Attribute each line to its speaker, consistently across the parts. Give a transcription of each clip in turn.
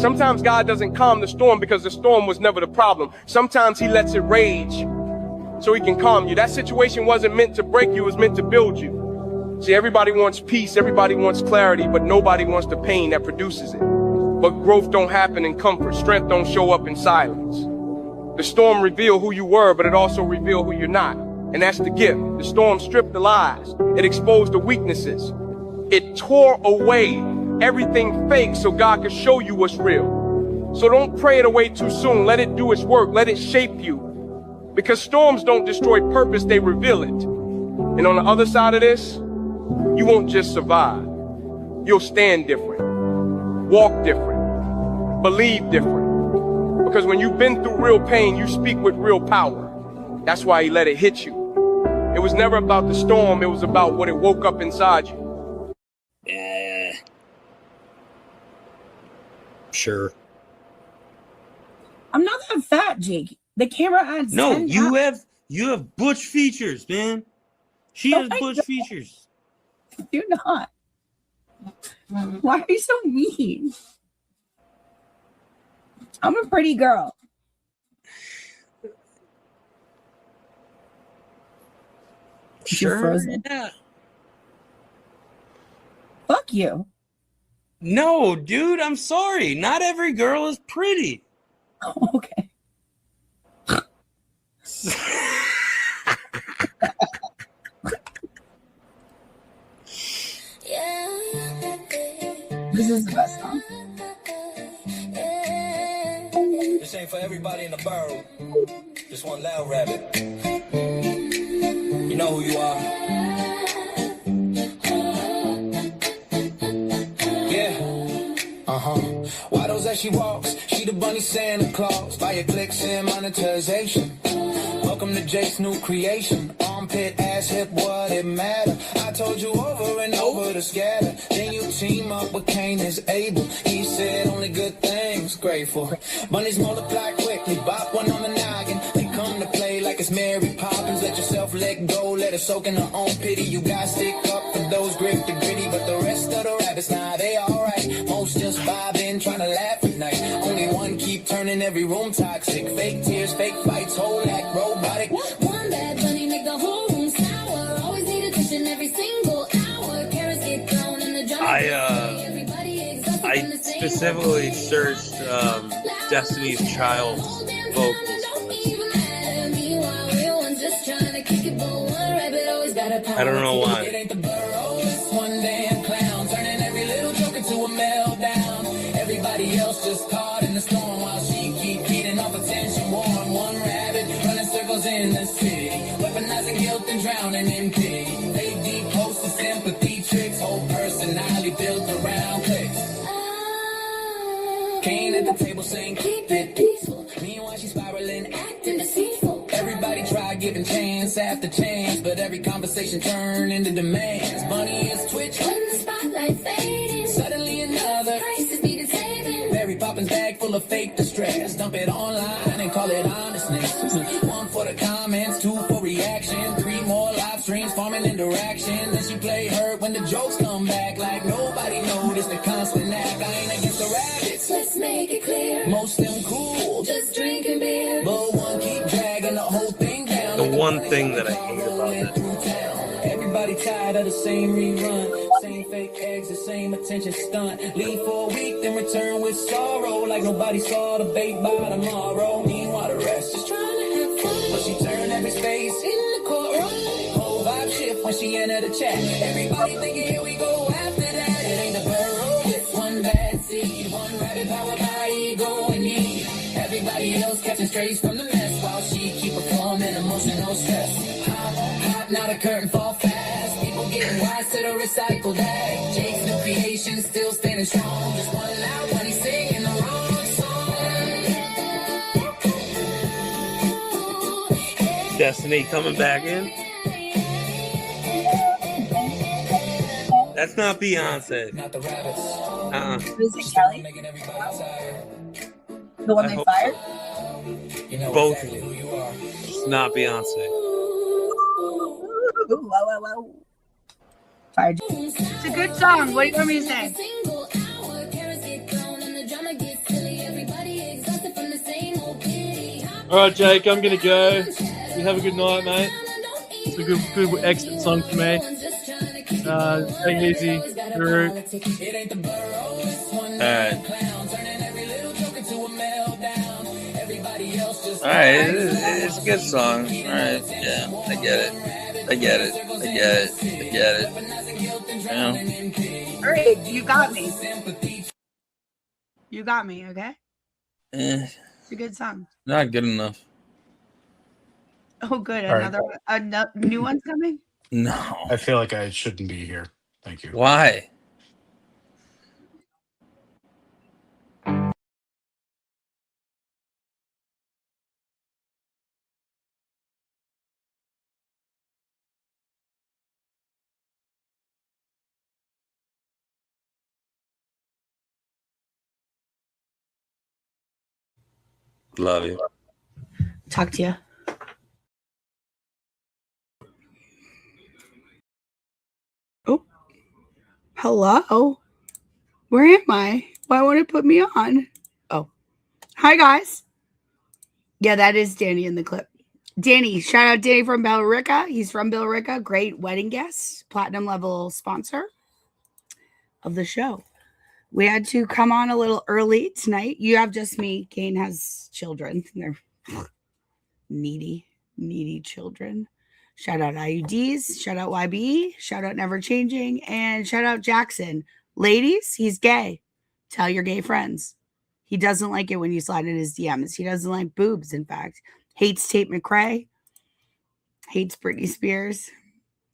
Speaker 1: Sometimes God doesn't calm the storm because the storm was never the problem. Sometimes he lets it rage so he can calm you. That situation wasn't meant to break you, it was meant to build you. See, everybody wants peace, everybody wants clarity, but nobody wants the pain that produces it. But growth don't happen in comfort. Strength don't show up in silence. The storm revealed who you were, but it also revealed who you're not. And that's the gift. The storm stripped the lies. It exposed the weaknesses. It tore away everything fake so God could show you what's real. So don't pray it away too soon. Let it do its work. Let it shape you. Because storms don't destroy purpose, they reveal it. And on the other side of this, you won't just survive. You'll stand different, walk different, believe different. Because when you've been through real pain, you speak with real power. That's why he let it hit you. It was never about the storm, it was about what it woke up inside you.
Speaker 2: Sure.
Speaker 3: I'm not that fat, Jake. The camera adds.
Speaker 2: No, you have butch features, man. She has butch features.
Speaker 3: Do not. Why are you so mean? I'm a pretty girl.
Speaker 2: Sure. Yeah.
Speaker 3: Fuck you.
Speaker 2: No, dude, I'm sorry. Not every girl is pretty.
Speaker 3: Oh, okay. This is the best song.
Speaker 4: This ain't for everybody in the borough. Just one loud rabbit. You know who you are. Waddles as she walks, she the bunny Santa Claus. Fire clicks and monetization. Welcome to Jake's new creation. Armpit, ass, hip, what it matter. I told you over and over to scatter. Then you team up with Cain is Abel. He said only good things, grateful. Bunnies multiply quickly, bop one on the noggin. They come to play like it's Mary Poppins. Let yourself let go, let her soak in her own pity. You gotta stick up for those grit the gritty. But the rest of the rabbits, nah, they alright. Most just vibing, trying to laugh at night. Only one keep turning every room toxic. Fake tears, fake fights, whole act robotic.
Speaker 5: One bad bunny make the whole room sour. Always need attention every single hour. Carrots get thrown in the drum.
Speaker 2: I specifically searched Destiny's Child's vocals. I don't know why.
Speaker 4: It ain't the burrow, it's one damn clown. Turning every little joke into a meltdown. Everybody else just caught in the storm while she keep feeding off attention. One rabbit running circles in the city. Weaponizing guilt and drowning in pity. They deep post the sympathy tricks. Whole personality built around clicks. Cain at the table saying keep it peaceful. Meanwhile she's spiraling, acting deceitful. Everybody try giving chance after chance, but every conversation turned into demands. Bunny is twitch
Speaker 5: When the spotlight fading,
Speaker 4: suddenly another
Speaker 5: crisis needed saving.
Speaker 4: Mary Poppins bag full of fake distress. Dump it online and call it honestness. One for the comments, two for reaction, three more live streams farming interaction. Then she play hurt when the jokes come back like nobody noticed the constant act. I ain't against the rabbits,
Speaker 5: Let's make it clear.
Speaker 4: most them cool,
Speaker 5: Just drinking beer.
Speaker 4: but one keep dragging the whole thing down.
Speaker 2: The one thing that I hate about it.
Speaker 4: Everybody tired of the same rerun, same fake eggs, the same attention stunt. Leave for a week, then return with sorrow, like nobody saw the bait by tomorrow. Meanwhile, the rest just trying to have fun, but she turned every space in the courtroom. Whole vibe shift when she entered the chat. Everybody thinking here we go after that. It ain't the burrow, it's one bad seed, one rabbit powered by ego and need. Everybody else catching strays from the mess while she keep performing emotional stress. Hot, now the curtain fall fast. People getting wise to the recycled bag. Jake's new creation still standing strong. Just one loud when he's singing the wrong song.
Speaker 2: Destiny coming back in. That's not Beyonce.
Speaker 4: Not the rabbits.
Speaker 3: Is it Kelly?
Speaker 4: Making everybody tired.
Speaker 3: The one
Speaker 2: I
Speaker 3: they
Speaker 2: hope
Speaker 3: fired?
Speaker 4: You know
Speaker 2: Both
Speaker 4: exactly
Speaker 2: of them.
Speaker 4: who you are.
Speaker 2: It's not Beyonce.
Speaker 3: Ooh, wow. Fired.
Speaker 5: It's
Speaker 3: a good song. What do you want me to say?
Speaker 5: Single hour, carrots get thrown and the drama gets
Speaker 6: All right, Jake, I'm gonna go. You have a good night, mate. It's a good exit song for me. Take it easy, Guru.
Speaker 7: All right, it's a good song. All right, yeah, I get it. Yeah.
Speaker 3: All right, you got me. You got me, okay? It's a good song.
Speaker 7: Not good enough.
Speaker 3: Oh, good.
Speaker 8: All
Speaker 3: Another new one's coming?
Speaker 7: No.
Speaker 8: I feel like I shouldn't be here. Thank you.
Speaker 7: Why? Love you.
Speaker 3: Talk to you. Oh, hello. Where am I? Why won't it put me on? Oh, hi guys. Yeah, that is Danny in the clip. Danny, shout out Danny from Billerica. He's from Billerica. Great wedding guest, platinum level sponsor of the show. We had to come on a little early tonight. You have just me. Kane has children. They're needy children. Shout out IUDs. Shout out YBE. Shout out Never Changing. And shout out Jackson. Ladies, he's gay. Tell your gay friends. He doesn't like it when you slide in his DMs. He doesn't like boobs, in fact. Hates Tate McRae. Hates Britney Spears.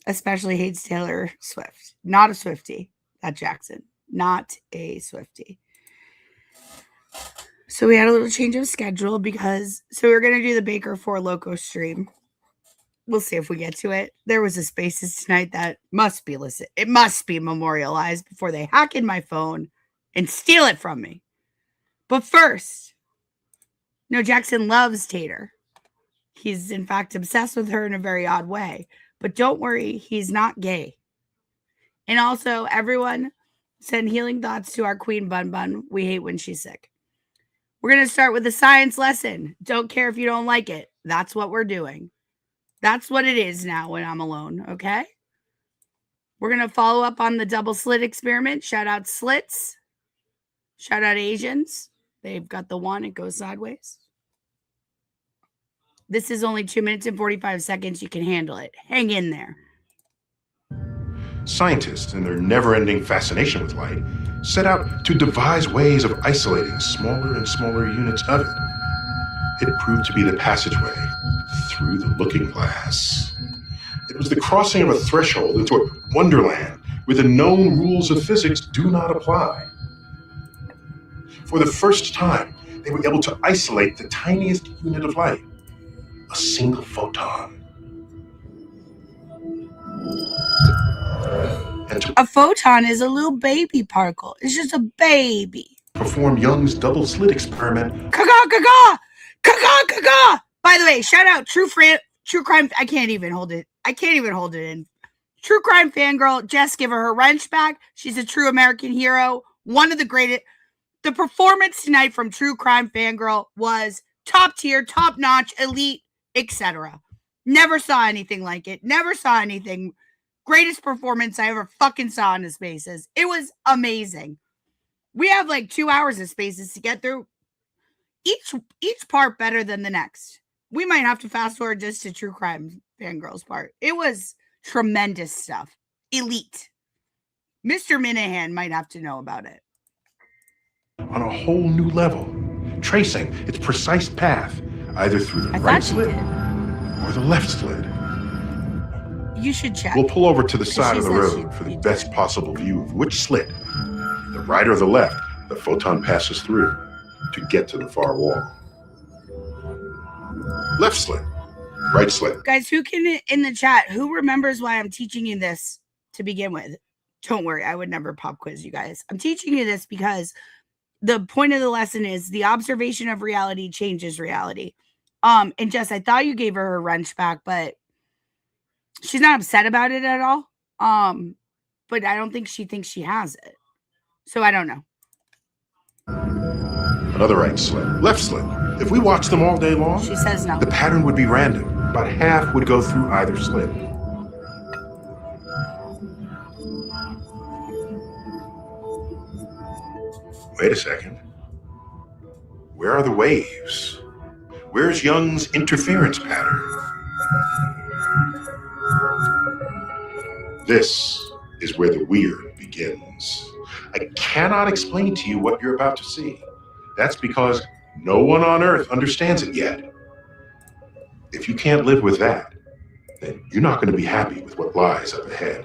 Speaker 3: Especially hates Taylor Swift. Not a Swiftie. That Jackson. Not a Swiftie. So we had a little change of schedule because we were going to do the Baker 4 Loco stream. We'll see if we get to it. There was a Spaces tonight that must be listed. It must be memorialized before they hack in my phone and steal it from me. But first, no, Jackson loves Tater. He's in fact obsessed with her in a very odd way. But don't worry, he's not gay. And also, everyone send healing thoughts to our queen Bun Bun. We hate when she's sick. We're going to start with a science lesson. Don't care if you don't like it. That's what we're doing. That's what it is now when I'm alone, okay? We're going to follow up on the double slit experiment. Shout out slits. Shout out Asians. They've got the one, it goes sideways. This is only 2 minutes and 45 seconds. You can handle it. Hang in there.
Speaker 9: Scientists, in their never-ending fascination with light, set out to devise ways of isolating smaller and smaller units of it. It proved to be the passageway through the looking glass. It was the crossing of a threshold into a wonderland where the known rules of physics do not apply. For the first time, they were able to isolate the tiniest unit of light, a single photon.
Speaker 3: A photon is a little baby particle. It's just a baby.
Speaker 9: Perform Young's double slit experiment.
Speaker 3: Caca, caca! Caca, caca! By the way, shout out True Crime. I can't even hold it. in. True Crime fangirl. Jess, give her wrench back. She's a true American hero. One of the greatest. The performance tonight from True Crime fangirl was top tier, top notch, elite, etc. Never saw anything like it. Never saw anything. Greatest performance I ever fucking saw in the Spaces. It was amazing. We have like 2 hours of Spaces to get through. Each part better than the next. We might have to fast forward just to True Crime fangirl's part. It was tremendous stuff. Elite. Mr. Minahan might have to know about it.
Speaker 9: On a whole new level, tracing its precise path, either through the right slit or the left slit.
Speaker 3: You should check.
Speaker 9: We'll pull over to the side of the road for the best possible view of which slit, the right or the left, the photon passes through to get to the far wall. Left slit, right slit.
Speaker 3: Guys, who can, in the chat, who remembers why I'm teaching you this to begin with? Don't worry, I would never pop quiz you guys. I'm teaching you this because the point of the lesson is the observation of reality changes reality. And Jess, I thought you gave her her wrench back, but she's not upset about it at all. But I don't think she thinks she has it. So I don't know.
Speaker 9: another right slit, left slit. If we watch them all day long,
Speaker 3: She says no.
Speaker 9: the pattern would be random. About half would go through either slit. Wait a second. Where are the waves? Where's Young's interference pattern? This is where the weird begins. I cannot explain to you what you're about to see. That's because no one on Earth understands it yet. If you can't live with that, then you're not going to be happy with what lies up ahead.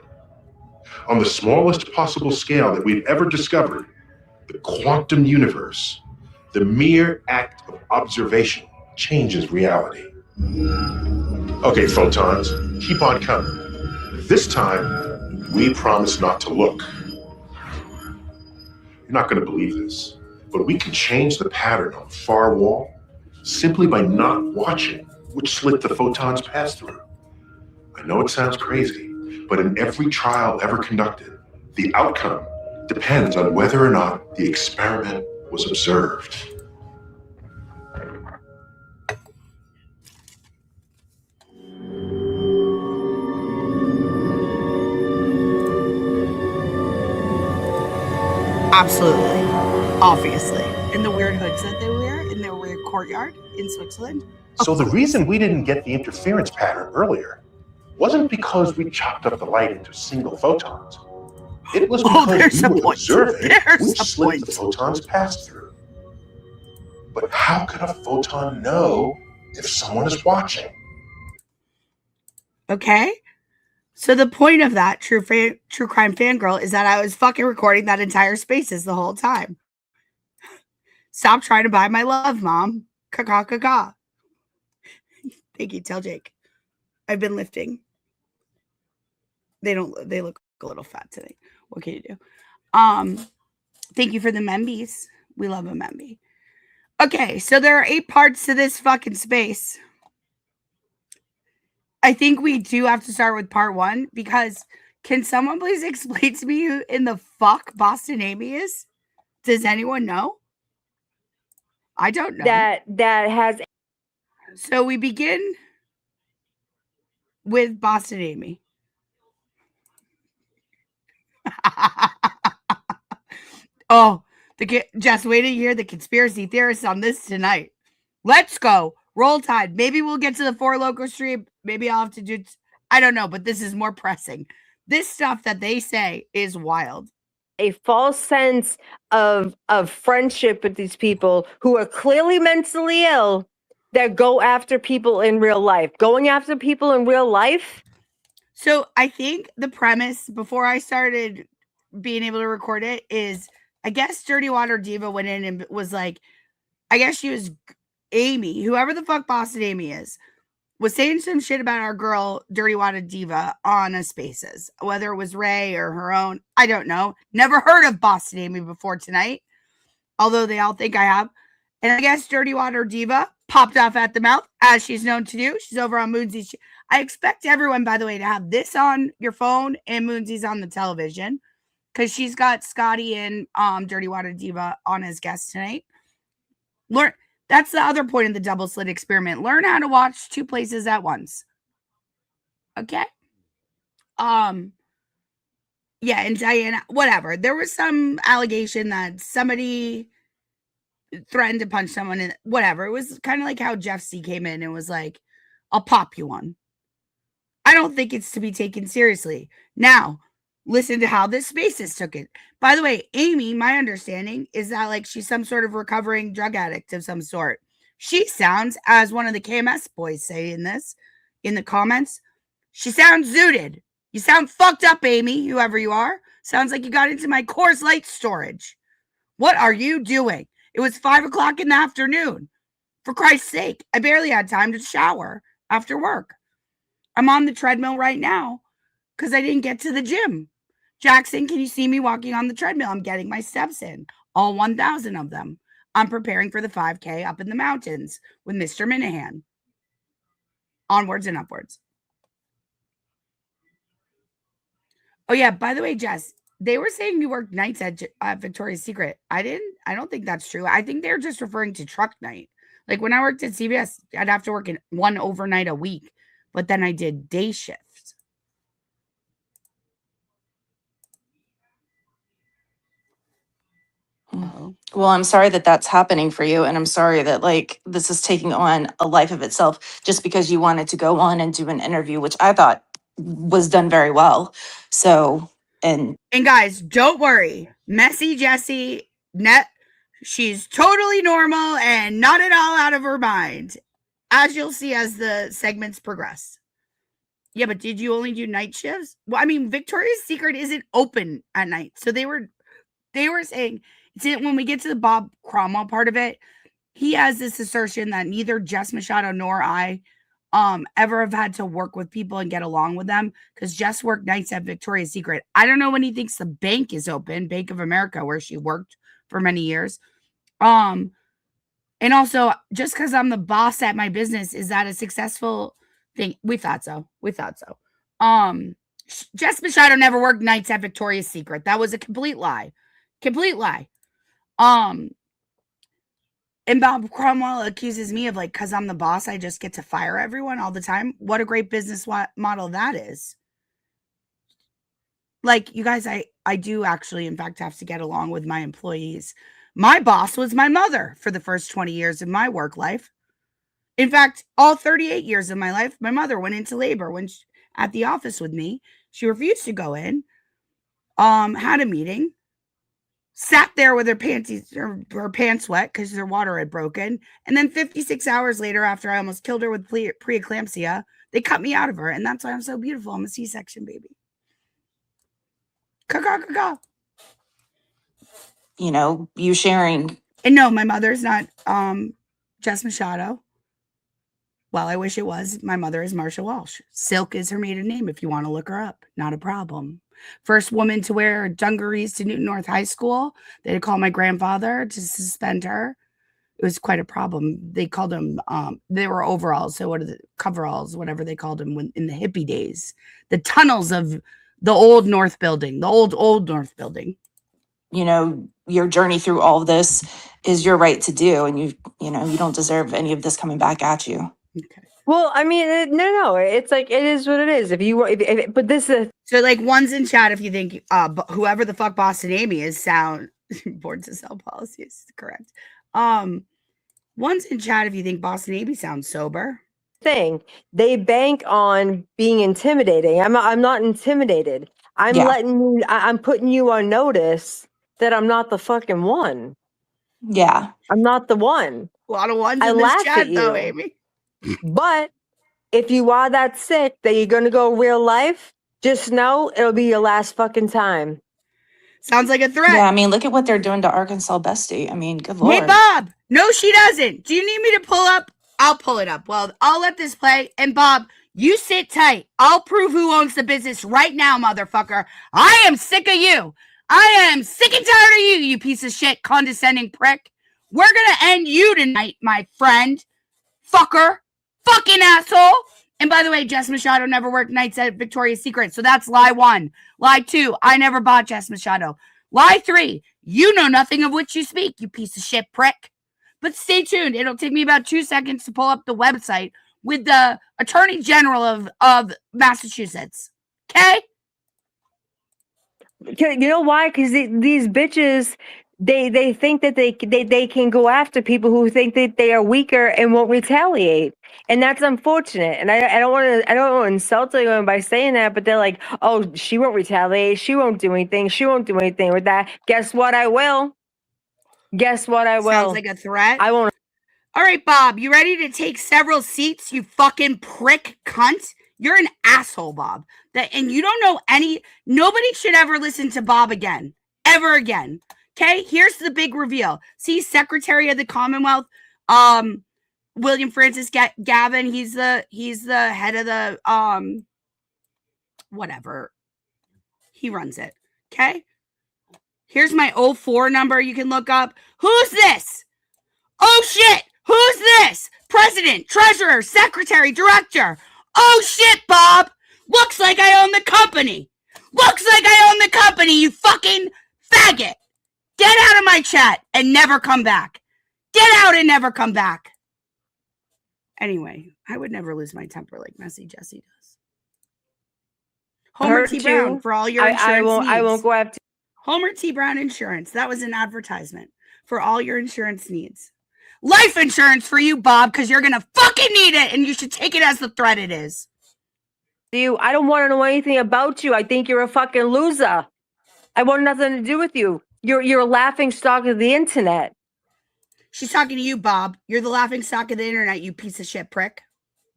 Speaker 9: On the smallest possible scale that we've ever discovered, the quantum universe, the mere act of observation changes reality. Okay, photons, keep on coming. This time, we promise not to look. You're not going to believe this, but we can change the pattern on the far wall simply by not watching which slit the photons pass through. I know it sounds crazy, but in every trial ever conducted, the outcome depends on whether or not the experiment was observed.
Speaker 3: Absolutely. Obviously. In the weird hoods that they wear in their weird courtyard in Switzerland.
Speaker 9: So the reason we didn't get the interference pattern earlier wasn't because we chopped up the light into single photons. It was because we were observing which slit the photons passed through. But how could a photon know if someone is watching?
Speaker 3: Okay. So the point of that true crime fangirl is that I was fucking recording that entire Spaces the whole time. Stop trying to buy my love, Mom. Caca. Thank you. Tell Jake. I've been lifting. They look a little fat today. What can you do? Thank you for the membies. We love a membie. Okay, so there are 8 parts to this fucking space. I think we do have to start with part 1 because can someone please explain to me who in the fuck Boston Amy is? Does anyone know? I don't know.
Speaker 10: That has.
Speaker 3: So we begin with Boston Amy. Oh, just wait to hear the conspiracy theorists on this tonight. Let's go. Roll Tide. Maybe we'll get to the 4 Loco stream. Maybe I'll have to do. I don't know, but this is more pressing. This stuff that they say is wild.
Speaker 10: A false sense of friendship with these people who are clearly mentally ill that go after people in real life. Going after people in real life.
Speaker 3: So I think the premise before I started being able to record it is, I guess Dirty Water Diva went in and was like, I guess she was Amy, whoever the fuck Boston Amy is, was saying some shit about our girl Dirty Water Diva on a Spaces, whether it was Ray or her own. I don't know. Never heard of Boston Amy before tonight, although they all think I have. And I guess Dirty Water Diva popped off at the mouth, as she's known to do. She's over on Moonsy's. I expect everyone, by the way, to have this on your phone and Moonsy's on the television, because she's got Scotty and Dirty Water Diva on as guests tonight. Learn. That's the other point of the double slit experiment. Learn how to watch 2 places at once. Okay? Yeah, and Diana, whatever. There was some allegation that somebody threatened to punch someone and whatever. It was kind of like how Jeff C came in and was like, I'll pop you one. I don't think it's to be taken seriously. Now, listen to how this Spaces took it. By the way, Amy, my understanding is that like she's some sort of recovering drug addict of some sort. She sounds, as one of the KMS boys say in this, in the comments, she sounds zooted. You sound fucked up, Amy, whoever you are. Sounds like you got into my Coors Light storage. What are you doing? It was 5 o'clock in the afternoon. For Christ's sake, I barely had time to shower after work. I'm on the treadmill right now because I didn't get to the gym. Jackson, can you see me walking on the treadmill? I'm getting my steps in, all 1,000 of them. I'm preparing for the 5K up in the mountains with Mr. Minahan. Onwards and upwards. Oh, yeah, by the way, Jess, They were saying you worked nights at Victoria's Secret. I don't think that's true. I think they're just referring to truck night. Like when I worked at CVS, I'd have to work in one overnight a week, but then I did day shifts.
Speaker 11: Oh. Well, I'm sorry that that's happening for you. And I'm sorry that like this is taking on a life of itself just because you wanted to go on and do an interview, which I thought was done very well. So, and
Speaker 3: guys, don't worry. Messy Jessie, she's totally normal and not at all out of her mind, as you'll see as the segments progress. Yeah, but did you only do night shifts? Well, I mean, Victoria's Secret isn't open at night. So they were saying, when we get to the Bob Cromwell part of it, he has this assertion that neither Jess Machado nor I ever have had to work with people and get along with them because Jess worked nights at Victoria's Secret. I don't know when he thinks the bank is open, Bank of America, where she worked for many years. And also, just because I'm the boss at my business, is that a successful thing? We thought so. Jess Machado never worked nights at Victoria's Secret. That was a complete lie. And Bob Cromwell accuses me of like, because I'm the boss, I just get to fire everyone all the time. What a great business model that is. Like, you guys, I do actually, in fact, have to get along with my employees. My boss was my mother for the first 20 years of my work life. In fact, all 38 years of my life, my mother went into labor at the office with me. She refused to go in, had a meeting, sat there with her pants wet because her water had broken. And then 56 hours later, after I almost killed her with preeclampsia, they cut me out of her. And that's why I'm so beautiful. I'm a C-section baby. Caw.
Speaker 11: you know, you sharing.
Speaker 3: And no, my mother's not Jess Machado. Well, I wish it was. My mother is Marsha Walsh. Silk is her maiden name if you want to look her up. Not a problem. First woman to wear dungarees to Newton North High School. They had to call my grandfather to suspend her. It was quite a problem. They called them, they were overalls. So what are the coveralls, whatever they called them in the hippie days. The tunnels of the old North building, the old North building.
Speaker 11: You know, your journey through all of this is your right to do. And you know, you don't deserve any of this coming back at you.
Speaker 3: Okay.
Speaker 10: Well, I mean, no. It's like, it is what it is. But this is.
Speaker 3: So like one's in chat if you think whoever the fuck Boston Amy is sound board to sell policies, correct. One's in chat if you think Boston Amy sounds sober.
Speaker 10: Thing. They bank on being intimidating. I'm not intimidated. I'm putting you on notice that I'm not the fucking one.
Speaker 11: Yeah.
Speaker 10: I'm not the one.
Speaker 3: A lot of ones in this chat though, Amy.
Speaker 10: But if you are that sick that you're gonna go real life, just know it'll be your last fucking time.
Speaker 3: Sounds like a threat.
Speaker 11: Yeah, I mean, look at what they're doing to Arkansas Bestie. I mean, good Lord.
Speaker 3: Hey, Bob. No, she doesn't. Do you need me to pull up? I'll pull it up. Well, I'll let this play. And Bob, you sit tight. I'll prove who owns the business right now, motherfucker. I am sick of you. I am sick and tired of you, you piece of shit, condescending prick. We're going to end you tonight, my friend. Fucker. Fucking asshole. And by the way, Jess Machado never worked nights at Victoria's Secret. So that's lie 1. Lie 2, I never bought Jess Machado. Lie 3, you know nothing of which you speak, you piece of shit prick. But stay tuned. It'll take me about 2 seconds to pull up the website with the Attorney General of Massachusetts. Okay?
Speaker 10: You know why? Because these bitches, they think that they can go after people who think that they are weaker and won't retaliate, and that's unfortunate. And I don't want to insult anyone by saying that, but they're like, oh, she won't retaliate, she won't do anything with that. Guess what? I will.
Speaker 3: Sounds like a threat.
Speaker 10: I won't.
Speaker 3: All right, Bob, you ready to take several seats, you fucking prick cunt? You're an asshole, Bob. And you don't know nobody should ever listen to Bob again. Ever again. Okay, here's the big reveal. See, Secretary of the Commonwealth, William Francis Gavin, he's the head of the, whatever. He runs it, okay? Here's my 04 number you can look up. Who's this? Oh, shit. Who's this? President, treasurer, secretary, director. Oh, shit, Bob. Looks like I own the company. Looks like I own the company, you fucking faggot. Get out of my chat and never come back. Get out and never come back. Anyway, I would never lose my temper like Messy Jessie does. Homer T. Brown for all your insurance needs.
Speaker 10: I won't go after.
Speaker 3: Homer T. Brown Insurance. That was an advertisement for all your insurance needs. Life insurance for you, Bob, because you're going to fucking need it, and you should take it as the threat it is.
Speaker 10: I don't want to know anything about you. I think you're a fucking loser. I want nothing to do with you. You're a laughing stock of the internet.
Speaker 3: She's talking to you, Bob. You're the laughing stock of the internet, you piece of shit prick.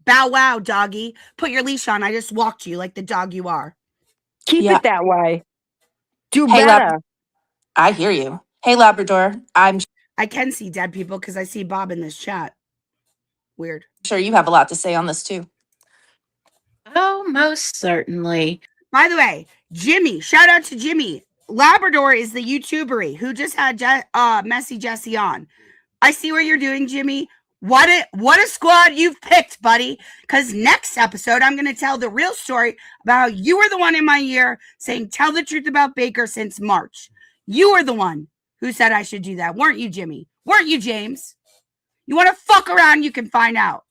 Speaker 3: Bow wow, doggy. Put your leash on. I just walked you like the dog you are.
Speaker 10: Keep it that way. Do
Speaker 11: Hey,
Speaker 10: better.
Speaker 11: I hear you. Hey, Labrador.
Speaker 3: I can see dead people because I see Bob in this chat. Weird.
Speaker 11: Sure you have a lot to say on this too.
Speaker 12: Oh, most certainly.
Speaker 3: By the way, Jimmy, shout out to Jimmy. Labrador is the YouTuber who just had Messy Jessie on. I see what you're doing, Jimmy. What a squad you've picked, buddy. Because next episode, I'm going to tell the real story about how you were the one in my ear saying, tell the truth about Baker since March. You were the one who said I should do that. Weren't you, Jimmy? Weren't you, James? You want to fuck around, you can find out.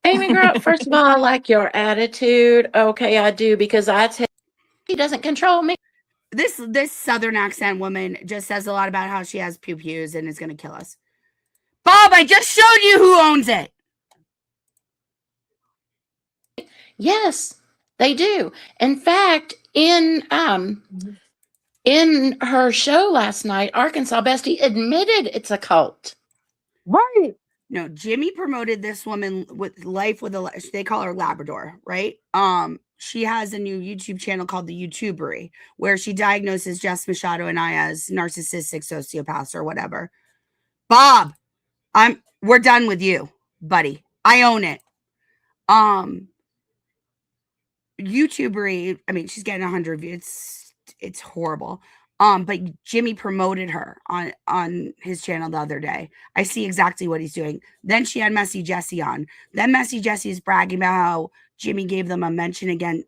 Speaker 12: Amy girl, first of all, I like your attitude. Okay, I do, because I tell he doesn't control me.
Speaker 3: This Southern accent woman just says a lot about how she has pew-pews and is going to kill us. Bob, I just showed you who owns it.
Speaker 12: Yes, they do. In fact, in her show last night, Arkansas Bestie admitted it's a cult.
Speaker 10: Right.
Speaker 3: No, Jimmy promoted this woman with Life with a, they call her Labrador, right? She has a new YouTube channel called The YouTubery, where she diagnoses Jess Machado and I as narcissistic sociopaths or whatever. Bob, we're done with you, buddy. I own it. YouTubery, I mean, she's getting 100 views. It's horrible. But Jimmy promoted her on his channel the other day. I see exactly what he's doing. Then she had Messy Jessie on. Then Messy Jessie is bragging about how Jimmy gave them a mention again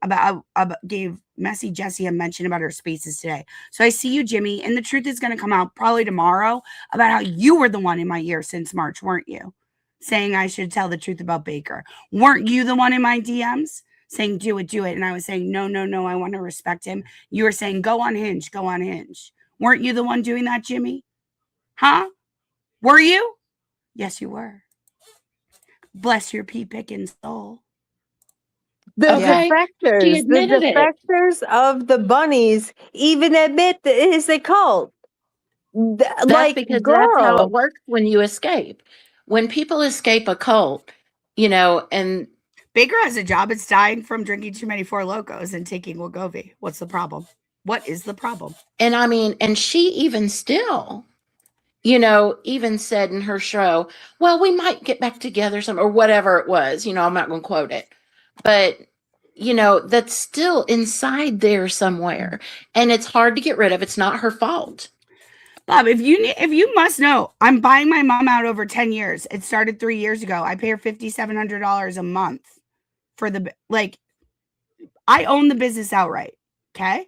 Speaker 3: gave Messy Jessie a mention about her spaces today. So I see you, Jimmy, and the truth is going to come out probably tomorrow about how you were the one in my ear since March, weren't you? Saying I should tell the truth about Baker. Weren't you the one in my DMs? Saying, do it. And I was saying, no, I want to respect him. You were saying, go on Hinge. Weren't you the one doing that, Jimmy? Huh? Were you? Yes, you were. Bless your pea-picking soul.
Speaker 10: The defectors of the bunnies even admit that it is a cult.
Speaker 12: That's because that's how it works when you escape. When people escape a cult, and
Speaker 3: Baker has a job. It's dying from drinking too many Four Lokos and taking Wegovy. What's the problem? What is the problem?
Speaker 12: And I mean, and she even still, even said in her show, well, we might get back together or whatever it was. I'm not going to quote it. But, that's still inside there somewhere. And it's hard to get rid of. It's not her fault.
Speaker 3: Bob, if you must know, I'm buying my mom out over 10 years. It started 3 years ago. I pay her $5,700 a month for I own the business outright. Okay.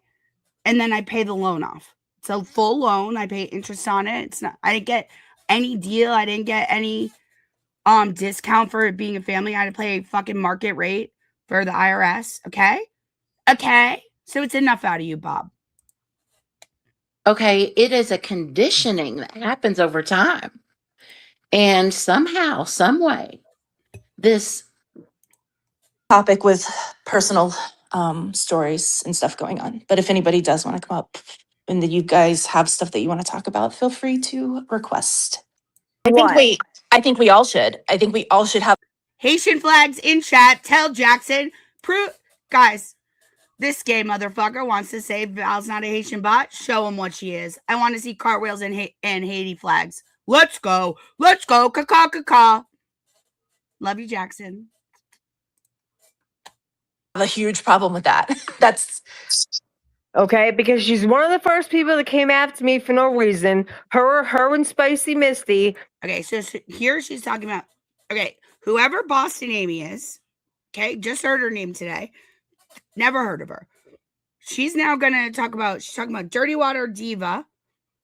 Speaker 3: And then I pay the loan off. It's a full loan. I pay interest on it. I didn't get any deal. I didn't get any discount for it being a family. I had to pay a fucking market rate for the IRS. Okay. So it's enough out of you, Bob.
Speaker 12: Okay, it is a conditioning that happens over time. And somehow, some way, this
Speaker 11: topic with personal stories and stuff going on. But if anybody does want to come up and that you guys have stuff that you want to talk about, feel free to request. I think we all should. I think we all should have
Speaker 3: Haitian flags in chat. Tell Jackson. Guys, this gay motherfucker wants to say Val's not a Haitian bot. Show him what she is. I want to see cartwheels and Haiti flags. Let's go. Caca. Love you, Jackson.
Speaker 11: I have a huge problem with that. That's
Speaker 10: okay, because she's one of the first people that came after me for no reason. Her and Spicy Misty.
Speaker 3: Okay, so here she's talking about, whoever Boston Amy is, okay, just heard her name today. Never heard of her. She's now gonna talk about. She's talking about Dirty Water Diva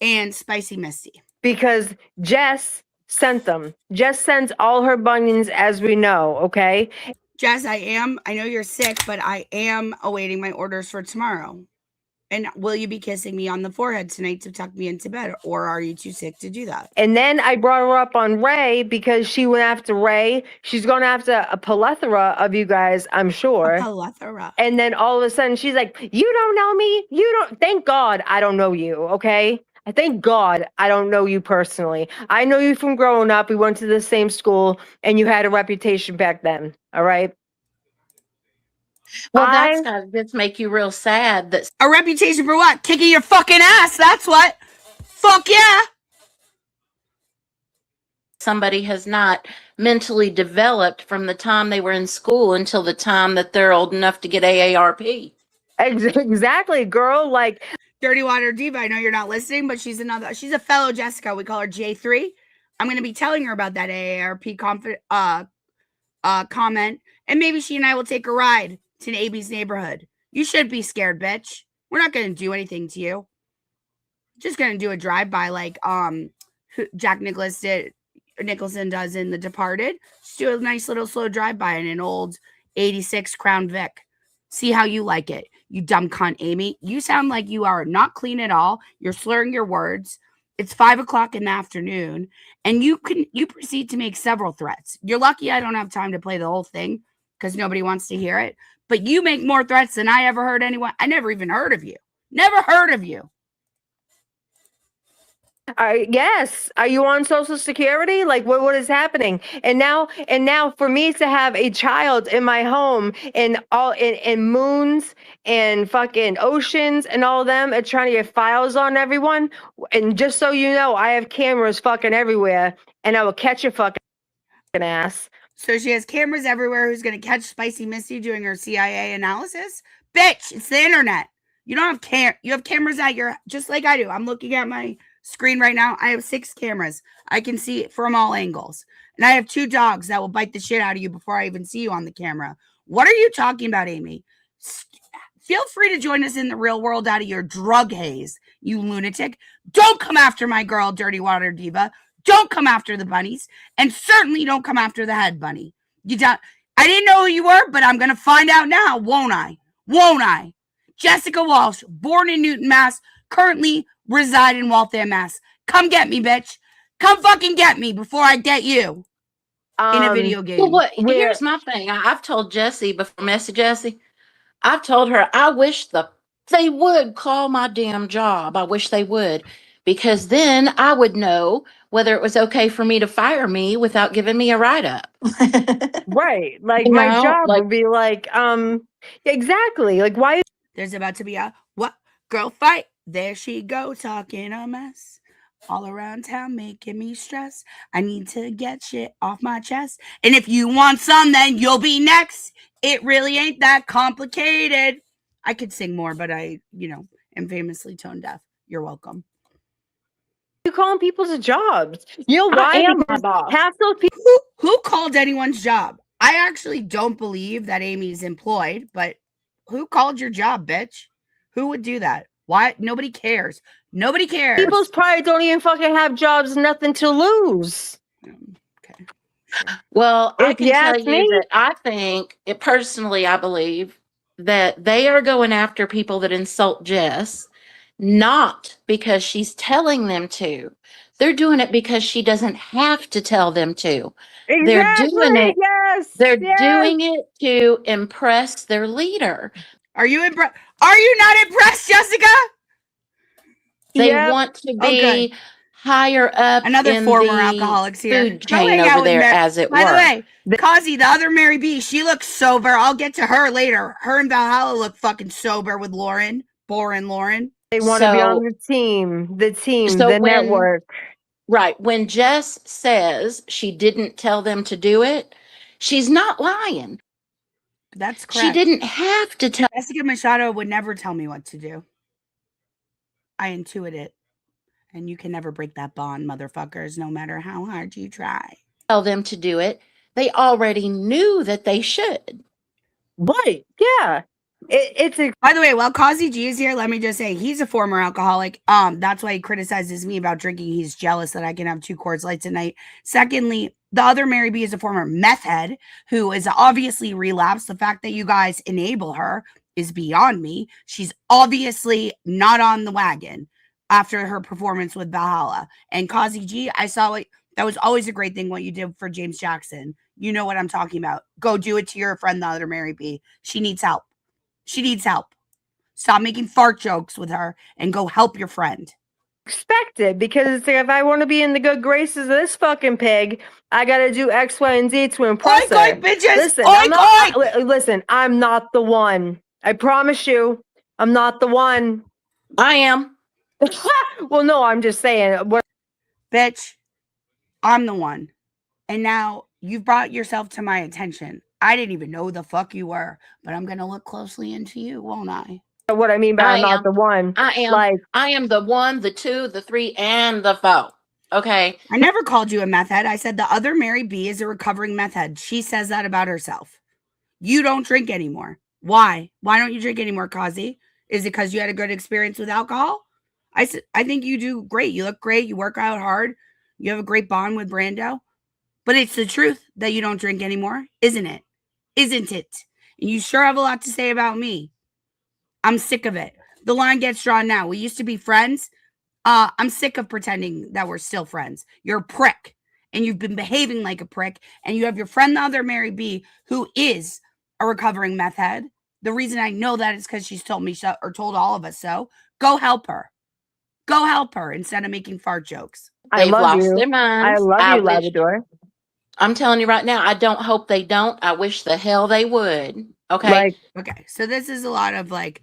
Speaker 3: and Spicy Misty.
Speaker 10: Because Jess sent them. Jess sends all her bunions, as we know. Okay.
Speaker 3: Jess, I know you're sick, but I am awaiting my orders for tomorrow. And will you be kissing me on the forehead tonight to tuck me into bed, or are you too sick to do that?
Speaker 10: And then I brought her up on Ray because she went after Ray. She's going after a plethora of you guys, I'm sure.
Speaker 3: A plethora.
Speaker 10: And then all of a sudden she's like, you don't know me? You don't. Thank God I don't know you, okay? I thank God I don't know you personally. I know you from growing up. We went to the same school and you had a reputation back then, all right?
Speaker 12: Well, that's gotta just make you real sad that
Speaker 3: a reputation for what? Kicking your fucking ass. That's what. Fuck yeah.
Speaker 12: somebody has not mentally developed from the time they were in school until the time that they're old enough to get AARP.
Speaker 10: Exactly, girl. Like
Speaker 3: Dirty Water Diva. I know you're not listening, but she's a fellow Jessica. We call her J3. I'm going to be telling her about that AARP comment, and maybe she and I will take a ride to AB's neighborhood. You should be scared, bitch. We're not going to do anything to you. Just going to do a drive-by like Jack Nicholson does in The Departed. Just do a nice little slow drive-by in an old 86 Crown Vic. See how you like it. You dumb cunt, Amy. You sound like you are not clean at all. You're slurring your words. It's 5:00 in the afternoon, and you proceed to make several threats. You're lucky I don't have time to play the whole thing because nobody wants to hear it. But you make more threats than I ever heard anyone. I never even heard of you. Never heard of you.
Speaker 10: Yes. Are you on Social Security? Like, what is happening? And now, for me to have a child in my home and all in moons and fucking oceans and all of them are trying to get files on everyone. And just so you know, I have cameras fucking everywhere, and I will catch your fucking ass.
Speaker 3: So she has cameras everywhere. Who's going to catch Spicy Misty doing her CIA analysis? Bitch, it's the internet. You don't have you have cameras at your, just like I do. I'm looking at my screen right now. I have 6 cameras. I can see it from all angles. And I have 2 dogs that will bite the shit out of you before I even see you on the camera. What are you talking about, Amy? Feel free to join us in the real world out of your drug haze, you lunatic. Don't come after my girl, Dirty Water Diva. Don't come after the bunnies. And certainly don't come after the head bunny. I didn't know who you were, but I'm going to find out now, won't I? Won't I? Jessica Walsh, born in Newton, Mass., currently reside in Waltham, Mass. Come get me, bitch. Come fucking get me before I get you in a video game.
Speaker 12: Well, here's my thing. I've told Jessie before, Messy Jessie, I've told her I wish they would call my damn job. I wish they would, because then I would know whether it was okay for me to fire me without giving me a write-up.
Speaker 10: Right. Like, my job would be like, exactly. Like, why?
Speaker 3: There's about to be a what girl fight. There she go, talking a mess. All around town, making me stress. I need to get shit off my chest. And if you want some, then you'll be next. It really ain't that complicated. I could sing more, but I, am famously tone deaf. You're welcome.
Speaker 10: You calling people's jobs? You know why?
Speaker 12: I am my boss.
Speaker 10: Half those people.
Speaker 3: Who called anyone's job? I actually don't believe that Amy's employed, but who called your job, bitch? Who would do that? Why? Nobody cares. Nobody cares.
Speaker 10: People's probably don't even fucking have jobs, nothing to lose.
Speaker 3: Okay.
Speaker 12: Well, I can tell
Speaker 10: me,
Speaker 12: you that I think, personally, I believe that they are going after people that insult Jess, not because she's telling them to. They're doing it because she doesn't have to tell them to.
Speaker 10: Exactly.
Speaker 12: They're doing it.
Speaker 10: Yes.
Speaker 12: They're doing it to impress their leader.
Speaker 3: Are you impressed? Are you not impressed, Jessica?
Speaker 12: They want to be higher up.
Speaker 3: Another
Speaker 12: in
Speaker 3: former
Speaker 12: the
Speaker 3: alcoholics here.
Speaker 12: Food chain over there, as it were.
Speaker 3: By the way, Kazi, the other Mary B, she looks sober. I'll get to her later. Her and Valhalla look fucking sober with Lauren. Boring Lauren.
Speaker 10: They want to be on the team, the network.
Speaker 12: Right. When Jess says she didn't tell them to do it, she's not lying.
Speaker 3: That's correct.
Speaker 12: She didn't have to tell.
Speaker 3: Jessica Machado would never tell me what to do. I intuit it. And you can never break that bond, motherfuckers, no matter how hard you try.
Speaker 12: Tell them to do it. They already knew that they should.
Speaker 10: Right. Yeah. It's a
Speaker 3: By the way, while Kazi G is here, let me just say he's a former alcoholic. That's why he criticizes me about drinking. He's jealous that I can have 2 Coors Lights a night. Secondly, the other Mary B is a former meth head who is obviously relapsed. The fact that you guys enable her is beyond me. She's obviously not on the wagon after her performance with Valhalla. And Kazi G, I saw it. That was always a great thing what you did for James Jackson. You know what I'm talking about. Go do it to your friend, the other Mary B. She needs help. She needs help. Stop making fart jokes with her and go help your friend.
Speaker 10: expected because it's like, if I want to be in the good graces of this fucking pig, I got to do X, Y, and Z to impress
Speaker 3: Oink,
Speaker 10: her.
Speaker 3: oink, bitches!
Speaker 10: Listen,
Speaker 3: Oink,
Speaker 10: listen, I'm not the one. I promise you, I'm not the one.
Speaker 12: I am.
Speaker 10: Well, no, I'm just saying.
Speaker 3: Bitch, I'm the one. And now you've brought yourself to my attention. I didn't even know who the fuck you were, but I'm going to look closely into you, won't I?
Speaker 10: What I mean by I'm not the one.
Speaker 12: I am the 1, the 2, the 3, and the 4. Okay.
Speaker 3: I never called you a meth head. I said the other Mary B is a recovering meth head. She says that about herself. You don't drink anymore. Why? Why don't you drink anymore, Kazi? Is it because you had a good experience with alcohol? I think you do great. You look great. You work out hard. You have a great bond with Brando. But it's the truth that you don't drink anymore, isn't it? Isn't it? And you sure have a lot to say about me. I'm sick of it. The line gets drawn now. We used to be friends. I'm sick of pretending that we're still friends. You're a prick. And you've been behaving like a prick. And you have your friend, the other Mary B, who is a recovering meth head. The reason I know that is because she's told me so, or told all of us so. Go help her. Go help her instead of making fart jokes.
Speaker 12: They've lost
Speaker 10: you.
Speaker 12: their minds.
Speaker 10: I love you,
Speaker 12: wish-
Speaker 10: Labrador.
Speaker 12: I'm telling you right now, I don't hope they don't. I wish the hell they would. Okay.
Speaker 3: Okay. So this is a lot of like,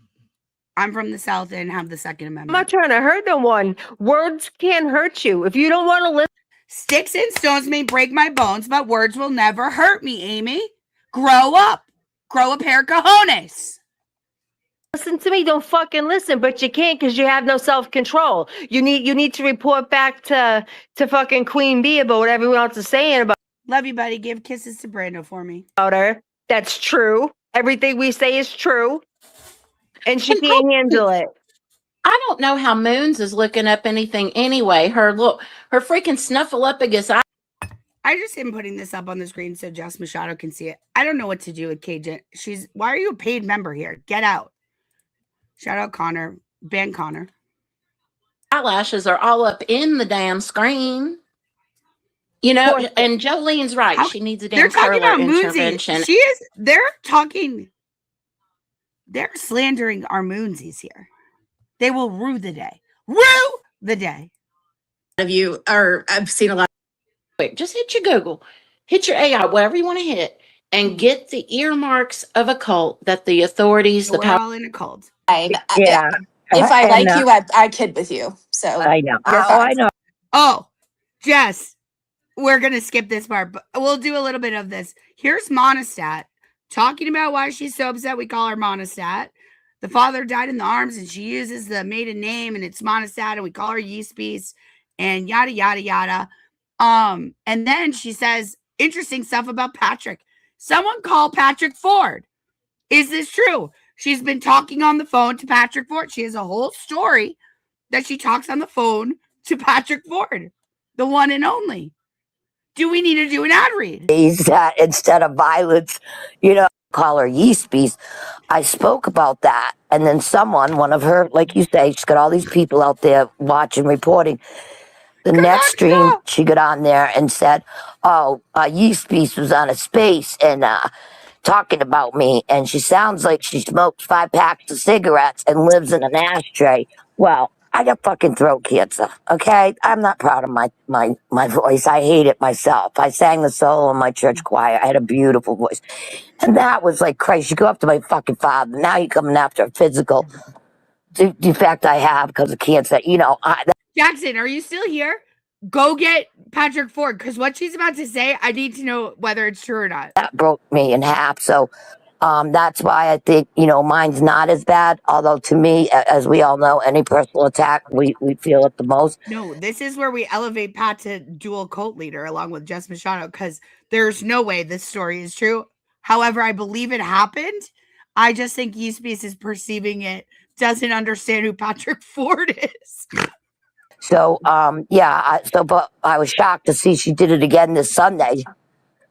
Speaker 3: I'm from the South and have the Second
Speaker 10: I'm
Speaker 3: Amendment.
Speaker 10: not trying to hurt no one. Words can't hurt you. If you don't want to listen.
Speaker 3: Sticks and stones may break my bones, but words will never hurt me, Amy. Grow up. Grow a pair of cojones.
Speaker 10: Listen to me, don't fucking listen, but you can't because you have no self-control. You need to report back to fucking Queen Bee about what everyone else is saying about
Speaker 3: Love you, buddy. Give kisses to Brando for me.
Speaker 10: her. That's true. Everything we say is true. And she can't handle it.
Speaker 12: I don't know how Moons is looking up anything anyway. Her freaking snuffleupagus.
Speaker 3: I just am putting this up on the screen so Jess Machado can see it. I don't know what to do with Cajun. Why are you a paid member here? Get out. Shout out Connor. Ban Connor.
Speaker 12: Eyelashes are all up in the damn screen. You know, and Jolene's right. She needs a damn furlough intervention.
Speaker 3: They're slandering our Moonsies here. They will rue the day. Rue the day.
Speaker 11: Of you, or I've seen a lot.
Speaker 12: Quick, just hit your Google, hit your AI, whatever you want to hit, and get the earmarks of a cult that the authorities,
Speaker 3: We're all in a cult.
Speaker 11: Yeah. If I like you, I kid with you. So
Speaker 10: I know.
Speaker 11: I know.
Speaker 3: Oh, Jess, we're going to skip this part, but we'll do a little bit of this. Here's Monistat talking about why she's so upset. We call her Monistat. The father died in the arms and she uses the maiden name and it's Monistat and we call her Yeast Beast and yada, yada, yada. And then she says interesting stuff about Patrick. Someone call Patrick Ford. Is this true? She's been talking on the phone to Patrick Ford. She has a whole story that she talks on the phone to Patrick Ford, the one and only. Do we need to do an ad read?
Speaker 13: That instead of violence, call her Yeast Beast. I spoke about that. And then one of her, like you say, she's got all these people out there watching, reporting. The next stream, she got on there and said, Yeast Beast was on a space and talking about me. And she sounds like she smokes 5 packs of cigarettes and lives in an ashtray. Well, I got fucking throat cancer, okay? I'm not proud of my voice. I hate it myself. I sang the solo in my church choir. I had a beautiful voice. And that was like, Christ, you go up to my fucking father. Now you're coming after a physical defect I have because of cancer.
Speaker 3: Jackson, are you still here? Go get Patrick Ford, because what she's about to say, I need to know whether it's true or not.
Speaker 13: That broke me in half. So that's why I think, mine's not as bad. Although to me, as we all know, any personal attack, we feel it the most.
Speaker 3: No, this is where we elevate Pat to dual cult leader along with Jess Machado, because there's no way this story is true. However, I believe it happened. I just think Yeastbeast is perceiving it, doesn't understand who Patrick Ford is.
Speaker 13: So, but I was shocked to see she did it again this Sunday.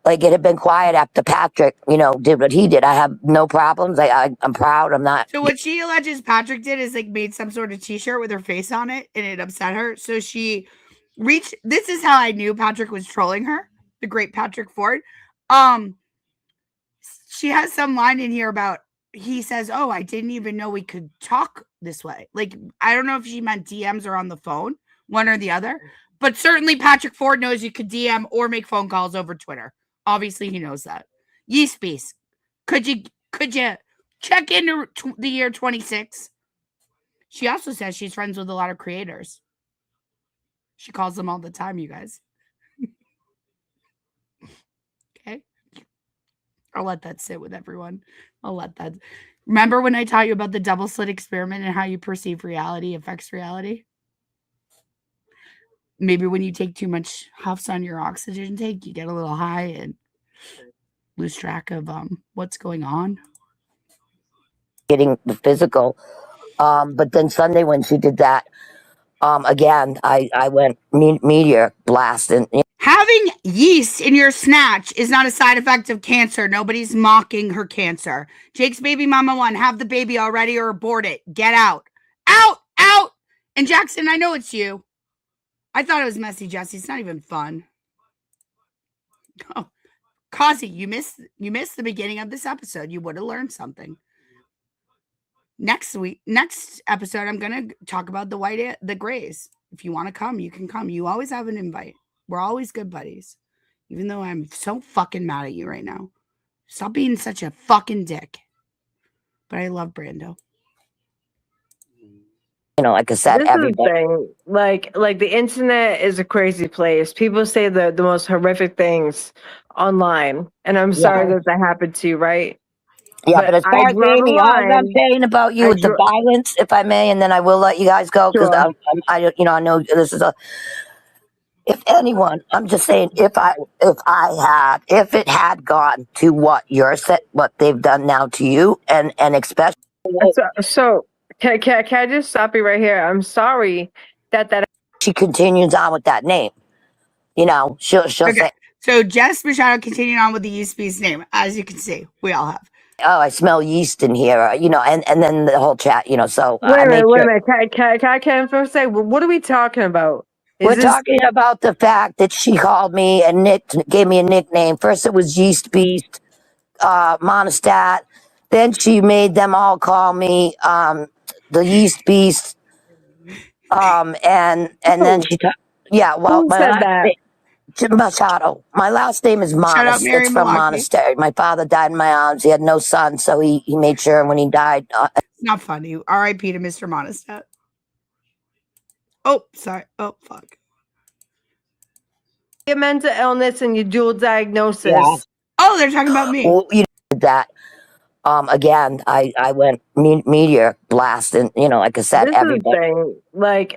Speaker 13: Like, it had been quiet after Patrick, did what he did. I have no problems. I'm proud. I'm not.
Speaker 3: So what she alleges Patrick did is like made some sort of t-shirt with her face on it, and it upset her. So she reached. This is how I knew Patrick was trolling her. The great Patrick Ford. She has some line in here about. He says, "Oh, I didn't even know we could talk this way." Like, I don't know if she meant DMs or on the phone, one or the other. But certainly Patrick Ford knows you could DM or make phone calls over Twitter. Obviously, he knows that. Yeastbeast, could you check into the year 26? She also says she's friends with a lot of creators. She calls them all the time, you guys. Okay. I'll let that sit with everyone. I'll let that. Remember when I taught you about the double slit experiment and how you perceive reality affects reality? Maybe when you take too much huffs on your oxygen take, you get a little high and lose track of what's going on.
Speaker 13: Getting the physical. But then Sunday when she did that, again, I went meteor blast. And
Speaker 3: having yeast in your snatch is not a side effect of cancer. Nobody's mocking her cancer. Jake's baby mama one, have the baby already or abort it. Get out. Out, out. And Jackson, I know it's you. I thought it was messy, Jesse. It's not even fun. Oh, Kazi, you missed the beginning of this episode. You would have learned something. Next episode, I'm gonna talk about the Grays. If you want to come, you can come. You always have an invite. We're always good buddies. Even though I'm so fucking mad at you right now. Stop being such a fucking dick. But I love Brando.
Speaker 13: Like I said,
Speaker 10: this is the thing. Like the internet is a crazy place. People say the most horrific things online, and I'm sorry that happened to you, right?
Speaker 13: Yeah, but as far as Amy, all I'm saying about you is the violence, if I may, and then I will let you guys go because I know this is if anyone, I'm just saying, if it had gone to what they've done now to you, and especially.
Speaker 10: So can I just stop you right here? I'm sorry that
Speaker 13: she continues on with that name. She'll say.
Speaker 3: So Jess Machado continuing on with the Yeastbeast name, as you can see, we all have.
Speaker 13: Oh, I smell yeast in here, and then the whole chat, so.
Speaker 10: Wait a minute. Can I say, what are we talking about?
Speaker 13: We're talking about the fact that she called me and gave me a nickname. First it was Yeast Beast, Monostat. Then she made them all call me the Yeast Beast. And then she
Speaker 10: who said that?
Speaker 13: Machado. My last name is Monis. It's from Monastery. My father died in my arms. He had no son, so he made sure when he died.
Speaker 3: It's not funny. R.I.P. to Mr. Monistat. Oh, sorry. Oh, fuck.
Speaker 10: Your mental illness and your dual diagnosis.
Speaker 3: Yeah. Oh, they're talking about me.
Speaker 13: Well, you did that. Again, I went meteor blast, and like I said,
Speaker 10: this everybody. Is the thing.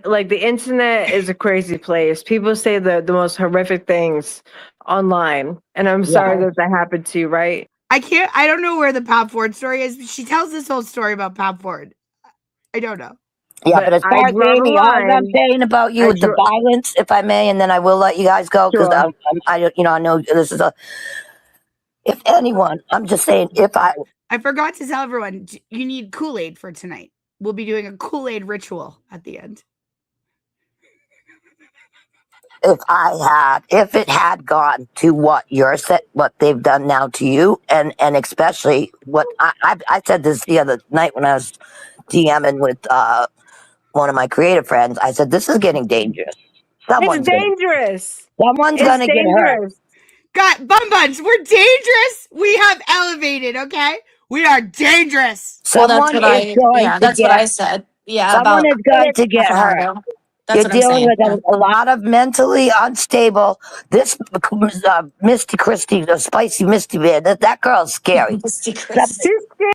Speaker 10: Like the internet is a crazy place. People say the most horrific things online, and I'm sorry that happened to you, right?
Speaker 3: I don't know where the Pat Ford story is, but she tells this whole story about Pat Ford. I don't know.
Speaker 13: Yeah, but as far as Amy, all I'm saying about you is the violence, if I may, and then I will let you guys go because I know this is if anyone, I'm just saying
Speaker 3: I forgot to tell everyone you need Kool-Aid for tonight. We'll be doing a Kool-Aid ritual at the end.
Speaker 13: If it had gone to what they've done now to you, and especially what I said this the other night when I was DMing with one of my creative friends, I said, this is getting dangerous.
Speaker 10: It's dangerous.
Speaker 13: Someone's going to get hurt.
Speaker 3: God, Bun Buns, we're dangerous. We have elevated, okay? We are dangerous.
Speaker 11: That's what I said. Yeah,
Speaker 13: someone is going to get hurt. You're dealing with a lot of mentally unstable. This Misty Christie, the spicy Misty Bear, that girl's scary.
Speaker 11: Misty Christie.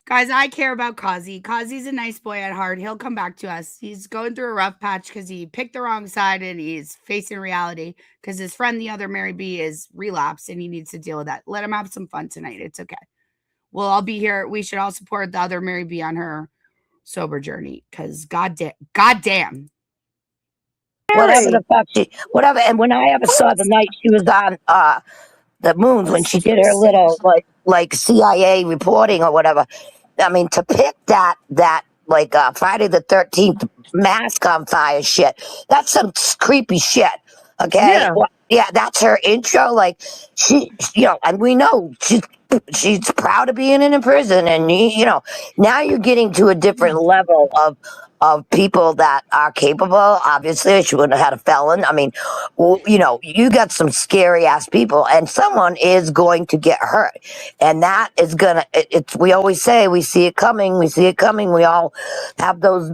Speaker 3: Guys, I care about Kazi. Kazi's a nice boy at heart. He'll come back to us. He's going through a rough patch because he picked the wrong side and he's facing reality because his friend, the other Mary B, is relapsed and he needs to deal with that. Let him have some fun tonight. It's okay. we'll all be here. We should all support the other Mary B on her sober journey because goddamn.
Speaker 13: Whatever the fuck whatever. And when I ever saw the night she was on the Moons, when she did her little like CIA reporting or whatever, I mean, to pick that like Friday the 13th mask on fire shit, that's some creepy shit. Okay.
Speaker 10: Yeah.
Speaker 13: Well, yeah, that's her intro. Like she, and we know she's proud of being in a prison, and now you're getting to a different level of people that are capable. Obviously, she wouldn't have had a felon. I mean, you got some scary ass people, and someone is going to get hurt, and that is gonna. It's we always say we see it coming. We see it coming. We all have those,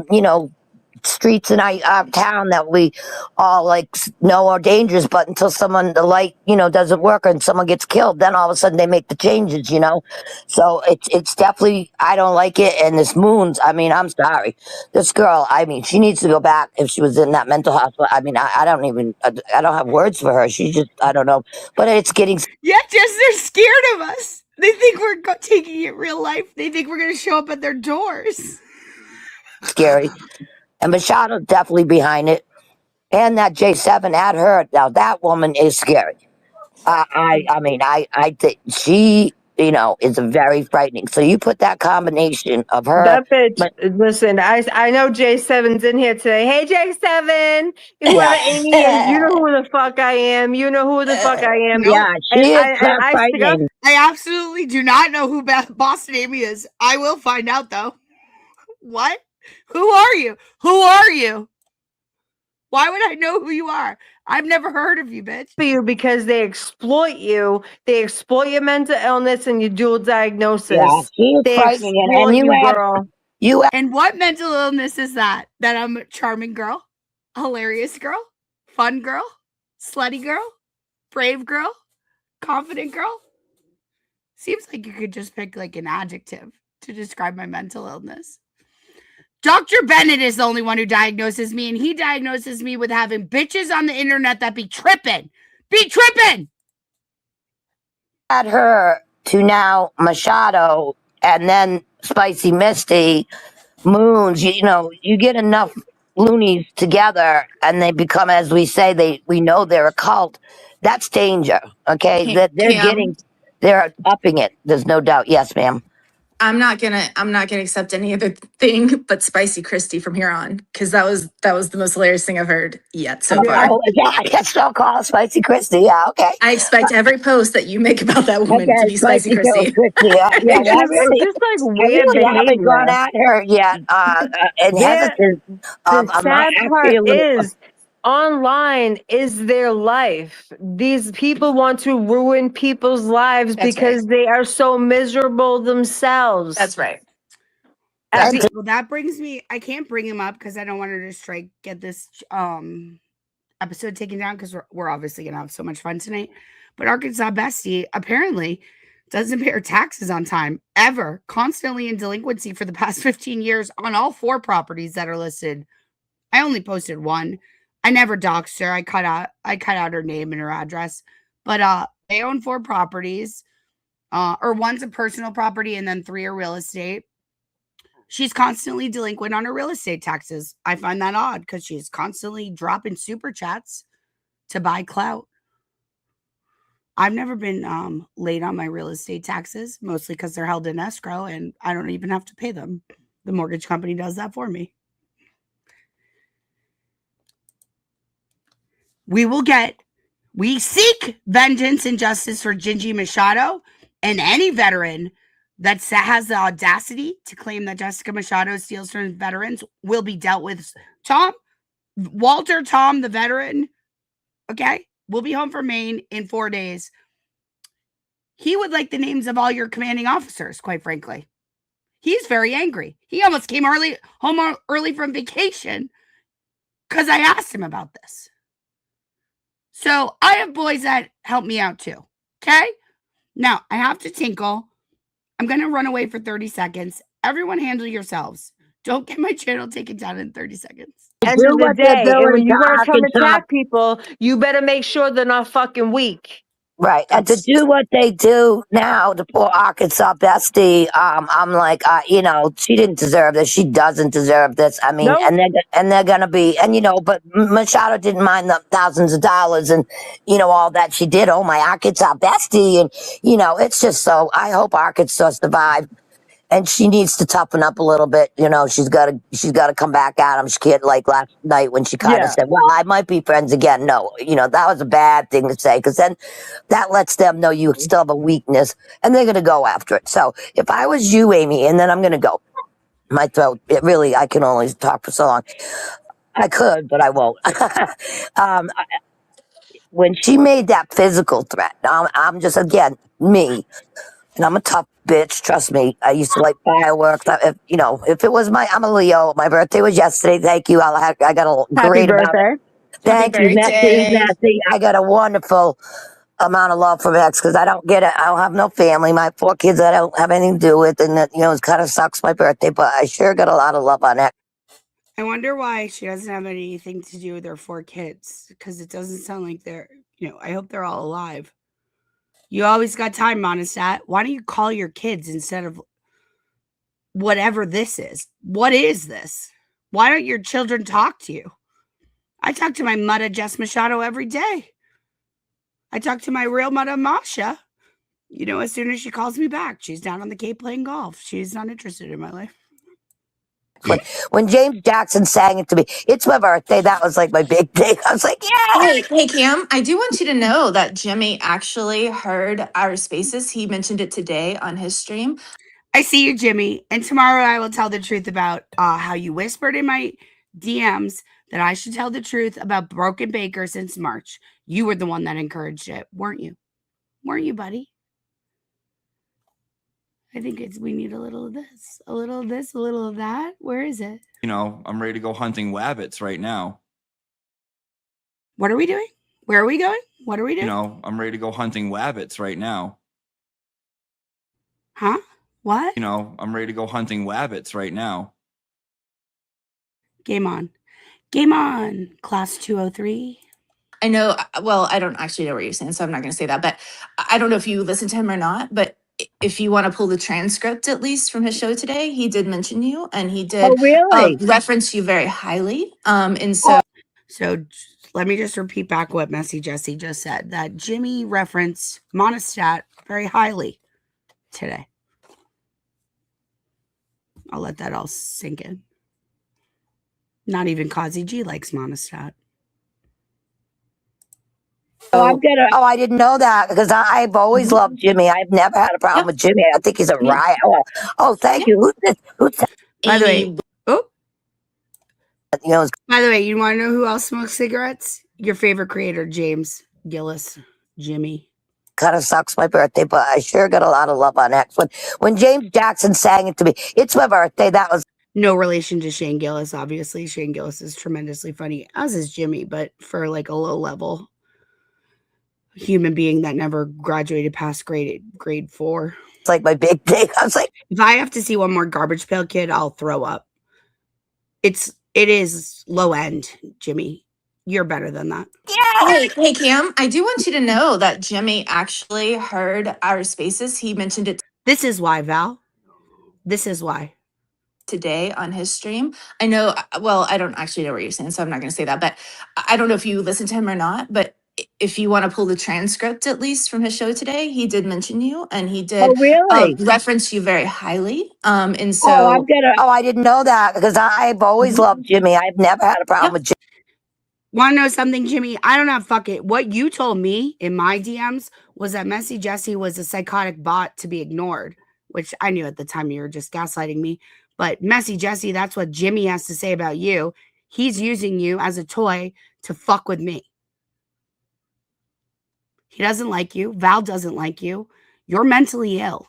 Speaker 13: streets in our town that we all like know are dangerous, but until the light doesn't work and someone gets killed, then all of a sudden they make the changes. So it's definitely, I don't like it. And this Moons, I mean, I'm sorry, this girl, I mean, she needs to go back if she was in that mental hospital. I mean, I don't have words for her. She just, I don't know, but it's getting
Speaker 3: they're scared of us. They think we're taking it real life. They think we're going to show up at their doors.
Speaker 13: scary. And Machado's definitely behind it. And that J7 at her. Now, that woman is scary. I mean, I think she, is very frightening. So you put that combination of her.
Speaker 10: That bitch, listen, I know J7's in here today. Hey, J7, whoever Amy is, you know who the fuck I am. You know who the fuck I am.
Speaker 13: Yeah, she is frightening.
Speaker 3: I absolutely do not know who Boston Amy is. I will find out, though. What? Who are you? Who are you? Why would I know who you are? I've never heard of you, bitch.
Speaker 10: For you because they exploit you. They exploit your mental illness and your dual diagnosis.
Speaker 13: Yeah, she's frightening. And you girl.
Speaker 3: And what mental illness is that? That I'm a charming girl, a hilarious girl, fun girl, slutty girl, brave girl, confident girl? Seems like you could just pick like an adjective to describe my mental illness. Dr. Bennett is the only one who diagnoses me, and he diagnoses me with having bitches on the internet that be tripping.
Speaker 13: Add her to now Machado, and then Spicy Misty, Moons. You get enough loonies together, and they become, as we say, we know they're a cult. That's danger. Okay, they're upping it. There's no doubt. Yes, ma'am.
Speaker 11: I'm not gonna accept any other thing but Spicy Christie from here on, because that was the most hilarious thing I've heard yet so far.
Speaker 13: Yeah, I guess I'll call Spicy Christie. Yeah, okay.
Speaker 11: I expect every post that you make about that woman to be Spicy Christie.
Speaker 10: It's just like weird behavior.
Speaker 13: Haven't gone at her yet. And hesitant.
Speaker 10: The sad part is, online is their life. These people want to ruin people's lives because they are so miserable themselves.
Speaker 11: That's right.
Speaker 3: Well, that brings me, I can't bring him up because I don't want her to get this episode taken down because we're obviously going to have so much fun tonight. But Arkansas Bestie apparently doesn't pay her taxes on time, ever, constantly in delinquency for the past 15 years on all 4 properties that are listed. I only posted 1. I never doxed her. I cut out her name and her address. But they own 4 properties. Or 1's a personal property and then 3 are real estate. She's constantly delinquent on her real estate taxes. I find that odd because she's constantly dropping super chats to buy clout. I've never been late on my real estate taxes, mostly because they're held in escrow and I don't even have to pay them. The mortgage company does that for me. We seek vengeance and justice for Gingy Machado and any veteran that has the audacity to claim that Jessica Machado steals from veterans will be dealt with. Walter Tom, the veteran, okay, will be home from Maine in 4 days. He would like the names of all your commanding officers, quite frankly. He's very angry. He almost came home early from vacation because I asked him about this. So I have boys that help me out too, okay? Now, I have to tinkle. I'm going to run away for 30 seconds. Everyone handle yourselves. Don't get my channel taken down in 30 seconds.
Speaker 10: End of the day, and when you want to come attack people, you better make sure they're not fucking weak.
Speaker 13: Right. And to do what they do now, the poor Arkansas bestie, I'm like, she didn't deserve this. She doesn't deserve this. I mean,
Speaker 10: No.
Speaker 13: and they're gonna be, but Machado didn't mind the thousands of dollars and all that she did. Oh, my Arkansas bestie, and it's just so. I hope Arkansas survive. And she needs to toughen up a little bit. She's got to come back at him. She can't, like last night when she kind of
Speaker 10: Yeah.
Speaker 13: said, "Well, I might be friends again." No, that was a bad thing to say, because then that lets them know you still have a weakness, and they're going to go after it. So if I was you, Amy, and then I'm going to go. My throat, I can only talk for so long. I could, but I won't. um, when she made that physical threat, I'm just, again, me. And I'm a tough bitch, trust me. I used to like fireworks. If it was I'm a Leo. My birthday was yesterday. Thank you. I got a
Speaker 10: Happy
Speaker 13: great amount.
Speaker 10: birthday.
Speaker 13: Thank you, Messy. I got a wonderful amount of love from ex, because I don't get it. I don't have no family. My 4 kids I don't have anything to do with, and it kind of sucks my birthday, but I sure got a lot of love on ex.
Speaker 3: I wonder why she doesn't have anything to do with her 4 kids, because it doesn't sound like they're, I hope they're all alive. You always got time, Monistat. Why don't you call your kids instead of whatever this is? What is this? Why don't your children talk to you? I talk to my mother, Jess Machado, every day. I talk to my real mother, Masha. As soon as she calls me back, she's down on the Cape playing golf. She's not interested in my life.
Speaker 13: When James Jackson sang it to me, it's my birthday. That was like my big thing. I was like, yeah.
Speaker 11: Hey, Cam, I do want you to know that Jimmy actually heard our spaces. He mentioned it today on his stream.
Speaker 3: I see you, Jimmy. And tomorrow I will tell the truth about how you whispered in my DMs that I should tell the truth about Broken Baker since March. You were the one that encouraged it, weren't you? Weren't you, buddy? I think we need a little of this, a little of this, a little of that. Where is it?
Speaker 14: I'm ready to go hunting wabbits right now.
Speaker 3: What are we doing? Where are we going? What are we doing?
Speaker 14: I'm ready to go hunting wabbits right now.
Speaker 3: Huh? What?
Speaker 14: I'm ready to go hunting wabbits right now.
Speaker 3: Game on. Game on, class 203.
Speaker 11: I know, well, I don't actually know what you're saying, so I'm not going to say that, but I don't know if you listened to him or not, but if you want to pull the transcript, at least from his show today, he did mention you, and he did
Speaker 10: really?
Speaker 11: reference you very highly. And so
Speaker 3: Let me just repeat back what Messy Jessie just said, that Jimmy referenced Monistat very highly today. I'll let that all sink in. Not even Kazi G likes Monistat.
Speaker 13: I didn't know that, because I've always loved Jimmy. I've never had a problem with Jimmy. I think he's a riot. Oh, thank you.
Speaker 3: By the way, by the way, you want to know who else smokes cigarettes? Your favorite creator, James Gillis, Jimmy.
Speaker 13: Kind of sucks my birthday, but I sure got a lot of love on X. When James Jackson sang it to me, it's my birthday. That was
Speaker 3: no relation to Shane Gillis, obviously. Shane Gillis is tremendously funny, as is Jimmy, but for like a low level human being that never graduated past grade 4.
Speaker 13: It's like my big thing. I was like,
Speaker 3: if I have to see one more Garbage Pail Kid, I'll throw up. It is low end, Jimmy. You're better than that.
Speaker 11: Yeah. Hey, Cam, I do want you to know that Jimmy actually heard our spaces. He mentioned it.
Speaker 3: This is why, Val. This is why.
Speaker 11: Today on his stream. I know, well, I don't actually know what you're saying, so I'm not going to say that, but I don't know if you listened to him or not, but if you want to pull the transcript, at least from his show today, he did mention you, and he did reference you very highly. And so
Speaker 13: I didn't know that, because I've always loved Jimmy. I've never had a problem with Jimmy.
Speaker 3: Want to know something, Jimmy? I don't have fuck it. What you told me in my DMs was that Messy Jessie was a psychotic bot to be ignored, which I knew at the time. You were just gaslighting me. But Messy Jessie, that's what Jimmy has to say about you. He's using you as a toy to fuck with me. He doesn't like you. Val doesn't like you. You're mentally ill.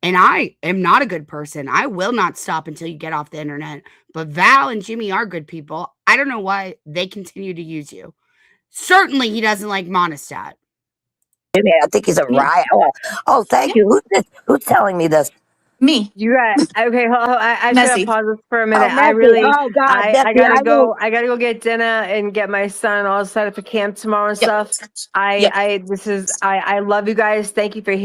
Speaker 3: And I am not a good person. I will not stop until you get off the internet. But Val and Jimmy are good people. I don't know why they continue to use you. Certainly he doesn't like Monistat.
Speaker 13: Jimmy, I think he's a riot. Oh, thank you. Who's telling me this?
Speaker 11: Me.
Speaker 10: You got okay. I should have
Speaker 11: Messy.
Speaker 10: paused this for a minute.
Speaker 13: Oh,
Speaker 10: I
Speaker 13: Messy.
Speaker 10: really,
Speaker 13: Oh, God,
Speaker 10: I
Speaker 13: Messy.
Speaker 10: gotta
Speaker 13: I
Speaker 10: go.
Speaker 13: will.
Speaker 10: I gotta go get dinner and get my son all set up for camp tomorrow and
Speaker 11: Yep.
Speaker 10: stuff.
Speaker 11: Yep.
Speaker 10: I love you guys. Thank you for.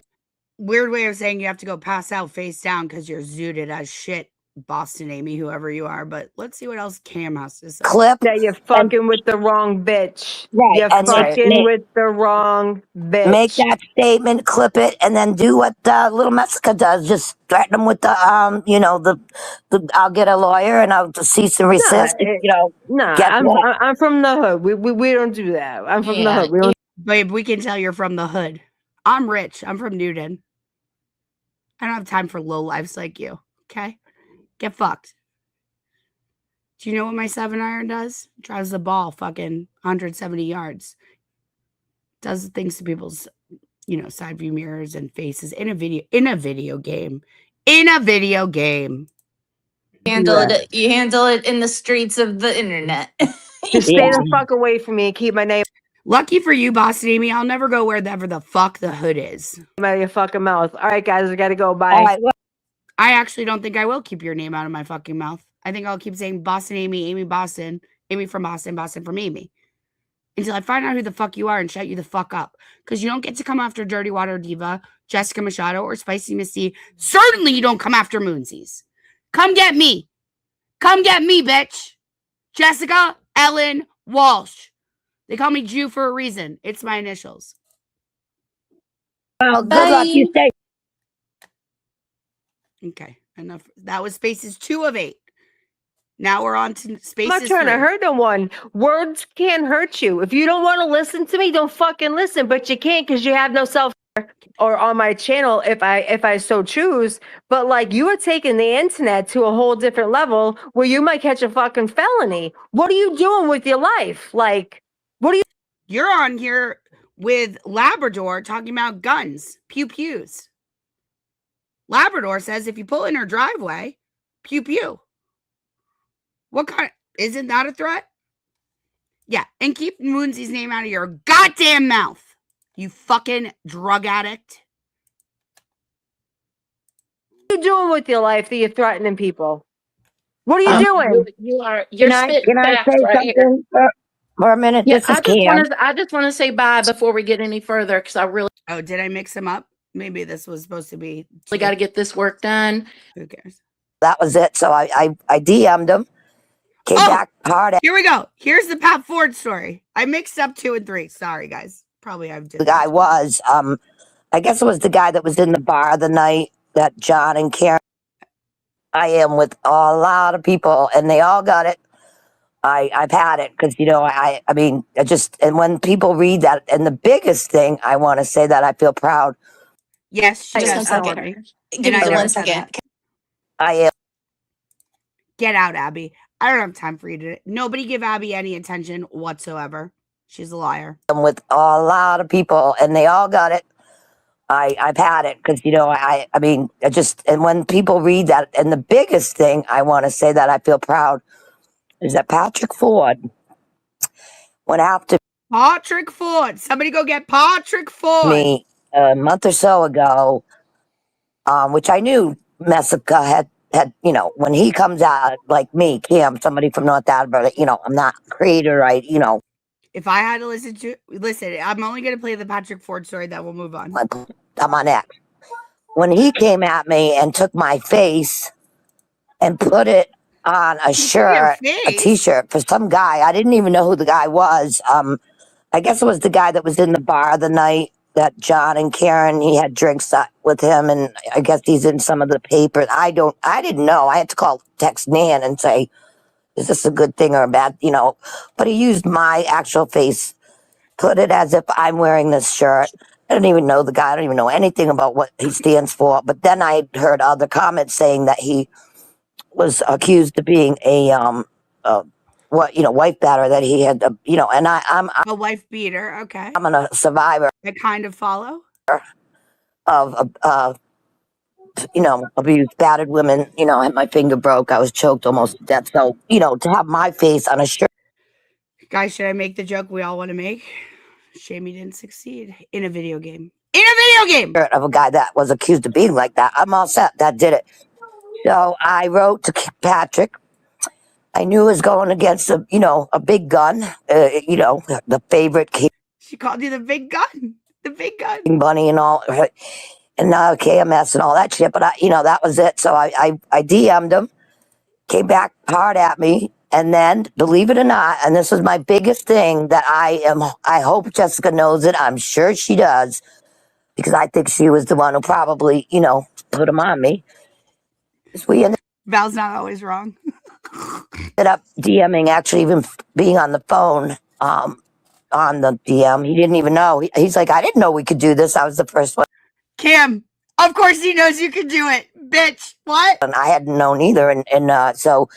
Speaker 3: Weird way of saying you have to go pass out face down because you're zooted as shit, Boston Amy, whoever you are. But let's see what else Cam has to say.
Speaker 13: Clip.
Speaker 10: That you're fucking with the wrong bitch.
Speaker 13: Right.
Speaker 10: You're
Speaker 13: And
Speaker 10: fucking with the wrong bitch.
Speaker 13: make that statement, clip it, and then do what little Mexica does. Just threaten them with the I'll get a lawyer and I'll cease and resist. Guess what?
Speaker 10: I'm from the hood. We don't do that. I'm from the hood. We don't.
Speaker 3: Babe, we can tell you're from the hood. I'm rich. I'm from Newton. I don't have time for low lives like you. Okay? Get fucked. Do you know what my 7-iron does? Drives the ball fucking 170 yards. Does things to people's, side view mirrors and faces in a video game. In a video game.
Speaker 11: You handle it in the streets of the internet.
Speaker 10: Just stay the fuck away from me and keep my name
Speaker 3: Lucky for you, Boston Amy, I'll never go wherever the fuck the hood is.
Speaker 10: out of your fucking mouth. All right, guys, I gotta go. Bye.
Speaker 3: All right, I actually don't think I will keep your name out of my fucking mouth. I think I'll keep saying Boston Amy, Amy Boston, Amy from Boston, Boston from Amy. Until I find out who the fuck you are and shut you the fuck up. Because you don't get to come after Dirty Water Diva, Jessica Machado, or Spicy Misty. Certainly you don't come after Moonsies. Come get me. Come get me, bitch. Jessica Ellen Walsh. They call me Jew for a reason. It's my initials.
Speaker 13: Well, good luck. You stay.
Speaker 3: Okay, enough. That was Spaces 2 of 8. Now we're on to Spaces 3.
Speaker 10: I'm not trying to hurt no one. Words can't hurt you. If you don't want to listen to me, don't fucking listen. But you can't because you have no self or on my channel if I so choose. But like you are taking the internet to a whole different level where you might catch a fucking felony. What are you doing with your life? Like, what are you?
Speaker 3: You're on here with Labrador talking about guns, pew pews. Labrador says if you pull in her driveway, pew pew. What kind isn't that a threat? Yeah, and keep Moonsie's name out of your goddamn mouth, you fucking drug addict.
Speaker 10: What are you doing with your life that you're threatening people? What are you doing?
Speaker 12: You're spitting
Speaker 13: Can I
Speaker 12: facts
Speaker 13: say
Speaker 12: right here.
Speaker 13: something for a minute?
Speaker 12: Yeah,
Speaker 13: This is Cam.
Speaker 12: I just want to say bye before we get any further because I really.
Speaker 3: Oh, did I mix them up? Maybe this was supposed to be.
Speaker 12: We got to get this work done.
Speaker 3: Who cares?
Speaker 13: That was it. So I DM'd him. Came back hard.
Speaker 3: Here we go. Here's the Pat Ford story. I mixed up 2 and 3. Sorry, guys. Probably I've did.
Speaker 13: The guy was, I guess it was the guy that was in the bar the night that John and Karen. I am with a lot of people, and they all got it. I've had it because and when people read that, and the biggest thing I want to say that I feel proud.
Speaker 3: Yes,
Speaker 11: just 1 second. Give me 1 second.
Speaker 13: I am.
Speaker 3: Get out, Abby. I don't have time for you today. Nobody give Abby any attention whatsoever. She's a liar.
Speaker 13: I'm with a lot of people, and they all got it. I've had it because and when people read that, and the biggest thing I want to say that I feel proud is that Patrick Ford went after
Speaker 3: Patrick Ford. Somebody go get Patrick Ford.
Speaker 13: Me a month or so ago, which I knew Messica had, when he comes out, like me, Cam, somebody from North Attleboro, I'm not creator,
Speaker 3: If I had to listen, I'm only going to play the Patrick Ford story, that we'll move on.
Speaker 13: I'm on X. When he came at me and took my face and put it on a shirt, a t-shirt for some guy, I didn't even know who the guy was. I guess it was the guy that was in the bar the night that John and Karen, he had drinks with him, and I guess he's in some of the papers. I didn't know. I had to text Nan and say, is this a good thing or a bad, but he used my actual face, put it as if I'm wearing this shirt. I don't even know the guy. I don't even know anything about what he stands for. But then I heard other comments saying that he was accused of being a wife batter, that he had, and I'm
Speaker 3: a wife beater. Okay.
Speaker 13: I'm a survivor.
Speaker 3: I kind of follow.
Speaker 13: Of abused, battered women, had my finger broke. I was choked almost to death. So, to have my face on a shirt.
Speaker 3: Guys, should I make the joke we all want to make? Shame he didn't succeed in a video game. in a video game
Speaker 13: of a guy that was accused of being like that. I'm all set. That did it. So I wrote to Patrick. I knew it was going against a big gun, the favorite King
Speaker 3: she called you the big gun
Speaker 13: Bunny and all, and KMS and all that shit. But that was it. So I DM'd him, came back hard at me, and then, believe it or not, and this was my biggest thing that I hope Jessica knows it. I'm sure she does, because I think she was the one who probably put him on me. We ended
Speaker 3: Val's not always wrong.
Speaker 13: up DMing, actually even being on the phone on the DM. He didn't even know. He's like, I didn't know we could do this. I was the first one.
Speaker 3: Cam, of course he knows you can do it, bitch. What?
Speaker 13: And I hadn't known either. And so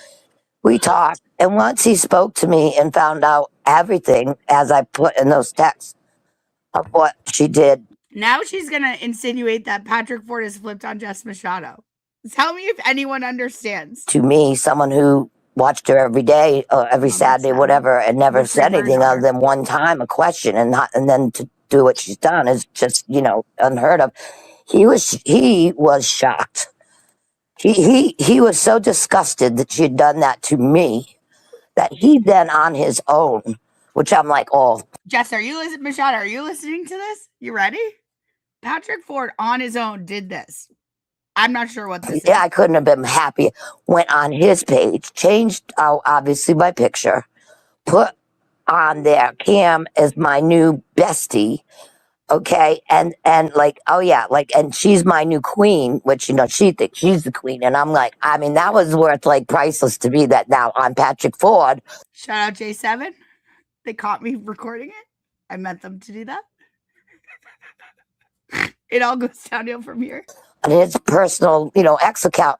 Speaker 13: we talked. And once he spoke to me and found out everything, as I put in those texts of what she did.
Speaker 3: Now she's going to insinuate that Patrick Ford has flipped on Jess Machado. Tell me if anyone understands.
Speaker 13: To me, someone who watched her every day, every Saturday, whatever, and never said anything other than one time a question, and then to do what she's done is just unheard of. He was shocked. He was so disgusted that she had done that to me that he then on his own, which I'm like, oh.
Speaker 3: Jess, Machado, are you listening to this? You ready? Patrick Ford on his own did this. I'm not sure what this is.
Speaker 13: Yeah, I couldn't have been happy. Went on his page, changed out obviously my picture, put on there Cam is my new bestie. Okay, and like, oh yeah, like, and she's my new queen, which she thinks she's the queen, and I'm like, I mean, that was worth like priceless to me. That now on Patrick Ford.
Speaker 3: Shout out J7. They caught me recording it. I meant them to do that. It all goes downhill from here.
Speaker 13: On his personal, X account.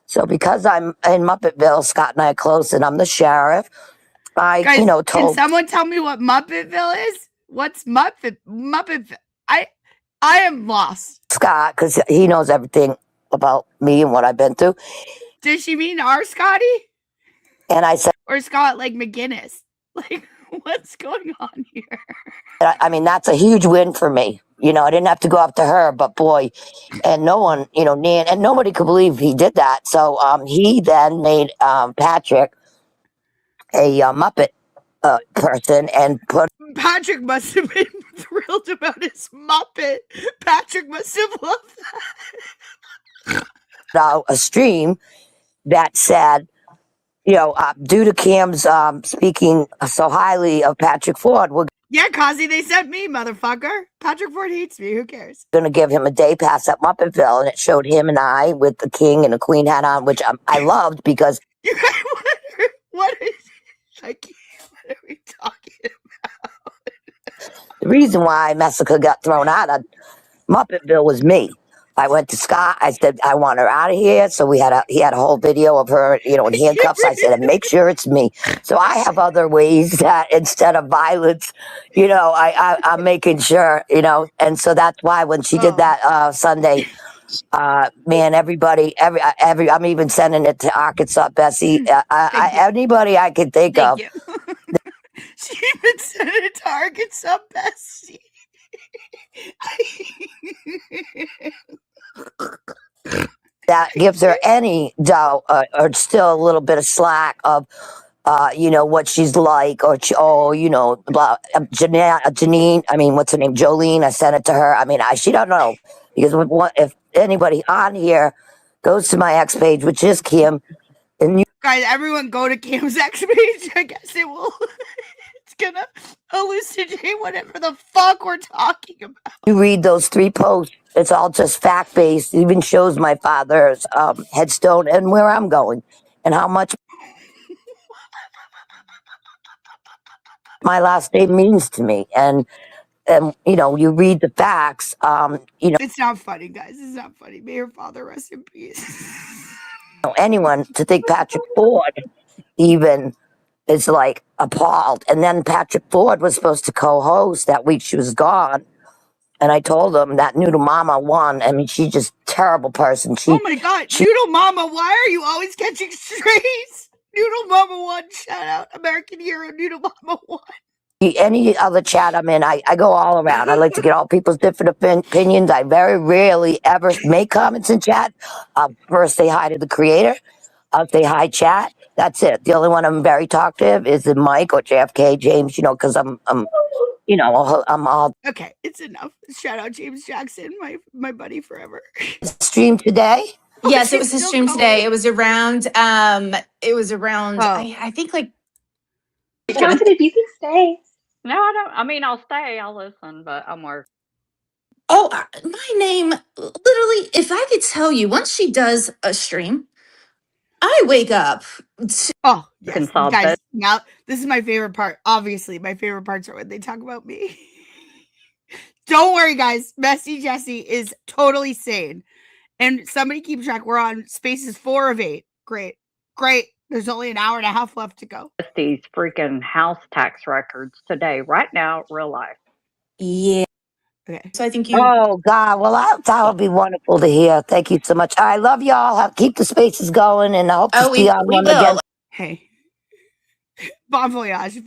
Speaker 13: So because I'm in Muppetville, Scott and I are close, and I'm the sheriff. I,
Speaker 3: Guys,
Speaker 13: told.
Speaker 3: Can someone tell me what Muppetville is? What's Muppetville? I am lost.
Speaker 13: Scott, because he knows everything about me and what I've been through.
Speaker 3: Does she mean our Scotty?
Speaker 13: And I said,
Speaker 3: or Scott like McGinnis? Like, what's going on here?
Speaker 13: I mean, that's a huge win for me. I didn't have to go after her, but boy, and no one, Nan, and nobody could believe he did that. So he then made Patrick a Muppet person and put.
Speaker 3: Patrick must have been thrilled about his Muppet. Patrick must have loved
Speaker 13: that. A stream that said, due to Cam's speaking so highly of Patrick Ford, we're
Speaker 3: Kazi, they sent me, motherfucker. Patrick Ford hates me. Who cares?
Speaker 13: Going to give him a day pass at Muppetville, and it showed him and I with the king and the queen hat on, which I loved because.
Speaker 3: You guys, what are we talking about?
Speaker 13: The reason why Messica got thrown out of Muppetville was me. I went to Scott. I said, I want her out of here. So he had a whole video of her, in handcuffs. I said, and make sure it's me. So I have other ways that instead of violence, I'm making sure, and so that's why when she did that Sunday, man, everybody, I'm even sending it to Arkansas, Bessie. Anybody I can think of.
Speaker 3: You. She even sent it to Arkansas, Bessie.
Speaker 13: That gives her any doubt or still a little bit of slack of what she's like, or blah. Janine, I mean, what's her name, Jolene, I sent it to her. I mean, she don't know, because if anybody on here goes to my X page, which is Kim, and you
Speaker 3: guys, everyone go to Kim's X page. I guess it will. It's gonna hallucinate whatever the fuck we're talking about.
Speaker 13: You read those 3 posts. It's all just fact based. It even shows my father's headstone and where I'm going and how much my last name means to me. And you read the facts.
Speaker 3: It's not funny, guys. It's not funny. May your father rest in peace.
Speaker 13: Anyone to think Patrick Ford even is like appalled. And then Patrick Ford was supposed to co-host that week. She was gone. And I told him that Noodle Mama won. I mean, she's just a terrible person.
Speaker 3: Oh my God. Noodle Mama, why are you always catching strays? Noodle Mama won. Shout out. American hero. Noodle Mama won.
Speaker 13: Any other chat I'm in, I go all around. I like to get all people's different opinions. I very rarely ever make comments in chat. I'll first say hi to the creator. I'll say hi, chat. That's it. The only one I'm very talkative is the Mike or JFK James. Because I'm all
Speaker 3: Okay, it's enough. Shout out James Jackson, my buddy forever.
Speaker 13: stream today.
Speaker 11: Yes, it
Speaker 3: she's
Speaker 11: was his
Speaker 3: still
Speaker 11: stream
Speaker 3: going.
Speaker 11: today. It was around
Speaker 3: Oh.
Speaker 11: I think like
Speaker 15: Talkative, you can stay. No, I don't. I mean, I'll stay. I'll listen, but I'm working.
Speaker 11: Oh, my name, literally, if I could tell you, once she does a stream, I wake up.
Speaker 3: Oh, yes.
Speaker 15: Arkansas,
Speaker 3: Guys,
Speaker 15: but
Speaker 3: now this is my favorite part. Obviously, my favorite parts are when they talk about me. Don't worry, guys. Messy Jessie is totally sane. And somebody keep track. We're on spaces 4 of 8. Great. There's only an hour and a half left to go.
Speaker 15: these freaking house tax records today, right now, real life.
Speaker 11: Yeah.
Speaker 3: Okay.
Speaker 11: So I think you.
Speaker 13: Oh God! Well, that would be wonderful to hear. Thank you so much. I love y'all. Keep the spaces going, and I hope to see y'all
Speaker 11: We
Speaker 13: one
Speaker 11: will.
Speaker 13: again.
Speaker 3: Hey. Bon voyage.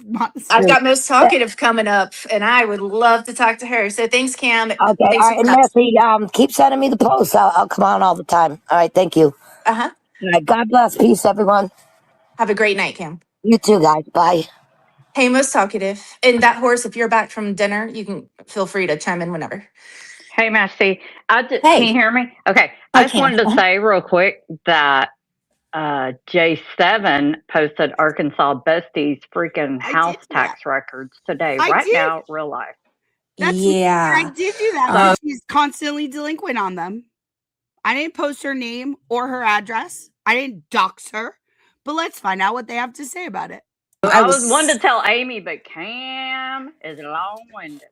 Speaker 11: I've got Most Talkative coming up, and I would love to talk to her. So thanks, Cam.
Speaker 13: Okay, all
Speaker 11: Thanks
Speaker 13: right, and Messy, keep sending me the posts. I'll come on all the time. All right, thank you.
Speaker 11: Uh-huh.
Speaker 13: All right, God bless. Peace, everyone.
Speaker 11: Have a great night, Cam.
Speaker 13: You too, guys. Bye.
Speaker 11: Hey, Most Talkative. And that horse, if you're back from dinner, you can feel free to chime in whenever.
Speaker 15: Hey, Massey. Can you
Speaker 11: Hey.
Speaker 15: hear me? Okay.
Speaker 11: I
Speaker 15: I just
Speaker 11: can.
Speaker 15: wanted to say real quick that J7 posted Arkansas Bestie's freaking house tax records today, right now, real life.
Speaker 3: That's I did do that because she's constantly delinquent on them. I didn't post her name or her address. I didn't dox her. But let's find out what they have to say about it.
Speaker 15: I was one to tell Amy, but Cam is long-winded.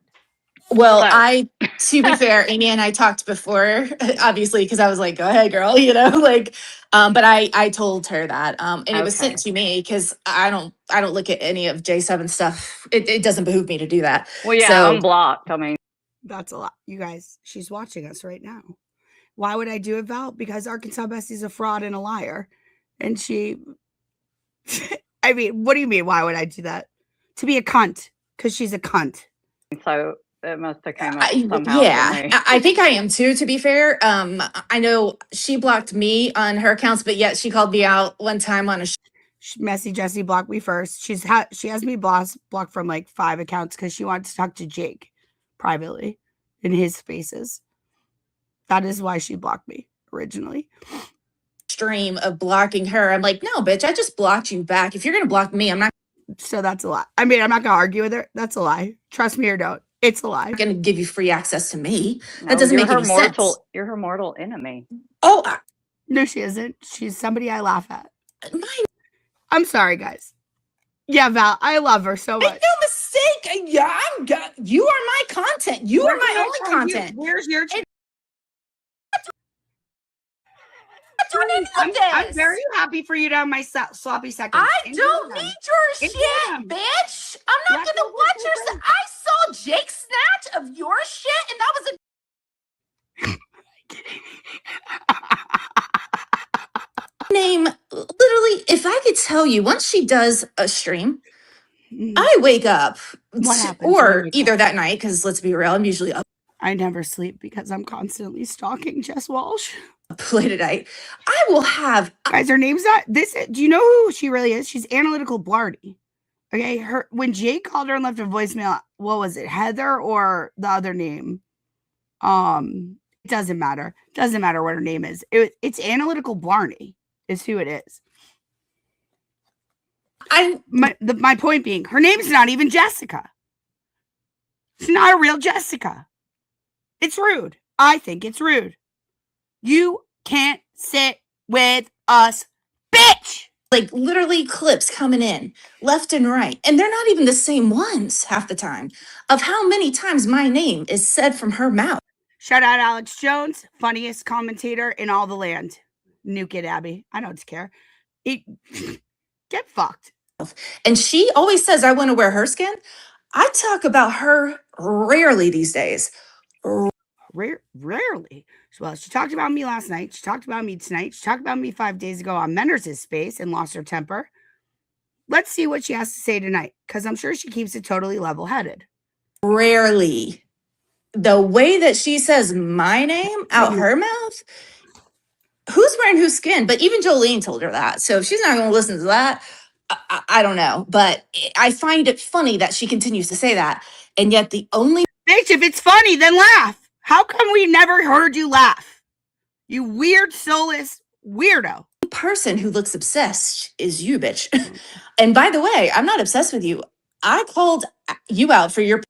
Speaker 11: Well,
Speaker 15: So.
Speaker 11: to be fair, Amy and I talked before, obviously, because I was like, go ahead, girl, but I told her that, and it was sent to me because I don't look at any of J7 stuff. It doesn't behoove me to do that.
Speaker 15: Well, yeah,
Speaker 11: so,
Speaker 15: unblocked. I mean,
Speaker 3: that's a lot. You guys, she's watching us right now. Why would I do it, Val? Because Arkansas Bestie's a fraud and a liar. And she, I mean, what do you mean? Why would I do that? To be a cunt, because she's a cunt.
Speaker 15: So it must have come up somehow for me.
Speaker 11: I think I am too, to be fair. I know she blocked me on her accounts, but yet she called me out one time on a
Speaker 3: Messy Jessie blocked me first. She has me blocked from like 5 accounts because she wanted to talk to Jake privately in his spaces. That is why she blocked me originally.
Speaker 11: Stream of blocking her. I'm like, no, bitch, I just blocked you back. If you're gonna block me, I'm not.
Speaker 3: So that's a lie. I mean, I'm not gonna argue with her. That's a lie. Trust me or don't. It's a lie.
Speaker 11: I'm gonna give you free access to me.
Speaker 15: No,
Speaker 11: that doesn't make any sense.
Speaker 15: You're her mortal enemy.
Speaker 3: Oh, no, she isn't. She's somebody I laugh at. I'm sorry, guys. Yeah, Val, I love her so much.
Speaker 11: Make no mistake. Yeah, you are my content. You are my only content.
Speaker 3: Where's your
Speaker 11: I'm
Speaker 3: very happy for you to have my sloppy seconds.
Speaker 11: I don't need your shit, bitch. I'm not gonna watch your. I saw Jake snatch of your shit, and that was a. Name, literally, if I could tell you, once she does a stream, I wake up.
Speaker 3: What happens?
Speaker 11: Or either that night, because let's be real, I'm usually up.
Speaker 3: I never sleep because I'm constantly stalking Jess Walsh.
Speaker 11: Late at night. I will have.
Speaker 3: Guys, her name's not this. Do you know who she really is? She's Analytical Blarty. Okay, when Jake called her and left a voicemail, what was it, Heather or the other name? It doesn't matter. Doesn't matter what her name is. It's Analytical Blarney is who it is. My point being, her name's not even Jessica. It's not a real Jessica. It's rude. I think it's rude. You can't sit with us, bitch.
Speaker 11: Like literally clips coming in left and right. And they're not even the same ones half the time of how many times my name is said from her mouth.
Speaker 3: Shout out Alex Jones, funniest commentator in all the land. Nuke it, Abby. I don't care. Get fucked.
Speaker 11: And she always says I want to wear her skin. I talk about her rarely these days.
Speaker 3: Rarely. Well, she talked about me last night. She talked about me tonight. She talked about me 5 days ago on Menders' space and lost her temper. let's see what she has to say tonight, because I'm sure she keeps it totally level-headed.
Speaker 11: Rarely. The way that she says my name out her mouth, who's wearing whose skin? But even Jolene told her that. So if she's not going to listen to that, I don't know. But I find it funny that she continues to say that. And yet the only...
Speaker 3: Bitch, if it's funny, then laugh. How come we never heard you laugh? You weird, soulless weirdo.
Speaker 11: person who looks obsessed is you, bitch. And by the way, I'm not obsessed with you. I called you out for your...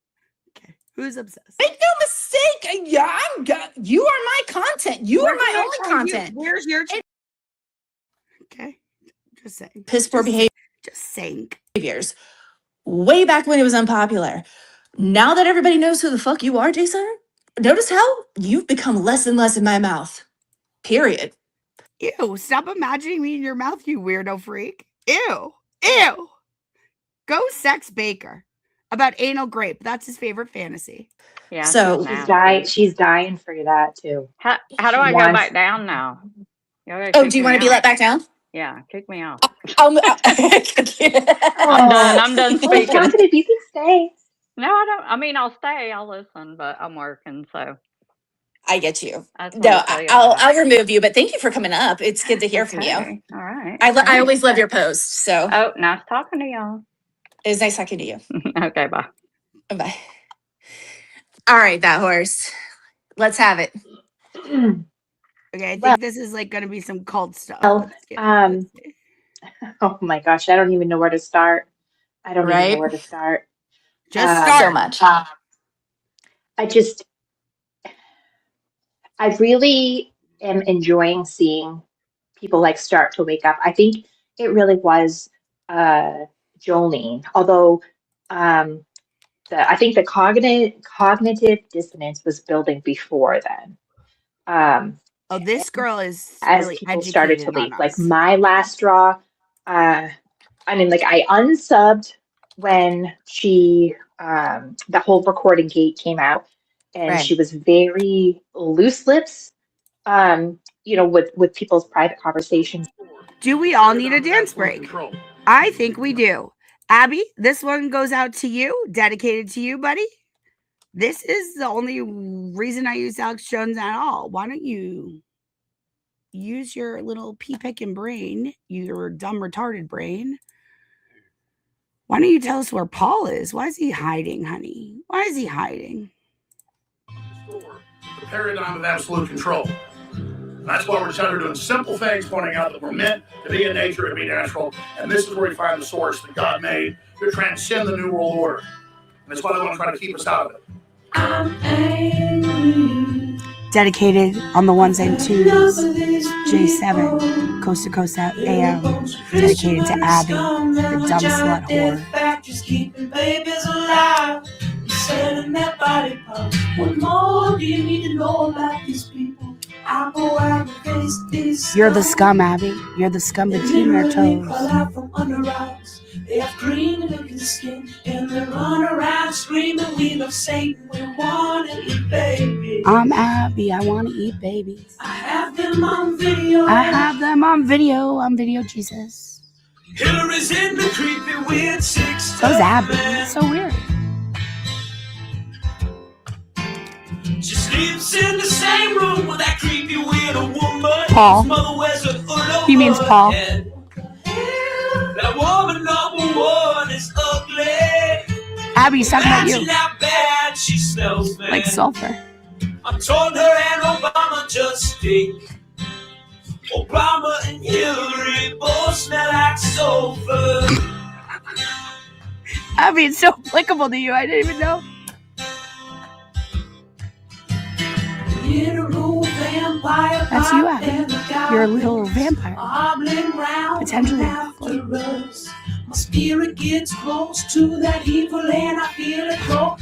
Speaker 3: Okay, who's obsessed?
Speaker 11: Make no mistake. Yeah, you are my content. You are my only content.
Speaker 3: Where's your... Okay, just saying.
Speaker 11: Piss poor behavior.
Speaker 3: Just saying.
Speaker 11: Behaviors. Way back when it was unpopular. Now that everybody knows who the fuck you are, Jason, notice how you've become less and less in my mouth. Period.
Speaker 3: Ew, stop imagining me in your mouth, you weirdo freak. Ew. Ew. Go sex Baker. About anal grape. That's his favorite fantasy.
Speaker 15: Yeah,
Speaker 11: so
Speaker 16: she's dying for that too.
Speaker 15: How do I go back down now?
Speaker 11: Oh, do you want to be let back down?
Speaker 15: Yeah, kick me off.
Speaker 11: I'm
Speaker 15: done. I'm done speaking.
Speaker 16: It's not gonna be stay.
Speaker 15: No, I don't. I mean, I'll stay. I'll listen, but I'm working, so.
Speaker 11: I get you. No, I'll remove you, but thank you for coming up. It's good to hear from you.
Speaker 15: All right.
Speaker 11: I always love your posts. So.
Speaker 15: Oh, nice talking to y'all.
Speaker 11: It was nice talking to you.
Speaker 15: Okay, bye.
Speaker 11: Bye. All right, that horse. Let's have it.
Speaker 3: Okay, I think this is like going to be some cult stuff.
Speaker 16: Oh my gosh, I don't even know where to start. I don't even know where to start.
Speaker 3: Just start.
Speaker 11: So much.
Speaker 16: I really am enjoying seeing people like start to wake up. I think it really was Jolene, although I think the cognitive dissonance was building before then.
Speaker 3: This girl is
Speaker 16: as
Speaker 3: really
Speaker 16: people started to leave.
Speaker 3: on
Speaker 16: like
Speaker 3: us.
Speaker 16: my last straw. I mean, like I unsubed when she the whole recording gate came out, and she was very loose lips. With people's private conversations.
Speaker 3: Do we all need a dance break? I think we do. Abby, this one goes out to you, dedicated to you, buddy. This is the only reason I use Alex Jones at all. Why don't you use your little pea-picking brain, your dumb retarded brain? Why don't you tell us where Paul is? Why is he hiding, honey? Why is he hiding?
Speaker 17: The paradigm of absolute control. That's why we're doing simple things, pointing out that we're meant to be in nature, to be natural, and this is where we find the source that God made to transcend the New World Order. And that's why they want to try to keep us out of it.
Speaker 4: I'm angry.
Speaker 3: Dedicated on the ones and twos, J7, Coast to Coast AM, dedicated to Abby, the dumb slut whore.
Speaker 4: Just keeping babies alive. Selling that body part. What more do you need to know about these people? I go out and face this.
Speaker 3: You're the scum, Abby. You're the scum between your toes.
Speaker 4: From under eyes. They have green looking skin, and they run around screaming, "We love Satan, we want to eat babies."
Speaker 3: I'm Abby, I want to eat babies.
Speaker 4: I have them on video.
Speaker 3: I have them on video. I'm Video Jesus.
Speaker 4: Hillary's in the creepy weird six.
Speaker 3: So's Abby. It's so weird.
Speaker 4: She sleeps in the same room with that creepy weird woman.
Speaker 3: Paul.
Speaker 4: His mother wears a hood
Speaker 3: He means Paul.
Speaker 4: head. That woman number one is ugly.
Speaker 3: Abby's talking about you.
Speaker 4: How bad she smells, man.
Speaker 3: Like sulfur.
Speaker 4: I told her and Obama just stink. Obama and Hillary both smell like sulfur.
Speaker 3: Abby, it's so applicable to you. I didn't even know. That's you, Abby. You're a little vampire. Potentially.
Speaker 4: My spirit gets close to that evil and I feel it go.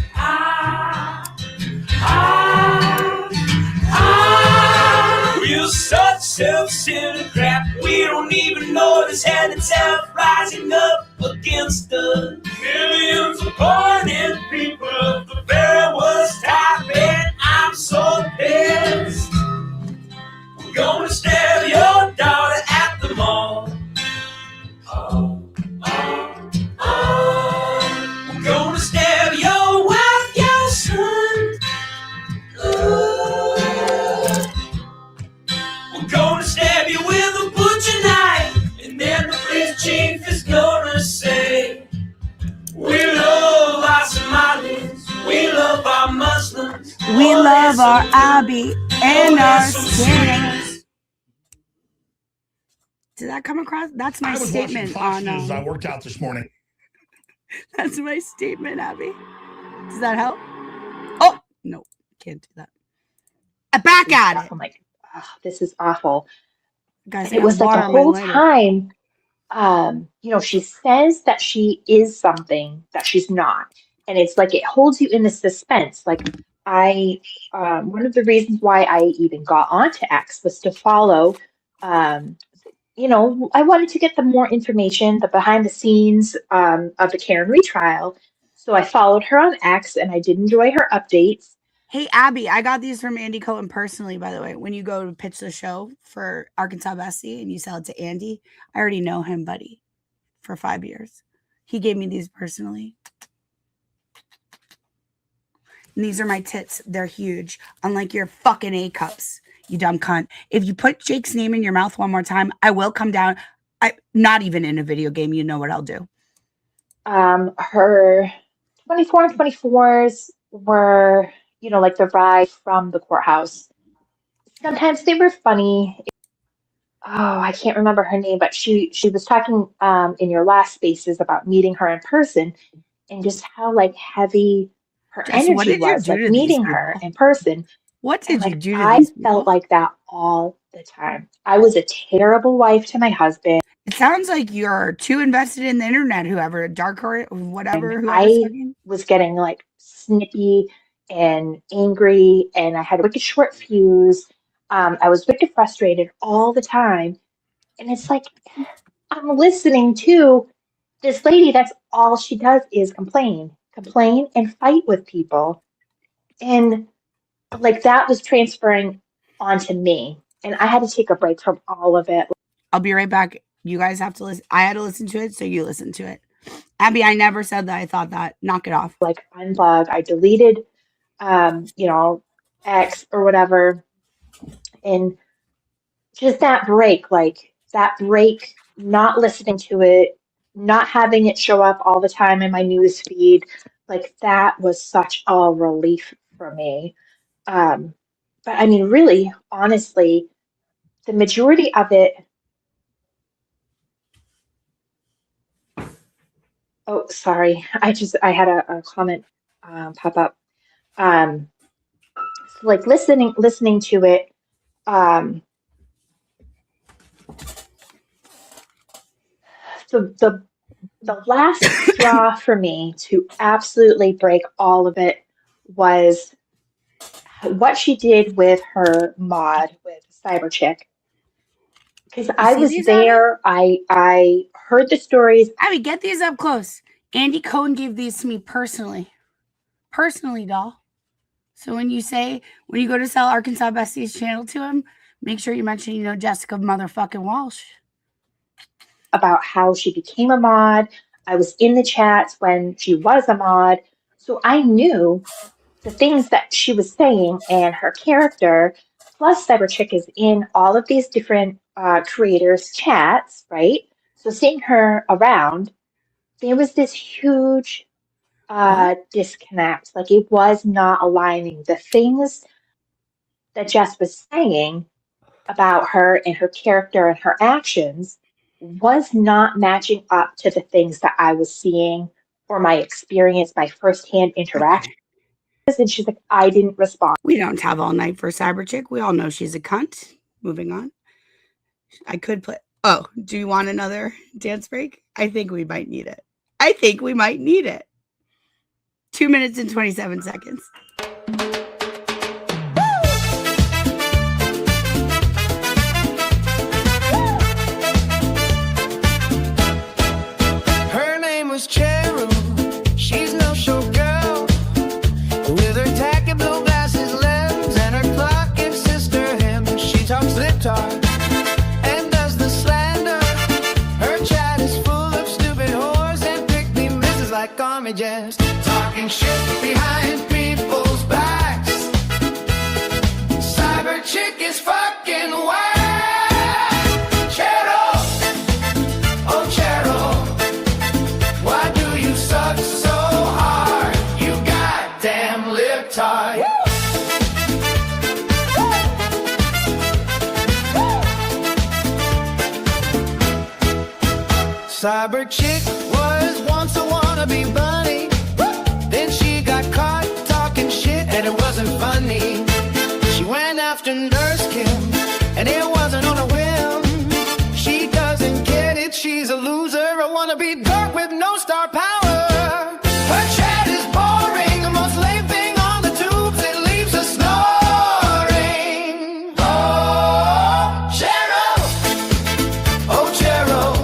Speaker 4: We're such self-centered crap. We don't even notice hell itself rising up against us. Millions of born-in people of the very worst type, and I'm so pissed. We're gonna stare your daughter at the mall. Oh.
Speaker 3: We love our Abby and our scanners. Did that come across? That's my statement on.
Speaker 17: News I worked out this morning.
Speaker 3: That's my statement, Abby. Does that help? Oh no, can't do that. Back at it.
Speaker 16: I'm like, oh, this is awful.
Speaker 3: Guys,
Speaker 16: and it was like the whole time. She says that she is something that she's not. And it's like it holds you in the suspense. Like one of the reasons why I even got onto X was to follow, I wanted to get the more information, the behind the scenes of the Karen retrial. So I followed her on X and I did enjoy her updates.
Speaker 3: Hey, Abby, I got these from Andy Cohen personally, by the way. When you go to pitch the show for Arkansas Bestie and you sell it to Andy, I already know him, buddy, for 5 years. He gave me these personally. And these are my tits. They're huge. Unlike your fucking A cups, you dumb cunt. If you put Jake's name in your mouth one more time, I will come down. Not even in a video game. You know what I'll do.
Speaker 16: Her 24 and 24s were, like the ride from the courthouse. Sometimes they were funny. Oh, I can't remember her name, but she was talking in your last spaces about meeting her in person and just how like heavy her energy was, like meeting her in person.
Speaker 3: What did you do to
Speaker 16: I
Speaker 3: these people?
Speaker 16: felt like that all the time. I was a terrible wife to my husband.
Speaker 3: It sounds like you're too invested in the internet, whoever, dark or whatever.
Speaker 16: I was getting like snippy and angry, and I had a wicked short fuse. I was wicked frustrated all the time. And it's like, I'm listening to this lady, that's all she does is complain and fight with people. And like that was transferring onto me. And I had to take a break from all of it.
Speaker 3: I'll be right back. You guys have to listen. I had to listen to it, so you listen to it. Abby, I never said that. I thought that. Knock it off.
Speaker 16: Like unplug. I deleted, X or whatever. And just that break, not listening to it, not having it show up all the time in my news feed, like that was such a relief for me. But I mean, really, honestly, the majority of it. Oh, sorry. I had a comment pop up. So like listening to it. The last straw for me to absolutely break all of it was what she did with her mod with Cyber Chick. Because I was there, I heard the stories.
Speaker 3: Abby, get these up close. Andy Cohen gave these to me personally, doll. So when you go to sell Arkansas Bestie's channel to him, make sure you mention, Jessica motherfucking Walsh.
Speaker 16: About how she became a mod. I was in the chats when she was a mod. So I knew the things that she was saying and her character. Plus, Cyberchick is in all of these different creators' chats, right? So seeing her around, there was this huge disconnect. Like it was not aligning. The things that Jess was saying about her and her character and her actions was not matching up to the things that I was seeing or my experience, my firsthand interaction. And she's like, I didn't respond.
Speaker 3: We don't have all night for Cyber Chick. We all know she's a cunt. Moving on. I could play. Oh, do you want another dance break? I think we might need it. 2 minutes and 27 seconds.
Speaker 4: Her name was Cheryl. She's no show girl. With her tacky blue glasses lens and her clock and sister hem. She talks lip talk and does the slander. Her chat is full of stupid whores and pick-me misses like army jazz. Talking shit behind people's backs. Cyber Chick is fucking wild. Cheryl, oh Cheryl, why do you suck so hard? You goddamn libtard. Cyber chick was once a wannabe bunny. Then she got caught talking shit and it wasn't funny. She went after Nurse Kim and it wasn't on a whim. She doesn't get it, she's a loser, a wannabe dork with no star power. Her chat is boring, the most lame thing on the tubes, it leaves us snoring. Oh, Cheryl, oh Cheryl,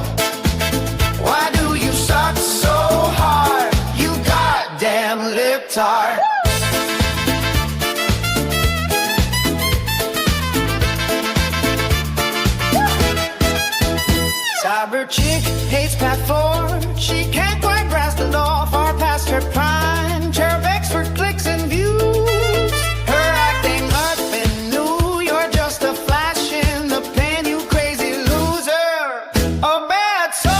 Speaker 4: why do you suck so hard, you goddamn lip-tart? Cyber chick hates Path Forward. She can't quite grasp the law far past her prime. Chair begs for clicks and views. Her acting up and new. You're just a flash in the pan, you crazy loser. A bad soul,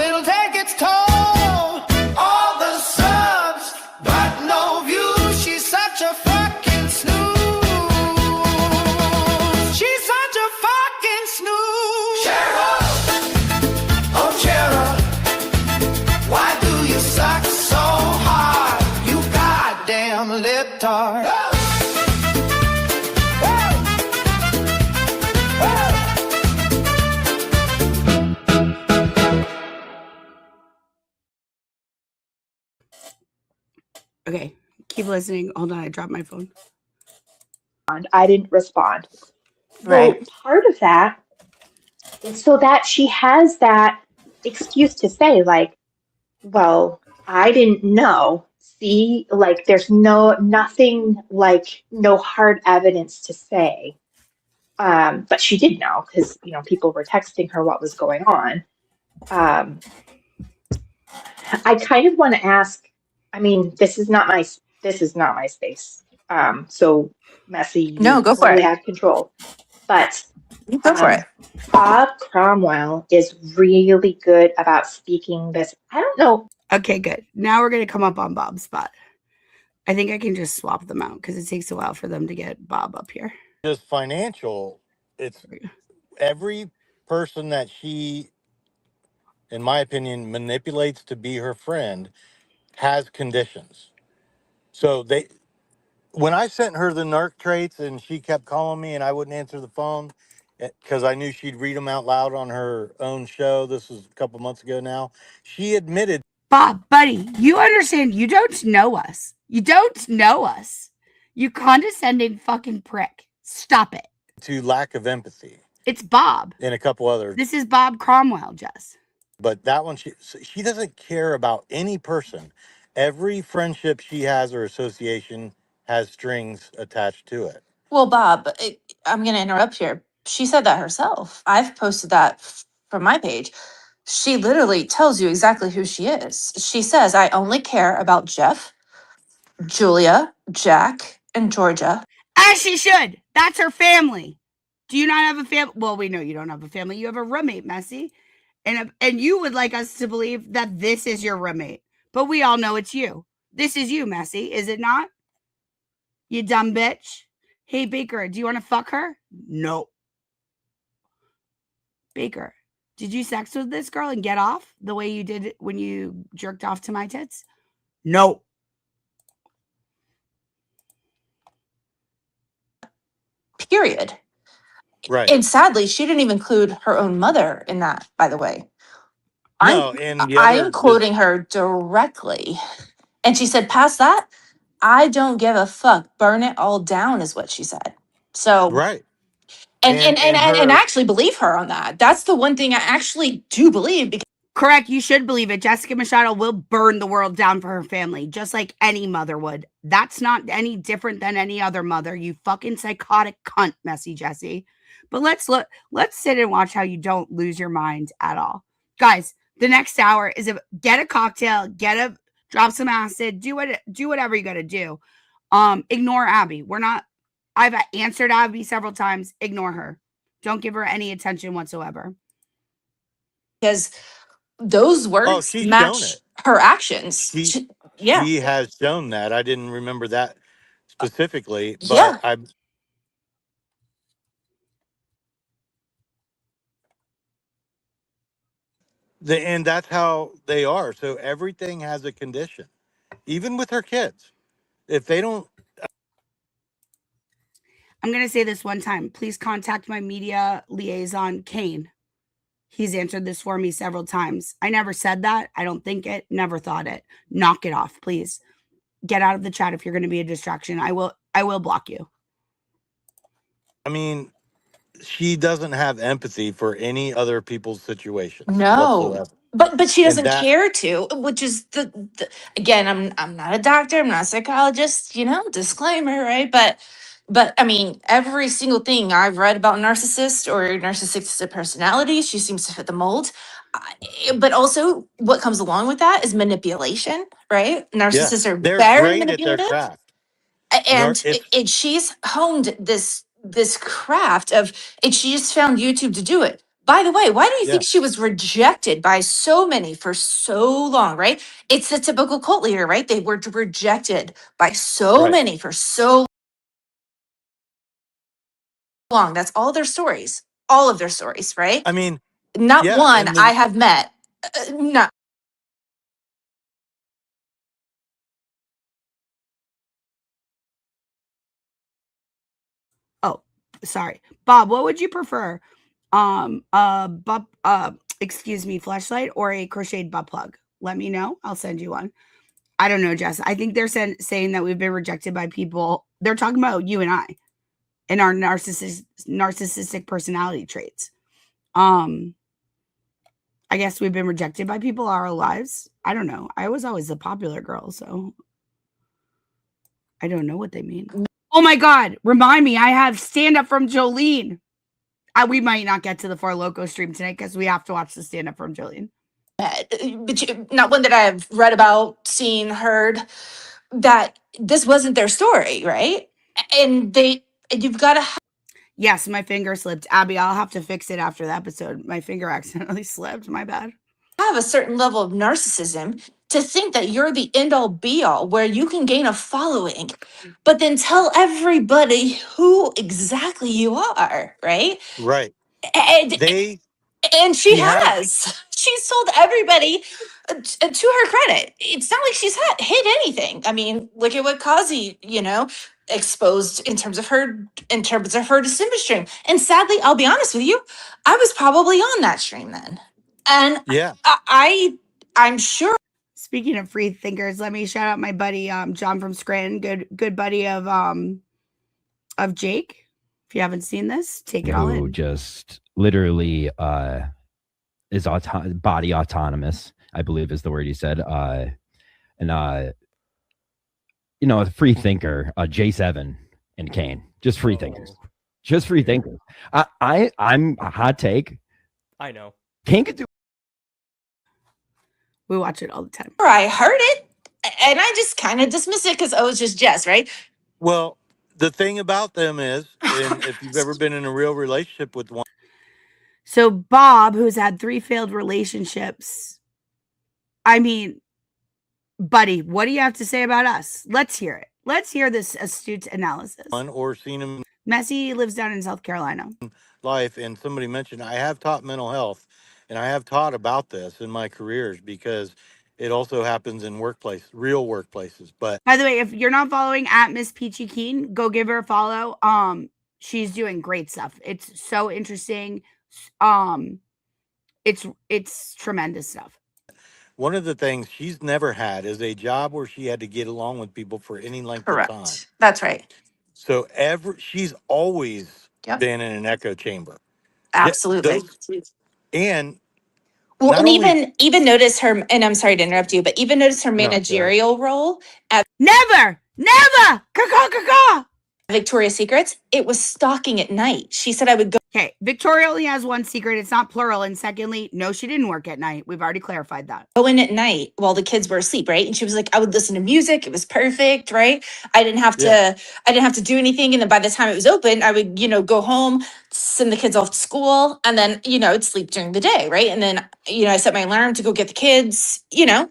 Speaker 4: it'll take its toll. All the subs, but no views. She's such a fucking snooze. She's such a fucking snooze. Cheryl, oh Cheryl, why do you suck so hard, you goddamn lip-tart?
Speaker 3: Okay, keep listening. Hold on, I dropped my phone.
Speaker 16: I didn't respond.
Speaker 3: Right.
Speaker 16: Well, part of that is so that she has that excuse to say, like, well, I didn't know. See, like, there's nothing, like, no hard evidence to say. But she did know because, people were texting her what was going on. I kind of want to ask, I mean, this is not my space. So Messy, you
Speaker 11: No, go for
Speaker 16: totally
Speaker 11: it.
Speaker 16: have control. But
Speaker 11: Go for it.
Speaker 16: Bob Cromwell is really good about speaking this. I don't know.
Speaker 3: Okay, good. Now we're going to come up on Bob's spot. I think I can just swap them out because it takes a while for them to get Bob up here.
Speaker 18: Just financial. It's every person that she, in my opinion, manipulates to be her friend has conditions. So when I sent her the NERC traits and she kept calling me and I wouldn't answer the phone because I knew she'd read them out loud on her own show. This was a couple months ago now. She admitted.
Speaker 3: Bob, buddy, you understand you don't know us. You don't know us. You condescending fucking prick. Stop it.
Speaker 18: To lack of empathy.
Speaker 3: It's Bob.
Speaker 18: And a couple other.
Speaker 3: This is Bob Cromwell, Jess.
Speaker 18: But that one, she doesn't care about any person. Every friendship she has or association has strings attached to it.
Speaker 11: Well, Bob, I'm going to interrupt here. She said that herself. I've posted that from my page. She literally tells you exactly who she is. She says, I only care about Jeff, Julia, Jack, and Georgia.
Speaker 3: As she should. That's her family. Do you not have a family? Well, we know you don't have a family. You have a roommate, Messy. And you would like us to believe that this is your roommate. But we all know it's you. This is you, Messy. Is it not? You dumb bitch. Hey, Baker, do you want to fuck her? No. Baker, did you sex with this girl and get off the way you did when you jerked off to my tits? No.
Speaker 11: Period.
Speaker 18: Right.
Speaker 11: And sadly, she didn't even include her own mother in that, by the way.
Speaker 18: No, and the
Speaker 11: I
Speaker 18: other
Speaker 11: am quoting her directly. And she said, past that, I don't give a fuck. Burn it all down is what she said. So
Speaker 18: right.
Speaker 11: And
Speaker 18: her,
Speaker 11: I actually believe her on that. That's the one thing I actually do believe. Because
Speaker 3: correct, you should believe it. Jessica Machado will burn the world down for her family, just like any mother would. That's not any different than any other mother. You fucking psychotic cunt, Messy Jessie. But let's sit and watch how you don't lose your mind at all. Guys, the next hour is get a cocktail, drop some acid, do whatever you gotta do. Ignore Abby. I've answered Abby several times. Ignore her. Don't give her any attention whatsoever.
Speaker 11: Because those words match her actions.
Speaker 18: She
Speaker 11: Yeah.
Speaker 18: has shown that. I didn't remember that specifically, but
Speaker 11: Yeah.
Speaker 18: I. And that's how they are. So everything has a condition, even with her kids. If they don't,
Speaker 3: I'm going to say this one time. Please contact my media liaison, Kane. He's answered this for me several times. I never said that. I don't think it. Never thought it. Knock it off, please. Get out of the chat if you're going to be a distraction. I will block you.
Speaker 18: I mean, she doesn't have empathy for any other people's situations
Speaker 11: No,
Speaker 18: whatsoever.
Speaker 11: but she
Speaker 18: And
Speaker 11: doesn't
Speaker 18: that,
Speaker 11: care to, which is the again. I'm not a doctor. I'm not a psychologist. Disclaimer, right? But I mean, every single thing I've read about narcissist or narcissistic personality, she seems to fit the mold. But also, what comes along with that is manipulation, right?
Speaker 18: yeah,
Speaker 11: Narcissists are
Speaker 18: they're
Speaker 11: very
Speaker 18: great at their
Speaker 11: manipulative.
Speaker 18: craft.
Speaker 11: And
Speaker 18: It's
Speaker 11: she's honed this craft of, and she just found YouTube to do it. By the way, why do you think
Speaker 18: yeah,
Speaker 11: she was rejected by so many for so long, right? It's the typical cult leader, right? They were rejected by so
Speaker 18: right.
Speaker 11: many for so long. That's all their stories, all of their stories, right?
Speaker 18: I mean,
Speaker 11: Not
Speaker 18: yeah,
Speaker 11: one
Speaker 18: and
Speaker 11: I
Speaker 18: the
Speaker 11: have met. Not
Speaker 3: Oh, sorry. Bob, what would you prefer? Excuse me, flashlight or a crocheted butt plug? Let me know. I'll send you one. I don't know, Jess. I think they're saying that we've been rejected by people. They're talking about you and I and our narcissistic personality traits. I guess we've been rejected by people our lives. I don't know. I was always the popular girl, so I don't know what they mean. Oh my God. Remind me, I have stand up from Jolene. We might not get to the Four Loco stream tonight because we have to watch the stand up from Jolene.
Speaker 11: but not one that I've read about, seen, heard, that this wasn't their story, right? And you've got to
Speaker 3: Yes, my finger slipped. Abby, I'll have to fix it after the episode. My finger accidentally slipped. My bad.
Speaker 11: have a certain level of narcissism to think that you're the end all be all where you can gain a following, but then tell everybody who exactly you are, right?
Speaker 18: right.
Speaker 11: And
Speaker 18: They
Speaker 11: she
Speaker 18: she has
Speaker 11: has. She's told everybody, to her credit. It's not like she's hid anything. I mean, look at what Kazi, exposed in terms of her December stream. And sadly, I'll be honest with you, I was probably on that stream then. And
Speaker 18: yeah.
Speaker 11: I'm sure.
Speaker 3: Speaking of free thinkers, let me shout out my buddy John from Scranton, good buddy of Jake. If you haven't seen this, take it all in.
Speaker 19: Just literally is body autonomous, I believe is the word you said. And a free thinker, J7 and Kane, just free thinkers, just free thinkers. I'm a hot take.
Speaker 20: I know.
Speaker 19: Kane could do.
Speaker 3: We watch it all the time.
Speaker 11: I heard it and I just kind of dismiss it because I was just Jess, right?
Speaker 18: Well, the thing about them is, and if you've ever been in a real relationship with one.
Speaker 3: So Bob, who's had 3 failed relationships, I mean, buddy, what do you have to say about us? Let's hear it. Let's hear this astute analysis.
Speaker 18: Or seen him.
Speaker 3: Messi lives down in South Carolina.
Speaker 18: Life, and somebody mentioned I have taught mental health, and I have taught about this in my careers because it also happens in real workplaces. But
Speaker 3: by the way, if you're not following at Miss Peachy Keen, go give her a follow. She's doing great stuff. It's so interesting. It's tremendous stuff.
Speaker 18: One of the things she's never had is a job where she had to get along with people for any length of time.
Speaker 11: That's right.
Speaker 18: So she's always been in an echo chamber.
Speaker 11: Absolutely.
Speaker 18: And
Speaker 11: well,
Speaker 18: not
Speaker 11: and
Speaker 18: only,
Speaker 11: even notice her, and I'm sorry to interrupt you, but even notice her managerial role at
Speaker 3: never caw.
Speaker 11: Victoria's Secrets. It was stalking at night. She said I would go.
Speaker 3: Okay, Victoria only has one secret. It's not plural. And secondly, no, she didn't work at night. We've already clarified that.
Speaker 11: Go in at night while the kids were asleep, right? And she was like, I would listen to music. It was perfect, right? I didn't have to do anything. And then by the time it was open, I would, go home, send the kids off to school, and then, I'd sleep during the day, right? And then, I set my alarm to go get the kids, and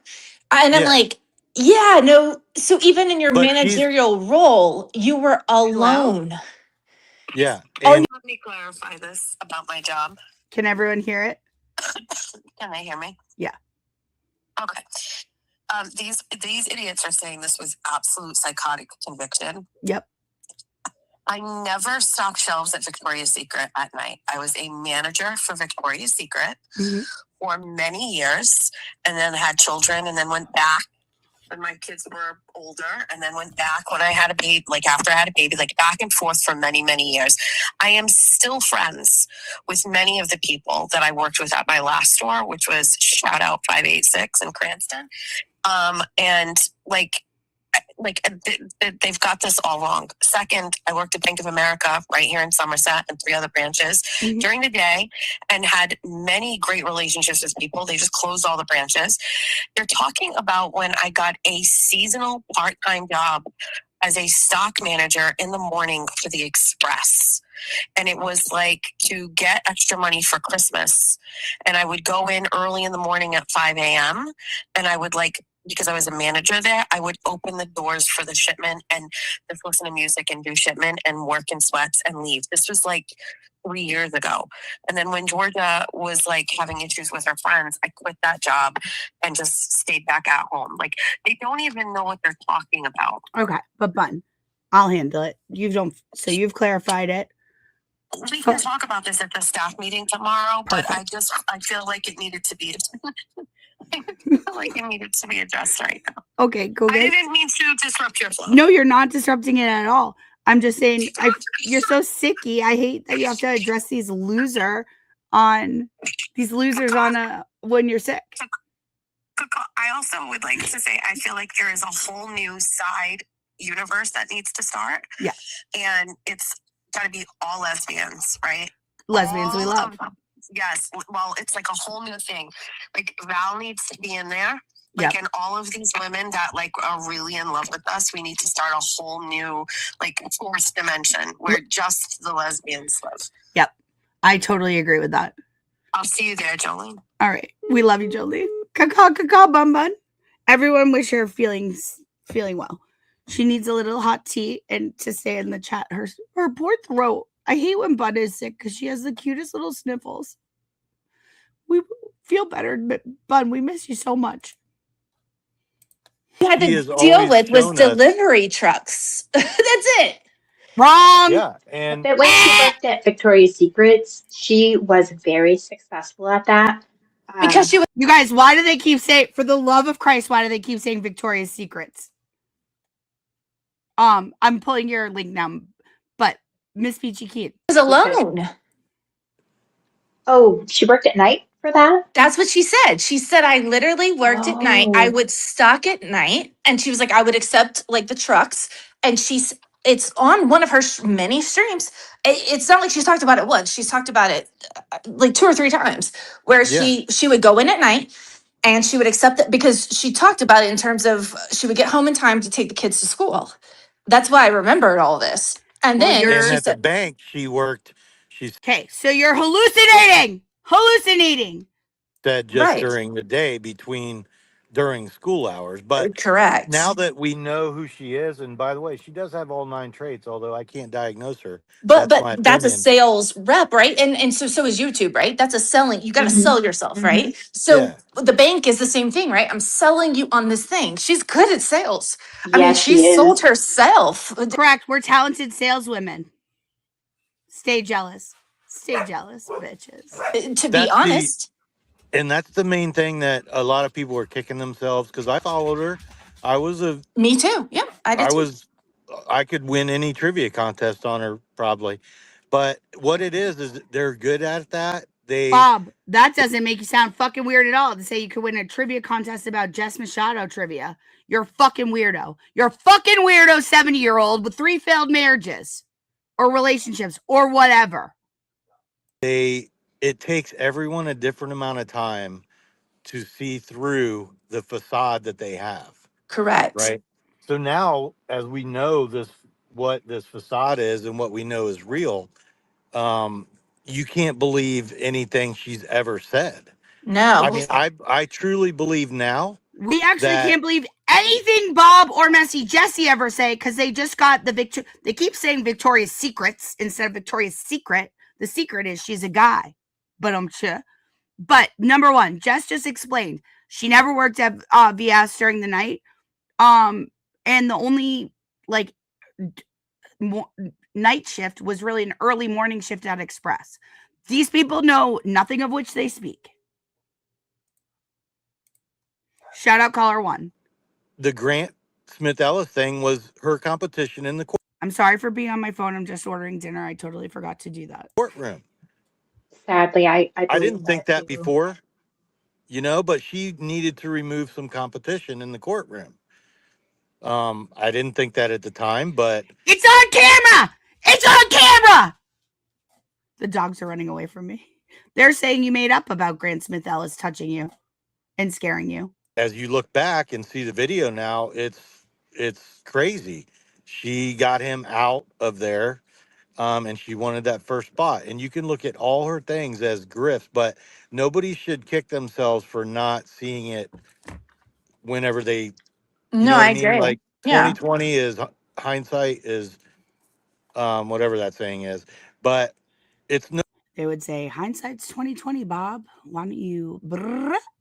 Speaker 11: I'm like, yeah, no. So even in your managerial role, you were alone.
Speaker 18: Yeah.
Speaker 3: And let me clarify this about my job. Can everyone hear it?
Speaker 20: Can they hear me?
Speaker 3: Yeah.
Speaker 20: Okay. These idiots are saying this was absolute psychotic conviction.
Speaker 3: Yep.
Speaker 20: I never stocked shelves at Victoria's Secret at night. I was a manager for Victoria's Secret for many years, and then had children, and then went back when my kids were older, and then went back when I had a baby, like after I had a baby, like back and forth for many, many years. I am still friends with many of the people that I worked with at my last store, which was shout out 586 in Cranston. And they've got this all wrong. Second, I worked at Bank of America right here in Somerset and 3 other branches during the day, and had many great relationships with people. They just closed all the branches. They're talking about when I got a seasonal part-time job as a stock manager in the morning for the Express. And it was like to get extra money for Christmas. And I would go in early in the morning at 5 a.m. and I would because I was a manager there, I would open the doors for the shipment and just listen to music and do shipment and work in sweats and leave. This was like 3 years ago. And then when Georgia was like having issues with her friends, I quit that job and just stayed back at home. Like, they don't even know what they're talking about.
Speaker 3: Okay, but Bun, I'll handle it. So you've clarified it.
Speaker 20: We can talk about this at the staff meeting tomorrow, but I feel like it needed to be addressed right now.
Speaker 3: Okay, go get
Speaker 20: I didn't mean to disrupt your flow.
Speaker 3: No, you're not disrupting it at all. I'm just saying you're so sicky. I hate that you have to address these losers on when you're sick.
Speaker 20: I also would like to say I feel like there is a whole new side universe that needs to start.
Speaker 3: Yeah.
Speaker 20: And it's got to be all lesbians, right?
Speaker 3: Lesbians we love.
Speaker 20: Yes. Well, it's like a whole new thing. Like, Val needs to be in there. Like, and all of these women that like are really in love with us, we need to start a whole new like fourth dimension where just the lesbians live.
Speaker 3: Yep. I totally agree with that.
Speaker 20: I'll see you there, Jolene.
Speaker 3: All right. We love you, Jolene. Caw, bun bun. Everyone wish her feeling well. She needs a little hot tea and to stay in the chat. Her poor throat. I hate when Bun is sick because she has the cutest little sniffles. We feel better, but Bun, we miss you so much.
Speaker 11: Had to deal with was delivery trucks. That's it.
Speaker 3: Wrong.
Speaker 18: Yeah, and
Speaker 16: but when she worked at Victoria's Secrets, she was very successful at that.
Speaker 3: Because she was. You guys, why do they keep saying? For the love of Christ, why do they keep saying Victoria's Secrets? I'm pulling your link now, but Miss Peachy Keen
Speaker 11: was alone.
Speaker 16: Oh, she worked at night for that?
Speaker 11: That's what she said. She said, I literally worked at night. I would stock at night. And she was like, I would accept like the trucks. And it's on one of her many streams. It's not like she's talked about it once. She's talked about it like 2 or 3 times where she would go in at night and she would accept it because she talked about it in terms of she would get home in time to take the kids to school. That's why I remembered all this. And then
Speaker 18: at the bank, she worked.
Speaker 3: Okay, so you're hallucinating.
Speaker 18: Said just during the day during school hours. But
Speaker 11: correct.
Speaker 18: Now that we know who she is, and by the way, she does have all 9 traits, although I can't diagnose her.
Speaker 11: But that's a sales rep, right? And so is YouTube, right? That's a selling. You got to sell yourself, right? So the bank is the same thing, right? I'm selling you on this thing. She's good at sales. I mean, she sold herself.
Speaker 3: Correct. We're talented saleswomen. Stay jealous, bitches.
Speaker 11: To be honest.
Speaker 18: And that's the main thing that a lot of people are kicking themselves because I followed her.
Speaker 11: Me too. Yeah, I did too.
Speaker 18: I could win any trivia contest on her probably. But what it is they're good at that.
Speaker 3: Bob, that doesn't make you sound fucking weird at all to say you could win a trivia contest about Jess Machado trivia. You're a fucking weirdo. You're a fucking weirdo 70-year-old with 3 failed marriages or relationships or whatever.
Speaker 18: It takes everyone a different amount of time to see through the facade that they have.
Speaker 11: Correct.
Speaker 18: Right. So now, as we know what this facade is and what we know is real, you can't believe anything she's ever said.
Speaker 11: No.
Speaker 18: I mean, I truly believe now.
Speaker 3: We actually can't believe anything Bob or Messy Jessie ever say because they just got they keep saying Victoria's Secrets instead of Victoria's Secret. The secret is she's a guy. But But number one, Jess just explained she never worked at VS during the night. And the only like night shift was really an early morning shift at Express. These people know nothing of which they speak. Shout out caller one.
Speaker 18: The Grant Smith Ellis thing was her competition in the
Speaker 3: I'm sorry for being on my phone. I'm just ordering dinner. I totally forgot to do that.
Speaker 18: courtroom.
Speaker 16: Sadly, I
Speaker 18: I
Speaker 16: believe
Speaker 18: didn't think that
Speaker 16: too.
Speaker 18: before, but she needed to remove some competition in the courtroom. I didn't think that at the time, but
Speaker 3: it's on camera. It's on camera. The dogs are running away from me. They're saying you made up about Grant Smith Ellis touching you and scaring you.
Speaker 18: As you look back and see the video now, it's crazy. She got him out of there, and she wanted that first spot. And you can look at all her things as grifts, but nobody should kick themselves for not seeing it whenever they, you
Speaker 11: No,
Speaker 18: know what
Speaker 11: I
Speaker 18: I mean?
Speaker 11: agree.
Speaker 18: Like
Speaker 11: Yeah.
Speaker 18: 2020 is hindsight is whatever that saying is, but it's no.
Speaker 3: They would say hindsight's 2020, Bob. Why don't you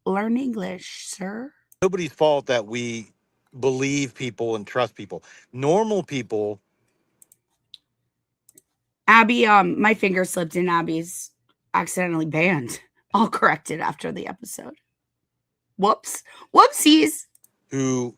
Speaker 3: learn English, sir?
Speaker 18: Nobody's fault that we believe people and trust people. Normal people.
Speaker 3: Abby, my finger slipped in Abby's accidentally banned. I'll correct it after the episode. Whoops. Whoopsies.
Speaker 18: Who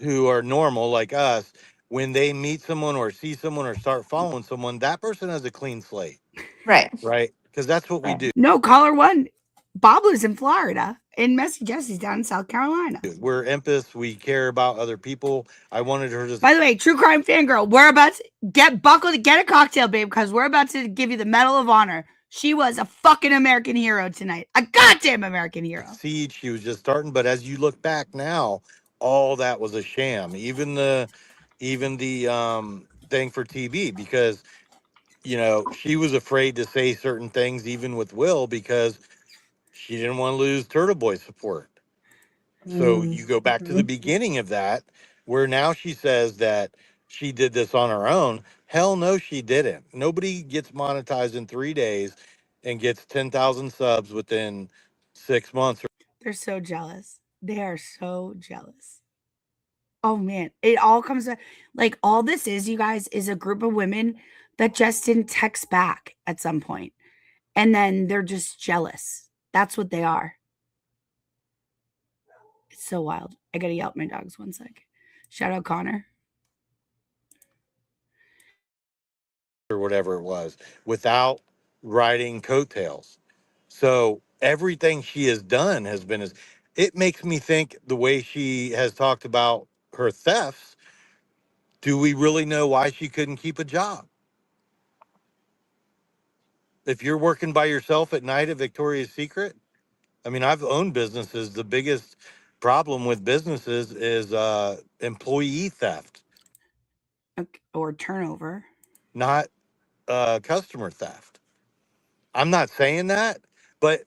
Speaker 18: are normal like us, when they meet someone or see someone or start following someone, that person has a clean slate.
Speaker 11: Right.
Speaker 18: Right? Because that's what we do.
Speaker 3: No, caller one. Bob lives in Florida, and Messy Jesse's down in South Carolina.
Speaker 18: We're empaths. We care about other people. I wanted her to.
Speaker 3: By the way, true crime fangirl, we're about to get buckled, get a cocktail, babe, because we're about to give you the Medal of Honor. She was a fucking American hero tonight. A goddamn American hero.
Speaker 18: Siege, she was just starting, but as you look back now, all that was a sham. Even the thing for TV, because she was afraid to say certain things, even with Will, because she didn't want to lose Turtle Boy support. So you go back to the beginning of that, where now she says that she did this on her own. Hell no, she didn't. Nobody gets monetized in 3 days and gets 10,000 subs within 6 months.
Speaker 3: They're so jealous. They are so jealous. Oh man, it all comes to, like, all this is, you guys, is a group of women that just didn't text back at some point. And then they're just jealous. That's what they are. It's so wild. I gotta yell at my dogs 1 sec. Shout out Connor.
Speaker 18: Or whatever it was, without riding coattails. So everything she has done has been as, it makes me think the way she has talked about her thefts. Do we really know why she couldn't keep a job? If you're working by yourself at night at Victoria's Secret, I mean, I've owned businesses. The biggest problem with businesses is employee theft,
Speaker 3: Or turnover,
Speaker 18: not customer theft. I'm not saying that, but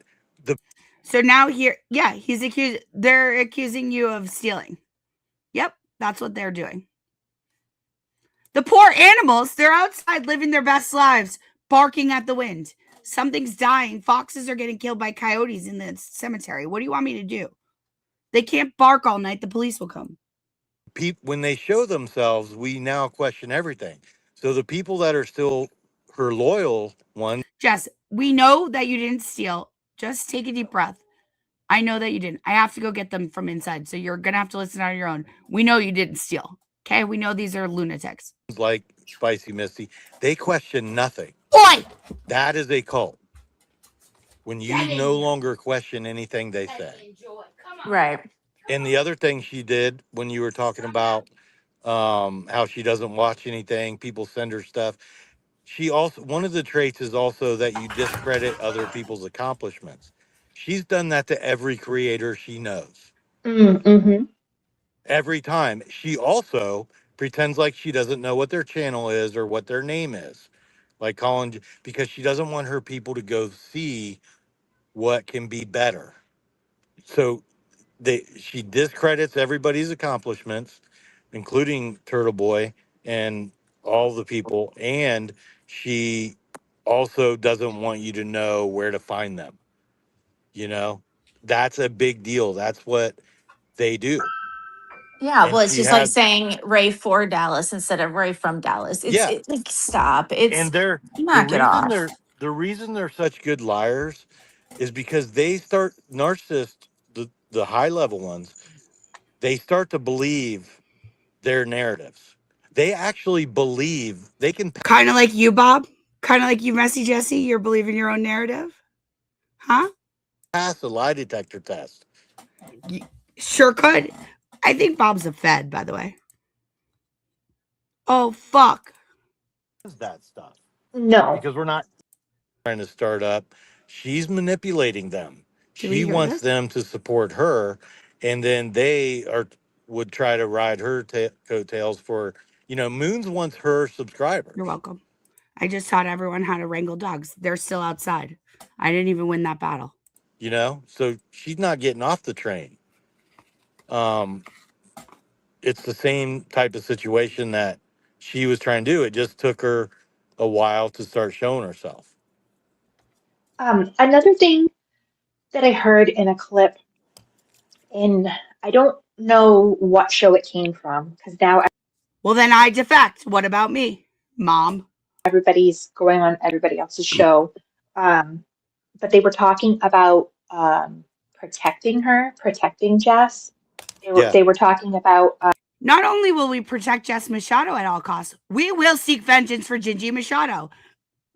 Speaker 3: so now here, yeah, he's accused. They're accusing you of stealing. Yep, that's what they're doing. The poor animals, they're outside living their best lives, barking at the wind. Something's dying. Foxes are getting killed by coyotes in the cemetery. What do you want me to do? They can't bark all night. The police will come.
Speaker 18: when they show themselves, we now question everything. So the people that are still her loyal ones.
Speaker 3: Jess, we know that you didn't steal. Just take a deep breath. I know that you didn't. I have to go get them from inside. So you're going to have to listen on your own. We know you didn't steal. Okay? We know these are lunatics.
Speaker 18: Like Spicy Misty, they question nothing.
Speaker 3: Oi!
Speaker 18: That is a cult. When you no longer question anything they say.
Speaker 11: Right.
Speaker 18: And the other thing she did when you were talking about how she doesn't watch anything, people send her stuff. She also, one of the traits is also that you discredit other people's accomplishments. She's done that to every creator she knows.
Speaker 16: Mm-hmm.
Speaker 18: Every time. She also pretends like she doesn't know what their channel is or what their name is. Like calling, because she doesn't want her people to go see what can be better. So she discredits everybody's accomplishments, including Turtle Boy and all the people, and she also doesn't want you to know where to find them. You know, that's a big deal. That's what they do.
Speaker 11: Yeah,
Speaker 18: And
Speaker 11: well, it's
Speaker 18: she
Speaker 11: just like
Speaker 18: has,
Speaker 11: saying Ray for Dallas instead of Ray from Dallas.
Speaker 18: yeah.
Speaker 11: Like stop. It's
Speaker 18: And they're the
Speaker 11: knock it
Speaker 18: reason
Speaker 11: off.
Speaker 18: they're such good liars is because they start narcissists, the high level ones, they start to believe their narratives. They actually believe they can
Speaker 3: Kind of like you, Bob. Kind of like you, Messy Jesse. You're believing your own narrative, huh?
Speaker 18: pass a lie detector test.
Speaker 3: Sure could. I think Bob's a Fed, by the way. Oh fuck.
Speaker 18: That stuff
Speaker 16: No.
Speaker 18: because we're not trying to start up. She's manipulating them.
Speaker 3: Do we
Speaker 18: She
Speaker 3: hear
Speaker 18: wants
Speaker 3: this?
Speaker 18: them to support her, and then they are would try to ride her coattails for Moons wants her subscribers.
Speaker 3: You're welcome. I just taught everyone how to wrangle dogs. They're still outside. I didn't even win that battle.
Speaker 18: So she's not getting off the train. It's the same type of situation that she was trying to do. It just took her a while to start showing herself.
Speaker 16: Another thing that I heard in a clip, and I don't know what show it came from because now
Speaker 3: Well, then I defect. What about me, Mom?
Speaker 16: everybody's going on everybody else's show. But they were talking about protecting her, protecting Jess.
Speaker 18: Yeah.
Speaker 16: They were talking about
Speaker 3: Not only will we protect Jess Machado at all costs, we will seek vengeance for Gingy Machado.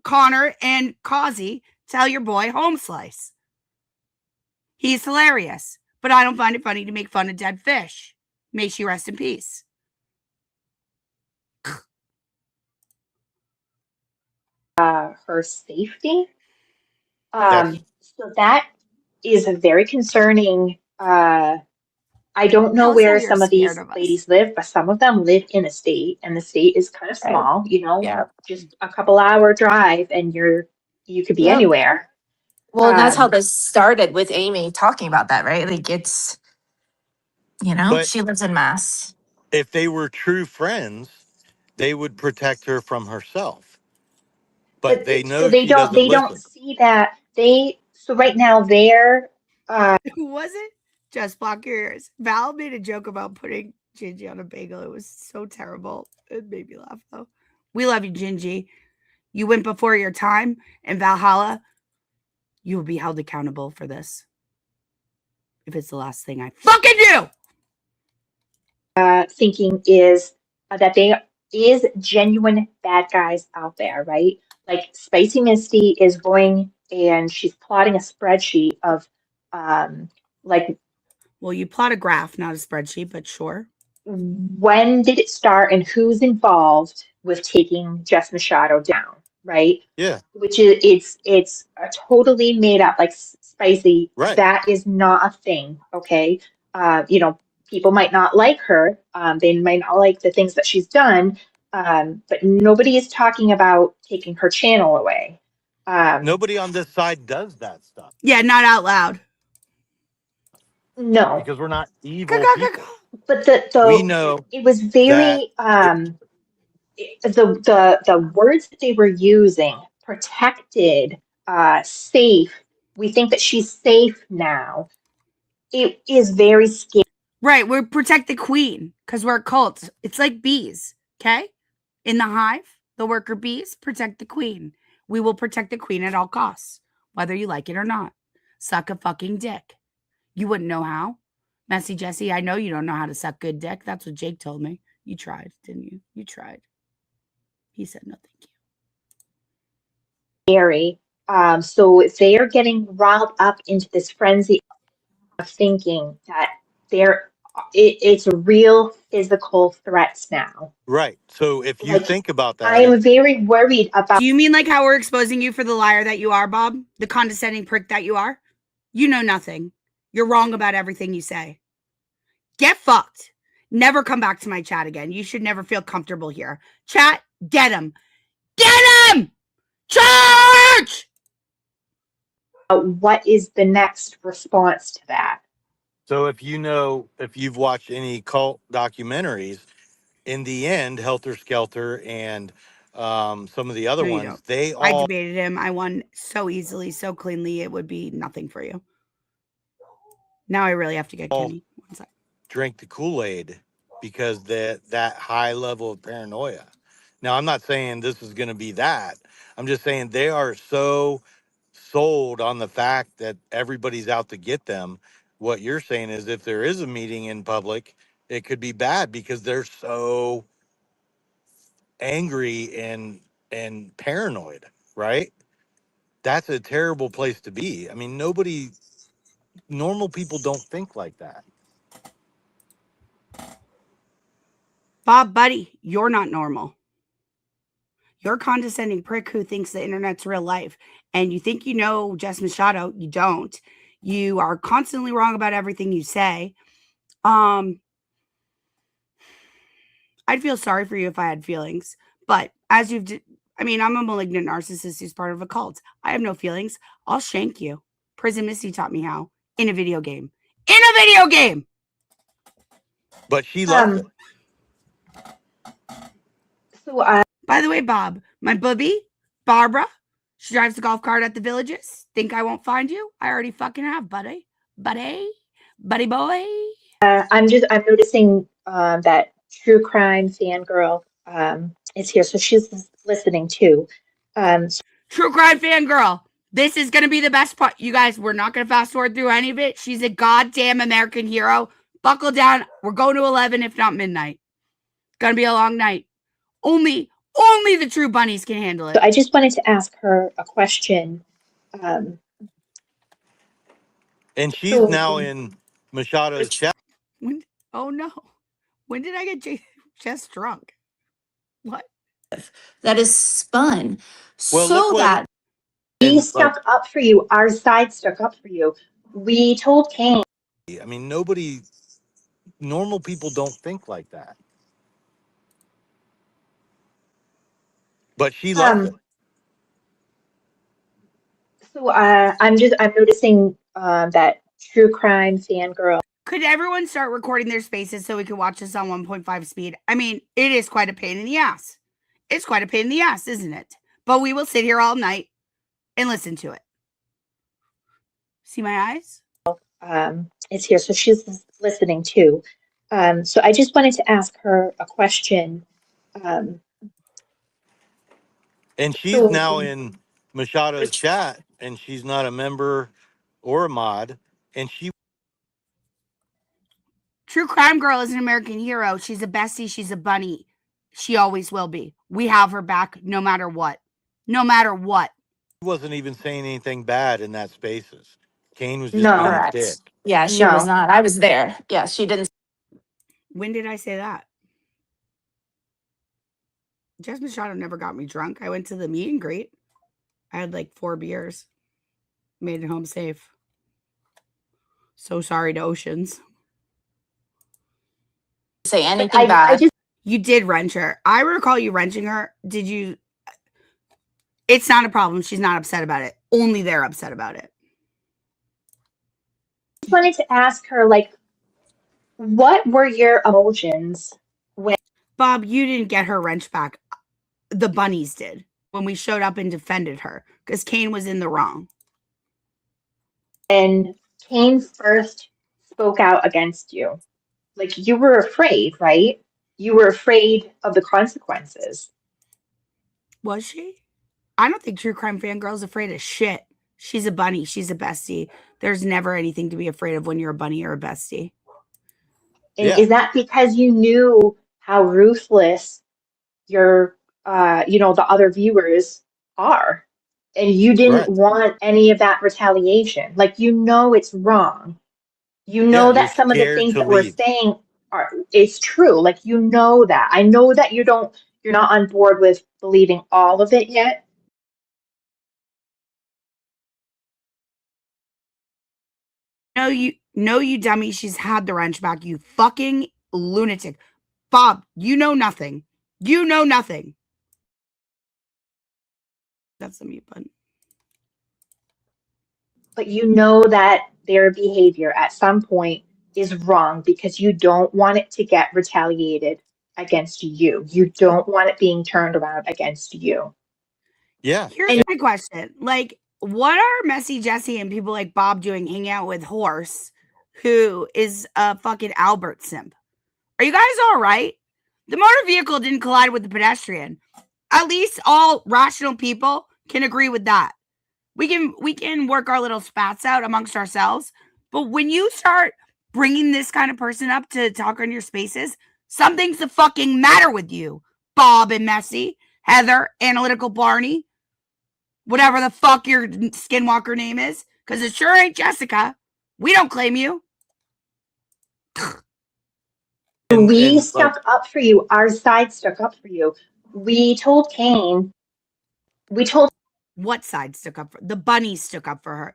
Speaker 3: Connor and Causey, tell your boy Home Slice. He's hilarious, but I don't find it funny to make fun of dead fish. May she rest in peace.
Speaker 16: her safety. So that is a very concerning. I don't know
Speaker 3: Tell us how
Speaker 16: where
Speaker 3: you're
Speaker 16: some of
Speaker 3: scared
Speaker 16: these
Speaker 3: of us.
Speaker 16: ladies live, but some of them live in a state, and the state is kind of
Speaker 11: Right.
Speaker 16: small.
Speaker 11: Yeah.
Speaker 16: Just a couple-hour drive, and you could be
Speaker 11: Yep.
Speaker 16: anywhere.
Speaker 11: Well, that's how this started with Amy talking about that, right? Like it's,
Speaker 18: But
Speaker 11: she lives in Mass.
Speaker 18: if they were true friends, they would protect her from herself. But they
Speaker 16: So
Speaker 18: know she doesn't
Speaker 16: they don't
Speaker 18: listen.
Speaker 16: see that so right now they're
Speaker 3: Who was it? Just block your ears. Val made a joke about putting Gingy on a bagel. It was so terrible. It made me laugh though. We love you, Gingy. You went before your time, and Valhalla, you will be held accountable for this. If it's the last thing I fucking do.
Speaker 16: thinking is that there is genuine bad guys out there, right? Like Spicy Misty is going and she's plotting a spreadsheet of like
Speaker 3: Well, you plot a graph, not a spreadsheet, but sure.
Speaker 16: when did it start and who's involved with taking Jess Machado down, right?
Speaker 18: Yeah.
Speaker 16: Which is it's a totally made up like Spicy.
Speaker 18: Right.
Speaker 16: That is not a thing, okay? People might not like her. They might not like the things that she's done, but nobody is talking about taking her channel away.
Speaker 18: Nobody on this side does that stuff.
Speaker 3: Yeah, not out loud.
Speaker 16: No,
Speaker 18: because we're not evil people.
Speaker 16: but
Speaker 18: We know
Speaker 16: it was
Speaker 18: that
Speaker 16: very the words that they were using, protected, safe. We think that she's safe now. It is very scary.
Speaker 3: Right, we protect the queen because we're a cult. It's like bees, okay? In the hive, the worker bees protect the queen. We will protect the queen at all costs, whether you like it or not. Suck a fucking dick. You wouldn't know how. Messy Jesse, I know you don't know how to suck good dick. That's what Jake told me. You tried, didn't you? You tried. He said no, thank you.
Speaker 16: Scary. So they are getting riled up into this frenzy of thinking that it's real physical threats now.
Speaker 18: right. So if you
Speaker 16: Like
Speaker 18: think about that,
Speaker 16: I am very worried about.
Speaker 3: Do you mean like how we're exposing you for the liar that you are, Bob? The condescending prick that you are? You know nothing. You're wrong about everything you say. Get fucked. Never come back to my chat again. You should never feel comfortable here. Chat, get him. Get him! Charge!
Speaker 16: What is the next response to that?
Speaker 18: so if you've watched any cult documentaries, in the end, Helter Skelter and some of the other
Speaker 3: No, you
Speaker 18: ones,
Speaker 3: don't.
Speaker 18: they
Speaker 3: I
Speaker 18: all
Speaker 3: debated him. I won so easily, so cleanly. It would be nothing for you. Now I really have to get Kenny. One sec.
Speaker 18: Drink the Kool-Aid because that high level of paranoia. Now, I'm not saying this is going to be that. I'm just saying they are so sold on the fact that everybody's out to get them. What you're saying is if there is a meeting in public, it could be bad because they're so angry and paranoid, right? That's a terrible place to be. I mean, normal people don't think like that.
Speaker 3: Bob, buddy, you're not normal. You're a condescending prick who thinks the internet's real life. And you think you know Jess Machado. You don't. You are constantly wrong about everything you say. I'd feel sorry for you if I had feelings. But as I'm a malignant narcissist who's part of a cult. I have no feelings. I'll shank you. Prison Misty taught me how. In a video game. In a video game!
Speaker 18: But she loves it.
Speaker 16: So,
Speaker 3: by the way, Bob, my bubby, Barbara, she drives the golf cart at the Villages. Think I won't find you? I already fucking have, buddy. Buddy boy.
Speaker 16: I'm noticing that true crime fangirl is here, so she's listening too.
Speaker 3: True crime fangirl. This is going to be the best part. You guys, we're not going to fast forward through any of it. She's a goddamn American hero. Buckle down. We're going to 11, if not midnight. Going to be a long night. Only the true bunnies can handle it.
Speaker 16: So I just wanted to ask her a question.
Speaker 18: And she's now in Machado's chat.
Speaker 3: Oh no. When did I get Jess drunk? What?
Speaker 11: That is spun.
Speaker 18: Well,
Speaker 11: so that
Speaker 16: we stuck up for you. Our side stuck up for you. We told Kane.
Speaker 18: I mean, normal people don't think like that. But she loves it.
Speaker 16: So I'm noticing that true crime fangirl.
Speaker 3: Could everyone start recording their spaces so we can watch this on 1.5 speed? I mean, it is quite a pain in the ass. It's quite a pain in the ass, isn't it? But we will sit here all night and listen to it. See my eyes?
Speaker 16: Is here, so she's listening too. So I just wanted to ask her a question.
Speaker 18: And she's now in Machado's chat, and she's not a member or a mod. And she.
Speaker 3: True crime girl is an American hero. She's a bestie. She's a bunny. She always will be. We have her back no matter what. No matter what.
Speaker 18: She wasn't even saying anything bad in that spaces. Kane was just
Speaker 11: no,
Speaker 18: being a
Speaker 11: correct.
Speaker 18: dick.
Speaker 11: Yeah, she was not. I was there. Yeah, she didn't.
Speaker 3: When did I say that? Jess Machado never got me drunk. I went to the meet and greet. I had like 4 beers. Made it home safe. So sorry to Oceans.
Speaker 11: Say anything bad.
Speaker 3: You did wrench her. I recall you wrenching her. Did you? It's not a problem. She's not upset about it. Only they're upset about it.
Speaker 16: I just wanted to ask her, like, what were your emotions when
Speaker 3: Bob, you didn't get her wrench back. The bunnies did when we showed up and defended her because Kane was in the wrong.
Speaker 16: And Kane first spoke out against you? Like, you were afraid, right? You were afraid of the consequences.
Speaker 3: Was she? I don't think True Crime Fangirl's afraid of shit. She's a bunny. She's a bestie. There's never anything to be afraid of when you're a bunny or a bestie.
Speaker 16: And is that because you knew how ruthless your, the other viewers are? And you didn't want any of that retaliation. Like, it's wrong. You know that some of the things that we're saying it's true. Like, that. I know that you're not on board with believing all of it yet.
Speaker 3: No, you dummy. She's had the wrench back. You fucking lunatic. Bob, you know nothing. You know nothing. That's the mute button.
Speaker 16: But you know that their behavior at some point is wrong because you don't want it to get retaliated against you. You don't want it being turned around against you.
Speaker 18: Yeah.
Speaker 3: Here's my question. Like, what are Messy Jesse and people like Bob doing hanging out with Horse, who is a fucking Albert simp. Are you guys all right? The motor vehicle didn't collide with the pedestrian. At least all rational people can agree with that. We can work our little spats out amongst ourselves, but when you start bringing this kind of person up to talk on your spaces, something's the fucking matter with you. Bob and Messy, Heather, Analytical Barney, whatever the fuck your skinwalker name is, because it sure ain't Jessica. We don't claim you.
Speaker 16: We stuck up for you. Our side stuck up for you. We told Kane. We told.
Speaker 3: What side stuck up for? The bunny stuck up for her.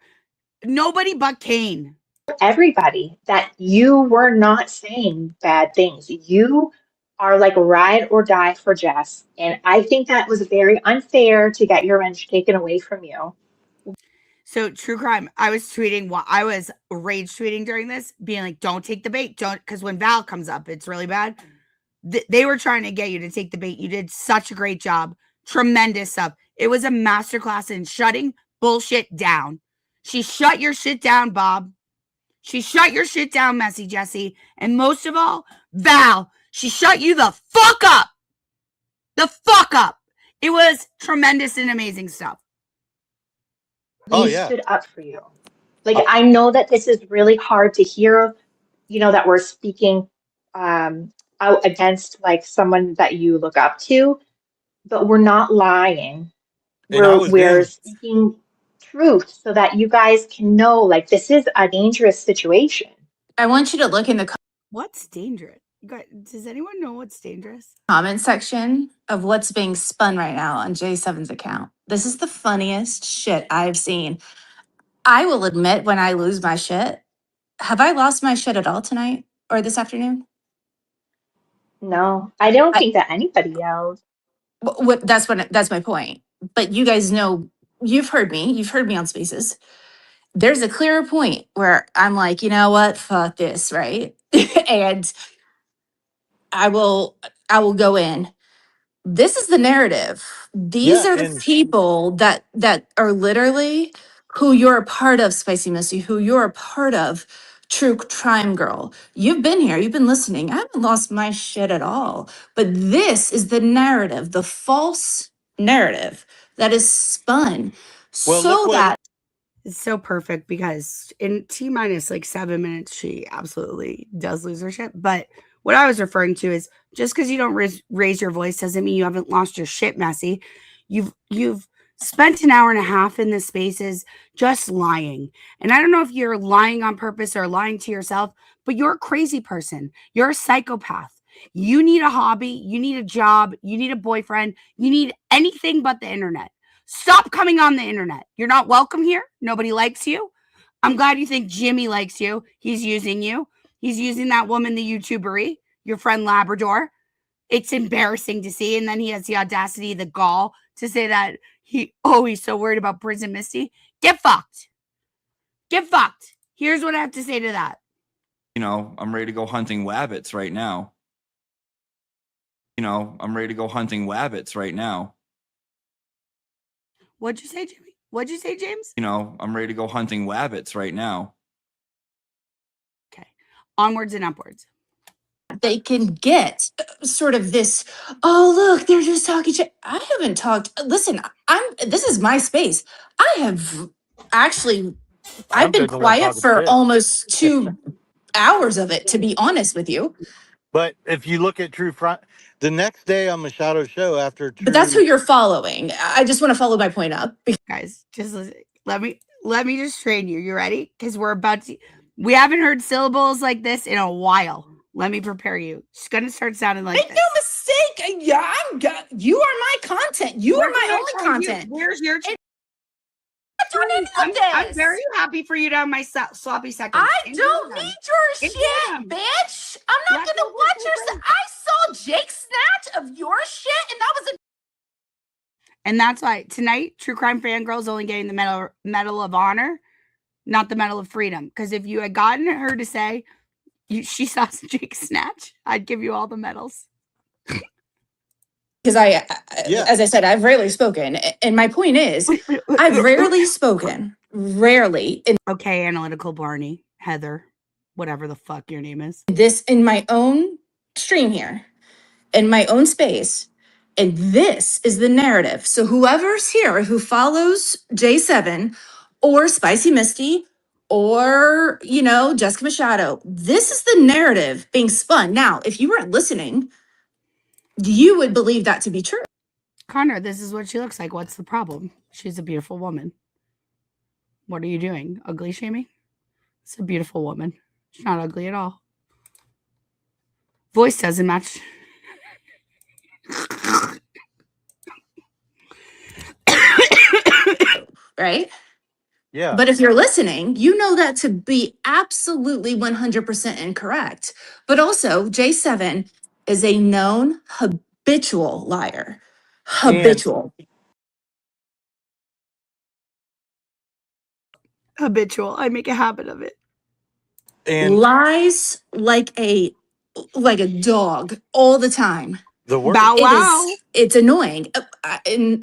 Speaker 3: Nobody but Kane.
Speaker 16: Everybody that you were not saying bad things. You are like ride or die for Jess. And I think that was very unfair to get your revenge taken away from you.
Speaker 3: So true crime. I was tweeting while I was rage tweeting during this, being like, don't take the bait. Don't, because when Val comes up, it's really bad. They were trying to get you to take the bait. You did such a great job. Tremendous stuff. It was a masterclass in shutting bullshit down. She shut your shit down, Bob. She shut your shit down, Messy Jessie. And most of all, Val, she shut you the fuck up. The fuck up. It was tremendous and amazing stuff.
Speaker 16: We stood up for you. Like, I know that this is really hard to hear, you know, that we're speaking out against like someone that you look up to, but we're not lying. We're speaking truth so that you guys can know, like, this is a dangerous situation.
Speaker 11: I want you to look in the
Speaker 3: What's dangerous? Does anyone know what's dangerous?
Speaker 11: comment section of what's being spun right now on J7's account. This is the funniest shit I've seen. I will admit when I lose my shit. Have I lost my shit at all tonight or this afternoon?
Speaker 16: No, I don't think that anybody yelled.
Speaker 11: That's my point. But you guys know, you've heard me on spaces. There's a clearer point where I'm like, you know what? Fuck this, right? And I will go in. This is the narrative. These are the people that are literally who you're a part of, Spicy Missy, who you're a part of, True Crime Girl. You've been here, you've been listening. I haven't lost my shit at all. But this is the narrative, the false narrative that is spun so that
Speaker 3: it's so perfect because in T minus like 7 minutes, she absolutely does lose her shit. But what I was referring to is just because you don't raise your voice doesn't mean you haven't lost your shit, Messy. You've spent an hour and a half in the spaces just lying. And I don't know if you're lying on purpose or lying to yourself, but you're a crazy person. You're a psychopath. You need a hobby. You need a job. You need a boyfriend. You need anything but the internet. Stop coming on the internet. You're not welcome here. Nobody likes you. I'm glad you think Jimmy likes you. He's using you. He's using that woman, the YouTubery, your friend Labrador. It's embarrassing to see. And then he has the audacity, the gall to say that he's so worried about Prison Misty. Get fucked. Get fucked. Here's what I have to say to that.
Speaker 14: You know, I'm ready to go hunting wabbits right now. You know, I'm ready to go hunting wabbits right now.
Speaker 3: What'd you say, Jimmy? What'd you say, James?
Speaker 14: You know, I'm ready to go hunting wabbits right now.
Speaker 3: Okay. Onwards and upwards.
Speaker 11: they can get sort of this, oh, look, they're just talking shit. I haven't talked. Listen, this is my space. I have actually, I've been quiet for almost 2 hours of it, to be honest with you.
Speaker 18: But if you look at True Front, the next day on Machado's show after True,
Speaker 11: But that's who you're following. I just want to follow my point up.
Speaker 3: Guys, just listen. Let me just train you. You ready? Because we haven't heard syllables like this in a while. Let me prepare you. It's gonna start sounding like
Speaker 11: Make
Speaker 3: this.
Speaker 11: no mistake. You are my content. You are my only content.
Speaker 3: Where's your
Speaker 11: I'm
Speaker 3: I'm very happy for you to have my sloppy seconds.
Speaker 11: I don't need your shit, bitch. I'm not gonna watch your. I saw Jake snatch of your shit, and that was a.
Speaker 3: And that's why tonight, True Crime Fangirl's only getting the Medal of Honor, not the Medal of Freedom. Because if you had gotten her to say she saw Jake snatch, I'd give you all the medals.
Speaker 11: Because as I said, I've rarely spoken. And my point is, I've rarely spoken. Rarely.
Speaker 3: Okay, analytical Barney, Heather. whatever the fuck your name is.
Speaker 11: This in my own stream here, in my own space. And this is the narrative. So whoever's here who follows J7 or Spicy Misty or, Jessica Machado, this is the narrative being spun. Now, if you weren't listening, you would believe that to be true.
Speaker 3: Connor, this is what she looks like. What's the problem? She's a beautiful woman. What are you doing? Ugly shaming? It's a beautiful woman. She's not ugly at all. Voice doesn't match.
Speaker 11: Right?
Speaker 18: Yeah.
Speaker 11: But if you're listening, you know that to be absolutely 100% incorrect. But also, J7 is a known habitual liar.
Speaker 18: And
Speaker 11: Habitual.
Speaker 3: Habitual. I make a habit of it.
Speaker 18: and
Speaker 11: Lies like a dog all the time.
Speaker 18: the worst.
Speaker 3: Bow wow.
Speaker 11: It's annoying.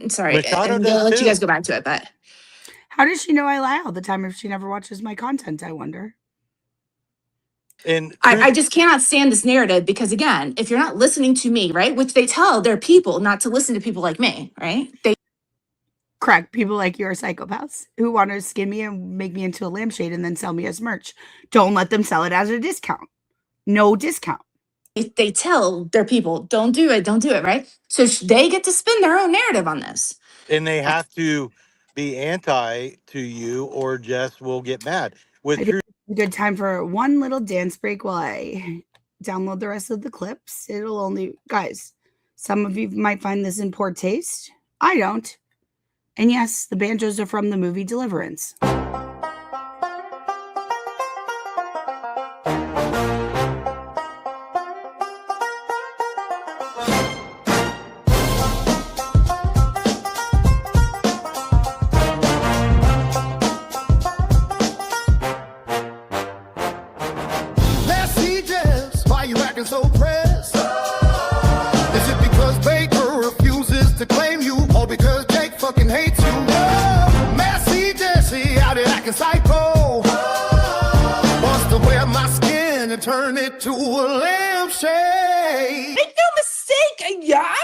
Speaker 11: Sorry,
Speaker 18: Machado
Speaker 11: I'm
Speaker 18: does
Speaker 11: gonna let
Speaker 18: too.
Speaker 11: you guys go back to it, but
Speaker 3: How does she know I lie all the time if she never watches my content, I wonder?
Speaker 18: And
Speaker 11: I just cannot stand this narrative because, again, if you're not listening to me, right, which they tell their people not to listen to people like me, right?
Speaker 3: Correct. People like you are psychopaths who want to skin me and make me into a lampshade and then sell me as merch. Don't let them sell it as a discount. No discount.
Speaker 11: They tell their people, don't do it, right? So they get to spin their own narrative on this.
Speaker 18: and they have to be anti to you, or Jess will get mad. With
Speaker 3: I think it's a good time for one little dance break while I download the rest of the clips. It'll only, guys, some of you might find this in poor taste. I don't. And yes, the banjos are from the movie Deliverance.
Speaker 21: Let's see just why you acting so pressed. Is it because Baker refuses to claim you, or because Jake fucking hates you? Messy Jesse out here acting psycho. Wants to wear my skin and turn it to a lampshade.
Speaker 11: Make no mistake. Yeah,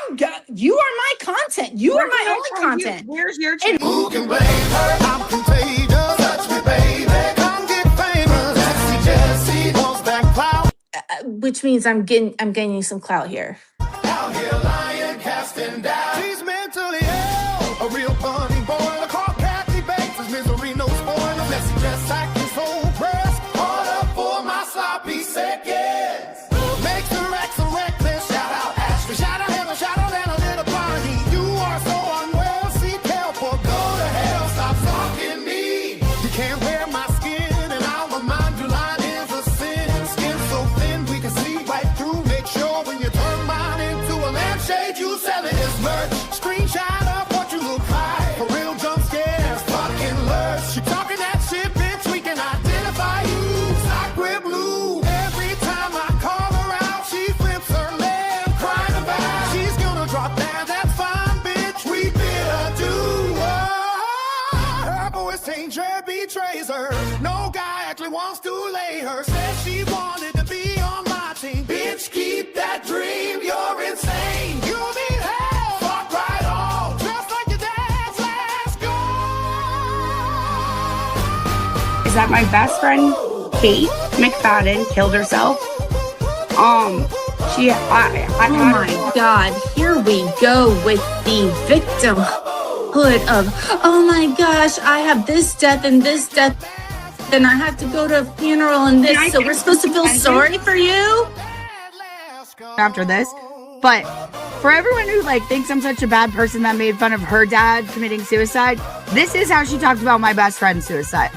Speaker 11: you are my content. You are my only content.
Speaker 3: Where's your
Speaker 11: And
Speaker 21: Who can blame her? I'm contagious. Touch me, baby. Come get famous. Messy Jesse wants that clout.
Speaker 11: which means I'm gaining some clout here.
Speaker 21: Out here lying, casting doubt. She's mentally ill, a real funny boy. The call Kathy Bates is misery, no spoiler. Messy Jess acting so pressed. Caught up for my sloppy seconds. Makes her act so reckless. Shout out Ashley, shout out Heather, shout out Anna, little Barney. You are so unwell, seek help or go to hell. Stop stalking me. You can't wear my skin, and I'll remind you line is a sin. Skin so thin we can see right through. Make sure when you turn mine into a lampshade, you sell it as merch. Screenshot of what you look like. For real jump scares, fucking lurch. You talking that shit, bitch, we can identify you. Stock grip blue. Every time I call her out, she flips her lid, crying about she's gonna drop down. That's fine, bitch, we bid her due. Her voice ain't sure betrays her. No guy actually wants to lay her. Says she wanted to be on my team. Bitch, keep that dream. You're insane. You need help. Fuck right off. Just like your dad's last
Speaker 3: Is that my best friend, Kate McFadden, killed herself? She, I
Speaker 11: Oh my God, here we go with the victimhood of, oh my gosh, I have this death and this death, then I have to go to a funeral and this, so we're supposed to feel sorry for you?
Speaker 3: after this, but for everyone who thinks I'm such a bad person that made fun of her dad committing suicide, this is how she talked about my best friend's suicide.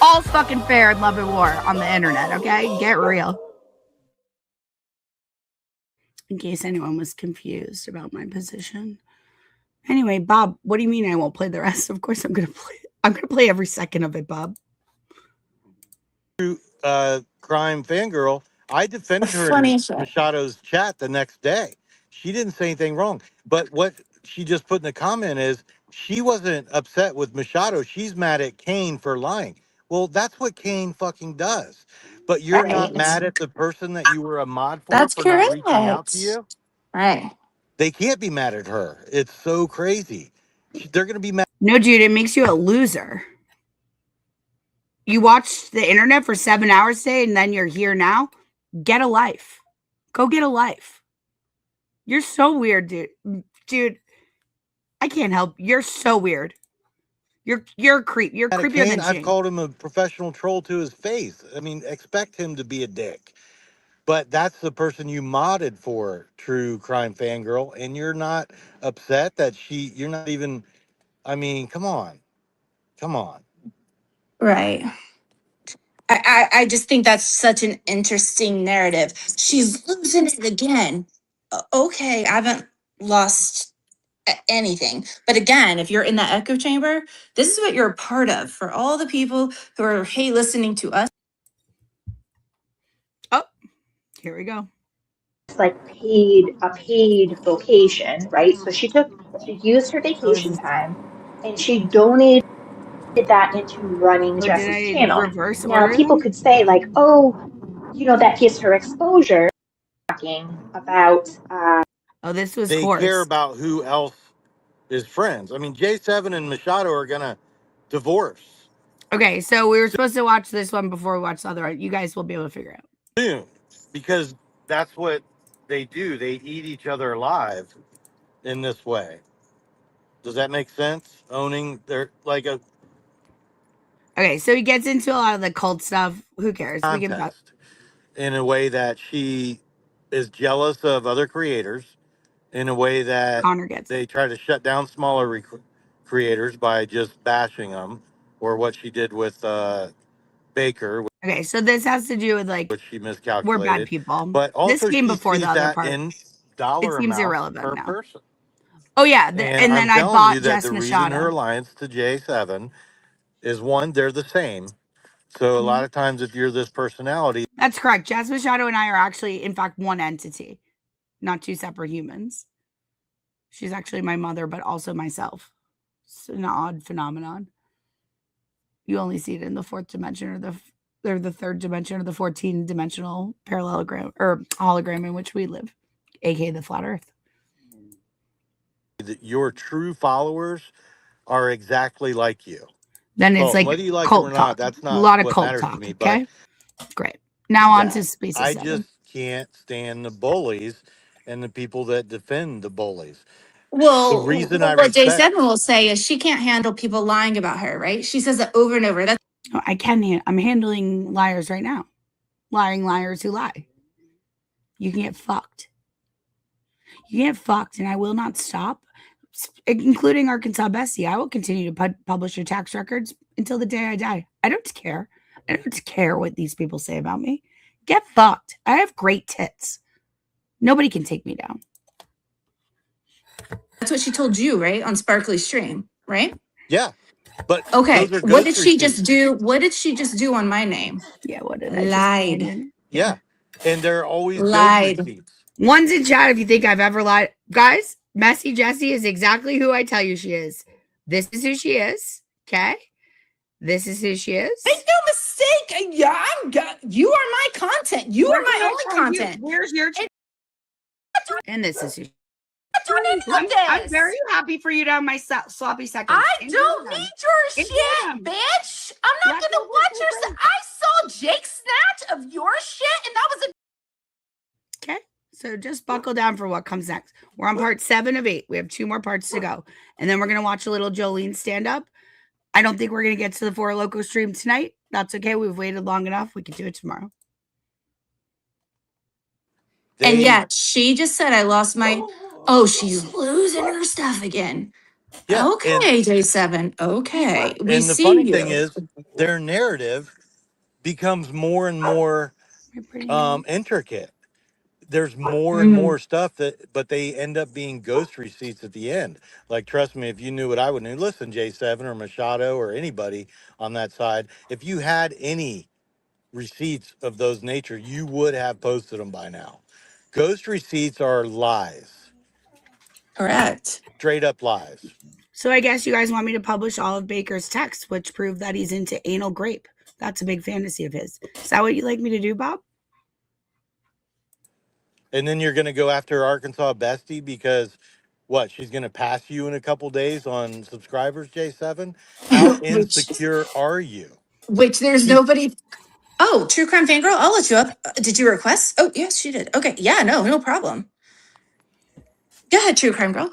Speaker 3: All fucking fair in love and war on the internet, okay? Get real. In case anyone was confused about my position. Anyway, Bob, what do you mean I won't play the rest? Of course I'm gonna play. I'm gonna play every second of it, Bob.
Speaker 18: Crime fangirl, I defended her
Speaker 11: Funny
Speaker 18: in
Speaker 11: shit.
Speaker 18: Machado's chat the next day. She didn't say anything wrong. But what she just put in the comment is she wasn't upset with Machado. She's mad at Kane for lying. Well, that's what Kane fucking does. But you're not
Speaker 11: Right.
Speaker 18: mad at the person that you were a mod
Speaker 11: That's
Speaker 18: for not reaching out to
Speaker 11: correct.
Speaker 18: you?
Speaker 11: Right.
Speaker 18: They can't be mad at her. It's so crazy. They're going to be mad.
Speaker 3: No, dude, it makes you a loser. You watched the internet for 7 hours today and then you're here now. Get a life. Go get a life. You're so weird, dude. Dude, I can't help. You're so weird. You're a creep. You're
Speaker 18: Mad at
Speaker 3: creepier
Speaker 18: Kane.
Speaker 3: than
Speaker 18: I've
Speaker 3: Shane.
Speaker 18: called him a professional troll to his face. I mean, expect him to be a dick. But that's the person you modded for, true crime fangirl, and you're not upset that you're not even, I mean, come on. Come on.
Speaker 11: Right. I just think that's such an interesting narrative. She's losing it again. Okay, I haven't lost anything. But again, if you're in that echo chamber, this is what you're a part of. For all the people who are, hey, listening to us.
Speaker 3: Oh, here we go.
Speaker 16: It's like a paid vacation, right? So she used her vacation time and she donated that into running
Speaker 3: Oh, did
Speaker 16: Jesse's
Speaker 3: I
Speaker 16: channel.
Speaker 3: reverse
Speaker 16: Now
Speaker 3: order
Speaker 16: people
Speaker 3: them?
Speaker 16: could say like, oh, that gives her exposure. Talking about
Speaker 3: Oh, this was
Speaker 18: They care
Speaker 3: coors.
Speaker 18: about who else is friends. I mean, J7 and Machado are going to divorce
Speaker 3: Okay, so we were supposed to watch this one before we watch the other one. You guys will be able to figure it out.
Speaker 18: soon because that's what they do. They eat each other alive in this way. Does that make sense? Owning their, like a
Speaker 3: Okay, so he gets into a lot of the cult stuff. Who cares? We can.
Speaker 18: contest in a way that she is jealous of other creators, in a way that
Speaker 3: Connor gets it.
Speaker 18: they try to shut down smaller creators by just bashing them, or what she did with Baker,
Speaker 3: Okay, so this has to do with like
Speaker 18: which she
Speaker 3: we're bad
Speaker 18: miscalculated.
Speaker 3: people.
Speaker 18: But
Speaker 3: This
Speaker 18: also,
Speaker 3: came
Speaker 18: she
Speaker 3: before the
Speaker 18: sees
Speaker 3: other
Speaker 18: that
Speaker 3: part.
Speaker 18: in
Speaker 3: It
Speaker 18: dollar
Speaker 3: seems
Speaker 18: amounts
Speaker 3: irrelevant
Speaker 18: per
Speaker 3: now.
Speaker 18: person.
Speaker 3: Oh yeah,
Speaker 18: And
Speaker 3: and
Speaker 18: I'm
Speaker 3: then I
Speaker 18: telling you
Speaker 3: bought
Speaker 18: that
Speaker 3: Jess
Speaker 18: the reason her
Speaker 3: Machado.
Speaker 18: alliance to J7 is one, they're the same. So a lot of times, if you're this personality,
Speaker 3: That's correct. Jess Machado and I are actually, in fact, one entity, not two separate humans. She's actually my mother, but also myself. It's an odd phenomenon. You only see it in the fourth dimension or the third dimension or the 14-dimensional parallelogram or hologram in which we live, aka the flat earth.
Speaker 18: that your true followers are exactly like you.
Speaker 3: Then it's
Speaker 18: Well,
Speaker 3: like
Speaker 18: whether you like them or
Speaker 3: cult
Speaker 18: not,
Speaker 3: talk.
Speaker 18: that's
Speaker 3: A
Speaker 18: not
Speaker 3: lot of
Speaker 18: what
Speaker 3: cult
Speaker 18: matters to
Speaker 3: talk.
Speaker 18: me. But
Speaker 3: Okay. Great. Now on to
Speaker 18: that
Speaker 3: Spaces
Speaker 18: I
Speaker 3: 7.
Speaker 18: just can't stand the bullies and the people that defend the bullies. The
Speaker 11: Well,
Speaker 18: reason I
Speaker 11: what
Speaker 18: respect
Speaker 11: J7 will say is she can't handle people lying about her, right? She says it over and over. That's
Speaker 3: Oh, I can. I'm handling liars right now. Lying liars who lie. You can get fucked. You get fucked, and I will not stop, including Arkansas Bessie. I will continue to publish your tax records until the day I die. I don't care. I don't care what these people say about me. Get fucked. I have great tits. Nobody can take me down.
Speaker 11: what she told you, right? On Sparkly Stream, right?
Speaker 18: Yeah, but
Speaker 11: Okay.
Speaker 18: those are
Speaker 11: What did
Speaker 18: ghost
Speaker 11: she just
Speaker 18: receipts.
Speaker 11: do? What did she just do on my name?
Speaker 3: Yeah, what did I just
Speaker 11: Lied.
Speaker 18: Yeah, and they're always ghost
Speaker 11: Lied.
Speaker 18: receipts.
Speaker 3: One's in chat if you think I've ever lied. Guys, Messy Jessie is exactly who I tell you she is. This is who she is. Okay? This is who she is.
Speaker 11: Make no mistake. Yeah, you are my content. You
Speaker 3: What
Speaker 11: are my
Speaker 3: did I
Speaker 11: only
Speaker 3: tell you?
Speaker 11: content.
Speaker 3: Where's your and this is who
Speaker 11: doing any of this.
Speaker 3: I'm very happy for you to have my sloppy seconds.
Speaker 11: I don't need your shit, bitch. I'm not gonna watch your. I saw Jake snatch of your shit, and that was a.
Speaker 3: Okay, so just buckle down for what comes next. We're on part 7 of 8. We have 2 more parts to go, and then we're gonna watch a little Jolene stand up. I don't think we're gonna get to the 4 Loco stream tonight. That's okay. We've waited long enough. We can do it tomorrow.
Speaker 11: And yet, she just said I lost my. Oh, she's losing her stuff again.
Speaker 18: Yeah,
Speaker 11: Okay, J7. Okay, we
Speaker 18: and the
Speaker 11: see
Speaker 18: funny thing
Speaker 11: you.
Speaker 18: is, their narrative becomes more and more intricate. There's more and more stuff but they end up being ghost receipts at the end. Like, trust me, if you knew what I would know, listen, J7 or Machado or anybody on that side, if you had any receipts of those nature, you would have posted them by now. Ghost receipts are lies.
Speaker 11: Correct.
Speaker 18: Straight up lies.
Speaker 3: So I guess you guys want me to publish all of Baker's texts, which prove that he's into anal grape. That's a big fantasy of his. Is that what you'd like me to do, Bob?
Speaker 18: And then you're going to go after Arkansas Bestie because what? She's going to pass you in a couple days on subscribers, J7? How
Speaker 11: which
Speaker 18: insecure are you?
Speaker 11: there's
Speaker 18: She's
Speaker 11: nobody. Oh, True Crime Fangirl, I'll let you up. Did you request? Oh, yes, she did. Okay, yeah, no problem. Go ahead, True Crime Girl.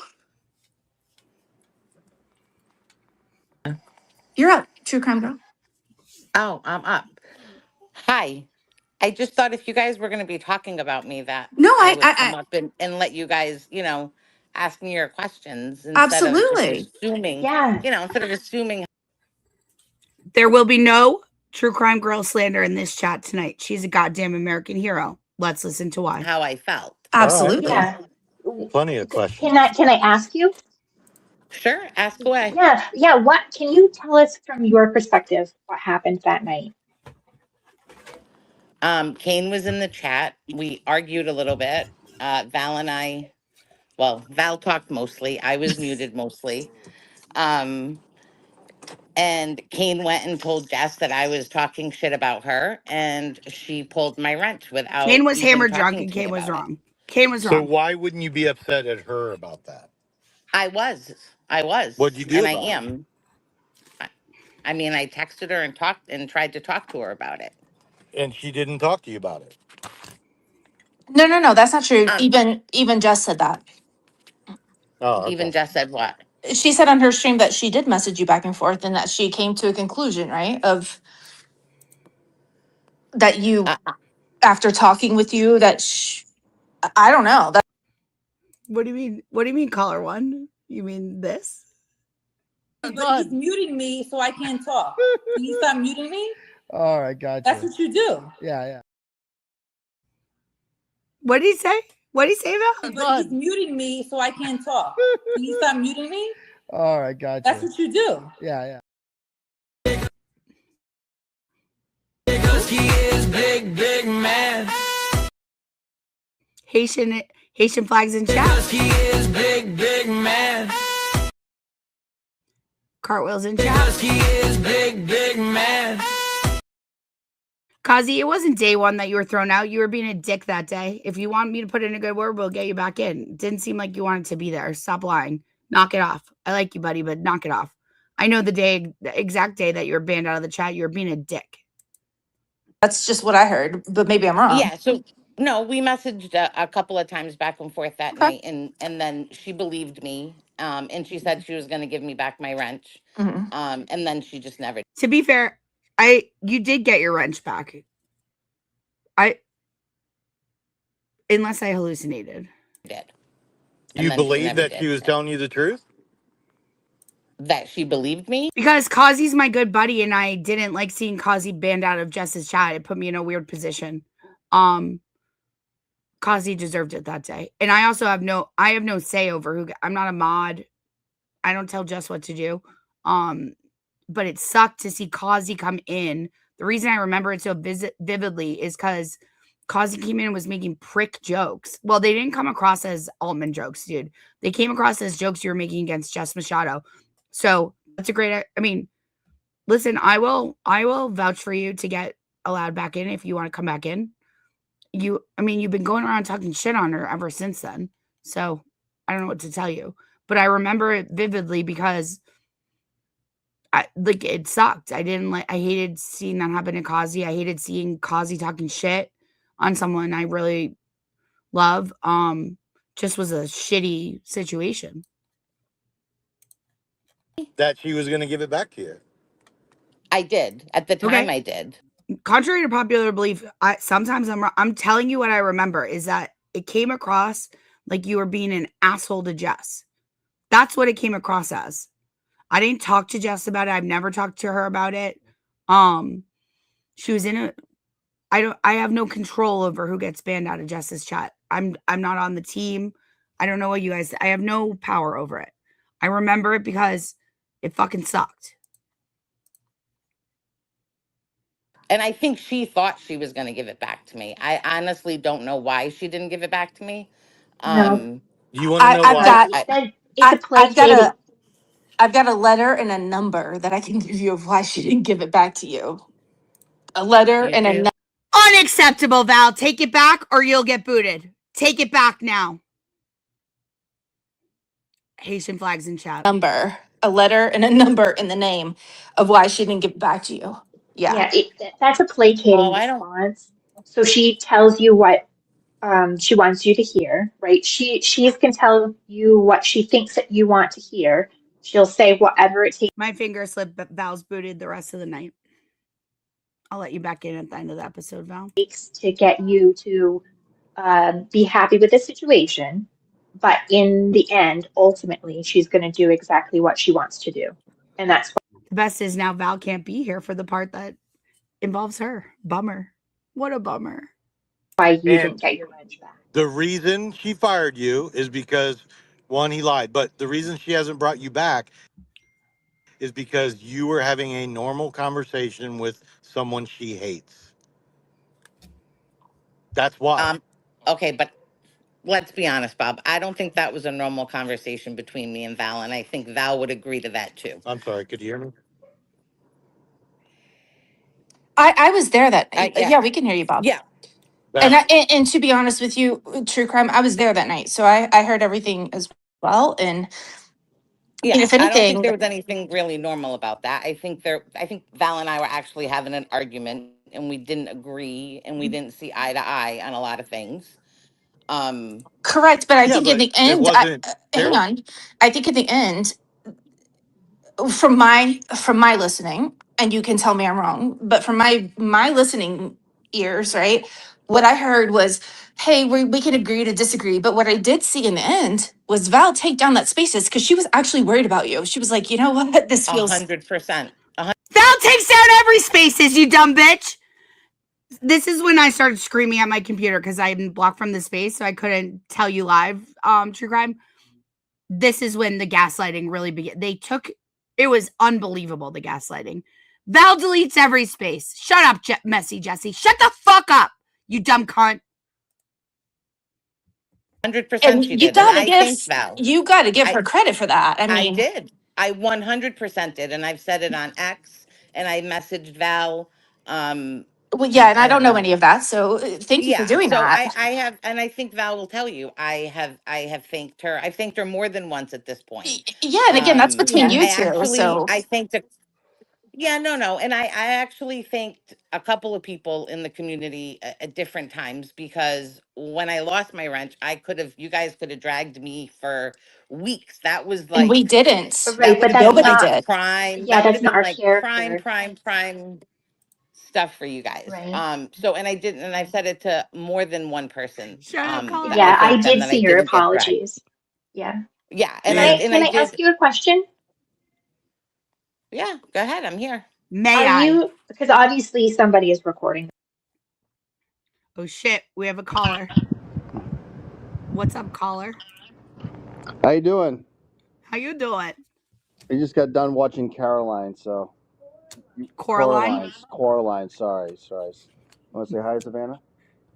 Speaker 11: You're up, True Crime Girl.
Speaker 12: Oh, I'm up. Hi. I just thought if you guys were going to be talking about me, that
Speaker 11: No,
Speaker 12: I would come
Speaker 11: I
Speaker 12: up and let you guys, ask me your questions instead of just
Speaker 11: absolutely.
Speaker 12: assuming,
Speaker 16: Yeah.
Speaker 12: instead of assuming.
Speaker 3: There will be no True Crime Girl slander in this chat tonight. She's a goddamn American hero. Let's listen to why.
Speaker 12: How I felt.
Speaker 18: all right.
Speaker 11: Absolutely.
Speaker 16: Yeah.
Speaker 18: Plenty of
Speaker 16: Can
Speaker 18: questions.
Speaker 16: I ask you?
Speaker 12: Sure, ask away.
Speaker 16: Yeah. What can you tell us from your perspective what happened that night?
Speaker 12: Kane was in the chat. We argued a little bit. Val and I, well, Val talked mostly. I was muted mostly. And Kane went and told Jess that I was talking shit about her, and she pulled my wrench without
Speaker 3: Kane was
Speaker 12: even
Speaker 3: hammered drunk
Speaker 12: talking
Speaker 3: and
Speaker 12: to me
Speaker 3: Kane was
Speaker 12: about it.
Speaker 3: wrong. Kane was
Speaker 18: So
Speaker 3: wrong.
Speaker 18: why wouldn't you be upset at her about that?
Speaker 12: I was,
Speaker 18: What'd you do
Speaker 12: and I
Speaker 18: about it?
Speaker 12: am. I mean, I texted her and talked and tried to talk to her about it.
Speaker 18: And she didn't talk to you about it.
Speaker 11: No, that's not true.
Speaker 12: Um,
Speaker 11: Even Jess said that.
Speaker 18: Oh,
Speaker 12: even
Speaker 18: okay.
Speaker 12: Jess said what?
Speaker 11: She said on her stream that she did message you back and forth and that she came to a conclusion, right? Of that you,
Speaker 12: Uh,
Speaker 11: after talking with you, I don't know. That
Speaker 3: What do you mean? What do you mean, caller one? You mean this?
Speaker 1: But he's muting me so I can't talk. Can you stop muting me?
Speaker 22: All right, gotcha.
Speaker 1: That's what you do.
Speaker 22: Yeah.
Speaker 3: What did he say? What did he say about?
Speaker 1: But he's muting me so I can't talk. Can you stop muting me?
Speaker 22: All right, gotcha.
Speaker 1: That's what you do.
Speaker 22: Yeah.
Speaker 4: Because he is big man.
Speaker 3: Haitian flags in chat.
Speaker 4: Because he is big man.
Speaker 3: Cartwheels in chat.
Speaker 4: Because he is big man.
Speaker 3: Kazi, it wasn't day one that you were thrown out. You were being a dick that day. If you want me to put in a good word, we'll get you back in. Didn't seem like you wanted to be there. Stop lying. Knock it off. I like you, buddy, but knock it off. I know the exact day that you were banned out of the chat. You were being a dick.
Speaker 11: that's just what I heard, but maybe I'm wrong.
Speaker 12: Yeah. So no, we messaged a couple of times back and forth that
Speaker 11: Okay.
Speaker 12: night, and then she believed me, and she said she was going to give me back my wrench,
Speaker 11: Mhm.
Speaker 12: and then she just never
Speaker 3: To be fair, you did get your wrench back. Unless I hallucinated.
Speaker 12: did.
Speaker 18: You believe that she was telling you the truth?
Speaker 12: That she believed me?
Speaker 3: Because Kazi's my good buddy, and I didn't like seeing Kazi banned out of Jess's chat. It put me in a weird position. Kazi deserved it that day. And I also have no say over who. I'm not a mod. I don't tell Jess what to do. But it sucked to see Kazi come in. The reason I remember it so vividly is because Kazi came in and was making prick jokes. Well, they didn't come across as Altman jokes, dude. They came across as jokes you were making against Jess Machado. So that's a great. I mean, listen, I will vouch for you to get allowed back in if you want to come back in. You've been going around talking shit on her ever since then. So I don't know what to tell you, but I remember it vividly because it sucked. I hated seeing that happen to Kazi. I hated seeing Kazi talking shit on someone I really love. Just was a shitty situation.
Speaker 18: That she was going to give it back to you.
Speaker 12: I did. At the time, I did.
Speaker 3: Contrary to popular belief, sometimes I'm telling you what I remember is that it came across like you were being an asshole to Jess. That's what it came across as. I didn't talk to Jess about it. I've never talked to her about it. She was in I have no control over who gets banned out of Jess's chat. I'm not on the team. I don't know what you guys. I have no power over it. I remember it because it fucking sucked.
Speaker 12: And I think she thought she was going to give it back to me. I honestly don't know why she didn't give it back to me.
Speaker 16: No.
Speaker 18: You want to know why?
Speaker 11: I've got a letter and a number that I can give you of why she didn't give it back to you. a letter
Speaker 12: You
Speaker 11: and
Speaker 12: do?
Speaker 11: a
Speaker 3: Unacceptable, Val. Take it back or you'll get booted. Take it back now. Haitian flags in chat.
Speaker 11: number, a letter and a number in the name of why she didn't give it back to you. Yeah.
Speaker 16: Yeah, that's a placating
Speaker 12: Oh, I don't.
Speaker 16: response. So she tells you what she wants you to hear, right? She can tell you what she thinks that you want to hear. She'll say whatever it
Speaker 3: My finger slipped, but Val's booted the rest of the night. I'll let you back in at the end of the episode, Val.
Speaker 16: takes to get you to be happy with the situation. But in the end, ultimately, she's going to do exactly what she wants to do. And that's
Speaker 3: The best is now Val can't be here for the part that involves her. Bummer. What a bummer.
Speaker 16: why you
Speaker 18: And
Speaker 16: didn't get your revenge back.
Speaker 18: the reason she fired you is because, one, he lied. But the reason she hasn't brought you back is because you were having a normal conversation with someone she hates. That's why.
Speaker 12: Okay, but let's be honest, Bob. I don't think that was a normal conversation between me and Val, and I think Val would agree to that too.
Speaker 18: I'm sorry. Could you hear me?
Speaker 11: I was there that night.
Speaker 12: Yeah,
Speaker 11: Yeah, we can hear you, Bob.
Speaker 12: yeah.
Speaker 11: And to be honest with you, true crime, I was there that night. So I heard everything as well. And
Speaker 12: Yeah,
Speaker 11: if
Speaker 12: I don't think
Speaker 11: anything,
Speaker 12: there was anything really normal about that. I think Val and I were actually having an argument and we didn't agree and we didn't see eye to eye on a lot of things.
Speaker 11: correct. But I
Speaker 18: Yeah,
Speaker 11: think in
Speaker 18: but
Speaker 11: the
Speaker 18: it
Speaker 11: end,
Speaker 18: wasn't
Speaker 11: hang
Speaker 18: there.
Speaker 11: on. I think in the end, from my listening, and you can tell me I'm wrong, but from my listening ears, right? What I heard was, hey, we can agree to disagree. But what I did see in the end was Val take down that spaces because she was actually worried about you. She was like, you know what? This feels
Speaker 12: 100%.
Speaker 3: Val takes down every spaces, you dumb bitch. This is when I started screaming at my computer because I had been blocked from the space, so I couldn't tell you live, true crime. This is when the gaslighting really began. It was unbelievable, the gaslighting. Val deletes every space. Shut up, messy Jesse. Shut the fuck up, you dumb cunt.
Speaker 12: 100%
Speaker 11: and
Speaker 12: she did. And I thanked Val.
Speaker 11: you gotta give her credit for that. I
Speaker 12: I
Speaker 11: mean,
Speaker 12: did. I 100% did. And I've said it on X and I messaged Val.
Speaker 11: well, yeah, and I
Speaker 12: I
Speaker 11: don't
Speaker 12: don't
Speaker 11: know
Speaker 12: know.
Speaker 11: any of that. So thank you for
Speaker 12: Yeah.
Speaker 11: doing
Speaker 12: So
Speaker 11: that.
Speaker 12: I have, and I think Val will tell you, I have thanked her. I've thanked her more than once at this point.
Speaker 11: Yeah, and again, that's between
Speaker 16: Yeah.
Speaker 11: you two. So
Speaker 12: I thanked her. Yeah, no. And I actually thanked a couple of people in the community at different times because when I lost my wrench, you guys could have dragged me for weeks. That was
Speaker 11: and we
Speaker 12: like,
Speaker 11: didn't.
Speaker 12: that
Speaker 16: Right,
Speaker 12: would
Speaker 16: but
Speaker 12: have
Speaker 16: that's
Speaker 12: been
Speaker 11: Nobody
Speaker 12: like
Speaker 16: not,
Speaker 11: did.
Speaker 12: prime.
Speaker 16: yeah,
Speaker 12: That would
Speaker 16: that's
Speaker 12: have
Speaker 16: not
Speaker 12: been
Speaker 16: our
Speaker 12: like
Speaker 16: character.
Speaker 12: prime stuff for you guys.
Speaker 16: Right.
Speaker 12: So, and I didn't, and I've said it to more than one person,
Speaker 3: Shut up,
Speaker 12: that I
Speaker 16: Yeah, I
Speaker 12: thanked them
Speaker 16: did
Speaker 12: that I
Speaker 16: see your
Speaker 12: didn't get dragged.
Speaker 16: apologies. Yeah.
Speaker 12: Yeah.
Speaker 16: Can
Speaker 18: And
Speaker 16: I ask
Speaker 12: did.
Speaker 16: you a question?
Speaker 12: Yeah, go ahead. I'm here.
Speaker 3: May
Speaker 16: Are
Speaker 3: I?
Speaker 16: you, because obviously somebody is recording.
Speaker 3: Oh shit, we have a caller. What's up, caller?
Speaker 2: How you doing?
Speaker 3: How you doing?
Speaker 2: I just got done watching Caroline, so
Speaker 3: Coraline?
Speaker 2: Coraline. Sorry. You want to say hi, Savannah?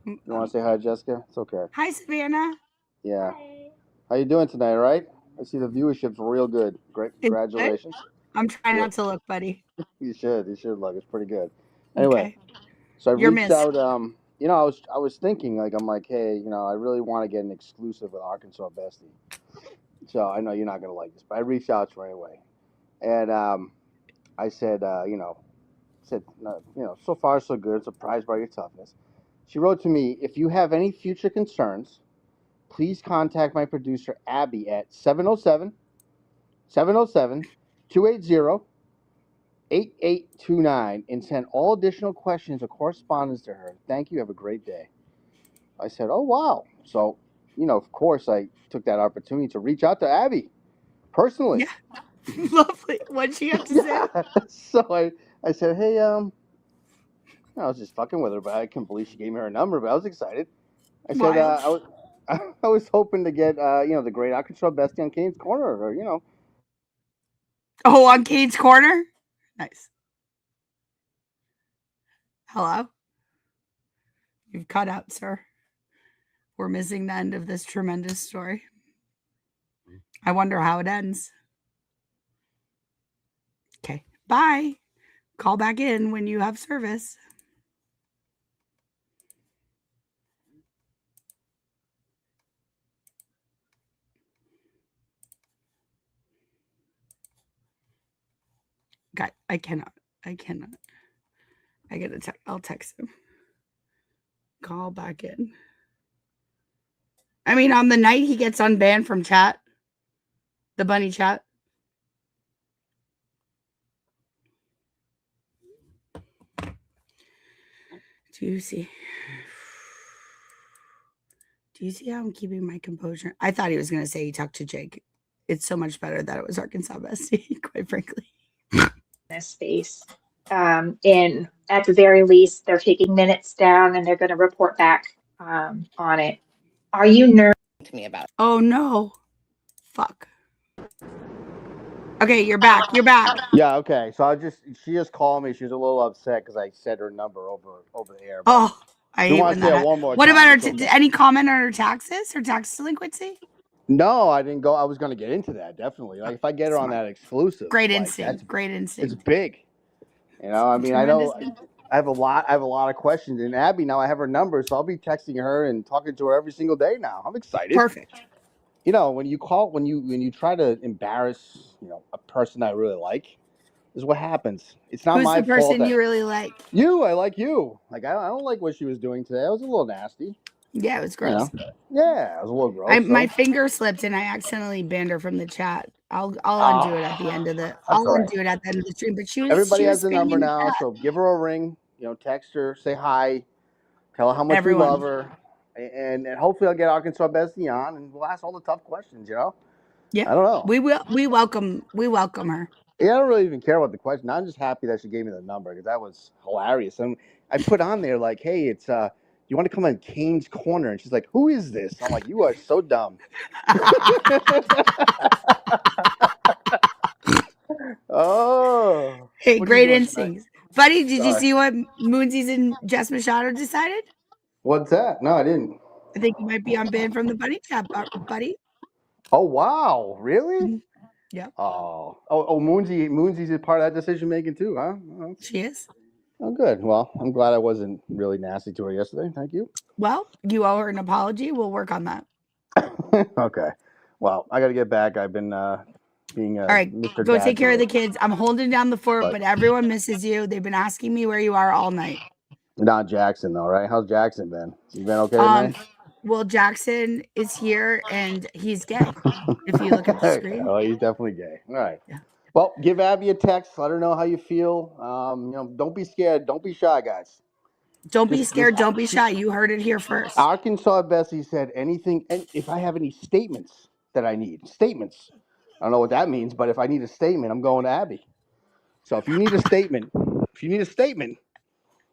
Speaker 2: You want to say hi, Jessica? It's okay.
Speaker 3: Hi, Savannah.
Speaker 2: Yeah. How you doing tonight? All right? I see the viewership's real good. Great.
Speaker 3: Is it?
Speaker 2: Congratulations.
Speaker 3: I'm trying
Speaker 2: Yeah.
Speaker 3: not to look, buddy.
Speaker 2: You should look. It's pretty good. Anyway,
Speaker 3: Okay.
Speaker 2: so I
Speaker 3: You're
Speaker 2: reached
Speaker 3: missed.
Speaker 2: out. I was thinking, like, I'm like, hey, I really want to get an exclusive with Arkansas Bestie. So I know you're not gonna like this, but I reached out to her anyway, and I said, so far so good. Surprised by your toughness. She wrote to me, if you have any future concerns, please contact my producer Abby at 707-280-8829 and send all additional questions or correspondence to her. Thank you. Have a great day. I said, oh, wow. So, of course, I took that opportunity to reach out to Abby personally.
Speaker 3: Yeah. Lovely. What'd she have to say?
Speaker 2: So I said, hey, I was just fucking with her, but I couldn't believe she gave me her number, but I was excited. I said,
Speaker 3: Wild.
Speaker 2: I was hoping to get, the great Arkansas Bestie on Kane's Corner, or.
Speaker 3: Oh, on Kate's Corner? Nice. Hello? You've cut out, sir. We're missing the end of this tremendous story. I wonder how it ends. Okay. Bye. Call back in when you have service. God, I cannot. I gotta I'll text him. Call back in. I mean, on the night he gets unbanned from chat, the bunny chat. Do you see how I'm keeping my composure? I thought he was going to say he talked to Jake. It's so much better that it was Arkansas Bestie, quite frankly.
Speaker 16: This space. And at the very least, they're taking minutes down and they're going to report back on it. Are you nervous?
Speaker 12: To me about it.
Speaker 3: Oh no. Fuck. Okay, you're back. You're back.
Speaker 2: Yeah, okay. So she just called me. She was a little upset because I said her number over the air. But
Speaker 3: Oh, I
Speaker 2: she
Speaker 3: hate
Speaker 2: wants
Speaker 3: when
Speaker 2: to say
Speaker 3: that
Speaker 2: it one more
Speaker 3: What
Speaker 2: time.
Speaker 3: about her?
Speaker 2: It's okay.
Speaker 3: Any comment on her taxes? Her tax delinquency?
Speaker 2: No, I didn't go. I was going to get into that, definitely. Like, if I get her on
Speaker 3: Smart.
Speaker 2: that exclusive,
Speaker 3: Great
Speaker 2: like,
Speaker 3: instinct. Great instinct.
Speaker 2: it's big. You know, I mean, I
Speaker 3: Tremendous.
Speaker 2: know I have a lot of questions. And Abby, now I have her number, so I'll be texting her and talking to her every single day now. I'm excited.
Speaker 3: Perfect.
Speaker 2: You know, when you try to embarrass, a person I really like, is what happens. It's not
Speaker 3: Who's
Speaker 2: my
Speaker 3: the person
Speaker 2: fault.
Speaker 3: you really like?
Speaker 2: You, I like you. Like, I don't like what she was doing today. It was a little nasty.
Speaker 3: Yeah, it was gross.
Speaker 2: Yeah, it was a little gross.
Speaker 3: My finger slipped and I accidentally banned her from the chat. I'll undo it at the end of the. I'll
Speaker 2: all right.
Speaker 3: undo it at the end of the stream. But
Speaker 2: Everybody has
Speaker 3: was
Speaker 2: the number
Speaker 3: spamming the
Speaker 2: now,
Speaker 3: chat.
Speaker 2: so give her a ring. Text her, say hi, tell her how much
Speaker 3: Everyone.
Speaker 2: you love her, and hopefully I'll get Arkansas Bestie on, and we'll ask all the tough questions.
Speaker 3: Yeah,
Speaker 2: I don't know.
Speaker 3: We welcome her.
Speaker 2: Yeah, I don't really even care about the question. I'm just happy that she gave me the number because that was hilarious. And I put on there like, hey, it's you want to come on Kane's Corner? And she's like, who is this? I'm like, you are so dumb. Oh.
Speaker 3: Hey,
Speaker 2: What
Speaker 3: great
Speaker 2: you doing
Speaker 3: instincts. Buddy, did you
Speaker 2: Sorry.
Speaker 3: see what Moonsies and Jess Machado decided?
Speaker 2: What's that? No, I didn't.
Speaker 3: I think you might be unbanned from the bunny chat, buddy.
Speaker 2: Oh, wow. Really?
Speaker 3: Yeah.
Speaker 2: Oh, Moonsies is part of that decision making too, huh? Oh,
Speaker 3: she is.
Speaker 2: Oh, good. Well, I'm glad I wasn't really nasty to her yesterday. Thank you.
Speaker 3: Well, you owe her an apology. We'll work on that.
Speaker 2: Okay. Well, I got to get back. I've been being
Speaker 3: all right.
Speaker 2: Mr.
Speaker 3: Go
Speaker 2: Dad
Speaker 3: take care of
Speaker 2: today.
Speaker 3: the kids. I'm holding down the fort, but everyone misses you. They've been asking me where you are all night.
Speaker 2: Not Jackson though, right? How's Jackson been? You been okay tonight?
Speaker 3: Well, Jackson is here and he's gay. If you look at the screen.
Speaker 2: Oh, he's definitely gay. All right.
Speaker 3: Yeah.
Speaker 2: Well, give Abby a text. Let her know how you feel. Don't be scared. Don't be shy, guys.
Speaker 3: Don't be scared. Don't be shy. You heard it here first.
Speaker 2: Arkansas Bessie said anything. And if I have any statements that I need, statements. I don't know what that means, but if I need a statement, I'm going to Abby. So if you need a statement,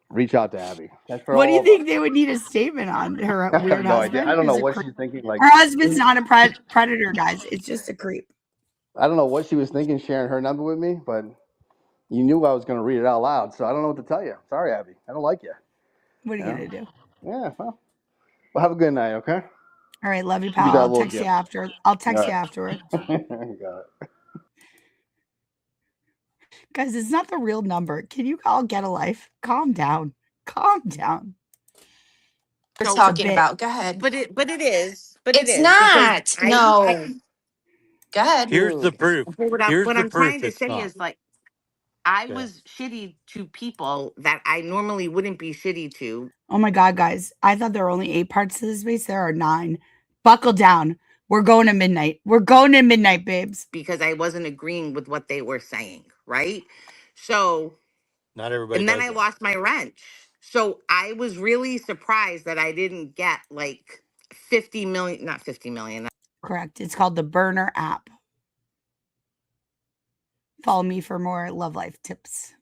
Speaker 2: reach out to Abby. That's for
Speaker 3: what do you
Speaker 2: all
Speaker 3: think they would need a statement on her
Speaker 2: I have
Speaker 3: weird
Speaker 2: no
Speaker 3: husband?
Speaker 2: idea. I don't know what she's thinking. Like,
Speaker 3: her husband's not a predator, guys. It's just a creep.
Speaker 2: I don't know what she was thinking sharing her number with me, but you knew I was going to read it out loud, so I don't know what to tell you. Sorry, Abby. I don't like you.
Speaker 3: What are you going to do?
Speaker 2: Yeah, well, have a good night, okay?
Speaker 3: All right, love you, pal. I'll text you after. I'll text you afterward.
Speaker 2: You got it.
Speaker 3: Guys, it's not the real number. Can you all get a life? Calm down. Calm down.
Speaker 11: We're talking about. Go ahead.
Speaker 12: But it is. But
Speaker 11: It's
Speaker 12: it is.
Speaker 11: not. No. Go ahead.
Speaker 18: Here's the proof.
Speaker 12: What
Speaker 18: Here's the
Speaker 12: I'm
Speaker 18: proof.
Speaker 12: trying to
Speaker 18: It's
Speaker 12: say
Speaker 18: not.
Speaker 12: is like I
Speaker 18: Yeah.
Speaker 12: was shitty to people that I normally wouldn't be shitty to.
Speaker 3: Oh my God, guys. I thought there were only 8 parts to this space. There are 9. Buckle down. We're going to midnight. We're going to midnight, babes.
Speaker 12: Because I wasn't agreeing with what they were saying, right? So,
Speaker 18: Not everybody
Speaker 12: and then
Speaker 18: does
Speaker 12: I
Speaker 18: that.
Speaker 12: lost my wrench. So I was really surprised that I didn't get like 50 million, not 50 million.
Speaker 3: Correct. It's called the Burner app. Follow me for more love life tips.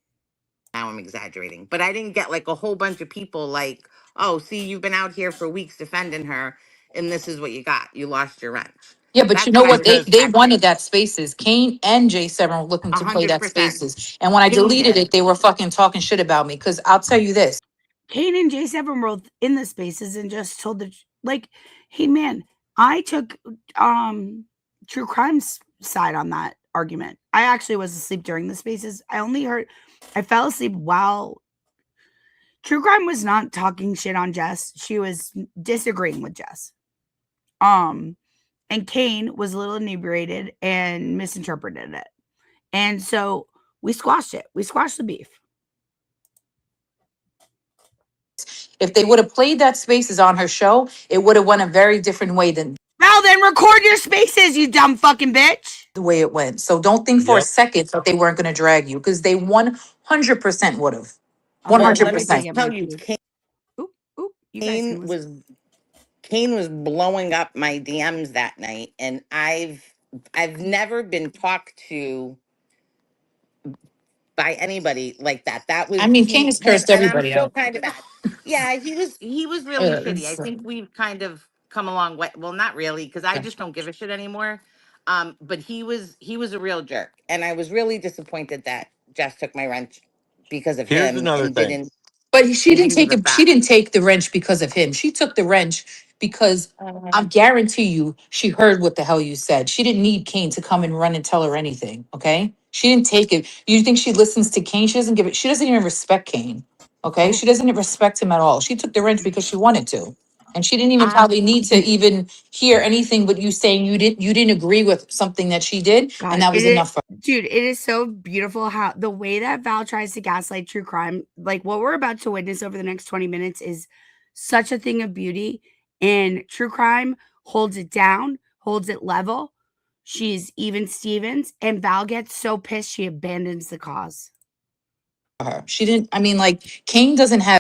Speaker 12: Now I'm exaggerating, but I didn't get like a whole bunch of people like, oh, see, you've been out here for weeks defending her, and this is what you got. You lost your wrench.
Speaker 11: Yeah, but
Speaker 12: That's
Speaker 11: you know
Speaker 12: what I
Speaker 11: what?
Speaker 12: was
Speaker 11: They wanted
Speaker 12: expecting.
Speaker 11: that spaces. Kane and J7 were looking to play that
Speaker 12: 100%.
Speaker 11: spaces. And when I
Speaker 12: Kane
Speaker 11: deleted
Speaker 12: did.
Speaker 11: it, they were fucking talking shit about me. Because I'll tell you this.
Speaker 3: Kane and J7 were in the spaces and just told like, hey man, I took true crime's side on that argument. I actually was asleep during the spaces. I fell asleep while True Crime was not talking shit on Jess. She was disagreeing with Jess. And Kane was a little inebriated and misinterpreted it. And so We squashed it. We squashed the beef.
Speaker 5: If they would have played that Spaces on her show, it would have went a very different way than
Speaker 3: Well, then record your Spaces, you dumb fucking bitch.
Speaker 5: the way it went. So don't think for a
Speaker 18: Yep.
Speaker 5: second that they weren't going to drag you, because they 100% would have.
Speaker 3: Well,
Speaker 6: Well, let me
Speaker 5: 100%.
Speaker 6: just tell you, Kane was blowing up my DMs that night, and I've never been talked to by anybody like that. That was
Speaker 5: I mean, Kane has
Speaker 6: him,
Speaker 5: cursed
Speaker 6: and I'm
Speaker 5: everybody
Speaker 6: still
Speaker 5: out.
Speaker 6: kind of mad. Yeah, he was really shitty. I think we've kind of come a long way. Well, not really, because I just don't give a shit anymore. But he was a real jerk, and I was really disappointed that Jess took my wrench because of
Speaker 18: Here's
Speaker 6: him
Speaker 18: another
Speaker 6: and
Speaker 18: thing.
Speaker 6: didn't
Speaker 5: But she didn't
Speaker 6: use
Speaker 5: take
Speaker 6: the
Speaker 5: it. She
Speaker 6: facts.
Speaker 5: didn't take the wrench because of him. She took the wrench because I guarantee you, she heard what the hell you said. She didn't need Kane to come and run and tell her anything. Okay, she didn't take it. You think she listens to Kane? She doesn't give it. She doesn't even respect Kane. Okay, she doesn't respect him at all. She took the wrench because she wanted to, and she didn't even probably need to even hear anything but you saying you didn't agree with something that she did, and
Speaker 3: God,
Speaker 5: that was enough for her.
Speaker 3: dude, it is so beautiful how the way that Val tries to gaslight true crime, like what we're about to witness over the next 20 minutes is such a thing of beauty. And true crime holds it down, holds it level. She's even Stevens, and Val gets so pissed she abandons the cause.
Speaker 5: Her. She didn't. I mean, like Kane doesn't have.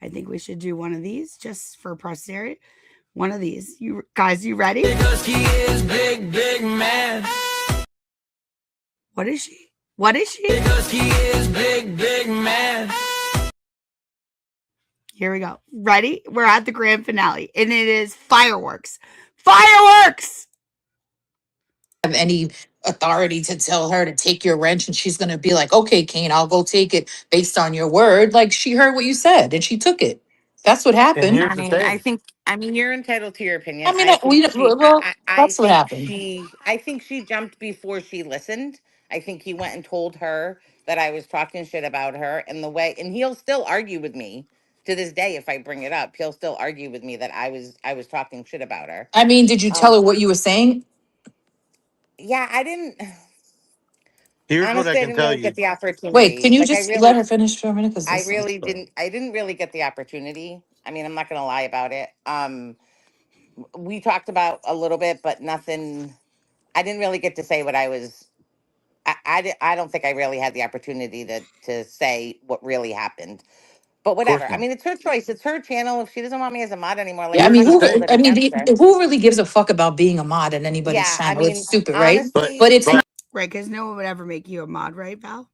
Speaker 3: I think we should do one of these just for posterity. One of these. You guys, you ready?
Speaker 4: Because he is big, big man.
Speaker 3: What is she? What is she?
Speaker 4: Because he is big, big man.
Speaker 3: Here we go. Ready? We're at the grand finale, and it is fireworks. Fireworks!
Speaker 5: Have any authority to tell her to take your wrench, and she's going to be like, okay, Kane, I'll go take it based on your word. Like, she heard what you said and she took it. That's what
Speaker 18: And
Speaker 5: happened.
Speaker 18: here's the thing.
Speaker 6: I mean, you're entitled to your opinion.
Speaker 5: I mean,
Speaker 6: I think
Speaker 5: well,
Speaker 6: I
Speaker 5: that's what
Speaker 6: think
Speaker 5: happened.
Speaker 6: she jumped before she listened. I think he went and told her that I was talking shit about her, and and he'll still argue with me to this day if I bring it up. He'll still argue with me that I was talking shit about her.
Speaker 5: I mean, did you tell her what you were saying?
Speaker 6: Yeah, I didn't.
Speaker 18: Here's what I
Speaker 6: Honestly, I
Speaker 18: can
Speaker 6: didn't
Speaker 18: tell
Speaker 6: really get
Speaker 18: you.
Speaker 6: the
Speaker 5: Wait, can
Speaker 6: opportunity.
Speaker 5: you
Speaker 6: Like,
Speaker 5: just let her finish for a minute? Because
Speaker 6: I
Speaker 5: this is.
Speaker 6: really didn't. I didn't really get the opportunity. I mean, I'm not gonna lie about it. We talked about a little bit, but nothing. I didn't really get to say what I was. I don't think I really had the opportunity to say what really happened. But
Speaker 18: Of course
Speaker 6: whatever. I
Speaker 18: not.
Speaker 6: mean, it's her choice. It's her channel. If she doesn't want me as a mod anymore, like
Speaker 5: Yeah, I
Speaker 6: I'm
Speaker 18: Here's
Speaker 5: mean,
Speaker 6: not
Speaker 18: the
Speaker 6: gonna
Speaker 18: thing.
Speaker 6: hold it against her.
Speaker 5: who really gives a fuck about being a mod in anybody's
Speaker 6: Yeah, I
Speaker 5: channel? It's
Speaker 6: mean,
Speaker 5: stupid, right?
Speaker 6: honestly,
Speaker 5: But it's not.
Speaker 3: Right, because no one would ever make you a mod, right, Val?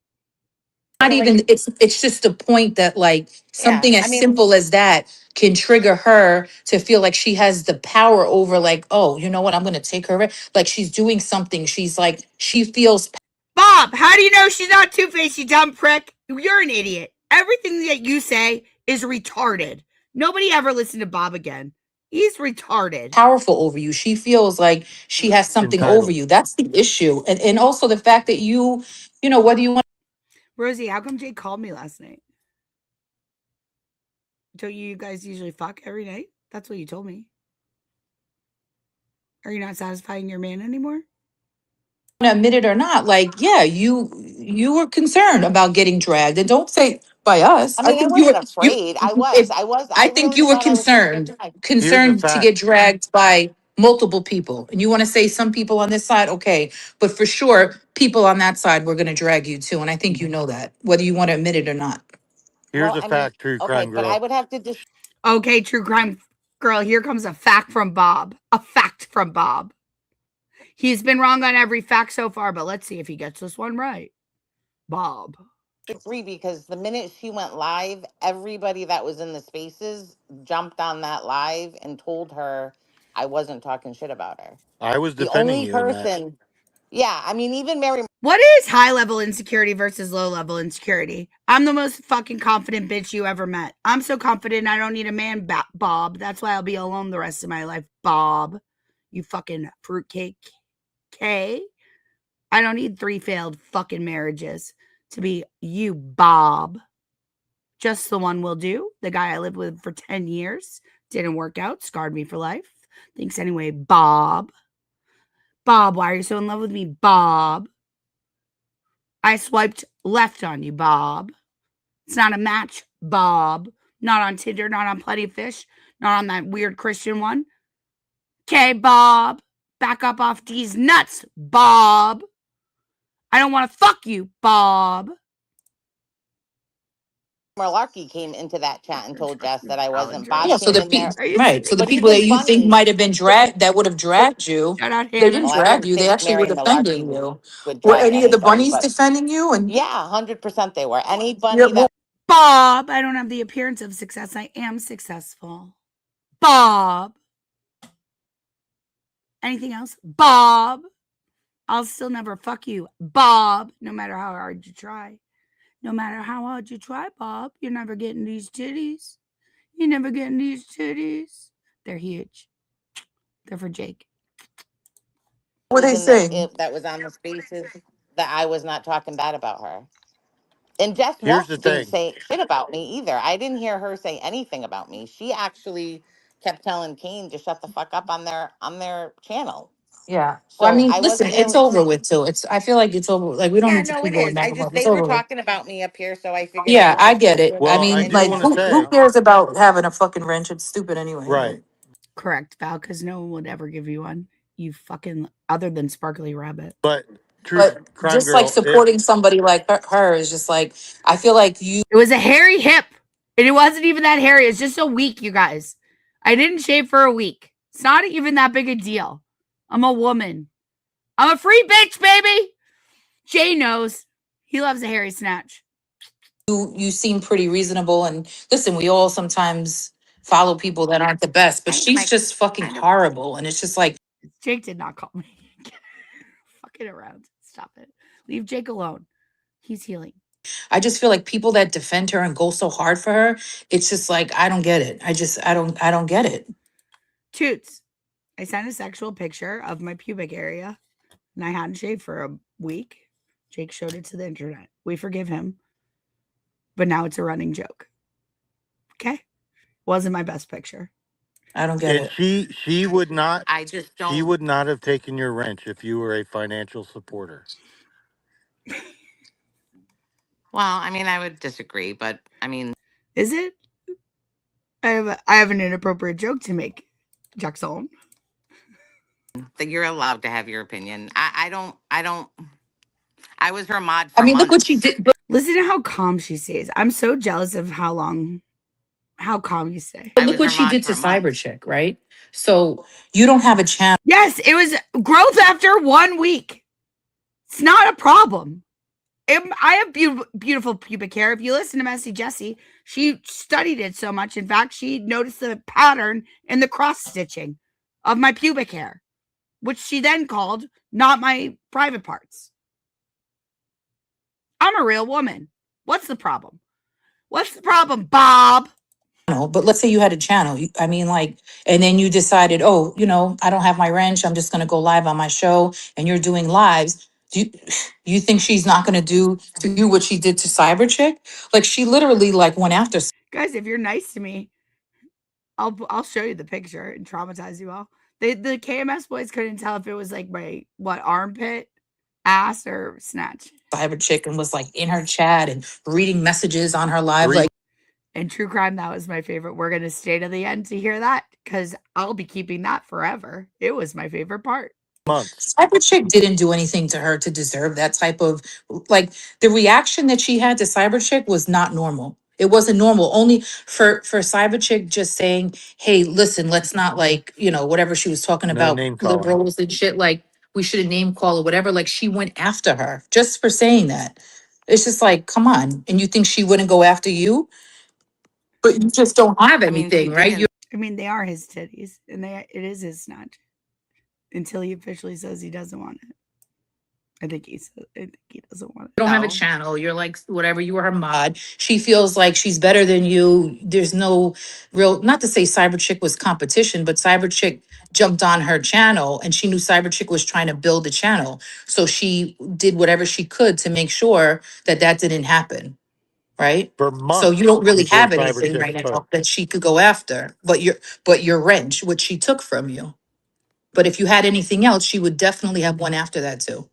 Speaker 5: Not even it's just a point that like
Speaker 6: yeah.
Speaker 5: something
Speaker 6: I
Speaker 5: as
Speaker 6: mean,
Speaker 5: simple as that can trigger her to feel like she has the power over, like, oh, you know what, I'm gonna take her, like she's doing something, she's like, she feels.
Speaker 3: Bob, how do you know she's not Two-Faced, you dumb prick? You're an idiot. Everything that you say is retarded. Nobody ever listened to Bob again. He's retarded.
Speaker 5: Powerful over you. She feels like she has something over
Speaker 18: entitled.
Speaker 5: you. That's the issue. And also the fact that you know, whether you want.
Speaker 3: Rosie, how come Jay called me last night? Don't you guys usually fuck every night? That's what you told me. Are you not satisfying your man anymore?
Speaker 5: To admit it or not, like, yeah, you were concerned about getting dragged, and don't say by us.
Speaker 6: I
Speaker 5: I
Speaker 6: mean, I
Speaker 5: think you
Speaker 6: wasn't
Speaker 5: were you.
Speaker 6: afraid.
Speaker 5: If
Speaker 6: I
Speaker 5: I think
Speaker 6: really
Speaker 5: you were
Speaker 6: thought I was gonna get
Speaker 5: concerned,
Speaker 6: dragged.
Speaker 18: Here's a
Speaker 5: to
Speaker 18: fact.
Speaker 5: get dragged by multiple people, and you want to say some people on this side, okay, but for sure, people on that side were going to drag you too, and I think you know that, whether you want to admit it or not.
Speaker 18: Here's
Speaker 6: Well,
Speaker 18: a
Speaker 6: I mean,
Speaker 18: fact, true
Speaker 6: okay,
Speaker 18: crime
Speaker 6: but I
Speaker 18: girl.
Speaker 6: would have to just.
Speaker 3: Okay, true crime girl, here comes a fact from Bob. A fact from Bob. He's been wrong on every fact so far, but let's see if he gets this one right. Bob.
Speaker 6: Agree, because the minute she went live, everybody that was in the spaces jumped on that live and told her I wasn't talking shit about her.
Speaker 18: I was
Speaker 6: The
Speaker 18: defending
Speaker 6: only
Speaker 18: you in that.
Speaker 6: person, yeah, I mean, even Mary.
Speaker 3: What is high level insecurity versus low level insecurity? I'm the most fucking confident bitch you ever met. I'm so confident I don't need a man, Bob. That's why I'll be alone the rest of my life, Bob. You fucking fruitcake. K. I don't need 3 failed fucking marriages to be you, Bob. Just the one will do. The guy I lived with for 10 years didn't work out, scarred me for life. Thanks anyway, Bob. Bob, why are you so in love with me, Bob? I swiped left on you, Bob. It's not a match, Bob. Not on Tinder, not on Plenty of Fish, not on that weird Christian one. Okay, Bob. Back up off these nuts, Bob. I don't want to fuck you, Bob.
Speaker 6: Malarkey came into that chat and told Jess that I wasn't.
Speaker 3: Ballinger.
Speaker 6: Bob
Speaker 5: Yeah, so
Speaker 6: came
Speaker 5: the
Speaker 6: in there,
Speaker 5: right. So the
Speaker 6: but he's
Speaker 5: people
Speaker 6: been
Speaker 5: that you think
Speaker 6: funny.
Speaker 5: might have been dragged, that would have dragged you,
Speaker 3: Shout out
Speaker 5: they
Speaker 3: Hannah.
Speaker 5: didn't
Speaker 6: Oh, I
Speaker 5: drag
Speaker 6: didn't
Speaker 5: you. They
Speaker 6: think
Speaker 5: actually were
Speaker 6: Mary
Speaker 5: defending
Speaker 6: Malarkey
Speaker 5: you.
Speaker 6: would
Speaker 5: Were
Speaker 6: drag
Speaker 5: any of the
Speaker 6: anybody,
Speaker 5: bunnies
Speaker 6: but
Speaker 5: defending you? And
Speaker 6: yeah, 100% they were. Any
Speaker 5: yeah,
Speaker 6: bunny
Speaker 5: well,
Speaker 6: that
Speaker 3: Bob, I don't have the appearance of success. I am successful. Bob. Anything else? Bob. I'll still never fuck you, Bob, no matter how hard you try. No matter how hard you try, Bob, you're never getting these titties. You're never getting these titties. They're huge. They're for Jake.
Speaker 5: what
Speaker 6: was
Speaker 5: they
Speaker 6: in the
Speaker 5: saying?
Speaker 6: that was on the spaces that I was not talking bad about her. And Jess
Speaker 18: Here's the
Speaker 6: Moss didn't
Speaker 18: thing.
Speaker 6: say shit about me either. I didn't hear her say anything about me. She actually kept telling Kane to shut the fuck up on their channel.
Speaker 5: Yeah. Well, I
Speaker 6: So
Speaker 5: mean,
Speaker 6: I
Speaker 5: listen,
Speaker 6: wasn't
Speaker 5: it's
Speaker 6: really.
Speaker 5: over with too. It's. I feel like it's over. Like we don't
Speaker 6: Yeah,
Speaker 5: need to
Speaker 6: no,
Speaker 5: keep
Speaker 6: it
Speaker 5: going
Speaker 6: is.
Speaker 5: back
Speaker 6: I
Speaker 5: and
Speaker 6: just
Speaker 5: forth. It's
Speaker 6: they were
Speaker 5: over with.
Speaker 6: talking about me up here, so I figured I
Speaker 5: Yeah,
Speaker 6: would
Speaker 5: I
Speaker 6: just
Speaker 5: get it.
Speaker 6: put
Speaker 5: I
Speaker 18: Well,
Speaker 6: it
Speaker 18: I
Speaker 5: mean,
Speaker 6: in
Speaker 18: do
Speaker 5: like,
Speaker 18: want to
Speaker 5: who
Speaker 18: say,
Speaker 5: cares about having a fucking wrench? It's stupid anyway.
Speaker 18: right.
Speaker 3: Correct, Val, because no one would ever give you one. You fucking, other than Sparkly Rabbit.
Speaker 18: But truth,
Speaker 5: But
Speaker 18: crime
Speaker 5: just like
Speaker 18: girl, if
Speaker 5: supporting somebody like her is just like, I feel like you.
Speaker 3: It was a hairy hip. And it wasn't even that hairy. It's just a week, you guys. I didn't shave for a week. It's not even that big a deal. I'm a woman. I'm a free bitch, baby. Jay knows. He loves a hairy snatch.
Speaker 5: You seem pretty reasonable, and listen, we all sometimes follow people that aren't the best, but she's just fucking horrible, and it's just like
Speaker 3: Jake did not call me. Fucking around. Stop it. Leave Jake alone. He's healing.
Speaker 5: I just feel like people that defend her and go so hard for her, it's just like I don't get it. I don't get it.
Speaker 3: Toots. I sent a sexual picture of my pubic area, and I hadn't shaved for a week. Jake showed it to the internet. We forgive him, but now it's a running joke. Okay, wasn't my best picture.
Speaker 5: I don't get
Speaker 18: and
Speaker 5: it.
Speaker 18: she would not
Speaker 6: I just
Speaker 18: she
Speaker 6: don't.
Speaker 18: would not have taken your wrench if you were a financial supporter.
Speaker 6: Well, I mean, I would disagree, but I mean,
Speaker 3: Is it? I have an inappropriate joke to make, Jackson.
Speaker 6: that you're allowed to have your opinion. I don't. I was her mod
Speaker 5: I
Speaker 6: for
Speaker 5: mean, look what she
Speaker 6: months.
Speaker 5: did. But
Speaker 3: Listen to how calm she stays. I'm so jealous of how calm you stay.
Speaker 6: I
Speaker 5: look
Speaker 6: was
Speaker 5: what
Speaker 6: her
Speaker 5: she
Speaker 6: mod
Speaker 5: did
Speaker 6: for
Speaker 5: to
Speaker 6: a month.
Speaker 5: Cyberchick, right? So you don't have a channel.
Speaker 3: Yes, it was growth after 1 week. It's not a problem. I have beautiful pubic hair. If you listen to Messy Jessie, she studied it so much. In fact, she noticed the pattern in the cross stitching of my pubic hair, which she then called not my private parts. I'm a real woman. What's the problem? What's the problem, Bob?
Speaker 5: But let's say you had a channel. I mean, like, and then you decided, oh, I don't have my wrench. I'm just going to go live on my show, and you're doing lives. You think she's not going to do to you what she did to Cyberchick? Like, she literally like went after.
Speaker 3: Guys, if you're nice to me, I'll show you the picture and traumatize you all. The KMS boys couldn't tell if it was like my armpit, ass, or snatch.
Speaker 5: Cyberchick and was like in her chat and reading messages on her live. Like,
Speaker 3: and true crime, that was my favorite. We're gonna stay to the end to hear that because I'll be keeping that forever. It was my favorite part.
Speaker 5: Cyberchick didn't do anything to her to deserve that type of like the reaction that she had to Cyberchick was not normal. It wasn't normal. Only for Cyberchick just saying, "Hey, listen, let's not like whatever she was talking
Speaker 18: No
Speaker 5: about
Speaker 18: name calling.
Speaker 5: liberals and shit. Like we should name call or whatever." Like she went after her just for saying that. It's just like, come on, and you think she wouldn't go after you? But you just don't have
Speaker 6: I mean, she
Speaker 5: anything, right?
Speaker 6: didn't.
Speaker 3: I mean, they are his titties, and it is his snatch until he officially says he doesn't want it. I think he doesn't want it.
Speaker 5: You don't have a channel. You're like whatever. You were her mod. She feels like she's better than you. There's no real. Not to say Cyberchick was competition, but Cyberchick jumped on her channel, and she knew Cyberchick was trying to build the channel. So she did whatever she could to make sure that didn't happen. Right.
Speaker 18: For
Speaker 5: So you
Speaker 18: months
Speaker 5: don't really
Speaker 18: before
Speaker 5: have anything
Speaker 18: Cyberchick
Speaker 5: right
Speaker 18: took.
Speaker 5: now that she could go after, but your wrench, which she took from you. But if you had anything else, she would definitely have one after that too.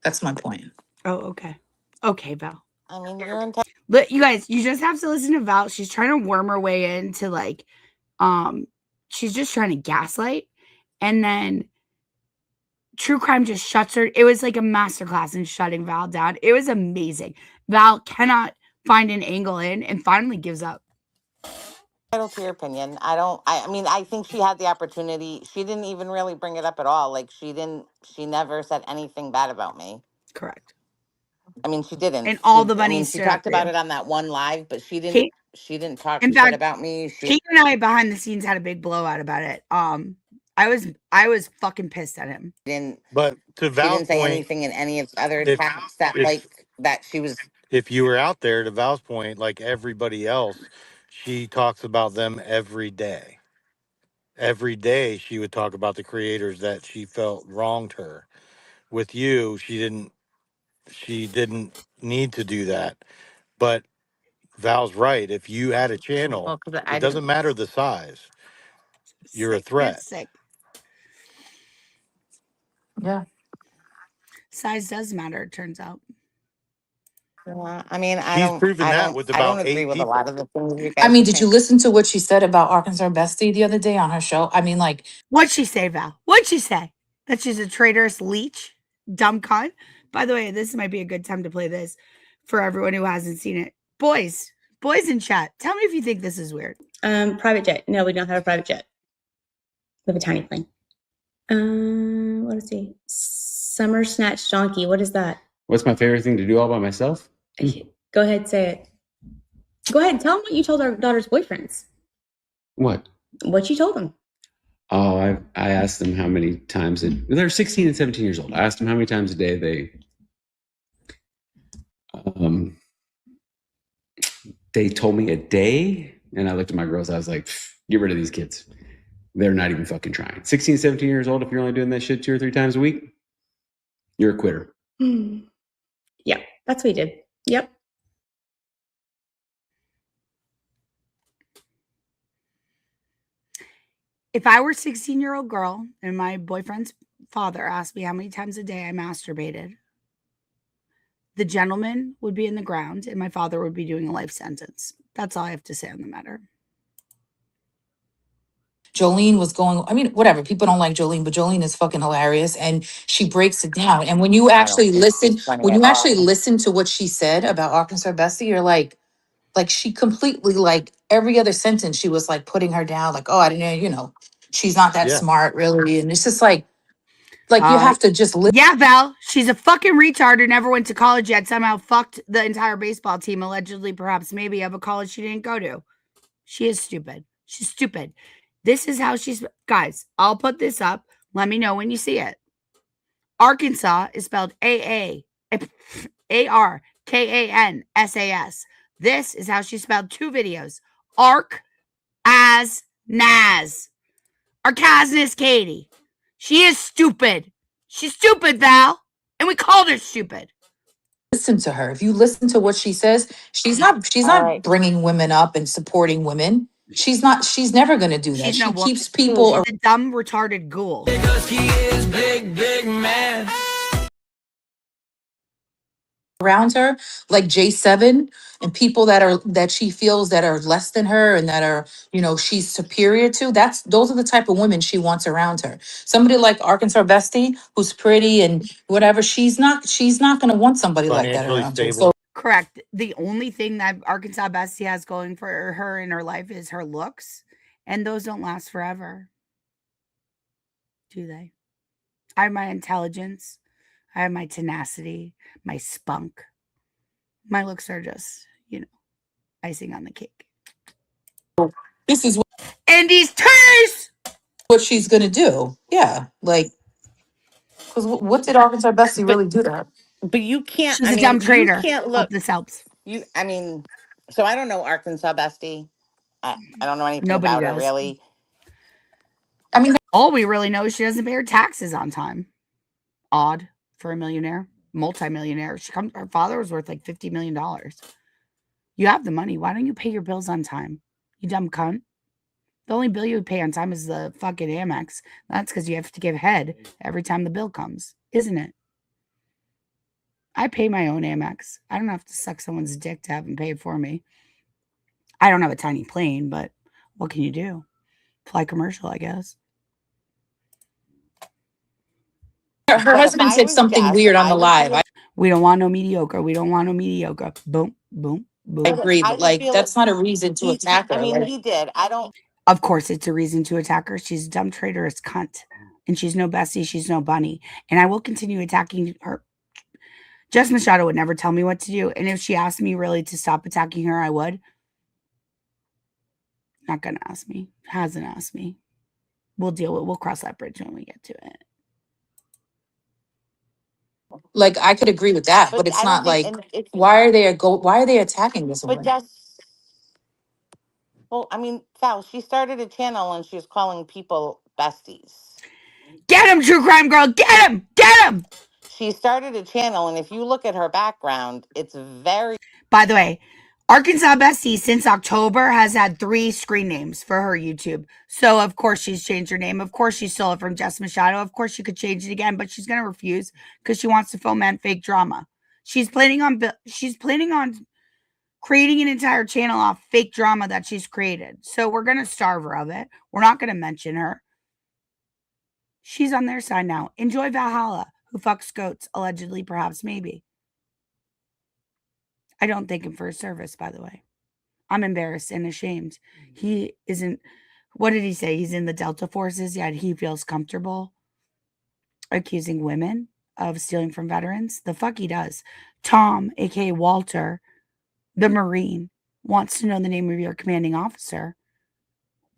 Speaker 5: That's my point.
Speaker 3: Oh, okay. Okay, Val.
Speaker 6: I mean, you're
Speaker 3: You guys, you just have to listen to Val. She's trying to worm her way into like, she's just trying to gaslight, and then true crime just shuts her. It was like a masterclass in shutting Val down. It was amazing. Val cannot find an angle in and finally gives up.
Speaker 6: entitled to your opinion. I mean, I think she had the opportunity. She didn't even really bring it up at all. Like she never said anything bad about me.
Speaker 3: Correct.
Speaker 6: I mean, she didn't.
Speaker 3: And all the
Speaker 6: I
Speaker 3: bunnies
Speaker 6: mean, she
Speaker 3: stood up
Speaker 6: talked
Speaker 3: for
Speaker 6: about
Speaker 3: you.
Speaker 6: it on that one live, but she
Speaker 3: Kate,
Speaker 6: didn't talk
Speaker 3: in
Speaker 6: shit
Speaker 3: fact,
Speaker 6: about me.
Speaker 3: Kate and I behind the scenes had a big blowout about it. I was fucking pissed at him.
Speaker 18: But to
Speaker 6: She
Speaker 18: Val's
Speaker 6: didn't say
Speaker 18: point,
Speaker 6: anything in any of the other
Speaker 18: if
Speaker 6: attacks that
Speaker 18: if
Speaker 6: that she was.
Speaker 18: if you were out there, to Val's point, like everybody else, she talks about them every day. Every day she would talk about the creators that she felt wronged her. With you, she didn't need to do that. But Val's right. If you had a channel,
Speaker 6: Well, because
Speaker 18: it
Speaker 6: I
Speaker 18: doesn't
Speaker 6: didn't.
Speaker 18: matter the size. You're a
Speaker 3: Sick.
Speaker 18: threat.
Speaker 3: It's sick.
Speaker 5: Yeah.
Speaker 3: Size does matter, it turns out.
Speaker 6: I mean,
Speaker 18: She's proven that with
Speaker 6: I don't
Speaker 18: about
Speaker 6: agree
Speaker 18: 8
Speaker 6: with a lot
Speaker 18: people.
Speaker 6: of the things you
Speaker 5: I
Speaker 6: guys
Speaker 5: mean,
Speaker 6: are
Speaker 5: did you
Speaker 6: saying.
Speaker 5: listen to what she said about Arkansas Bestie the other day on her show? I mean, like,
Speaker 3: What'd she say, Val? What'd she say? That she's a traitorous leech? Dumb cunt? By the way, this might be a good time to play this for everyone who hasn't seen it. Boys in chat, tell me if you think this is weird.
Speaker 7: Private jet. No, we don't have a private jet. We have a tiny plane. What is he? Summer snatch donkey. What is that?
Speaker 8: What's my favorite thing to do all by myself?
Speaker 7: Go ahead, say it. Go ahead, tell them what you told our daughter's boyfriends.
Speaker 8: What?
Speaker 7: What you told them.
Speaker 8: Oh, I asked them how many times they're 16 and 17 years old. I asked them how many times a day they told me a day, and I looked at my girls. I was like, get rid of these kids. They're not even fucking trying. 16, 17 years old, if you're only doing that shit 2 or 3 times a week, you're a quitter.
Speaker 7: Yeah, that's what we did. Yep.
Speaker 3: If I were a 16-year-old girl and my boyfriend's father asked me how many times a day I masturbated, the gentleman would be in the ground and my father would be doing a life sentence. That's all I have to say on the matter.
Speaker 5: Jolene was going, I mean, whatever. People don't like Jolene, but Jolene is fucking hilarious and she breaks it down. And when you actually listen, to what she said about Arkansas Bestie, you're like she completely, like every other sentence, she was like putting her down, like, oh, I didn't know, she's not that
Speaker 18: Yeah.
Speaker 5: smart, really. And it's just like you have to just listen.
Speaker 3: Yeah, Val, she's a fucking retard who never went to college yet, somehow fucked the entire baseball team, allegedly, perhaps, maybe, of a college she didn't go to. She is stupid. She's stupid. This is how she's... Guys, I'll put this up. Let me know when you see it. Arkansas is spelled Arkansas. This is how she spelled 2 videos. Ark-as-naz. Arkansas Katie. She is stupid. She's stupid, Val. And we called her stupid.
Speaker 5: Listen to her. If you listen to what she says, she's not bringing women up and supporting women. She's never going to do that. She keeps people...
Speaker 3: She's a dumb, retarded ghoul.
Speaker 4: Because he is big man.
Speaker 5: Around her, like J7 and people that she feels that are less than her and that are, she's superior to. Those are the type of women she wants around her. Somebody like Arkansas Bestie, who's pretty and whatever, she's not going to want somebody like that
Speaker 18: Financially
Speaker 5: around her.
Speaker 18: stable.
Speaker 3: Correct. The only thing that Arkansas Bestie has going for her in her life is her looks, and those don't last forever. Do they? I have my intelligence. I have my tenacity, my spunk. My looks are just, icing on the cake.
Speaker 5: This is
Speaker 3: Andy's tears!
Speaker 5: What she's going to do. Yeah. Because what did Arkansas Bestie really do to her?
Speaker 6: But you can't...
Speaker 3: She's a dumb traitor.
Speaker 6: You can't look...
Speaker 3: Hope this helps.
Speaker 6: So I don't know Arkansas Bestie. I don't know anything
Speaker 3: Nobody
Speaker 6: about her,
Speaker 3: does.
Speaker 6: really.
Speaker 5: I mean,
Speaker 3: all we really know is she doesn't pay her taxes on time. Odd for a millionaire, multimillionaire. Her father was worth like $50 million. You have the money. Why don't you pay your bills on time? You dumb cunt. The only bill you would pay on time is the fucking Amex. That's because you have to give head every time the bill comes, isn't it? I pay my own Amex. I don't have to suck someone's dick to have them pay for me. I don't have a tiny plane, but what can you do? Fly commercial, I guess.
Speaker 5: Her husband said something weird on the live.
Speaker 3: We don't want no mediocre. We don't want no mediocre. Boom, boom, boom.
Speaker 5: I agree, but like that's not a reason to attack her.
Speaker 6: I mean,
Speaker 5: like-
Speaker 6: he did. I don't.
Speaker 3: Of course, it's a reason to attack her. She's a dumb traitorous cunt. And she's no Bessie. She's no Bunny. And I will continue attacking her. Jess Machado would never tell me what to do. And if she asked me really to stop attacking her, I would. Not going to ask me. Hasn't asked me. We'll cross that bridge when we get to it.
Speaker 5: Like I could agree with that, but it's not like why are they attacking this woman?
Speaker 6: But Jess, well, I mean, Val, she started a channel and she was calling people besties.
Speaker 3: Get him, true crime girl. Get him. Get him.
Speaker 6: She started a channel, and if you look at her background, it's very.
Speaker 3: By the way, Arkansas Bestie since October has had 3 screen names for her YouTube. So, of course, she's changed her name. Of course, she stole it from Jess Machado. Of course, she could change it again, but she's going to refuse because she wants to foment fake drama. She's planning on creating an entire channel off fake drama that she's created. So, we're going to starve her of it. We're not going to mention her. She's on their side now. Enjoy Valhalla, who fucks goats, allegedly, perhaps, maybe. I don't thank him for his service, by the way. I'm embarrassed and ashamed. He isn't, what did he say? He's in the Delta Forces, yet he feels comfortable accusing women of stealing from veterans. The fuck he does. Tom, aka Walter, the Marine, wants to know the name of your commanding officer,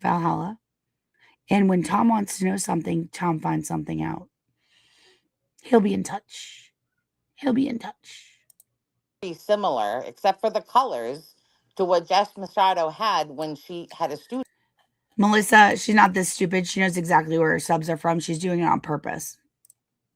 Speaker 3: Valhalla. And when Tom wants to know something, Tom finds something out. He'll be in touch. He'll be in touch.
Speaker 6: Similar, except for the colors, to what Jess Machado had when she had a student.
Speaker 3: Melissa, she's not this stupid. She knows exactly where her subs are from. She's doing it on purpose.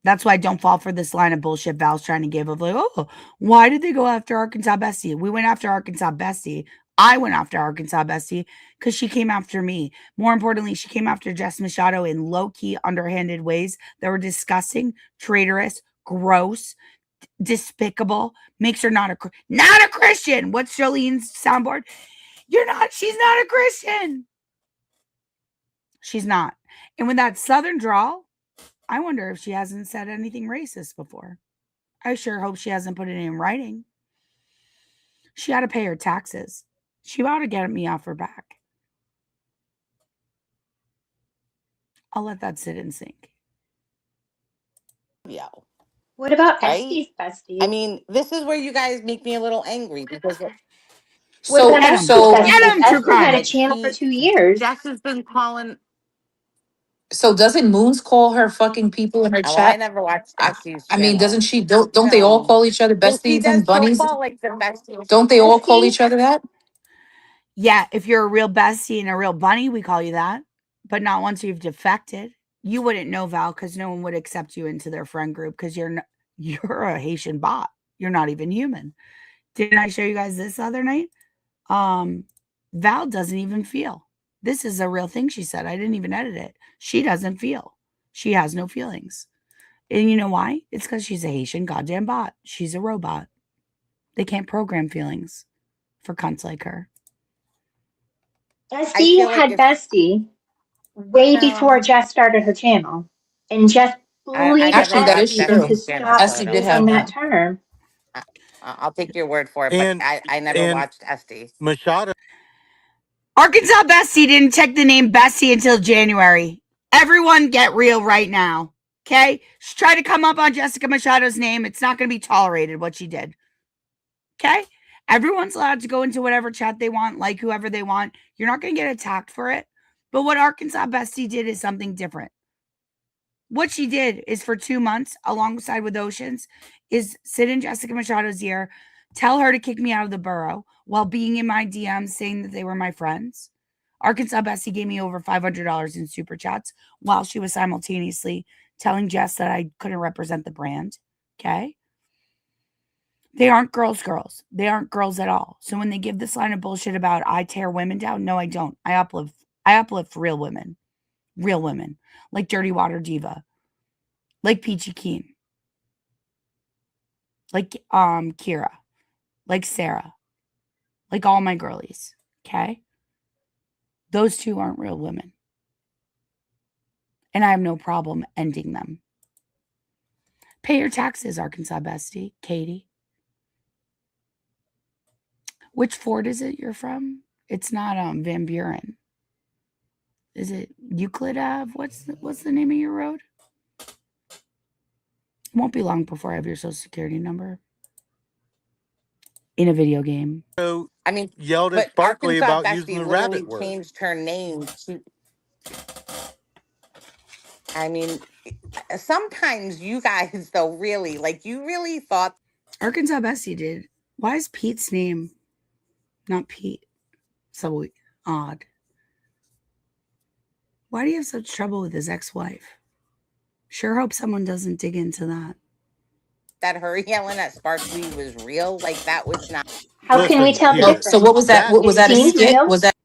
Speaker 3: That's why I don't fall for this line of bullshit Val's trying to give of like, oh, why did they go after Arkansas Bestie? We went after Arkansas Bestie. I went after Arkansas Bestie because she came after me. More importantly, she came after Jess Machado in low-key, underhanded ways that were disgusting, traitorous, gross, despicable. Makes her not a Christian. What's Jolene's soundboard? She's not a Christian. She's not. And with that Southern drawl, I wonder if she hasn't said anything racist before. I sure hope she hasn't put it in writing. She ought to pay her taxes. She ought to get me off her back. I'll let that sit and sink.
Speaker 6: Yeah.
Speaker 16: What about
Speaker 6: Right?
Speaker 16: Estie's bestie?
Speaker 6: I mean, this is where you guys make me a little angry because.
Speaker 16: What about Estie's bestie? Estie had a channel for 2 years.
Speaker 6: Jess has been calling.
Speaker 5: So doesn't Moons call her fucking people in her
Speaker 6: Oh,
Speaker 5: chat?
Speaker 6: I never watched Estie's
Speaker 5: I mean,
Speaker 6: channel.
Speaker 5: doesn't she? Don't they all call each other
Speaker 6: Well, she
Speaker 5: besties
Speaker 6: does
Speaker 5: and bunnies?
Speaker 6: still call like the besties.
Speaker 5: Don't they all call each other that?
Speaker 3: Yeah, if you're a real bestie and a real bunny, we call you that. But not once you've defected. You wouldn't know, Val, because no one would accept you into their friend group because you're a Haitian bot. You're not even human. Didn't I show you guys this other night? Val doesn't even feel. This is a real thing she said. I didn't even edit it. She doesn't feel. She has no feelings. And you know why? It's because she's a Haitian goddamn bot. She's a robot. They can't program feelings for cunts like her.
Speaker 16: Estie had bestie way before Jess started her channel. And Jess bullied
Speaker 5: Actually, that is
Speaker 16: Estie
Speaker 5: true.
Speaker 16: to stop
Speaker 5: Estie did have
Speaker 16: using that
Speaker 5: that.
Speaker 16: term.
Speaker 6: I'll take your word for it,
Speaker 18: And-
Speaker 6: but I never
Speaker 18: and-
Speaker 6: watched Estie.
Speaker 18: Machado.
Speaker 3: Arkansas Bestie didn't check the name Bestie until January. Everyone get real right now. Okay? She tried to come up on Jessica Machado's name. It's not going to be tolerated what she did. Okay? Everyone's allowed to go into whatever chat they want, like whoever they want. You're not going to get attacked for it. But what Arkansas Bestie did is something different. What she did is for 2 months, alongside with Oceans, is sit in Jessica Machado's ear, tell her to kick me out of the borough while being in my DMs saying that they were my friends. Arkansas Bestie gave me over $500 in super chats while she was simultaneously telling Jess that I couldn't represent the brand. Okay? They aren't girls. They aren't girls at all. So when they give this line of bullshit about I tear women down, no, I don't. I uplift real women. Real women. Like Dirty Water Diva. Like Peachy Keen. like Kira, like Sarah, like all my girlies, okay? Those two aren't real women. And I have no problem ending them. Pay your taxes, Arkansas bestie, Katie. Which fort is it you're from? It's not Van Buren. Is it Euclid Ave? What's the name of your road? It won't be long before I have your social security number. In a video game.
Speaker 18: So
Speaker 6: I mean,
Speaker 18: yelled at
Speaker 6: but
Speaker 18: Sparkly
Speaker 6: Arkansas
Speaker 18: about using
Speaker 6: Bestie
Speaker 18: the
Speaker 6: literally
Speaker 18: rabbit word.
Speaker 6: changed her name to. I mean, sometimes you guys, though, really, like, you really thought.
Speaker 3: Arkansas Bestie did. Why is Pete's name not Pete? So odd. Why do you have such trouble with his ex-wife? Sure hope someone doesn't dig into that.
Speaker 6: That her yelling at Sparkly was real. Like, that was not.
Speaker 16: How can we tell the difference?
Speaker 5: So what was that? What was
Speaker 16: It
Speaker 5: that a
Speaker 16: seemed
Speaker 5: skit?
Speaker 16: real.
Speaker 5: Was that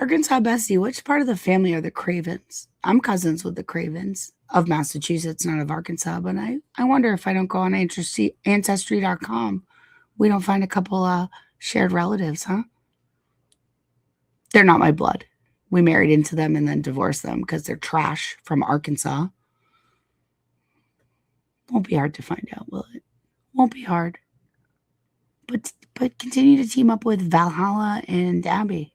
Speaker 3: Arkansas Bestie, which part of the family are the Cravens? I'm cousins with the Cravens of Massachusetts, not of Arkansas, but I wonder if I don't go on Ancestry.com, we don't find a couple shared relatives, huh? They're not my blood. We married into them and then divorced them because they're trash from Arkansas. Won't be hard to find out, will it? Won't be hard. But continue to team up with Valhalla and Abby.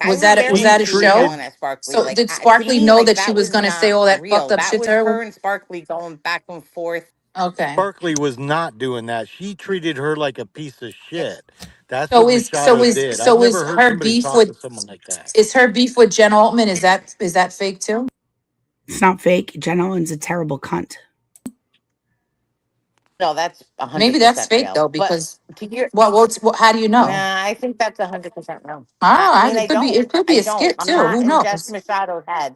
Speaker 5: was that a show?
Speaker 6: Yelling at Sparkly.
Speaker 5: So
Speaker 6: Like,
Speaker 5: did
Speaker 6: to
Speaker 5: Sparkly
Speaker 6: me,
Speaker 5: know
Speaker 6: like,
Speaker 5: that she
Speaker 6: that
Speaker 5: was
Speaker 6: was
Speaker 5: going to say
Speaker 6: not
Speaker 5: all that
Speaker 6: real.
Speaker 5: fucked up
Speaker 6: That
Speaker 5: shit to
Speaker 6: was
Speaker 5: her?
Speaker 6: her and Sparkly going back and forth.
Speaker 5: Okay.
Speaker 18: Sparkly was not doing that. She treated her like a piece of shit. That's what
Speaker 5: So is
Speaker 18: Machado did. I've never heard
Speaker 5: her
Speaker 18: somebody
Speaker 5: beef
Speaker 18: talk to
Speaker 5: with
Speaker 18: someone like that.
Speaker 5: Jen Altman? Is that fake too?
Speaker 3: It's not fake. Jen Owen's a terrible cunt.
Speaker 6: No, that's 100%
Speaker 5: Maybe that's fake
Speaker 6: real.
Speaker 5: though,
Speaker 6: But
Speaker 5: because
Speaker 6: to hear,
Speaker 5: how do you know?
Speaker 6: nah, I think that's 100% real. I
Speaker 5: Ah,
Speaker 6: mean, I
Speaker 5: it
Speaker 6: don't.
Speaker 5: could be
Speaker 6: I
Speaker 5: a
Speaker 6: don't.
Speaker 5: skit
Speaker 6: I'm
Speaker 5: too.
Speaker 6: not
Speaker 5: Who
Speaker 6: in Jess
Speaker 5: knows?
Speaker 6: Machado's head.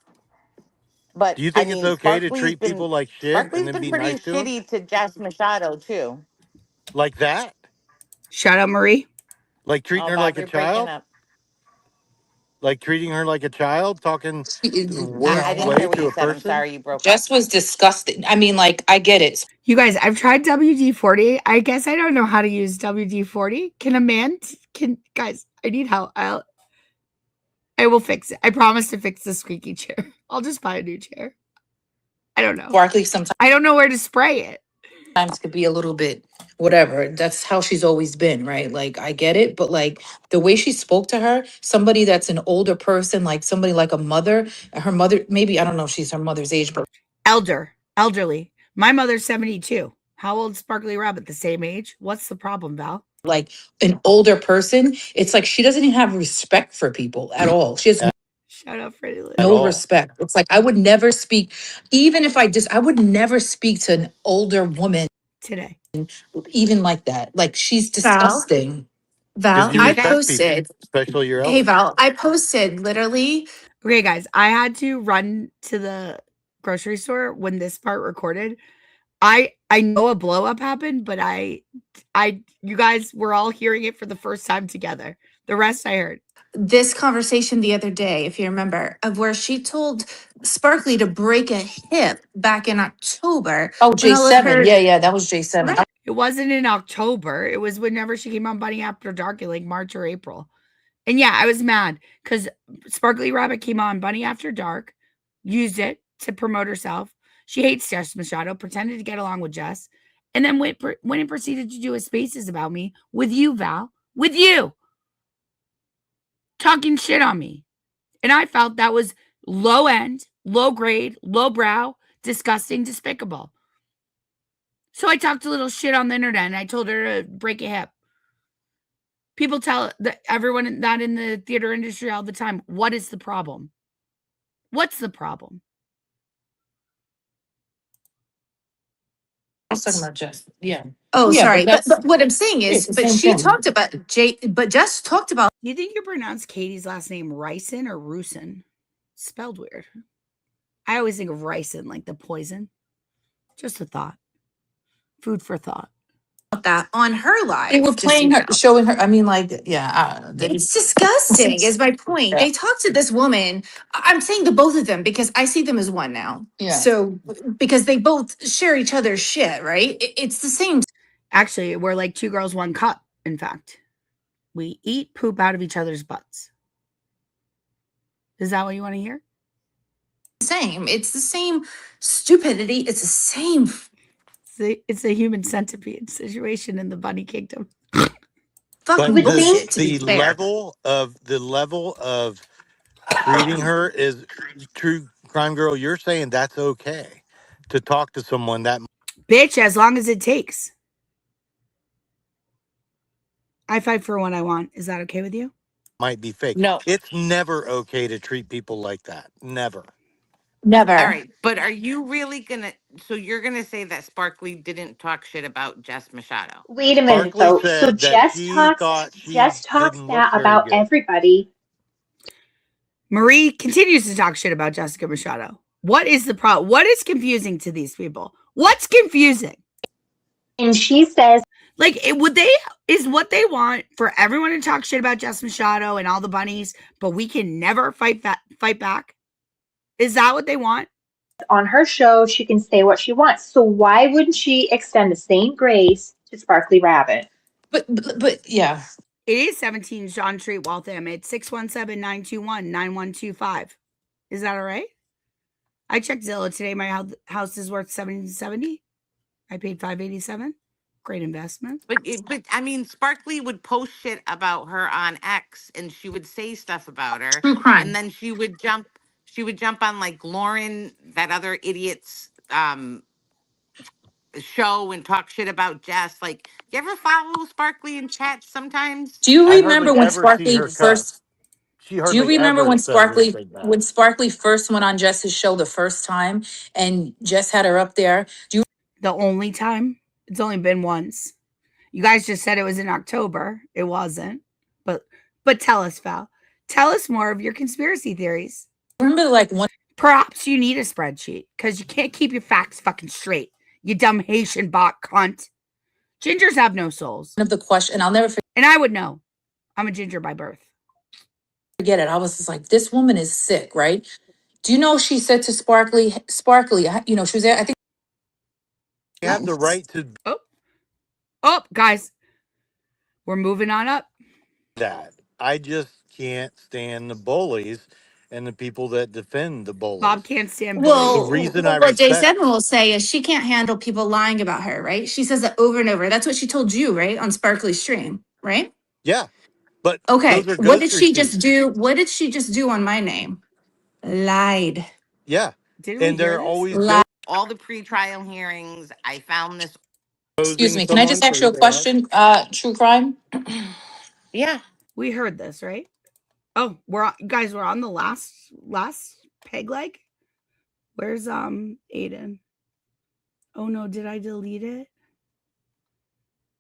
Speaker 6: But
Speaker 18: Do you
Speaker 6: I
Speaker 18: think it's
Speaker 6: mean,
Speaker 18: okay to treat people like shit and
Speaker 6: Sparkly's
Speaker 18: then
Speaker 6: been
Speaker 18: be
Speaker 6: pretty
Speaker 18: nice to them?
Speaker 6: shitty to Jess Machado too.
Speaker 18: Like that?
Speaker 3: Shout out Marie.
Speaker 18: Like treating
Speaker 6: Oh,
Speaker 18: her
Speaker 6: Bob,
Speaker 18: like a
Speaker 6: you're breaking
Speaker 18: child?
Speaker 6: up.
Speaker 18: Like treating her like a child? Talking the
Speaker 6: I
Speaker 18: worst
Speaker 6: didn't hear
Speaker 18: way
Speaker 6: what
Speaker 18: to
Speaker 6: you
Speaker 18: a
Speaker 6: said. I'm
Speaker 18: person?
Speaker 6: sorry, you broke up.
Speaker 5: Jess was disgusting. I mean, like, I get it.
Speaker 3: You guys, I've tried WD-40. I guess I don't know how to use WD-40. Can a man guys, I need help. I will fix it. I promise to fix the squeaky chair. I'll just buy a new chair. I don't know.
Speaker 5: Sparkly sometimes
Speaker 3: I don't know where to spray it.
Speaker 5: could be a little bit whatever. That's how she's always been, right? Like, I get it, but like the way she spoke to her, somebody that's an older person, like somebody like a mother, her mother, maybe I don't know if she's her mother's age, but
Speaker 3: Elderly. My mother's 72. How old is Sparkly Rabbit? The same age? What's the problem, Val?
Speaker 5: like an older person, it's like she doesn't even have respect for people at all. She has
Speaker 3: Shout out Freddie Lou.
Speaker 18: At
Speaker 5: no
Speaker 18: all.
Speaker 5: respect. It's like I would never speak, even if I would never speak to an older woman
Speaker 3: Today.
Speaker 5: even like that. Like she's
Speaker 11: Val,
Speaker 5: disgusting.
Speaker 18: Because
Speaker 11: Val,
Speaker 18: you
Speaker 11: I
Speaker 18: respect people,
Speaker 11: posted.
Speaker 18: especially your
Speaker 11: Hey,
Speaker 18: elders.
Speaker 11: Val, I posted literally.
Speaker 3: Okay, guys, I had to run to the grocery store when this part recorded. I know a blow up happened, but you guys were all hearing it for the first time together. The rest I heard.
Speaker 11: This conversation the other day, if you remember, of where she told Sparkly to break a hip back in October.
Speaker 5: Oh,
Speaker 11: When all of
Speaker 5: J7.
Speaker 11: her,
Speaker 5: Yeah, that was J7.
Speaker 11: right.
Speaker 3: It wasn't in October. It was whenever she came on Bunny After Dark in like March or April. And yeah, I was mad because Sparkly Rabbit came on Bunny After Dark, used it to promote herself. She hates Jess Machado, pretended to get along with Jess, and then went and proceeded to do a spaces about me with you, Val, with you, talking shit on me. And I felt that was low end, low grade, low brow, disgusting, despicable. So I talked a little shit on the internet and I told her to break a hip. People tell everyone that in the theater industry all the time, what is the problem? What's the problem?
Speaker 5: I was talking about Jess. Yeah.
Speaker 11: Oh,
Speaker 5: Yeah,
Speaker 11: sorry. But,
Speaker 5: that's
Speaker 11: what I'm saying
Speaker 5: it's
Speaker 11: is,
Speaker 5: the
Speaker 11: but
Speaker 5: same
Speaker 11: she
Speaker 5: thing.
Speaker 11: talked about but Jess talked about.
Speaker 3: Do you think you pronounce Katie's last name Ricin or Rusin? Spelled weird. I always think of ricin like the poison. Just a thought. Food for thought.
Speaker 11: that on her live.
Speaker 5: They were
Speaker 11: just so
Speaker 5: playing
Speaker 11: you
Speaker 5: her,
Speaker 11: know.
Speaker 5: showing her. I mean, like, yeah,
Speaker 11: It's disgusting, is my point. They talk to this woman. I'm saying to both of them because I see them as one now.
Speaker 5: yeah.
Speaker 11: So, because they both share each other's shit, right? It's the same.
Speaker 3: Actually, we're like two girls, one cup. In fact, we eat poop out of each other's butts. Is that what you want to hear?
Speaker 11: Same. It's the same stupidity. It's the same.
Speaker 3: It's a human centipede situation in the bunny kingdom.
Speaker 11: Fucking
Speaker 18: But
Speaker 11: bullshit, to be
Speaker 18: the
Speaker 11: fair.
Speaker 18: level of treating her is true crime girl. You're saying that's okay to talk to someone that
Speaker 3: Bitch, as long as it takes. I fight for what I want. Is that okay with you?
Speaker 18: might be fake.
Speaker 6: No.
Speaker 18: It's never okay to treat people like that. Never.
Speaker 11: Never.
Speaker 6: All right, but are you really gonna? So you're gonna say that Sparkly didn't talk shit about Jess Machado?
Speaker 16: Wait a minute
Speaker 18: Sparkly
Speaker 16: though. So
Speaker 18: said that she thought she
Speaker 16: Jess talks
Speaker 18: didn't look
Speaker 16: that
Speaker 18: very
Speaker 16: about
Speaker 18: good.
Speaker 16: everybody.
Speaker 3: Marie continues to talk shit about Jessica Machado. What is the problem? What is confusing to these people? What's confusing?
Speaker 16: And she says,
Speaker 3: like, is what they want for everyone to talk shit about Jess Machado and all the bunnies, but we can never fight back? Is that what they want?
Speaker 16: on her show, she can say what she wants. So why wouldn't she extend the same grace to Sparkly Rabbit?
Speaker 5: But yeah.
Speaker 3: It is 17 John Street, Waltham. It's 617-921-9125. Is that all right? I checked Zillow today. My house is worth $770. I paid $587. Great investment.
Speaker 6: But I mean, Sparkly would post shit about her on X, and she would say stuff about her,
Speaker 5: True crime.
Speaker 6: and then she would jump on like Lauren, that other idiot's show, and talk shit about Jess. Like, you ever follow Sparkly in chat sometimes?
Speaker 5: Do you
Speaker 18: I
Speaker 5: remember
Speaker 18: hardly
Speaker 5: when
Speaker 18: ever see
Speaker 5: Sparkly
Speaker 18: her cuss.
Speaker 5: first?
Speaker 18: She
Speaker 5: Do you
Speaker 18: hardly
Speaker 5: remember
Speaker 18: ever
Speaker 5: when
Speaker 18: says
Speaker 5: Sparkly
Speaker 18: anything bad.
Speaker 5: first went on Jess's show the first time, and Jess had her up there? Do you?
Speaker 3: The only time? It's only been once. You guys just said it was in October. It wasn't. But tell us, Val. Tell us more of your conspiracy theories.
Speaker 5: Remember, like, one.
Speaker 3: Perhaps you need a spreadsheet because you can't keep your facts fucking straight. You dumb Haitian bot cunt. Gingers have no souls.
Speaker 5: Of the question, and I'll never forget.
Speaker 3: And I would know. I'm a ginger by birth.
Speaker 5: Forget it. I was just like, this woman is sick, right? Do you know she said to Sparkly, you know, she was there, I think.
Speaker 18: You have the right to
Speaker 3: Oh, guys. We're moving on up.
Speaker 18: that. I just can't stand the bullies and the people that defend the bullies.
Speaker 3: Bob can't stand
Speaker 18: The
Speaker 3: bullies.
Speaker 18: reason I
Speaker 11: What Jay
Speaker 18: respect
Speaker 11: Seven will say is she can't handle people lying about her, right? She says that over and over. That's what she told you, right? On Sparkly's stream, right?
Speaker 18: yeah, but
Speaker 11: Okay.
Speaker 18: those are
Speaker 11: What
Speaker 18: ghost
Speaker 11: did she just
Speaker 18: receipts.
Speaker 11: do? What did she just do on my name? Lied.
Speaker 18: Yeah,
Speaker 3: Did we
Speaker 18: and
Speaker 3: hear
Speaker 18: they're
Speaker 3: this?
Speaker 18: always
Speaker 11: Lied.
Speaker 6: All the pre-trial hearings, I found this.
Speaker 5: Excuse
Speaker 18: exposing
Speaker 5: me. Can I
Speaker 18: someone
Speaker 5: just ask
Speaker 18: for
Speaker 5: you
Speaker 18: who
Speaker 5: a
Speaker 18: they are.
Speaker 5: question? True crime.
Speaker 6: Yeah.
Speaker 3: We heard this, right? Oh, we're on the last peg leg. Where's Aiden? Oh no, did I delete it?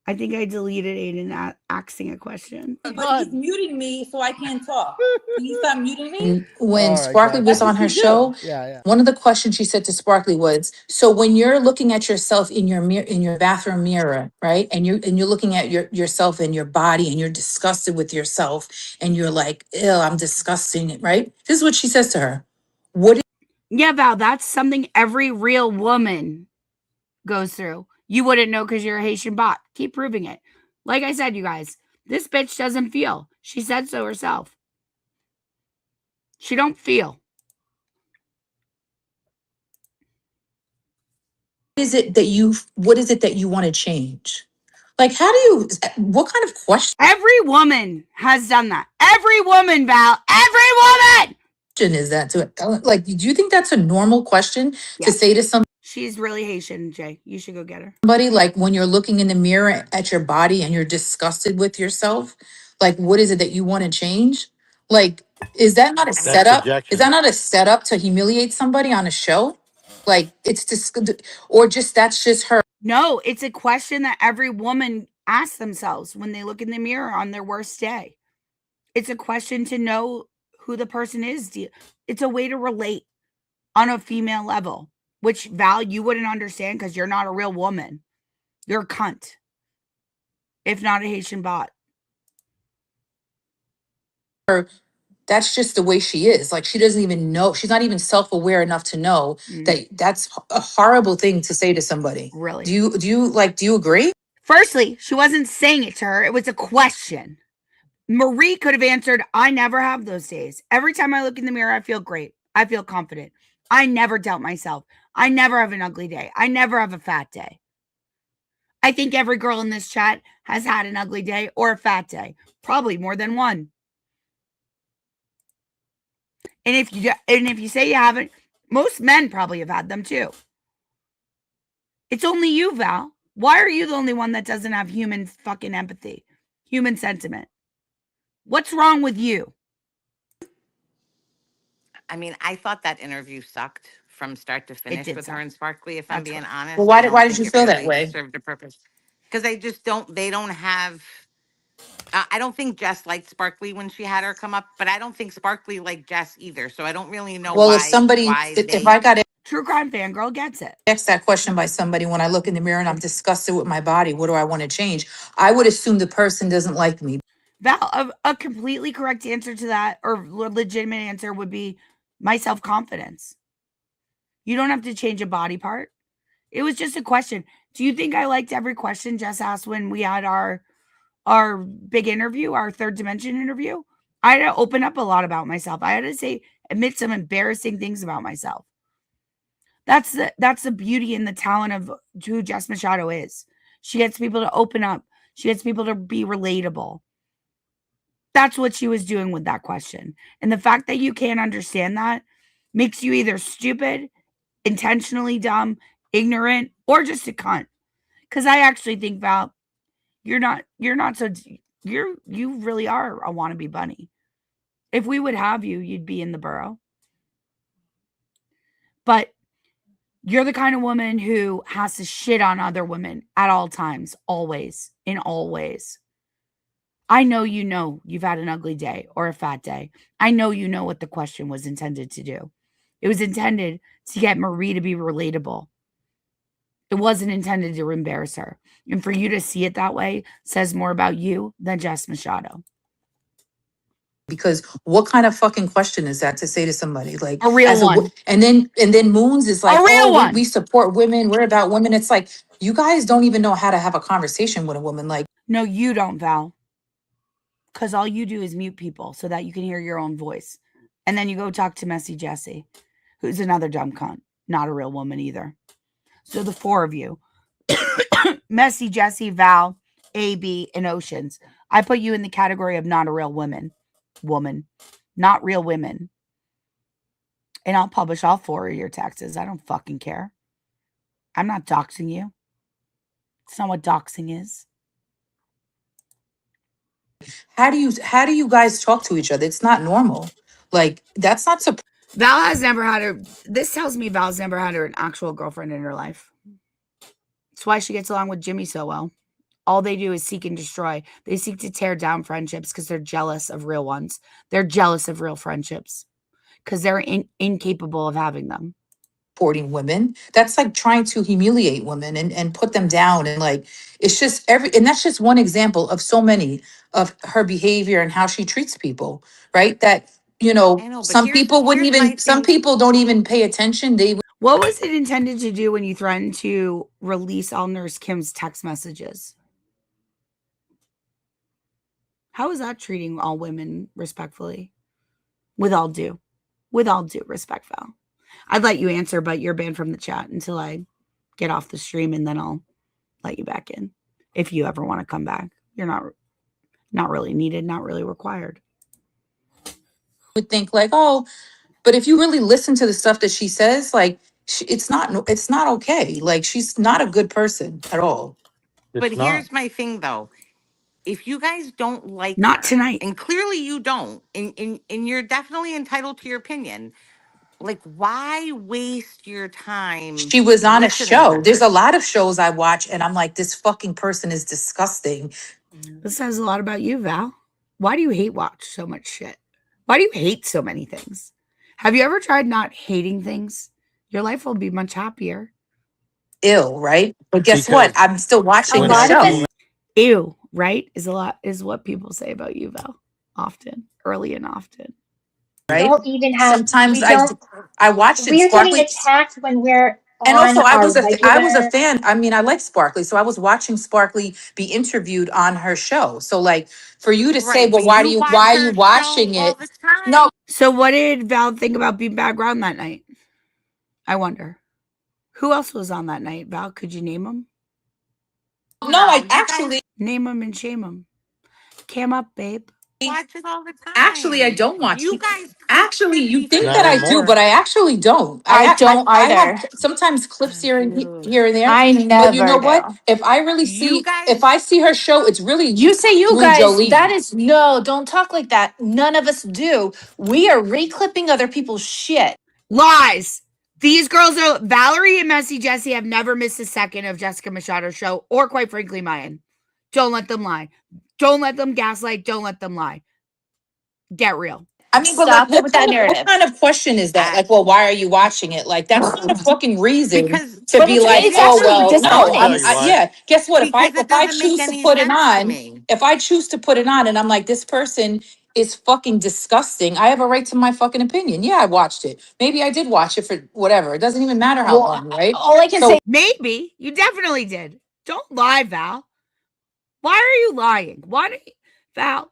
Speaker 3: I think I deleted Aiden asking a question.
Speaker 1: But he's muting me so I can't talk. Can you stop muting me?
Speaker 5: When Sparkly was
Speaker 1: That's
Speaker 5: on
Speaker 1: what
Speaker 5: her
Speaker 1: you do.
Speaker 5: show, one of the questions she said to Sparkly was, so when you're looking at yourself in your mirror, in your bathroom mirror, right? And you're looking at yourself and your body and you're disgusted with yourself and you're like, ew, I'm disgusting, right? This is what she says to her. What is
Speaker 3: Yeah, Val, that's something every real woman goes through. You wouldn't know because you're a Haitian bot. Keep proving it. Like I said, you guys, this bitch doesn't feel. She said so herself. She don't feel.
Speaker 5: what is it that you want to change? Like, how do you, what kind of question
Speaker 3: Every woman has done that. Every woman, Val. Every woman.
Speaker 5: is that to it? Like, do you think that's a normal question to say to somebody?
Speaker 3: She's really Haitian, Jay. You should go get her.
Speaker 5: Like, when you're looking in the mirror at your body and you're disgusted with yourself, like, what is it that you want to change? Like, is that not a
Speaker 18: That's
Speaker 5: setup? Is
Speaker 18: projection.
Speaker 5: that not a setup to humiliate somebody on a show? Like, it's just, or just that's just her.
Speaker 3: No, it's a question that every woman asks themselves when they look in the mirror on their worst day. It's a question to know who the person is. It's a way to relate on a female level, which Val, you wouldn't understand because you're not a real woman. You're a cunt. if not a Haitian bot.
Speaker 5: That's just the way she is. Like, she doesn't even know. She's not even self-aware enough to know that that's a horrible thing to say to somebody.
Speaker 3: Really?
Speaker 5: Do you agree?
Speaker 3: Firstly, she wasn't saying it to her. It was a question. Marie could have answered, I never have those days. Every time I look in the mirror, I feel great. I feel confident. I never doubt myself. I never have an ugly day. I never have a fat day. I think every girl in this chat has had an ugly day or a fat day. Probably more than one. And if you say you haven't, most men probably have had them too. It's only you, Val. Why are you the only one that doesn't have human fucking empathy, human sentiment? What's wrong with you?
Speaker 6: I mean, I thought that interview sucked from start to finish with her and Sparkly, if I'm being honest.
Speaker 5: Well, why did you feel that way?
Speaker 6: Served a purpose. Because they don't have, I don't think Jess liked Sparkly when she had her come up, but I don't think Sparkly liked Jess either. So I don't really know
Speaker 5: Well, if I got
Speaker 3: True crime fangirl gets it.
Speaker 5: asked that question by somebody when I look in the mirror and I'm disgusted with my body, what do I want to change? I would assume the person doesn't like me.
Speaker 3: Val, a completely correct answer to that, or legitimate answer, would be my self-confidence. You don't have to change a body part. It was just a question. Do you think I liked every question Jess asked when we had our big interview, our third dimension interview? I had to open up a lot about myself. I had to admit some embarrassing things about myself. That's the beauty and the talent of who Jess Machado is. She gets people to open up. She gets people to be relatable. That's what she was doing with that question. And the fact that you can't understand that makes you either stupid, intentionally dumb, ignorant, or just a cunt. Because I actually think, Val, you really are a wannabe bunny. If we would have you, you'd be in the burrow. But you're the kind of woman who has to shit on other women at all times, always, in all ways. I know you've had an ugly day or a fat day. I know you know what the question was intended to do. It was intended to get Marie to be relatable. It wasn't intended to embarrass her. And for you to see it that way says more about you than Jess Machado.
Speaker 5: Because what kind of fucking question is that to say to somebody? Like
Speaker 3: a real one.
Speaker 5: And then Moons is like,
Speaker 3: a real one.
Speaker 5: We support women. We're about women. It's like, you guys don't even know how to have a conversation with a woman. Like,
Speaker 3: no, you don't, Val. Because all you do is mute people so that you can hear your own voice. And then you go talk to Messy Jessie, who's another dumb cunt. Not a real woman either. So the four of you, Messy Jessie, Val, AB, and Oceans. I put you in the category of not a real woman. Not real women. And I'll publish all four of your texts. I don't fucking care. I'm not doxing you. It's not what doxing is.
Speaker 5: How do you guys talk to each other? It's not normal. Like, that's not surprising.
Speaker 3: Val has never had her. This tells me Val's never had her an actual girlfriend in her life. That's why she gets along with Jimmy so well. All they do is seek and destroy. They seek to tear down friendships because they're jealous of real ones. They're jealous of real friendships because they're incapable of having them.
Speaker 5: Supporting women, that's like trying to humiliate women and put them down. And like, it's just and that's just one example of so many of her behavior and how she treats people, right? That, some people don't even pay attention.
Speaker 3: What was it intended to do when you threatened to release all Nurse Kim's text messages? How is that treating all women respectfully? With all due respect, Val. I'd let you answer, but you're banned from the chat until I get off the stream, and then I'll let you back in. If you ever want to come back, you're not really needed, not really required.
Speaker 5: Would think like, oh, but if you really listen to the stuff that she says, like, it's not okay. Like, she's not a good person at all.
Speaker 6: But here's my thing, though. If you guys don't like
Speaker 3: not
Speaker 6: her,
Speaker 3: tonight,
Speaker 6: and clearly you don't, and you're definitely entitled to your opinion, like, why waste your time?
Speaker 5: She was on a show. There's a lot of shows I watch, and I'm like, this fucking person is disgusting.
Speaker 3: This says a lot about you, Val. Why do you hate watch so much shit? Why do you hate so many things? Have you ever tried not hating things? Your life will be much happier.
Speaker 5: Ill, right? But guess what? I'm still watching the show.
Speaker 3: Ew. right? Is what people say about you, Val. Often, early and often.
Speaker 5: Right?
Speaker 16: Don't even have,
Speaker 5: Sometimes
Speaker 16: we don't,
Speaker 5: I watched it
Speaker 16: we're getting
Speaker 5: Sparkly.
Speaker 16: attacked when we're
Speaker 5: And also,
Speaker 16: on our
Speaker 5: I was a
Speaker 16: regular.
Speaker 5: fan. I mean, I like Sparkly, so I was watching Sparkly be interviewed on her show. So, like, for you to say,
Speaker 6: Right,
Speaker 5: "Well,
Speaker 6: but you watch
Speaker 5: why are you
Speaker 6: her show
Speaker 5: watching
Speaker 6: all
Speaker 5: it?"
Speaker 6: the time.
Speaker 5: No,
Speaker 3: So, what did Val think about being background that night? I wonder. Who else was on that night, Val? Could you name them?
Speaker 5: no, I actually,
Speaker 3: Name them and shame them. Cam up, babe.
Speaker 6: Watch it all the time.
Speaker 5: I don't watch.
Speaker 6: You guys
Speaker 5: Actually, you think
Speaker 18: Not
Speaker 5: that I do,
Speaker 18: anymore.
Speaker 5: but I actually don't.
Speaker 11: I don't
Speaker 5: I have
Speaker 11: either.
Speaker 5: sometimes clips here and
Speaker 6: do.
Speaker 5: here and there.
Speaker 11: I
Speaker 5: But you know
Speaker 11: never
Speaker 5: what?
Speaker 11: do.
Speaker 5: If I really
Speaker 6: You
Speaker 5: see,
Speaker 6: guys,
Speaker 5: if I see her show, it's really
Speaker 11: You say you
Speaker 5: through
Speaker 11: guys, that
Speaker 5: Jolene.
Speaker 11: is no, don't talk like that. None of us do. We are reclipping other people's shit.
Speaker 3: Lies. These girls are Valerie and Messy Jessie have never missed a second of Jessica Machado's show, or quite frankly, mine. Don't let them lie. Don't let them gaslight. Don't let them lie. Get real.
Speaker 5: I mean, but like,
Speaker 11: Stop it with that
Speaker 5: what
Speaker 11: narrative.
Speaker 5: kind of question is that? Like, well, why are you watching it? Like, that's not a fucking reason
Speaker 6: because
Speaker 5: to
Speaker 11: But
Speaker 5: be like,
Speaker 11: it's
Speaker 5: oh,
Speaker 11: actually
Speaker 5: well, no,
Speaker 18: I'll tell you
Speaker 11: dishonest.
Speaker 18: why.
Speaker 5: yeah. Guess what?
Speaker 6: because it
Speaker 5: If I
Speaker 6: doesn't make
Speaker 5: choose to
Speaker 6: any
Speaker 5: put it
Speaker 6: sense to
Speaker 5: on,
Speaker 6: me.
Speaker 5: if I choose to put it on, and I'm like, this person is fucking disgusting. I have a right to my fucking opinion. Yeah, I watched it. Maybe I did watch it for whatever. It doesn't even matter how
Speaker 11: Well,
Speaker 5: long, right?
Speaker 11: all I can
Speaker 5: So
Speaker 11: say,
Speaker 3: Maybe you definitely did. Don't lie, Val. Why are you lying? Val?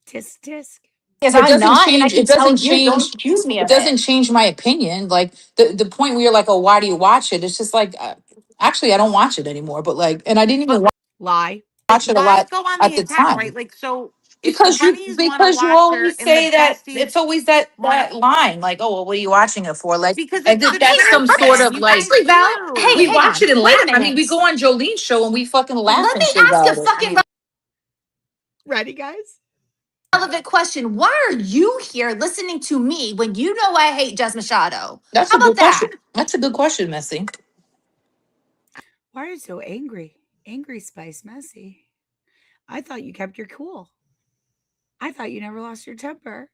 Speaker 3: Tisk tisk.
Speaker 11: is
Speaker 5: it
Speaker 11: I'm
Speaker 5: doesn't
Speaker 11: not, and I
Speaker 5: change.
Speaker 11: can
Speaker 5: It
Speaker 11: tell
Speaker 5: doesn't
Speaker 11: you,
Speaker 5: change.
Speaker 11: don't accuse me
Speaker 5: It
Speaker 11: of it.
Speaker 5: doesn't change my opinion. Like the point where you're like, oh, why do you watch it? It's just like, actually, I don't watch it anymore. But like, and I didn't even
Speaker 3: Lie.
Speaker 6: Like,
Speaker 5: watch it a
Speaker 6: why
Speaker 5: lot
Speaker 6: go on
Speaker 5: at
Speaker 6: the
Speaker 5: the
Speaker 6: attack,
Speaker 5: time
Speaker 6: right? Like, so if the
Speaker 5: because
Speaker 6: bunnies want to
Speaker 5: you
Speaker 6: watch her
Speaker 5: always
Speaker 6: and the
Speaker 5: say that
Speaker 6: besties
Speaker 5: it's always that
Speaker 6: want to,
Speaker 5: line like, oh, well, what are you watching it for? Like,
Speaker 6: because
Speaker 5: and
Speaker 6: it's the
Speaker 5: that's
Speaker 11: Hey,
Speaker 5: some
Speaker 6: truth,
Speaker 5: sort
Speaker 6: man.
Speaker 5: of
Speaker 6: You
Speaker 5: like,
Speaker 6: guys
Speaker 11: actually, Val, hey,
Speaker 5: we
Speaker 6: do.
Speaker 11: hang
Speaker 5: watch
Speaker 11: on.
Speaker 5: it and
Speaker 11: Wait
Speaker 5: laugh.
Speaker 11: a
Speaker 5: I mean, we
Speaker 11: minute.
Speaker 5: go on Jolene's show and we fucking laugh
Speaker 11: Let
Speaker 5: and
Speaker 11: me
Speaker 5: shit
Speaker 11: ask a
Speaker 5: about it.
Speaker 11: fucking
Speaker 3: Ready, guys?
Speaker 11: relevant question. Why are you here listening to me when you know I hate Jess Machado?
Speaker 5: That's
Speaker 11: How
Speaker 5: a
Speaker 11: about
Speaker 5: good question.
Speaker 11: that?
Speaker 5: That's a good question, Missy.
Speaker 3: Why are you so angry? Angry Spice Messy. I thought you kept your cool. I thought you never lost your temper.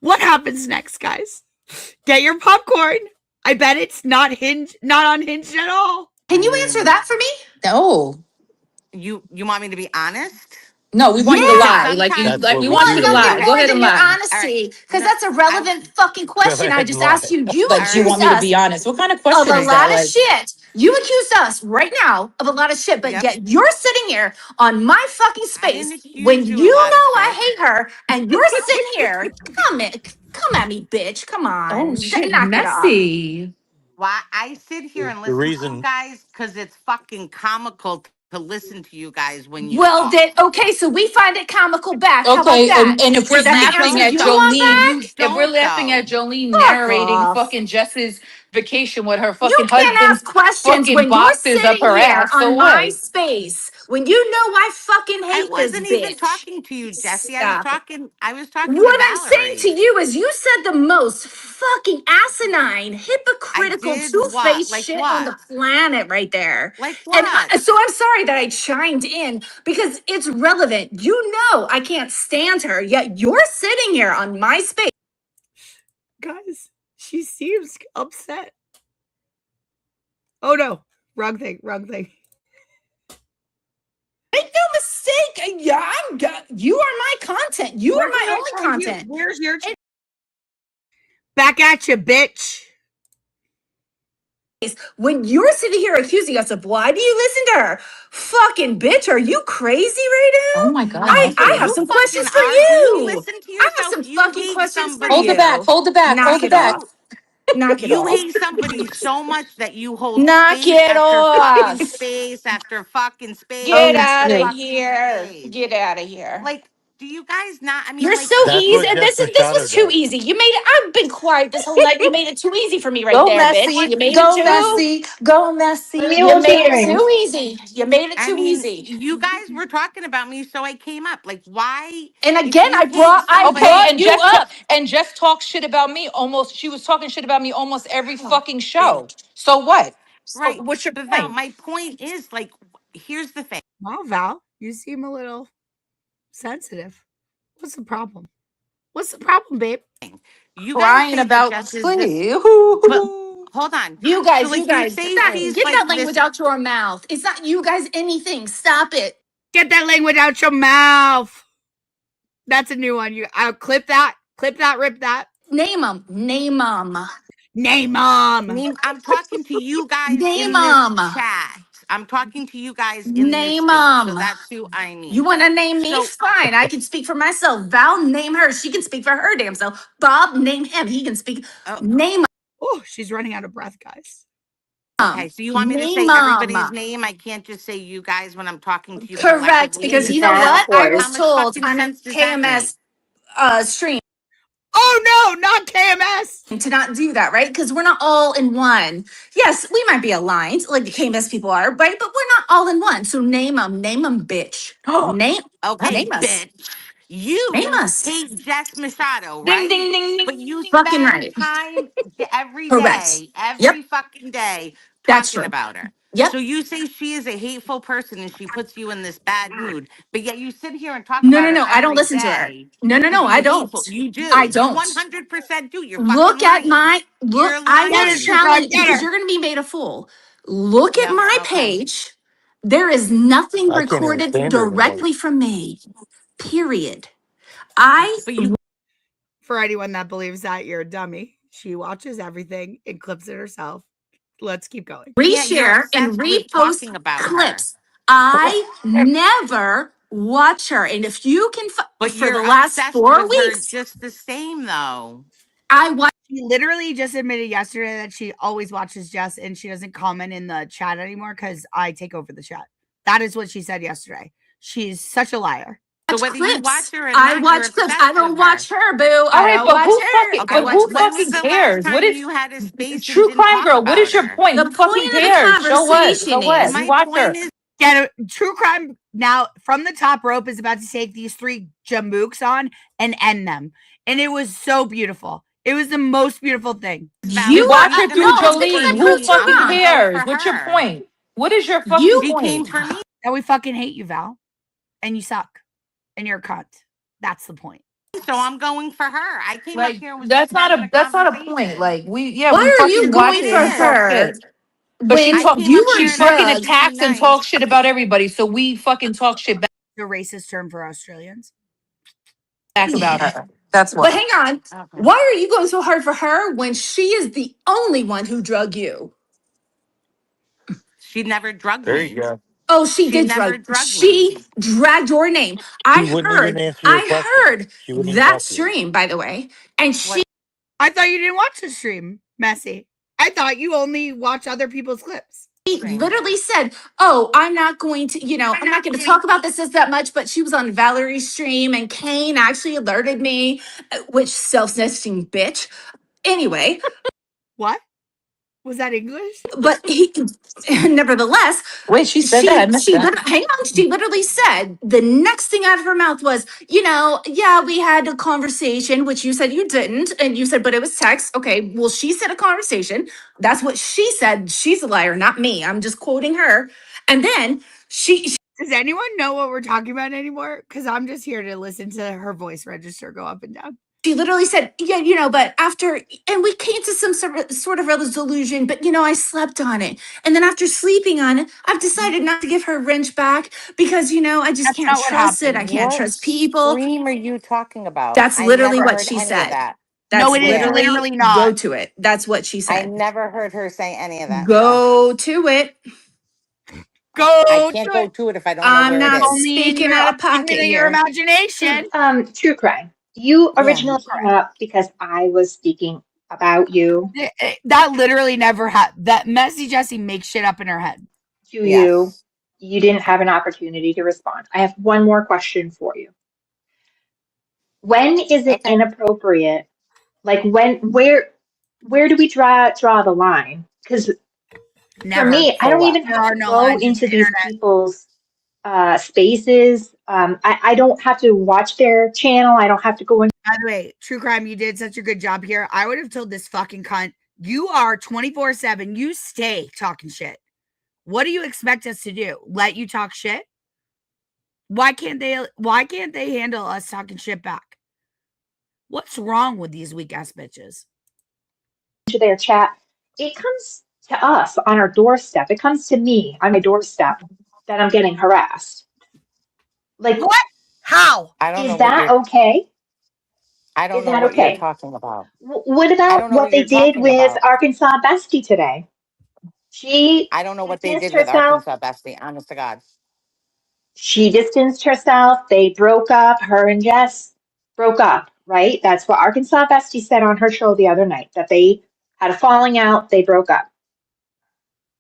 Speaker 3: What happens next, guys? Get your popcorn. I bet it's not unhinged at all.
Speaker 11: Can
Speaker 6: I
Speaker 11: you answer
Speaker 6: mean,
Speaker 11: that for me?
Speaker 5: No,
Speaker 6: you want me to be honest?
Speaker 5: no, we want you to
Speaker 6: Because
Speaker 11: Yeah.
Speaker 5: lie.
Speaker 6: sometimes,
Speaker 18: That's what
Speaker 5: We
Speaker 18: we
Speaker 11: Well,
Speaker 5: want you
Speaker 11: I
Speaker 5: to
Speaker 18: do
Speaker 11: love you
Speaker 5: lie.
Speaker 18: here.
Speaker 5: Go
Speaker 11: more
Speaker 5: ahead and
Speaker 11: than your
Speaker 5: lie.
Speaker 6: all right,
Speaker 11: honesty because
Speaker 6: no,
Speaker 11: that's a
Speaker 6: I,
Speaker 11: relevant fucking
Speaker 18: Go
Speaker 11: question. I
Speaker 18: ahead
Speaker 11: just
Speaker 18: and lie.
Speaker 11: asked you. You
Speaker 5: Like, do you want
Speaker 11: accused
Speaker 5: me to
Speaker 11: us
Speaker 5: be honest? What kind of
Speaker 11: of
Speaker 5: question
Speaker 11: a
Speaker 5: is that?
Speaker 11: lot of
Speaker 5: Like,
Speaker 11: shit. You accused us right now of a lot of shit, but
Speaker 6: yep,
Speaker 11: yet you're sitting here on my fucking
Speaker 6: I didn't
Speaker 11: space when
Speaker 6: accuse you
Speaker 11: you
Speaker 6: a lot of
Speaker 11: know I
Speaker 6: shit.
Speaker 11: hate her and you're sitting here. Come at me, bitch. Come
Speaker 5: oh
Speaker 11: on.
Speaker 5: shit,
Speaker 11: Knock it off.
Speaker 5: messy.
Speaker 6: Why I sit here and
Speaker 18: The
Speaker 6: listen to you
Speaker 18: reason
Speaker 6: guys because it's fucking comical to listen to you guys when you
Speaker 11: Well,
Speaker 6: talk.
Speaker 11: then, okay, so we find it comical back. How about
Speaker 5: Okay,
Speaker 11: that?
Speaker 5: and if we're
Speaker 11: Is that the
Speaker 6: You
Speaker 11: answer
Speaker 5: laughing
Speaker 6: don't
Speaker 5: at
Speaker 11: you
Speaker 6: though.
Speaker 11: want
Speaker 5: Jolene,
Speaker 6: You
Speaker 11: back?
Speaker 5: if we're
Speaker 6: don't
Speaker 5: laughing at
Speaker 6: though.
Speaker 5: Jolene
Speaker 11: Fuck
Speaker 5: narrating
Speaker 11: off.
Speaker 5: fucking Jess's vacation with her
Speaker 11: You
Speaker 5: fucking
Speaker 11: can't
Speaker 5: husband's
Speaker 11: ask questions
Speaker 5: fucking
Speaker 11: when you're
Speaker 5: boxes up
Speaker 11: sitting
Speaker 5: her
Speaker 11: here
Speaker 5: ass, so
Speaker 11: on my
Speaker 5: what?
Speaker 11: space when you know I fucking
Speaker 6: I
Speaker 11: hate this
Speaker 6: wasn't even
Speaker 11: bitch.
Speaker 6: talking to you, Jesse.
Speaker 11: Stop.
Speaker 6: I was talking to
Speaker 11: What I'm saying to
Speaker 6: Valerie.
Speaker 11: you is you said the most fucking asinine,
Speaker 6: I
Speaker 11: hypocritical,
Speaker 6: did what?
Speaker 11: two-faced
Speaker 6: Like
Speaker 11: shit on
Speaker 6: what?
Speaker 11: the planet right there.
Speaker 6: Like
Speaker 11: And
Speaker 6: what?
Speaker 11: so I'm sorry that I chimed in because it's relevant. You know I can't stand her, yet you're sitting here on my space.
Speaker 3: Guys, she seems upset. Oh no. Wrong thing.
Speaker 11: Make no mistake. Yeah, you are my content. You are my only content.
Speaker 3: Where's your back at you, bitch?
Speaker 11: When you're sitting here accusing us of why do you listen to her? Fucking bitch, are you crazy right
Speaker 5: Oh
Speaker 11: now?
Speaker 5: my god,
Speaker 6: I mean,
Speaker 11: I have
Speaker 5: messy.
Speaker 6: you
Speaker 11: some
Speaker 6: fucking
Speaker 11: questions for
Speaker 6: are. Do you
Speaker 11: you.
Speaker 6: listen to
Speaker 11: I have
Speaker 6: yourself?
Speaker 11: some
Speaker 6: You
Speaker 11: fucking
Speaker 6: hate
Speaker 11: questions for
Speaker 5: Hold
Speaker 6: somebody.
Speaker 5: it back,
Speaker 11: you.
Speaker 5: hold it back,
Speaker 11: Knock
Speaker 5: hold it
Speaker 11: it
Speaker 5: back.
Speaker 11: off. Knock it
Speaker 6: You
Speaker 11: off.
Speaker 6: hate somebody so much that you hold
Speaker 11: Knock
Speaker 6: space
Speaker 11: it
Speaker 6: after fucking
Speaker 11: off.
Speaker 6: space after fucking space
Speaker 11: Get
Speaker 5: Oh
Speaker 6: after
Speaker 11: out of
Speaker 5: shit.
Speaker 6: fucking
Speaker 11: here.
Speaker 6: space.
Speaker 11: Get out of here.
Speaker 6: Like, do you guys not? I mean,
Speaker 11: You're
Speaker 6: like,
Speaker 11: so
Speaker 18: that's
Speaker 11: easy.
Speaker 18: what Jess
Speaker 11: This
Speaker 18: Machado
Speaker 11: was too
Speaker 18: does.
Speaker 11: easy. You made it. I've been quiet this whole night. You made it too easy for me right
Speaker 5: Go
Speaker 11: there,
Speaker 6: so
Speaker 11: bitch.
Speaker 5: messy,
Speaker 11: You
Speaker 6: what's
Speaker 11: made
Speaker 6: the
Speaker 11: it
Speaker 5: go
Speaker 11: too.
Speaker 5: messy, go
Speaker 16: Let me
Speaker 5: messy.
Speaker 11: You
Speaker 16: hold
Speaker 11: made it
Speaker 16: earrings.
Speaker 11: too easy. You made it
Speaker 6: I
Speaker 11: too
Speaker 6: mean,
Speaker 11: easy.
Speaker 6: you guys were talking about me, so I came up. Like, why,
Speaker 11: And
Speaker 6: if
Speaker 11: again,
Speaker 6: you hate
Speaker 11: I
Speaker 5: Okay,
Speaker 6: somebody,
Speaker 11: brought you up.
Speaker 5: And Jess talks shit about me almost. She was talking shit about me almost every fucking show. So what? So
Speaker 6: right?
Speaker 5: what's your
Speaker 6: But Val,
Speaker 5: point?
Speaker 6: my point is, like, here's the thing.
Speaker 3: Wow, Val, you seem a little sensitive. What's the problem? What's the problem, babe?
Speaker 6: You guys
Speaker 5: Crying
Speaker 6: say that
Speaker 5: about
Speaker 6: Jess is this,
Speaker 5: Clea.
Speaker 6: but hold on.
Speaker 11: You
Speaker 6: So,
Speaker 11: guys,
Speaker 6: like, you
Speaker 11: get
Speaker 6: say
Speaker 11: that
Speaker 6: she's
Speaker 11: get
Speaker 6: like
Speaker 11: that language
Speaker 6: this.
Speaker 11: out your mouth. It's not you guys anything. Stop it.
Speaker 3: Get that language out your mouth. That's a new one. I'll clip that, rip that.
Speaker 11: Name them. Name them.
Speaker 3: Name them.
Speaker 6: I'm talking to you guys
Speaker 11: Name
Speaker 6: in this
Speaker 11: them.
Speaker 6: chat. I'm talking to you guys in this
Speaker 11: Name
Speaker 6: space. So
Speaker 11: them.
Speaker 6: that's who I mean.
Speaker 11: You want to name me?
Speaker 6: So,
Speaker 11: fine. I can speak for myself. Val, name her. She can speak for her damn self. Bob, name him. He can speak. Name.
Speaker 3: Oh, she's running out of breath, guys.
Speaker 6: Okay, so you want me to say everybody's name? I can't just say you guys when I'm talking to you.
Speaker 11: Correct, because you know what? I was told on a KMS stream.
Speaker 3: Oh no, not KMS.
Speaker 11: To not do that, right? Because we're not all in one. Yes, we might be aligned, like the KMS people are, right? But we're not all in one. So name them, bitch. Name,
Speaker 6: okay,
Speaker 11: name us.
Speaker 6: bitch. You
Speaker 11: Name us.
Speaker 6: hate Jess Machado,
Speaker 11: Ding,
Speaker 6: right?
Speaker 11: ding, ding, ding.
Speaker 6: But you
Speaker 11: Fucking
Speaker 6: spend
Speaker 11: right.
Speaker 6: time every
Speaker 11: Correct.
Speaker 6: day, every
Speaker 11: Yep.
Speaker 6: fucking day,
Speaker 11: That's
Speaker 6: talking
Speaker 11: true.
Speaker 6: about her.
Speaker 11: Yep.
Speaker 6: So you say she is a hateful person and she puts you in this bad mood, but yet you sit here and talk
Speaker 11: No,
Speaker 6: about
Speaker 11: no,
Speaker 6: her
Speaker 11: no. I don't
Speaker 6: every
Speaker 11: listen to her.
Speaker 6: day.
Speaker 11: No.
Speaker 6: To
Speaker 11: I
Speaker 6: be
Speaker 11: don't.
Speaker 6: hateful. You do.
Speaker 11: I
Speaker 6: You
Speaker 11: don't.
Speaker 6: 100% do. You're
Speaker 11: Look
Speaker 6: fucking
Speaker 11: at
Speaker 6: lying.
Speaker 11: my look.
Speaker 6: You're
Speaker 11: I will
Speaker 6: lying.
Speaker 11: challenge because you're going to be made a fool. Look at
Speaker 6: Yep.
Speaker 11: my
Speaker 6: Okay.
Speaker 11: page. There is nothing
Speaker 18: I can't even
Speaker 11: recorded
Speaker 18: stand her anymore.
Speaker 11: directly from me. Period.
Speaker 6: But you.
Speaker 3: For anyone that believes that, you're a dummy. She watches everything and clips it herself. Let's keep going.
Speaker 11: Reshare and repost clips. I never watch her, and if you can,
Speaker 6: But
Speaker 11: for
Speaker 6: you're
Speaker 11: the last
Speaker 6: obsessed
Speaker 11: 4
Speaker 6: with her
Speaker 11: weeks,
Speaker 6: just the same, though.
Speaker 11: I watch.
Speaker 3: She literally just admitted yesterday that she always watches Jess and she doesn't comment in the chat anymore because I take over the chat. That is what she said yesterday. She's such a liar.
Speaker 6: So whether you watch her or
Speaker 11: I
Speaker 6: not,
Speaker 11: watch clips. I don't watch her, boo. I
Speaker 5: right,
Speaker 11: don't
Speaker 5: but
Speaker 11: watch
Speaker 5: who
Speaker 11: her.
Speaker 5: fucking
Speaker 11: I
Speaker 5: but
Speaker 11: watch
Speaker 5: who
Speaker 11: clips.
Speaker 6: When was
Speaker 5: fucking
Speaker 6: the last
Speaker 5: cares? What
Speaker 6: time
Speaker 5: if
Speaker 6: you had a space and
Speaker 5: true
Speaker 6: didn't
Speaker 5: crime
Speaker 6: talk
Speaker 5: girl? What is
Speaker 6: about
Speaker 5: your
Speaker 6: her?
Speaker 5: point?
Speaker 11: The
Speaker 5: Who fucking
Speaker 11: point of the
Speaker 5: cares? So what?
Speaker 11: conversation
Speaker 5: So what?
Speaker 11: is
Speaker 5: You
Speaker 6: My
Speaker 5: watch
Speaker 6: point
Speaker 5: her.
Speaker 6: is,
Speaker 3: Get a true crime now from the top rope is about to take these 3 jamooks on and end them. And it was so beautiful. It was the most beautiful thing.
Speaker 5: You
Speaker 6: Valerie,
Speaker 5: watch
Speaker 6: she's
Speaker 5: her
Speaker 6: gonna
Speaker 5: through
Speaker 11: no, it's
Speaker 6: come
Speaker 11: because
Speaker 6: for
Speaker 11: I
Speaker 5: Jolene. Who
Speaker 11: proved
Speaker 6: me.
Speaker 11: you
Speaker 6: I'm
Speaker 5: fucking
Speaker 6: gonna
Speaker 11: wrong.
Speaker 6: go
Speaker 5: cares?
Speaker 6: for
Speaker 5: What's your
Speaker 6: her.
Speaker 5: point? What is your fucking
Speaker 11: You
Speaker 6: She
Speaker 5: point?
Speaker 6: came for me,
Speaker 3: That we fucking hate you, Val. And you suck. And you're a cunt. That's the point.
Speaker 6: so I'm going for her. I came up
Speaker 5: Like
Speaker 6: here and was
Speaker 5: that's
Speaker 6: just
Speaker 5: not
Speaker 6: having a
Speaker 5: a point.
Speaker 6: conversation.
Speaker 5: Like we
Speaker 11: Why are you
Speaker 5: fucking watch
Speaker 11: going
Speaker 5: her
Speaker 11: for
Speaker 5: and
Speaker 6: I did.
Speaker 5: talk
Speaker 11: her
Speaker 5: shit. But
Speaker 11: when
Speaker 6: I came up
Speaker 11: you were
Speaker 5: she
Speaker 6: here and I
Speaker 5: fucking
Speaker 6: tried to
Speaker 11: drugged?
Speaker 6: be
Speaker 5: attacks and
Speaker 6: nice.
Speaker 5: talks shit about everybody. So we fucking talk shit
Speaker 3: The racist term for Australians.
Speaker 5: back about her.
Speaker 11: That's what. But hang on.
Speaker 6: Okay.
Speaker 11: Why are you going so hard for her when she is the only one who drug you?
Speaker 6: She never drugged
Speaker 18: There you
Speaker 6: me.
Speaker 18: go.
Speaker 11: Oh, she
Speaker 6: She
Speaker 11: did drug.
Speaker 6: never drugged me.
Speaker 11: She dragged your name.
Speaker 18: She wouldn't even answer your question.
Speaker 11: I heard
Speaker 18: She wouldn't even
Speaker 11: that
Speaker 18: talk to you.
Speaker 11: stream, by the way. And she
Speaker 6: What?
Speaker 3: I thought you didn't watch the stream, Messy. I thought you only watch other people's clips.
Speaker 11: literally said, "Oh, I'm not going to, I'm not going to talk about this that much." But she was on Valerie's stream, and Kane actually alerted me, which self-nesting bitch. Anyway,
Speaker 3: What? Was that English?
Speaker 11: but he, nevertheless,
Speaker 5: Wait, she said that. I missed that.
Speaker 11: hang on, she literally said the next thing out of her mouth was, yeah, we had a conversation, which you said you didn't, and you said, but it was text. Okay, well, she said a conversation. That's what she said. She's a liar, not me. I'm just quoting her. And then she
Speaker 3: Does anyone know what we're talking about anymore? Because I'm just here to listen to her voice register go up and down.
Speaker 11: She literally said, yeah, but after, and we came to some sort of resolution, but, I slept on it. And then after sleeping on it, I've decided not to give her wrench back because, I just can't trust it. I can't
Speaker 6: What
Speaker 11: trust people.
Speaker 6: stream are you talking about?
Speaker 11: That's
Speaker 6: I
Speaker 11: literally
Speaker 6: never
Speaker 11: what
Speaker 6: heard
Speaker 11: she
Speaker 6: any of
Speaker 11: said.
Speaker 6: that.
Speaker 3: No,
Speaker 11: That's
Speaker 3: it is
Speaker 6: Where?
Speaker 3: literally
Speaker 11: go
Speaker 3: not.
Speaker 11: to it. That's what she
Speaker 6: I
Speaker 11: said.
Speaker 6: never heard her say any of that stuff.
Speaker 11: Go to it.
Speaker 3: Go
Speaker 6: I
Speaker 3: to
Speaker 6: can't go
Speaker 3: it.
Speaker 6: to it if I don't know
Speaker 11: I'm
Speaker 6: where it
Speaker 11: not
Speaker 6: is.
Speaker 3: Only in
Speaker 11: speaking
Speaker 3: your
Speaker 11: out of pocket
Speaker 3: your
Speaker 11: here.
Speaker 3: imagination.
Speaker 16: True crime. You
Speaker 6: Yeah.
Speaker 16: originally came up because I was speaking about you.
Speaker 3: That literally never happened. That Messy Jessie makes shit up in her head.
Speaker 16: To you.
Speaker 6: Yes.
Speaker 16: You didn't have an opportunity to respond. I have one more question for you. When is it
Speaker 6: Okay.
Speaker 16: inappropriate? Like where do we draw the line? Because for me, I
Speaker 6: For
Speaker 16: don't
Speaker 6: what?
Speaker 16: even
Speaker 3: There
Speaker 16: have
Speaker 3: are
Speaker 16: to
Speaker 3: no
Speaker 16: go
Speaker 3: lines in
Speaker 16: into
Speaker 3: the
Speaker 16: these
Speaker 3: internet.
Speaker 16: people's spaces. I don't have to watch their channel. I don't have to go in.
Speaker 3: By the way, true crime, you did such a good job here. I would have told this fucking cunt, you are 24/7. You stay talking shit. What do you expect us to do? Let you talk shit? Why can't they handle us talking shit back? What's wrong with these weak ass bitches?
Speaker 16: To their chat, it comes to us on our doorstep. It comes to me on my doorstep that I'm getting harassed. Like
Speaker 3: what? How?
Speaker 6: I don't know
Speaker 16: Is
Speaker 6: what
Speaker 16: that
Speaker 6: you're.
Speaker 16: okay?
Speaker 6: I don't
Speaker 16: Is
Speaker 6: know
Speaker 16: that
Speaker 6: what you're
Speaker 16: okay?
Speaker 6: talking about.
Speaker 16: What
Speaker 6: I
Speaker 16: about
Speaker 6: don't know
Speaker 16: what
Speaker 6: what
Speaker 16: they
Speaker 6: you're
Speaker 16: did
Speaker 6: talking
Speaker 16: with
Speaker 6: about.
Speaker 16: Arkansas Bestie today? She
Speaker 6: I don't know what they
Speaker 16: distanced
Speaker 6: did with
Speaker 16: herself.
Speaker 6: Arkansas Bestie. Honest to God.
Speaker 16: She distanced herself. They broke up. Her and Jess broke up, right? That's what Arkansas Bestie said on her show the other night, that they had a falling out. They broke up.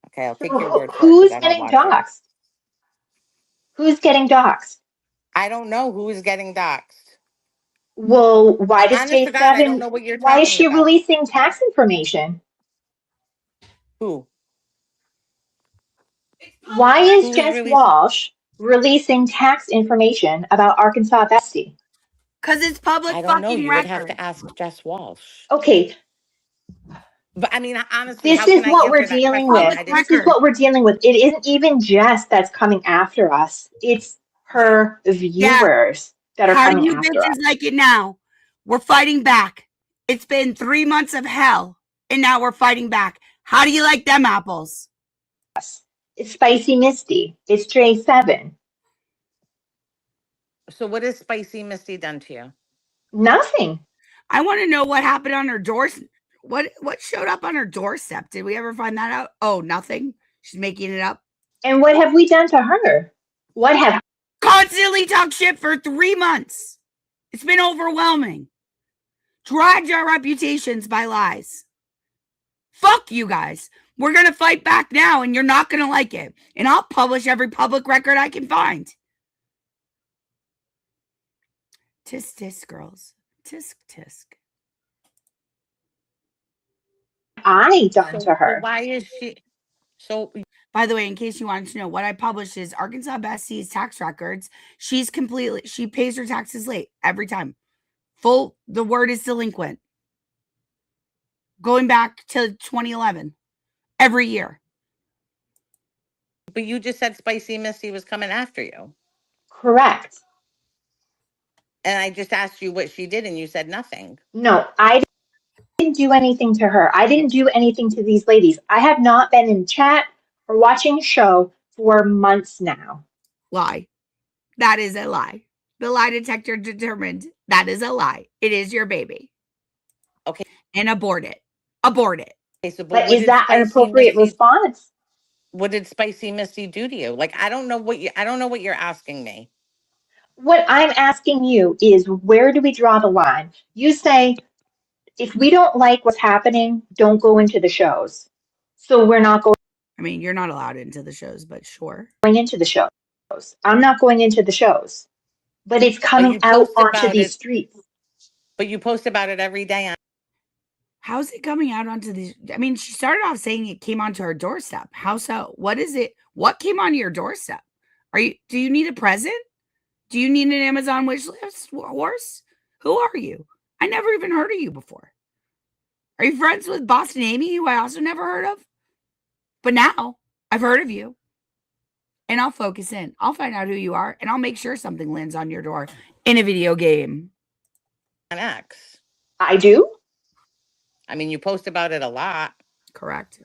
Speaker 6: Okay, I'll
Speaker 16: So
Speaker 6: take your word for it because
Speaker 16: who's
Speaker 6: I don't
Speaker 16: getting
Speaker 6: watch it.
Speaker 16: doxxed? Who's getting doxxed?
Speaker 6: I don't know who is getting doxxed.
Speaker 16: Well, why does
Speaker 6: Honest to God, I don't
Speaker 16: J7,
Speaker 6: know what you're
Speaker 16: why is
Speaker 6: talking
Speaker 16: she
Speaker 6: about.
Speaker 16: releasing tax information?
Speaker 6: Who?
Speaker 16: Why is
Speaker 6: Who is
Speaker 16: Jess
Speaker 6: releasing?
Speaker 16: Walsh releasing tax information about Arkansas Bestie?
Speaker 3: Because it's public
Speaker 6: I don't know.
Speaker 3: fucking
Speaker 6: You would have
Speaker 3: record.
Speaker 6: to ask Jess Walsh.
Speaker 16: Okay,
Speaker 6: But I mean, honestly,
Speaker 16: this
Speaker 6: how
Speaker 16: is
Speaker 6: can I
Speaker 16: what we're
Speaker 6: answer that
Speaker 16: dealing
Speaker 6: question when
Speaker 16: with.
Speaker 3: Public
Speaker 6: I didn't?
Speaker 16: This is
Speaker 3: record.
Speaker 16: what we're dealing with. It isn't even Jess that's coming after us. It's her
Speaker 3: Yeah.
Speaker 16: viewers that are
Speaker 3: How do
Speaker 16: coming
Speaker 3: you
Speaker 16: after us.
Speaker 3: bitches like it now? We're fighting back. It's been 3 months of hell, and now we're fighting back. How do you like them apples?
Speaker 16: It's Spicy Misty. It's J7.
Speaker 6: So what has Spicy Misty done to you?
Speaker 16: Nothing.
Speaker 3: I want to know what happened on her doorstep. What showed up on her doorstep? Did we ever find that out? Oh, nothing. She's making it up.
Speaker 16: And what have we done to her? What have
Speaker 3: Constantly talk shit for 3 months. It's been overwhelming. Dragged our reputations by lies. Fuck you guys. We're going to fight back now, and you're not going to like it. And I'll publish every public record I can find. Tisk, tisk, girls. Tisk, tisk.
Speaker 16: I done to her?
Speaker 6: Why is she? So,
Speaker 3: by the way, in case you wanted to know, what I publish is Arkansas Bestie's tax records. She pays her taxes late every time. The word is delinquent. Going back to 2011. Every year.
Speaker 6: But you just said Spicy Misty was coming after you.
Speaker 16: Correct.
Speaker 6: And I just asked you what she did, and you said nothing.
Speaker 16: No, I didn't do anything to her. I didn't do anything to these ladies. I have not been in chat or watching a show for months now.
Speaker 3: Lie. That is a lie. The lie detector determined that is a lie. It is your baby.
Speaker 6: Okay.
Speaker 3: And abort it. Abort it.
Speaker 6: Okay, so,
Speaker 16: But is that an appropriate response?
Speaker 6: What did Spicy Misty do to you? Like, I don't know what you're asking me.
Speaker 16: What I'm asking you is, where do we draw the line? You say, if we don't like what's happening, don't go into the shows. So we're not going.
Speaker 3: I mean, you're not allowed into the shows, but sure.
Speaker 16: Going into the shows. I'm not going into the shows. But it's coming out onto these streets.
Speaker 6: But you post about it every day.
Speaker 3: How's it coming out onto these? I mean, she started off saying it came onto her doorstep. How so? What is it? What came onto your doorstep? Do you need a present? Do you need an Amazon wish list horse? Who are you? I never even heard of you before. Are you friends with Boston Amy, who I also never heard of? But now I've heard of you. And I'll focus in. I'll find out who you are, and I'll make sure something lands on your door in a video game.
Speaker 6: On X.
Speaker 16: I do?
Speaker 6: I mean, you post about it a lot.
Speaker 3: Correct.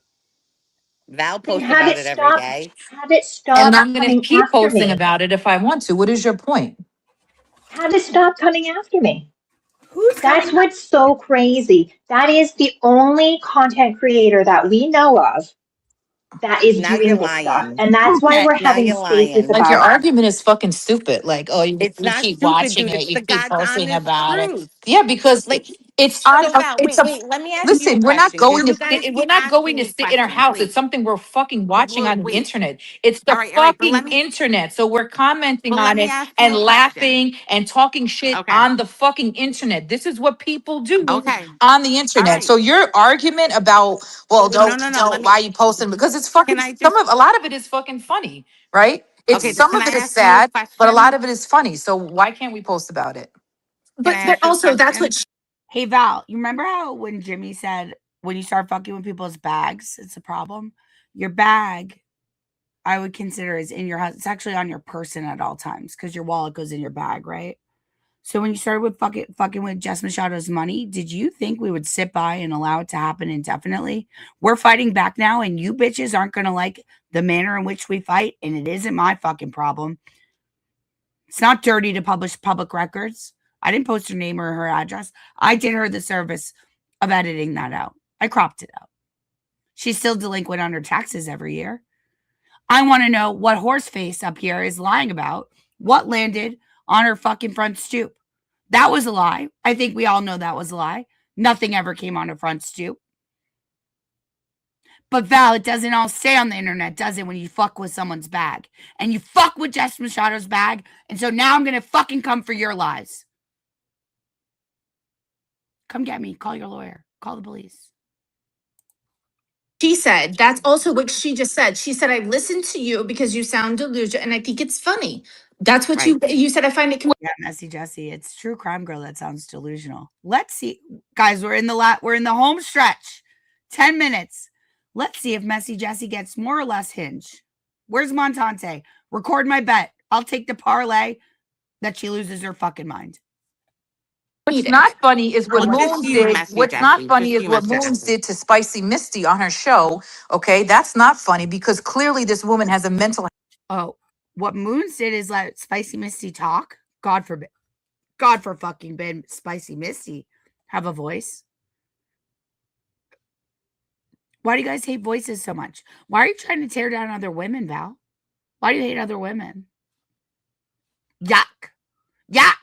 Speaker 6: Val posts about it every day.
Speaker 16: Have it stop
Speaker 5: And I'm going to
Speaker 16: coming
Speaker 5: keep
Speaker 16: after
Speaker 5: posting
Speaker 16: me.
Speaker 5: about it if I want to. What is your point?
Speaker 16: Have it stop coming after me. That's
Speaker 3: coming
Speaker 16: what's so crazy. That is the only content creator that we know of that is
Speaker 6: Now
Speaker 16: doing
Speaker 6: you're
Speaker 16: this stuff.
Speaker 6: lying.
Speaker 16: And that's why we're
Speaker 6: Now
Speaker 16: having
Speaker 6: you're
Speaker 16: spaces
Speaker 6: lying.
Speaker 5: Like your
Speaker 16: about it.
Speaker 5: argument is fucking stupid. Like, oh, you
Speaker 6: It's not
Speaker 5: keep
Speaker 6: stupid,
Speaker 5: watching
Speaker 6: dude.
Speaker 5: it,
Speaker 6: It's
Speaker 5: you
Speaker 6: the
Speaker 5: keep
Speaker 6: God's
Speaker 5: posting
Speaker 6: honest
Speaker 5: about it.
Speaker 6: truth.
Speaker 5: Yeah, because
Speaker 6: Like,
Speaker 5: it's on.
Speaker 6: so Val,
Speaker 5: It's a.
Speaker 6: wait. Let me ask you a
Speaker 5: Listen, we're not
Speaker 6: question, because
Speaker 5: going to
Speaker 6: you guys
Speaker 5: sit. We're
Speaker 6: keep
Speaker 5: not going
Speaker 6: asking
Speaker 5: to
Speaker 6: me
Speaker 5: sit in our
Speaker 6: questions.
Speaker 5: house.
Speaker 6: Wait.
Speaker 5: It's something we're fucking watching on the
Speaker 6: Wait.
Speaker 5: internet. It's the
Speaker 6: All right. But
Speaker 5: fucking internet. So we're commenting
Speaker 6: but let
Speaker 5: on
Speaker 6: me
Speaker 5: it
Speaker 6: ask you
Speaker 5: and
Speaker 6: a question.
Speaker 5: laughing and talking shit
Speaker 6: Okay.
Speaker 5: on the fucking internet. This is what people do
Speaker 6: Okay.
Speaker 5: on the
Speaker 6: All
Speaker 5: internet.
Speaker 6: right.
Speaker 5: So your argument about, well,
Speaker 6: No.
Speaker 5: don't
Speaker 6: Let
Speaker 5: why
Speaker 6: me.
Speaker 5: you posting, because it's
Speaker 6: Can
Speaker 5: fucking
Speaker 6: I just?
Speaker 5: a lot of it is fucking funny, right? It's
Speaker 6: Okay.
Speaker 5: some
Speaker 6: Can
Speaker 5: of
Speaker 6: I
Speaker 5: it is
Speaker 6: ask you a
Speaker 5: sad, but a
Speaker 6: question?
Speaker 5: lot of it is funny. So why can't we post about it?
Speaker 6: Can I
Speaker 5: But
Speaker 6: ask you a
Speaker 5: also that's
Speaker 6: question?
Speaker 5: what
Speaker 3: Hey, Val, you remember how when Jimmy said, when you start fucking with people's bags, it's a problem? Your bag, I would consider, is in your house. It's actually on your person at all times because your wallet goes in your bag, right? So when you started with fucking with Jess Machado's money, did you think we would sit by and allow it to happen indefinitely? We're fighting back now, and you bitches aren't going to like the manner in which we fight, and it isn't my fucking problem. It's not dirty to publish public records. I didn't post her name or her address. I did her the service of editing that out. I cropped it out. She's still delinquent on her taxes every year. I want to know what horse face up here is lying about. What landed on her fucking front stoop? That was a lie. I think we all know that was a lie. Nothing ever came on her front stoop. But Val, it doesn't all stay on the internet, does it, when you fuck with someone's bag? And you fuck with Jess Machado's bag, and so now I'm going to fucking come for your lies. Come get me. Call your lawyer. Call the police.
Speaker 11: She said, that's also what she just said. She said, I listened to you because you sound delusional and I think it's funny. That's what
Speaker 3: Right.
Speaker 11: you said. I find it.
Speaker 3: Yeah, Messy Jessie. It's true crime girl that sounds delusional. Let's see. Guys, we're in the home stretch. 10 minutes. Let's see if Messy Jessie gets more or less hinge. Where's Montante? Record my bet. I'll take the parlay that she loses her fucking mind.
Speaker 5: What's not funny is what
Speaker 6: Well, just
Speaker 5: Moons
Speaker 6: you,
Speaker 5: did.
Speaker 6: Messy
Speaker 5: What's not
Speaker 6: Jessie.
Speaker 5: funny
Speaker 6: Just
Speaker 5: is
Speaker 6: you,
Speaker 5: what
Speaker 6: Messy
Speaker 5: Moons
Speaker 6: Jessie.
Speaker 5: did to Spicy Misty on her show. Okay, that's not funny because clearly this woman has a mental.
Speaker 3: Oh, what Moons did is let Spicy Misty talk. God forbid. God for fucking bid Spicy Misty have a voice. Why do you guys hate voices so much? Why are you trying to tear down other women, Val? Why do you hate other women? Yuck. Yuck.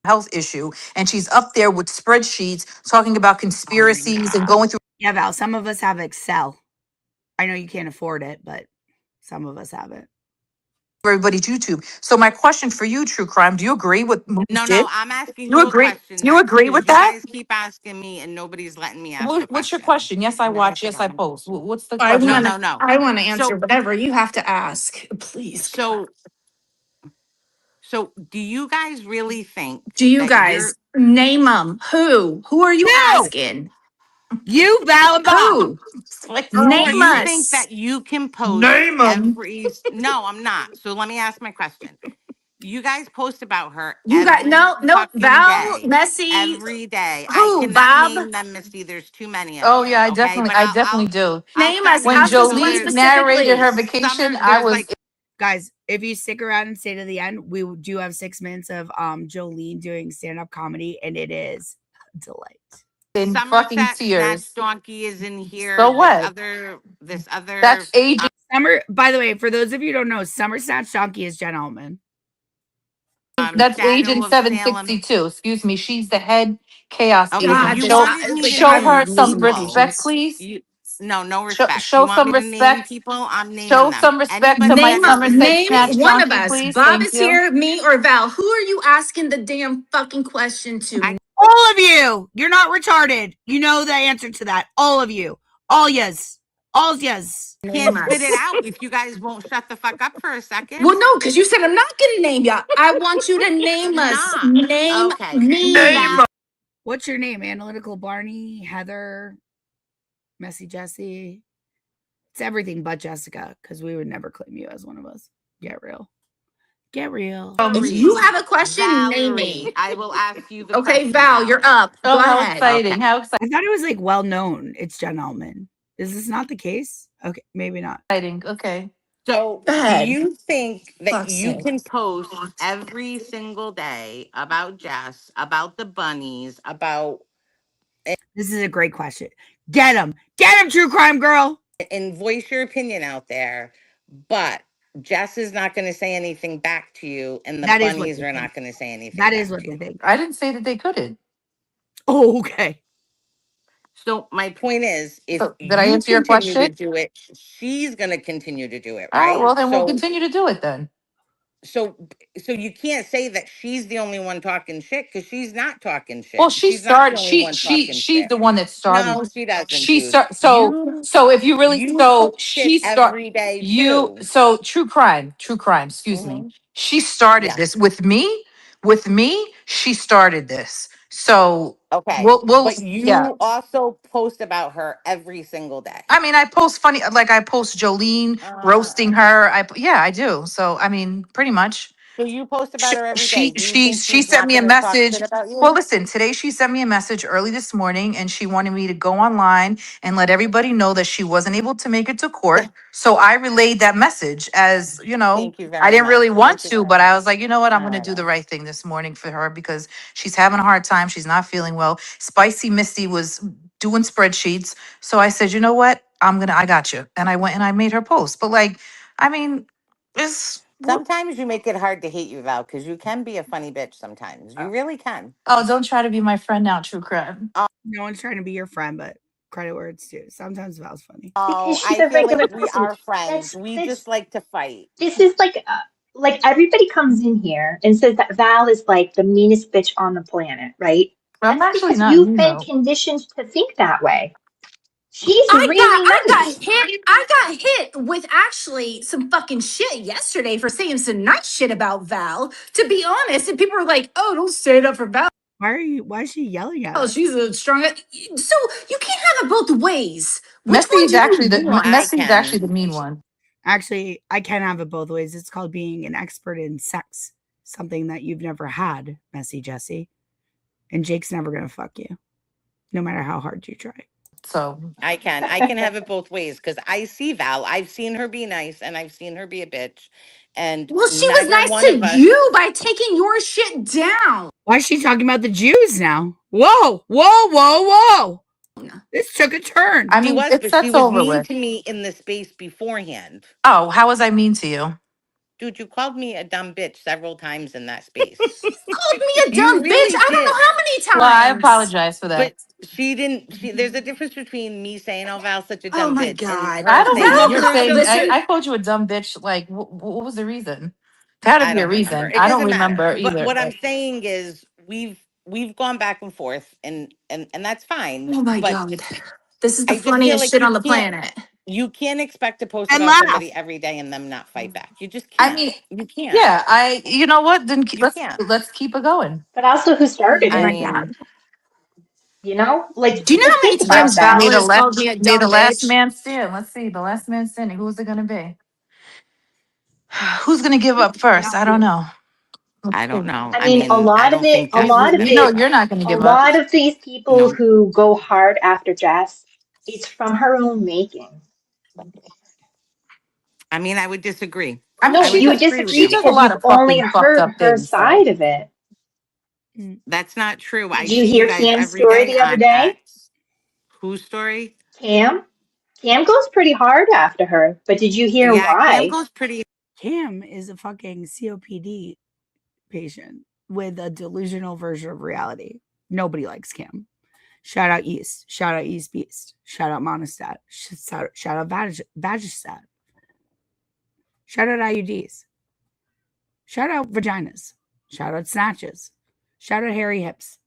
Speaker 5: Health issue, and she's up there with spreadsheets talking about conspiracies and going through
Speaker 3: Yeah, Val, some of us have Excel. I know you can't afford it, but some of us have it.
Speaker 5: everybody's YouTube. So my question for you, True Crime, do you agree with Moons
Speaker 6: No,
Speaker 5: did?
Speaker 6: I'm asking
Speaker 5: You
Speaker 6: you a
Speaker 5: agree?
Speaker 6: question
Speaker 5: Do you
Speaker 6: next
Speaker 5: agree
Speaker 6: because
Speaker 5: with
Speaker 6: you
Speaker 5: that?
Speaker 6: guys keep asking me and nobody's letting me ask a
Speaker 5: What's your
Speaker 6: question.
Speaker 5: question? Yes, I watch. Yes, I post. What's the
Speaker 11: I
Speaker 5: question?
Speaker 11: want
Speaker 6: No,
Speaker 11: to.
Speaker 6: no.
Speaker 11: I want to answer
Speaker 6: So,
Speaker 11: whatever you have to ask, please.
Speaker 6: so, so, do you guys really think
Speaker 11: Do you
Speaker 6: that you're
Speaker 11: guys name them? Who are you
Speaker 3: No!
Speaker 11: asking?
Speaker 3: You, Val, and Bob.
Speaker 11: Who?
Speaker 6: do
Speaker 11: Name
Speaker 6: you think
Speaker 11: us.
Speaker 6: that you can post
Speaker 5: Name them.
Speaker 6: every? No, I'm not. So let me ask my question. You guys post about her
Speaker 11: You got
Speaker 6: every
Speaker 11: no
Speaker 6: fucking
Speaker 11: Val,
Speaker 6: day.
Speaker 11: Messy.
Speaker 6: Every day. I
Speaker 11: Who?
Speaker 6: cannot
Speaker 11: Bob?
Speaker 6: name them, Misty. There's too many of
Speaker 5: Oh
Speaker 6: you.
Speaker 5: yeah,
Speaker 6: Okay, but
Speaker 5: I definitely do.
Speaker 6: I'll
Speaker 11: Name
Speaker 6: start
Speaker 11: us.
Speaker 5: When
Speaker 6: naming
Speaker 11: Ask
Speaker 6: them.
Speaker 11: us
Speaker 6: So
Speaker 11: one
Speaker 5: Jolene narrated her
Speaker 11: specifically.
Speaker 5: vacation, I
Speaker 6: there's
Speaker 5: was
Speaker 6: like
Speaker 3: Guys, if you stick around and stay to the end, we do have 6 minutes of Jolene doing stand-up comedy, and it is a delight.
Speaker 5: in fucking
Speaker 6: Somerset Snatch
Speaker 5: tears.
Speaker 6: Donkey is in here.
Speaker 5: So what?
Speaker 6: This other.
Speaker 5: That's aging.
Speaker 3: Summer, by the way, for those of you who don't know, Summer Snatch Donkey is Jen Altman.
Speaker 5: That's
Speaker 6: Shadow
Speaker 5: Agent
Speaker 6: of Salem.
Speaker 5: 762. Excuse me. She's the head chaos
Speaker 6: Okay,
Speaker 5: agent.
Speaker 11: God,
Speaker 6: you
Speaker 11: this
Speaker 5: Show
Speaker 6: wanted
Speaker 11: is
Speaker 6: me to
Speaker 5: show
Speaker 11: becoming
Speaker 5: her
Speaker 6: name
Speaker 5: some
Speaker 6: people.
Speaker 5: respect,
Speaker 11: ridiculous.
Speaker 5: please.
Speaker 6: No respect. You
Speaker 5: Show
Speaker 6: want me
Speaker 5: some
Speaker 6: to name
Speaker 5: respect.
Speaker 6: people? I'm naming
Speaker 5: Show
Speaker 6: them.
Speaker 5: some respect to
Speaker 6: Anybody
Speaker 5: my
Speaker 11: Name
Speaker 6: else is
Speaker 5: Somerset
Speaker 11: name
Speaker 5: Snatch
Speaker 11: one of
Speaker 5: donkey,
Speaker 11: us.
Speaker 5: please.
Speaker 11: Bob
Speaker 5: Thank
Speaker 11: is
Speaker 5: you.
Speaker 11: here, me or Val. Who are you asking the damn fucking question to?
Speaker 3: All of you. You're not retarded. You know the answer to that. All of you. All yes. All yes.
Speaker 6: can't
Speaker 11: Name
Speaker 6: spit it
Speaker 11: us.
Speaker 6: out if you guys won't shut the fuck up for a second.
Speaker 11: Well, no, because you said I'm not going to name you. I want you to name us.
Speaker 6: Not.
Speaker 11: Name
Speaker 6: Okay.
Speaker 11: me.
Speaker 3: What's your name? Analytical Barney, Heather, Messy Jessie. It's everything but Jessica, because we would never claim you as one of us. Get real. Get real.
Speaker 11: If you have a question, name me.
Speaker 6: I will ask you the
Speaker 11: Okay,
Speaker 6: question,
Speaker 11: Val, you're up.
Speaker 5: Oh,
Speaker 11: Go
Speaker 5: how
Speaker 11: ahead.
Speaker 5: exciting.
Speaker 6: Okay.
Speaker 5: How exciting.
Speaker 3: I thought it was like well known. It's Jen Altman. Is this not the case? Okay, maybe not.
Speaker 5: Okay.
Speaker 6: So,
Speaker 11: Go
Speaker 6: do
Speaker 11: ahead.
Speaker 6: you think that
Speaker 11: Fuck's
Speaker 6: you
Speaker 11: sake.
Speaker 6: can post every single day about Jess, about the bunnies, about
Speaker 3: This is a great question. Get him. Get him, true crime girl.
Speaker 6: and voice your opinion out there, but Jess is not going to say anything back to you, and the
Speaker 3: That is what
Speaker 6: bunnies
Speaker 3: they
Speaker 6: are
Speaker 3: think.
Speaker 6: not going to say anything
Speaker 3: That
Speaker 6: back
Speaker 3: is what
Speaker 6: to
Speaker 3: they
Speaker 6: you.
Speaker 3: think.
Speaker 5: I didn't say that they couldn't.
Speaker 3: Oh, okay.
Speaker 6: So my point is, if
Speaker 5: So, did I
Speaker 6: you
Speaker 5: answer your
Speaker 6: continue to
Speaker 5: question?
Speaker 6: do it, she's going to continue to do it,
Speaker 5: All right.
Speaker 6: right?
Speaker 5: Well, then we'll continue to do it then.
Speaker 6: So you can't say that she's the only one talking shit because she's not talking
Speaker 5: Well,
Speaker 6: shit.
Speaker 5: she
Speaker 6: She's not the
Speaker 5: started.
Speaker 6: only one talking
Speaker 5: She's
Speaker 6: shit.
Speaker 5: the one that started.
Speaker 6: No, she doesn't,
Speaker 5: She
Speaker 6: dude.
Speaker 5: start. So if you really
Speaker 6: You
Speaker 5: so
Speaker 6: post shit
Speaker 5: she start
Speaker 6: every day
Speaker 5: you
Speaker 6: too.
Speaker 5: so true crime. Excuse me.
Speaker 6: Mhm.
Speaker 5: She started
Speaker 6: Yeah.
Speaker 5: this with me. With me, she started this. So
Speaker 6: Okay.
Speaker 5: we'll
Speaker 6: But
Speaker 5: yeah.
Speaker 6: you also post about her every single day.
Speaker 5: I mean, I post I post Jolene
Speaker 6: Uh,
Speaker 5: roasting her. Yeah, I do. So I mean, pretty much.
Speaker 6: So you post about her every day. Do you
Speaker 5: She
Speaker 6: think
Speaker 5: she
Speaker 6: she's
Speaker 5: sent
Speaker 6: not
Speaker 5: me a
Speaker 6: going to talk
Speaker 5: message.
Speaker 6: shit about
Speaker 5: Well,
Speaker 6: you?
Speaker 5: listen, today she sent me a message early this morning and she wanted me to go online and let everybody know that she wasn't able to make it to court. So I relayed that message as,
Speaker 6: Thank you
Speaker 5: I
Speaker 6: very
Speaker 5: didn't
Speaker 6: much.
Speaker 5: really want to, but I was like, you know what? I'm
Speaker 6: All
Speaker 5: going to
Speaker 6: right.
Speaker 5: do the right thing this morning for her because she's having a hard time. She's not feeling well. Spicy Misty was doing spreadsheets. So I said, you know what? I got you. And I went and I made her post. But like, I mean, it's
Speaker 6: Sometimes you make it hard to hate you, Val, because you can be a funny bitch sometimes. You really can.
Speaker 5: oh, don't try to be my friend now, True Crime.
Speaker 3: No one's trying to be your friend, but credit where it's due. Sometimes Val's funny.
Speaker 16: Because
Speaker 6: Oh,
Speaker 16: she's
Speaker 6: I
Speaker 16: a
Speaker 6: feel
Speaker 16: regular
Speaker 6: like we
Speaker 16: person.
Speaker 6: are friends.
Speaker 16: That's
Speaker 6: We
Speaker 16: that's
Speaker 6: just like to fight.
Speaker 16: this is like everybody comes in here and says that Val is like the meanest bitch on the planet, right?
Speaker 5: I'm
Speaker 16: That's
Speaker 5: actually
Speaker 16: because
Speaker 5: not
Speaker 16: you've
Speaker 5: mean
Speaker 16: been
Speaker 5: though.
Speaker 16: conditioned to think that way. She's really
Speaker 9: I got
Speaker 16: nice.
Speaker 9: hit. I got hit with actually some fucking shit yesterday for saying some nice shit about Val. To be honest, and people were like, "Oh, don't say that for Val.
Speaker 3: Why is she yelling at
Speaker 9: Oh,
Speaker 3: us?
Speaker 9: she's a strong." So you can't have it both ways. Which
Speaker 5: Messy
Speaker 9: one
Speaker 5: is
Speaker 9: do you
Speaker 5: actually
Speaker 9: want?
Speaker 6: I
Speaker 5: Messy is actually
Speaker 6: can.
Speaker 5: the mean one.
Speaker 3: Actually, I can have it both ways. It's called being an expert in sex, something that you've never had, Messy Jesse. And Jake's never gonna fuck you, no matter how hard you try.
Speaker 5: So
Speaker 6: I can. I can have it both ways because I see Val. I've seen her be nice and I've seen her be a bitch. And
Speaker 9: Well, she was
Speaker 6: neither
Speaker 9: nice
Speaker 6: one
Speaker 9: to
Speaker 6: of us.
Speaker 9: you by taking your shit down.
Speaker 3: Why is she talking about the Jews now? Whoa, whoa, whoa, whoa! This took a turn.
Speaker 5: I
Speaker 6: She
Speaker 5: mean,
Speaker 6: was,
Speaker 5: it's
Speaker 6: but she
Speaker 5: that's
Speaker 6: was
Speaker 5: over
Speaker 6: mean
Speaker 5: with.
Speaker 6: to me in the space beforehand.
Speaker 5: Oh, how was I mean to you?
Speaker 6: Dude, you called me a dumb bitch several times in that space.
Speaker 9: Called me a
Speaker 6: You
Speaker 9: dumb bitch.
Speaker 6: really
Speaker 9: I don't know
Speaker 6: did.
Speaker 9: how many
Speaker 5: Well, I
Speaker 9: times.
Speaker 5: apologize for
Speaker 6: But
Speaker 5: that.
Speaker 6: she didn't. There's a difference between me saying, "Oh, Val's such a
Speaker 9: Oh
Speaker 6: dumb
Speaker 9: my
Speaker 6: bitch," and
Speaker 9: god,
Speaker 5: I
Speaker 6: her
Speaker 5: don't
Speaker 6: saying,
Speaker 9: Val
Speaker 5: remember
Speaker 6: "You're
Speaker 9: got
Speaker 5: saying
Speaker 6: so
Speaker 5: I,
Speaker 9: listen.
Speaker 5: I called you a dumb bitch. Like, what was the reason? There had to
Speaker 6: I
Speaker 5: be a
Speaker 6: don't remember.
Speaker 5: reason.
Speaker 6: It
Speaker 5: I don't
Speaker 6: doesn't matter.
Speaker 5: remember
Speaker 6: But
Speaker 5: either.
Speaker 6: what I'm
Speaker 5: But
Speaker 6: saying is we've gone back and forth and that's fine.
Speaker 9: Oh my
Speaker 6: But
Speaker 9: god, this is the
Speaker 6: I just feel
Speaker 9: funniest
Speaker 6: like
Speaker 9: shit on the planet.
Speaker 6: you can't expect to post
Speaker 3: And
Speaker 6: about
Speaker 3: laugh.
Speaker 6: somebody every day and them not fight back. You just
Speaker 5: I
Speaker 6: can't.
Speaker 5: mean,
Speaker 6: You can't.
Speaker 5: yeah, you know what? Then
Speaker 6: You
Speaker 5: let's
Speaker 6: can't.
Speaker 5: let's keep it going.
Speaker 16: But also, who started
Speaker 9: Oh
Speaker 6: I
Speaker 9: my
Speaker 16: it?
Speaker 6: mean,
Speaker 9: god.
Speaker 16: Like,
Speaker 9: Do you know how many
Speaker 16: think about
Speaker 9: times
Speaker 16: that.
Speaker 9: Val
Speaker 5: May the
Speaker 9: has
Speaker 5: last
Speaker 9: called me a
Speaker 5: may the
Speaker 9: dumb
Speaker 5: last
Speaker 9: bitch?
Speaker 5: man stand. Let's see, the last man standing. Who's it gonna be? Who's gonna give up first?
Speaker 3: Not
Speaker 5: I don't
Speaker 3: you.
Speaker 5: know. Let's
Speaker 6: I don't
Speaker 5: see.
Speaker 6: know.
Speaker 16: I
Speaker 6: I
Speaker 16: mean,
Speaker 6: mean, I don't think
Speaker 16: a
Speaker 6: Jess
Speaker 16: lot
Speaker 6: is
Speaker 16: of
Speaker 5: You
Speaker 6: gonna
Speaker 5: know,
Speaker 16: it,
Speaker 6: give
Speaker 5: you're
Speaker 6: up.
Speaker 5: not gonna
Speaker 16: a
Speaker 5: give up.
Speaker 16: lot of these people
Speaker 6: No.
Speaker 16: who go hard after Jess, it's from her own making.
Speaker 6: I mean, I would disagree.
Speaker 5: I mean,
Speaker 16: No,
Speaker 6: I would
Speaker 16: you would
Speaker 6: disagree with
Speaker 16: disagree
Speaker 5: she
Speaker 6: you.
Speaker 5: does a
Speaker 16: because
Speaker 5: lot
Speaker 16: you've
Speaker 5: of
Speaker 16: only
Speaker 5: fucking fucked
Speaker 16: heard
Speaker 5: up
Speaker 16: her
Speaker 5: things. So
Speaker 16: side of it.
Speaker 6: That's not true. I
Speaker 16: Did you
Speaker 6: see you
Speaker 16: hear
Speaker 6: guys
Speaker 16: Cam's
Speaker 6: every
Speaker 16: story
Speaker 6: day
Speaker 16: the other
Speaker 6: on
Speaker 16: day?
Speaker 6: X. Whose story?
Speaker 16: Cam? Cam goes pretty hard after her, but did you hear
Speaker 6: Yeah, Cam
Speaker 16: why?
Speaker 6: goes pretty.
Speaker 3: Cam is a fucking COPD patient with a delusional version of reality. Nobody likes Cam. Shout out East. Shout out East Beast. Shout out Monostat. Shout out Vagistat. Shout out IUDs. Shout out vaginas. Shout out snatches. Shout out hairy hips.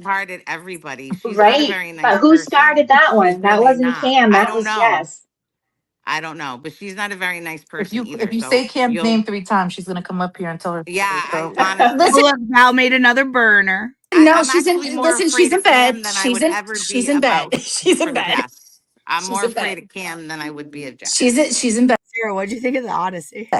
Speaker 6: Hard at everybody. She's not a
Speaker 16: Right.
Speaker 6: very nice
Speaker 16: But who started
Speaker 6: person.
Speaker 16: that
Speaker 6: She's
Speaker 16: one? That
Speaker 6: really
Speaker 16: wasn't
Speaker 6: not.
Speaker 16: Cam,
Speaker 6: I
Speaker 16: that
Speaker 6: don't
Speaker 16: was
Speaker 6: know.
Speaker 16: Jess.
Speaker 6: I don't know, but she's not a very nice
Speaker 5: if
Speaker 6: person
Speaker 5: you
Speaker 6: either.
Speaker 5: if you say
Speaker 6: So
Speaker 5: Cam's
Speaker 6: you'll,
Speaker 5: name 3 times, she's gonna come up here and tell her
Speaker 6: yeah,
Speaker 5: story.
Speaker 6: I
Speaker 5: So
Speaker 9: Listen,
Speaker 6: honestly,
Speaker 3: Look, Val made another burner.
Speaker 9: no,
Speaker 6: I'm
Speaker 9: she's
Speaker 6: actually
Speaker 9: in.
Speaker 6: more
Speaker 9: Listen, she's
Speaker 6: afraid
Speaker 9: in
Speaker 6: of Cam
Speaker 9: bed.
Speaker 6: than I would ever
Speaker 9: She's
Speaker 6: be
Speaker 9: in bed.
Speaker 6: about
Speaker 9: She's in
Speaker 6: for
Speaker 9: bed.
Speaker 6: Jess. I'm
Speaker 9: She's
Speaker 6: more
Speaker 9: in
Speaker 6: afraid
Speaker 9: bed.
Speaker 6: of Cam than I would be of Jess.
Speaker 9: She's in bed.
Speaker 3: Sarah, what'd you think of the Odyssey?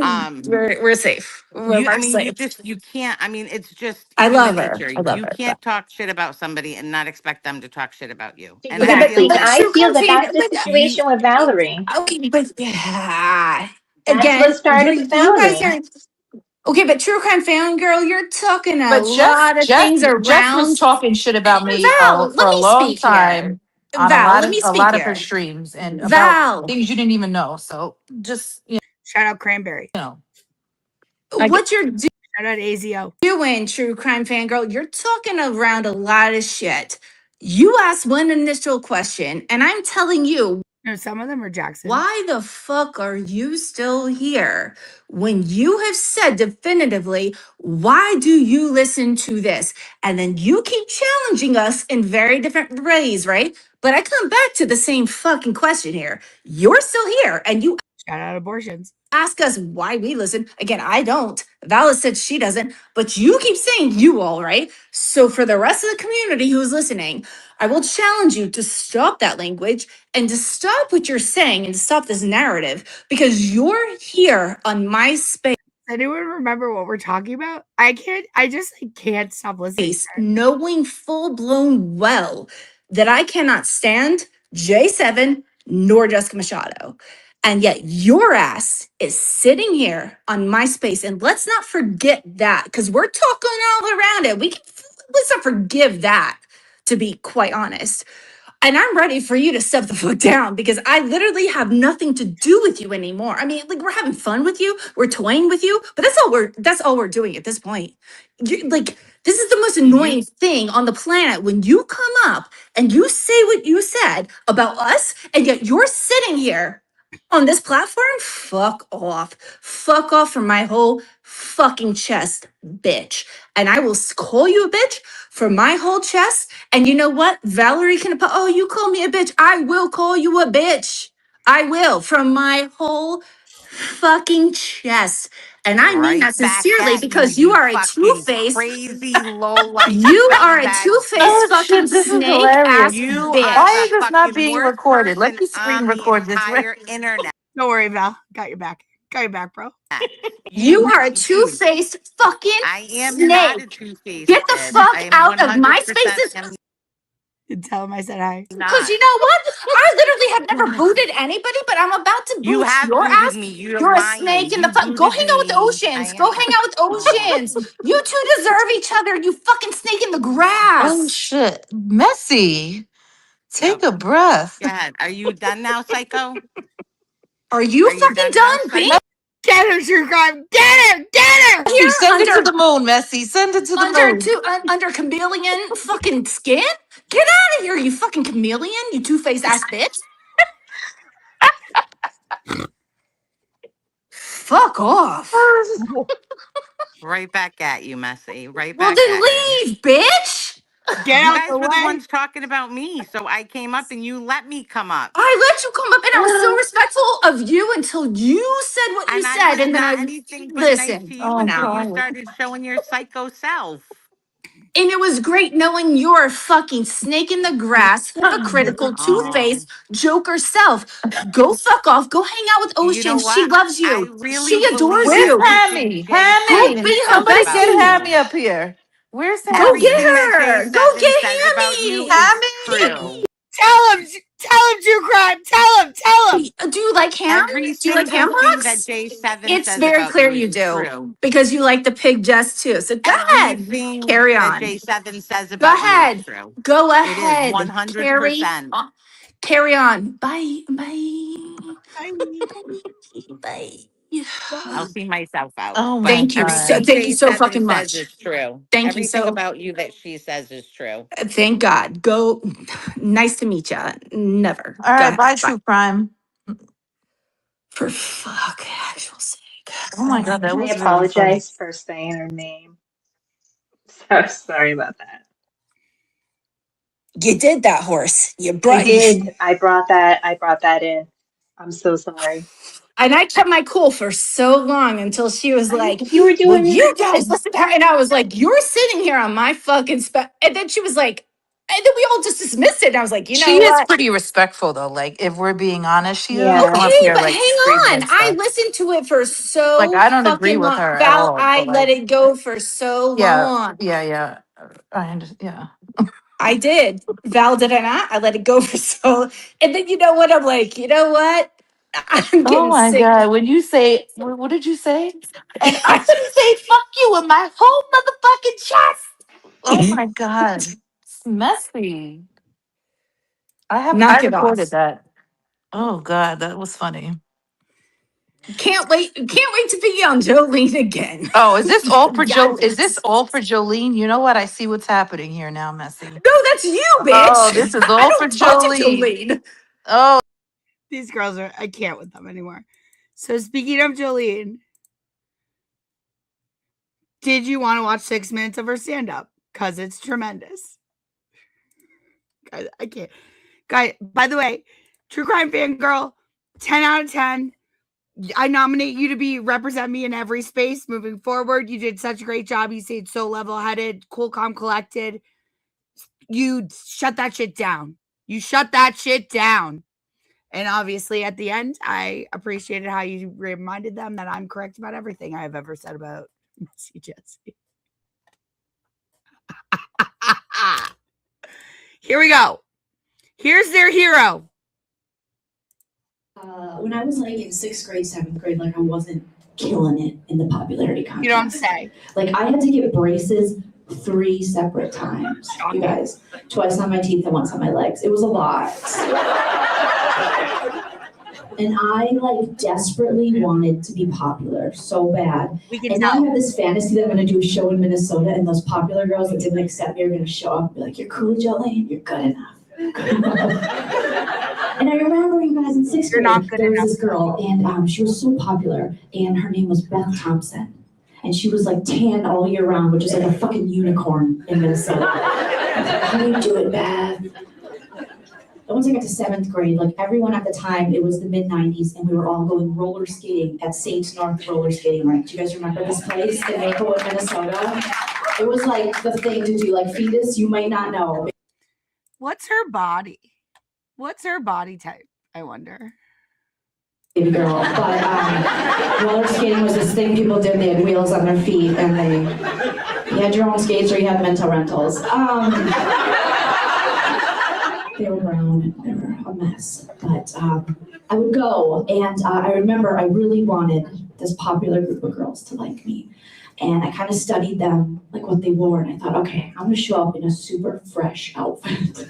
Speaker 6: Um,
Speaker 9: We're safe.
Speaker 6: I
Speaker 9: We're
Speaker 6: mean,
Speaker 9: safe.
Speaker 6: you can't. I mean, it's just
Speaker 9: I
Speaker 6: human
Speaker 9: love her.
Speaker 6: nature.
Speaker 9: I love
Speaker 6: You
Speaker 9: her.
Speaker 6: can't talk shit about somebody and not expect them to talk shit about you. And I
Speaker 9: Okay,
Speaker 6: feel
Speaker 16: Exactly. And
Speaker 9: but
Speaker 6: like
Speaker 16: I
Speaker 9: true
Speaker 16: feel
Speaker 9: crime
Speaker 16: that
Speaker 9: fan.
Speaker 16: that's the
Speaker 9: But
Speaker 6: you,
Speaker 16: situation with Valerie.
Speaker 9: okay, but
Speaker 16: That's
Speaker 9: again,
Speaker 16: what started with
Speaker 9: you guys
Speaker 16: Valerie.
Speaker 9: are okay. But true crime fan girl, you're talking a
Speaker 5: but Jess
Speaker 9: lot of
Speaker 5: Jess
Speaker 9: things
Speaker 5: Jess was
Speaker 9: around.
Speaker 5: talking shit about me
Speaker 9: Val,
Speaker 5: for
Speaker 9: let
Speaker 5: a
Speaker 9: me
Speaker 5: long
Speaker 9: speak here.
Speaker 5: time on
Speaker 9: Val, let me
Speaker 5: a
Speaker 9: speak
Speaker 5: lot of her
Speaker 9: here.
Speaker 5: streams and about
Speaker 9: Val,
Speaker 5: things you didn't even know. So just
Speaker 3: Shout out Cranberry.
Speaker 5: know.
Speaker 9: what you're
Speaker 3: Shout out AZO.
Speaker 9: doing, true crime fangirl, you're talking around a lot of shit. You asked one initial question, and I'm telling you,
Speaker 3: No, some of them are Jackson.
Speaker 9: why the fuck are you still here? When you have said definitively, why do you listen to this? And then you keep challenging us in very different ways, right? But I come back to the same fucking question here. You're still here, and you
Speaker 3: Shout out abortions.
Speaker 9: ask us why we listen. Again, I don't. Vala said she doesn't, but you keep saying you all, right? So for the rest of the community who's listening, I will challenge you to stop that language and to stop what you're saying and to stop this narrative because you're here on my space.
Speaker 3: anyone remember what we're talking about? I just can't stop listening.
Speaker 9: Knowing full blown well that I cannot stand J7 nor Jessica Machado. And yet your ass is sitting here on my space. And let's not forget that, because we're talking all around it. Let's not forgive that, to be quite honest. And I'm ready for you to step the fuck down, because I literally have nothing to do with you anymore. I mean, like, we're having fun with you, we're toying with you, but that's all we're doing at this point. Like, this is the most annoying thing on the planet, when you come up and you say what you said about us, and yet you're sitting here on this platform. Fuck off from my whole fucking chest, bitch. And I will call you a bitch from my whole chest. And you know what? Valerie can, oh, you call me a bitch. I will call you a bitch. I will, from my whole fucking chest. And I mean
Speaker 6: Right
Speaker 9: that
Speaker 6: back
Speaker 9: sincerely,
Speaker 6: at you,
Speaker 9: because you
Speaker 6: you
Speaker 9: are a
Speaker 6: fucking
Speaker 9: two-faced,
Speaker 6: crazy low life
Speaker 9: you are a
Speaker 6: scumbag
Speaker 9: two-faced
Speaker 6: bitch.
Speaker 11: Oh
Speaker 9: fucking
Speaker 11: shit, this is
Speaker 9: snake ass
Speaker 11: hilarious.
Speaker 6: You are
Speaker 11: Why
Speaker 9: bitch.
Speaker 6: the
Speaker 11: is this not
Speaker 6: fucking
Speaker 11: being
Speaker 6: worst
Speaker 11: recorded? Let
Speaker 6: person
Speaker 11: me screen
Speaker 6: on the
Speaker 11: record this.
Speaker 6: entire internet.
Speaker 3: Don't worry, Val. Got your back. Got your back, bro.
Speaker 9: You are a
Speaker 6: Dude,
Speaker 9: two-faced fucking
Speaker 6: I am not a
Speaker 9: snake.
Speaker 6: two-faced
Speaker 9: Get the
Speaker 6: bitch. I
Speaker 9: fuck
Speaker 6: am
Speaker 9: out of my
Speaker 6: 100%
Speaker 9: spaces.
Speaker 6: am
Speaker 3: And tell him I said hi.
Speaker 9: Because
Speaker 6: not.
Speaker 9: you know what? I literally have never booted anybody, but I'm about to
Speaker 6: You
Speaker 9: boot
Speaker 6: have
Speaker 9: your
Speaker 6: booted
Speaker 9: ass.
Speaker 6: me. You're
Speaker 9: You're a snake
Speaker 6: lying.
Speaker 9: in the
Speaker 6: You
Speaker 9: fuck. Go
Speaker 6: booted
Speaker 9: hang out with the
Speaker 6: me. I
Speaker 9: Oceans. Go
Speaker 6: am.
Speaker 9: hang out with Oceans. You two deserve each other. You fucking snake in the
Speaker 11: Oh
Speaker 9: grass.
Speaker 11: shit. Messy.
Speaker 6: Yep.
Speaker 11: Take a breath.
Speaker 6: Go ahead. Are you done now, Psycho?
Speaker 9: Are you
Speaker 6: Are you
Speaker 9: fucking
Speaker 6: done now,
Speaker 9: done, bitch?
Speaker 6: Psycho?
Speaker 3: Get her, True Crime. Get her. Get her.
Speaker 11: Messy,
Speaker 9: Here
Speaker 11: send it to
Speaker 9: under
Speaker 11: the moon, Messy. Send it to the moon.
Speaker 9: under chameleon fucking skin. Get out of here, you fucking chameleon. You two-faced ass bitch. Fuck off.
Speaker 6: Right back at you, Messy. Right
Speaker 9: Well,
Speaker 6: back
Speaker 9: then
Speaker 6: at you.
Speaker 9: leave, bitch.
Speaker 3: Get
Speaker 6: You
Speaker 3: out
Speaker 6: guys
Speaker 3: the
Speaker 6: were the
Speaker 3: way.
Speaker 6: ones talking about me, so I came up and you let me come up.
Speaker 9: I let you come up, and I was so respectful of you until you said what you
Speaker 6: And I
Speaker 9: said,
Speaker 6: was
Speaker 9: and then
Speaker 6: not
Speaker 9: I
Speaker 6: anything but nice
Speaker 9: listen.
Speaker 6: to you
Speaker 11: Oh, I'm
Speaker 6: until
Speaker 9: No,
Speaker 6: you
Speaker 11: crying.
Speaker 6: started showing your psycho self.
Speaker 9: and it was great knowing you're a fucking snake in the grass, hypocritical,
Speaker 6: Oh,
Speaker 9: two-faced Joker self. Go fuck off. Go hang out with
Speaker 6: you know
Speaker 9: Ocean. She
Speaker 6: what?
Speaker 9: loves
Speaker 6: I
Speaker 9: you.
Speaker 6: really
Speaker 9: She adores
Speaker 6: believe
Speaker 11: Where's
Speaker 9: you.
Speaker 6: everything
Speaker 11: Hammy?
Speaker 9: Go
Speaker 6: J7
Speaker 11: Hammy!
Speaker 9: be her
Speaker 6: says
Speaker 11: Somebody get
Speaker 6: about
Speaker 9: bestie.
Speaker 11: Hammy
Speaker 6: you.
Speaker 11: up here. Where's
Speaker 9: Go get
Speaker 11: Hammy?
Speaker 6: Everything that
Speaker 9: her. Go
Speaker 6: J7
Speaker 9: get
Speaker 6: says about you
Speaker 9: Hammy.
Speaker 6: is
Speaker 11: Hammy!
Speaker 6: true.
Speaker 3: Tell him, True Crime. Tell him. Tell him.
Speaker 9: Do you like ham?
Speaker 6: Every
Speaker 9: Do you like
Speaker 6: single
Speaker 9: ham
Speaker 6: thing that
Speaker 9: hocks?
Speaker 6: J7
Speaker 9: It's
Speaker 6: says
Speaker 9: very
Speaker 6: about
Speaker 9: clear
Speaker 6: you
Speaker 9: you
Speaker 6: is
Speaker 9: do,
Speaker 6: true.
Speaker 9: because you like the pig Jess too. So go ahead.
Speaker 6: Everything
Speaker 9: Carry
Speaker 6: that
Speaker 9: on.
Speaker 6: J7 says
Speaker 9: Go
Speaker 6: about you is
Speaker 9: ahead.
Speaker 6: true.
Speaker 9: Go
Speaker 6: It is
Speaker 9: ahead. Carry
Speaker 6: 100%.
Speaker 9: on. Carry on. Bye. Bye.
Speaker 3: Bye.
Speaker 9: Bye.
Speaker 6: I'll see myself out.
Speaker 11: Oh
Speaker 6: But
Speaker 11: my
Speaker 9: Thank you. So,
Speaker 11: god.
Speaker 6: everything
Speaker 9: thank you so
Speaker 6: J7
Speaker 9: fucking
Speaker 6: says
Speaker 9: much.
Speaker 6: is true.
Speaker 9: Thank you
Speaker 6: Everything
Speaker 9: so.
Speaker 6: about you that she says is true.
Speaker 9: Thank God. Go. Nice to meet you. Never.
Speaker 11: All
Speaker 9: Go
Speaker 11: right,
Speaker 9: ahead.
Speaker 11: bye,
Speaker 9: Bye.
Speaker 11: True Crime.
Speaker 9: For fuck actual sake.
Speaker 11: Oh my god, that
Speaker 16: I
Speaker 11: was really funny.
Speaker 16: apologize for saying her name. So sorry about that.
Speaker 9: You did that, horse. You
Speaker 16: I
Speaker 9: brought.
Speaker 16: did. I brought that in. I'm so sorry.
Speaker 9: And I kept my cool for so long until she was like,
Speaker 16: You were
Speaker 9: well,
Speaker 16: doing
Speaker 9: you guys listen to her. And I was like, you're sitting here on my fucking And then she was like, and then we all just dismissed it. And I was like, you
Speaker 11: She
Speaker 9: know
Speaker 11: is
Speaker 9: what?
Speaker 11: pretty respectful though. Like, if we're being honest, she doesn't come
Speaker 16: yeah.
Speaker 11: up
Speaker 9: Okay,
Speaker 11: here
Speaker 9: but
Speaker 11: like
Speaker 9: hang
Speaker 11: screaming
Speaker 9: on.
Speaker 11: and
Speaker 9: I
Speaker 11: stuff.
Speaker 9: listened to it for
Speaker 11: Like,
Speaker 9: so
Speaker 11: I don't agree
Speaker 9: fucking
Speaker 11: with
Speaker 9: long.
Speaker 11: her at
Speaker 9: Val,
Speaker 11: all.
Speaker 9: I
Speaker 11: But
Speaker 9: let
Speaker 11: like,
Speaker 9: it go for so
Speaker 11: yeah,
Speaker 9: long.
Speaker 11: yeah. I understand. Yeah.
Speaker 9: I did. Val, did I not? I let it go for so. And then you know what? I'm like, you know what? I'm
Speaker 11: Oh
Speaker 9: getting
Speaker 11: my
Speaker 9: sick.
Speaker 11: god, when you say, what did you say? And I'm gonna say fuck you in my whole motherfucking chest. Oh my god, it's messy. I
Speaker 9: Knock it
Speaker 11: recorded
Speaker 9: off.
Speaker 11: that. Oh god, that was funny.
Speaker 9: Can't wait. Can't wait to be on Jolene again.
Speaker 11: Oh, is this all for Joe? Is this
Speaker 9: Yes.
Speaker 11: all for Jolene? You know what? I see what's happening here now, Messy.
Speaker 9: No, that's you,
Speaker 11: Oh,
Speaker 9: bitch.
Speaker 11: this is
Speaker 9: I
Speaker 11: all for
Speaker 9: don't talk to
Speaker 11: Jolene.
Speaker 9: Jolene.
Speaker 11: Oh,
Speaker 3: These girls are, I can't with them anymore. So speaking of Jolene, did you want to watch 6 minutes of her stand up? Because it's tremendous. Guys, I can't. Guy, by the way, True Crime Fangirl, 10 out of 10. I nominate you to represent me in every space moving forward. You did such a great job. You stayed so level-headed, cool, calm, collected. You shut that shit down. You shut that shit down. And obviously at the end, I appreciated how you reminded them that I'm correct about everything I have ever said about Missy Jessie. Here we go. Here's their hero.
Speaker 10: When I was like in 6th grade, 7th grade, like I wasn't killing it in the popularity contest.
Speaker 3: You don't say.
Speaker 10: Like I had to get braces 3 separate times. You guys, twice on my teeth and once on my legs. It was a lot. And I like desperately wanted to be popular so bad. And now I have this fantasy that I'm going to do a show in Minnesota and those popular girls that didn't accept me are going to show up and be like, you're cool, Jolene, you're good enough. And I remember you guys in 6th grade, there was this girl and she was so popular and her name was Beth Thompson. And she was like tan all year round, which is like a fucking unicorn in Minnesota. How do you do it, Beth? And once I got to 7th grade, like everyone at the time, it was the mid-90s, and we were all going roller skating at Saints North roller skating rink. Do you guys remember this place in Maplewood, Minnesota? It was like the thing to do, like fetus, you might not know.
Speaker 3: What's her body? What's her body type? I wonder.
Speaker 10: Baby girl, but roller skating was this thing people did. They had wheels on their feet, and you had your own skates or you had mental rentals. They were brown, they were a mess, but I would go, and I remember I really wanted this popular group of girls to like me, and I kind of studied them, like what they wore, and I thought, okay, I'm gonna show up in a super fresh outfit,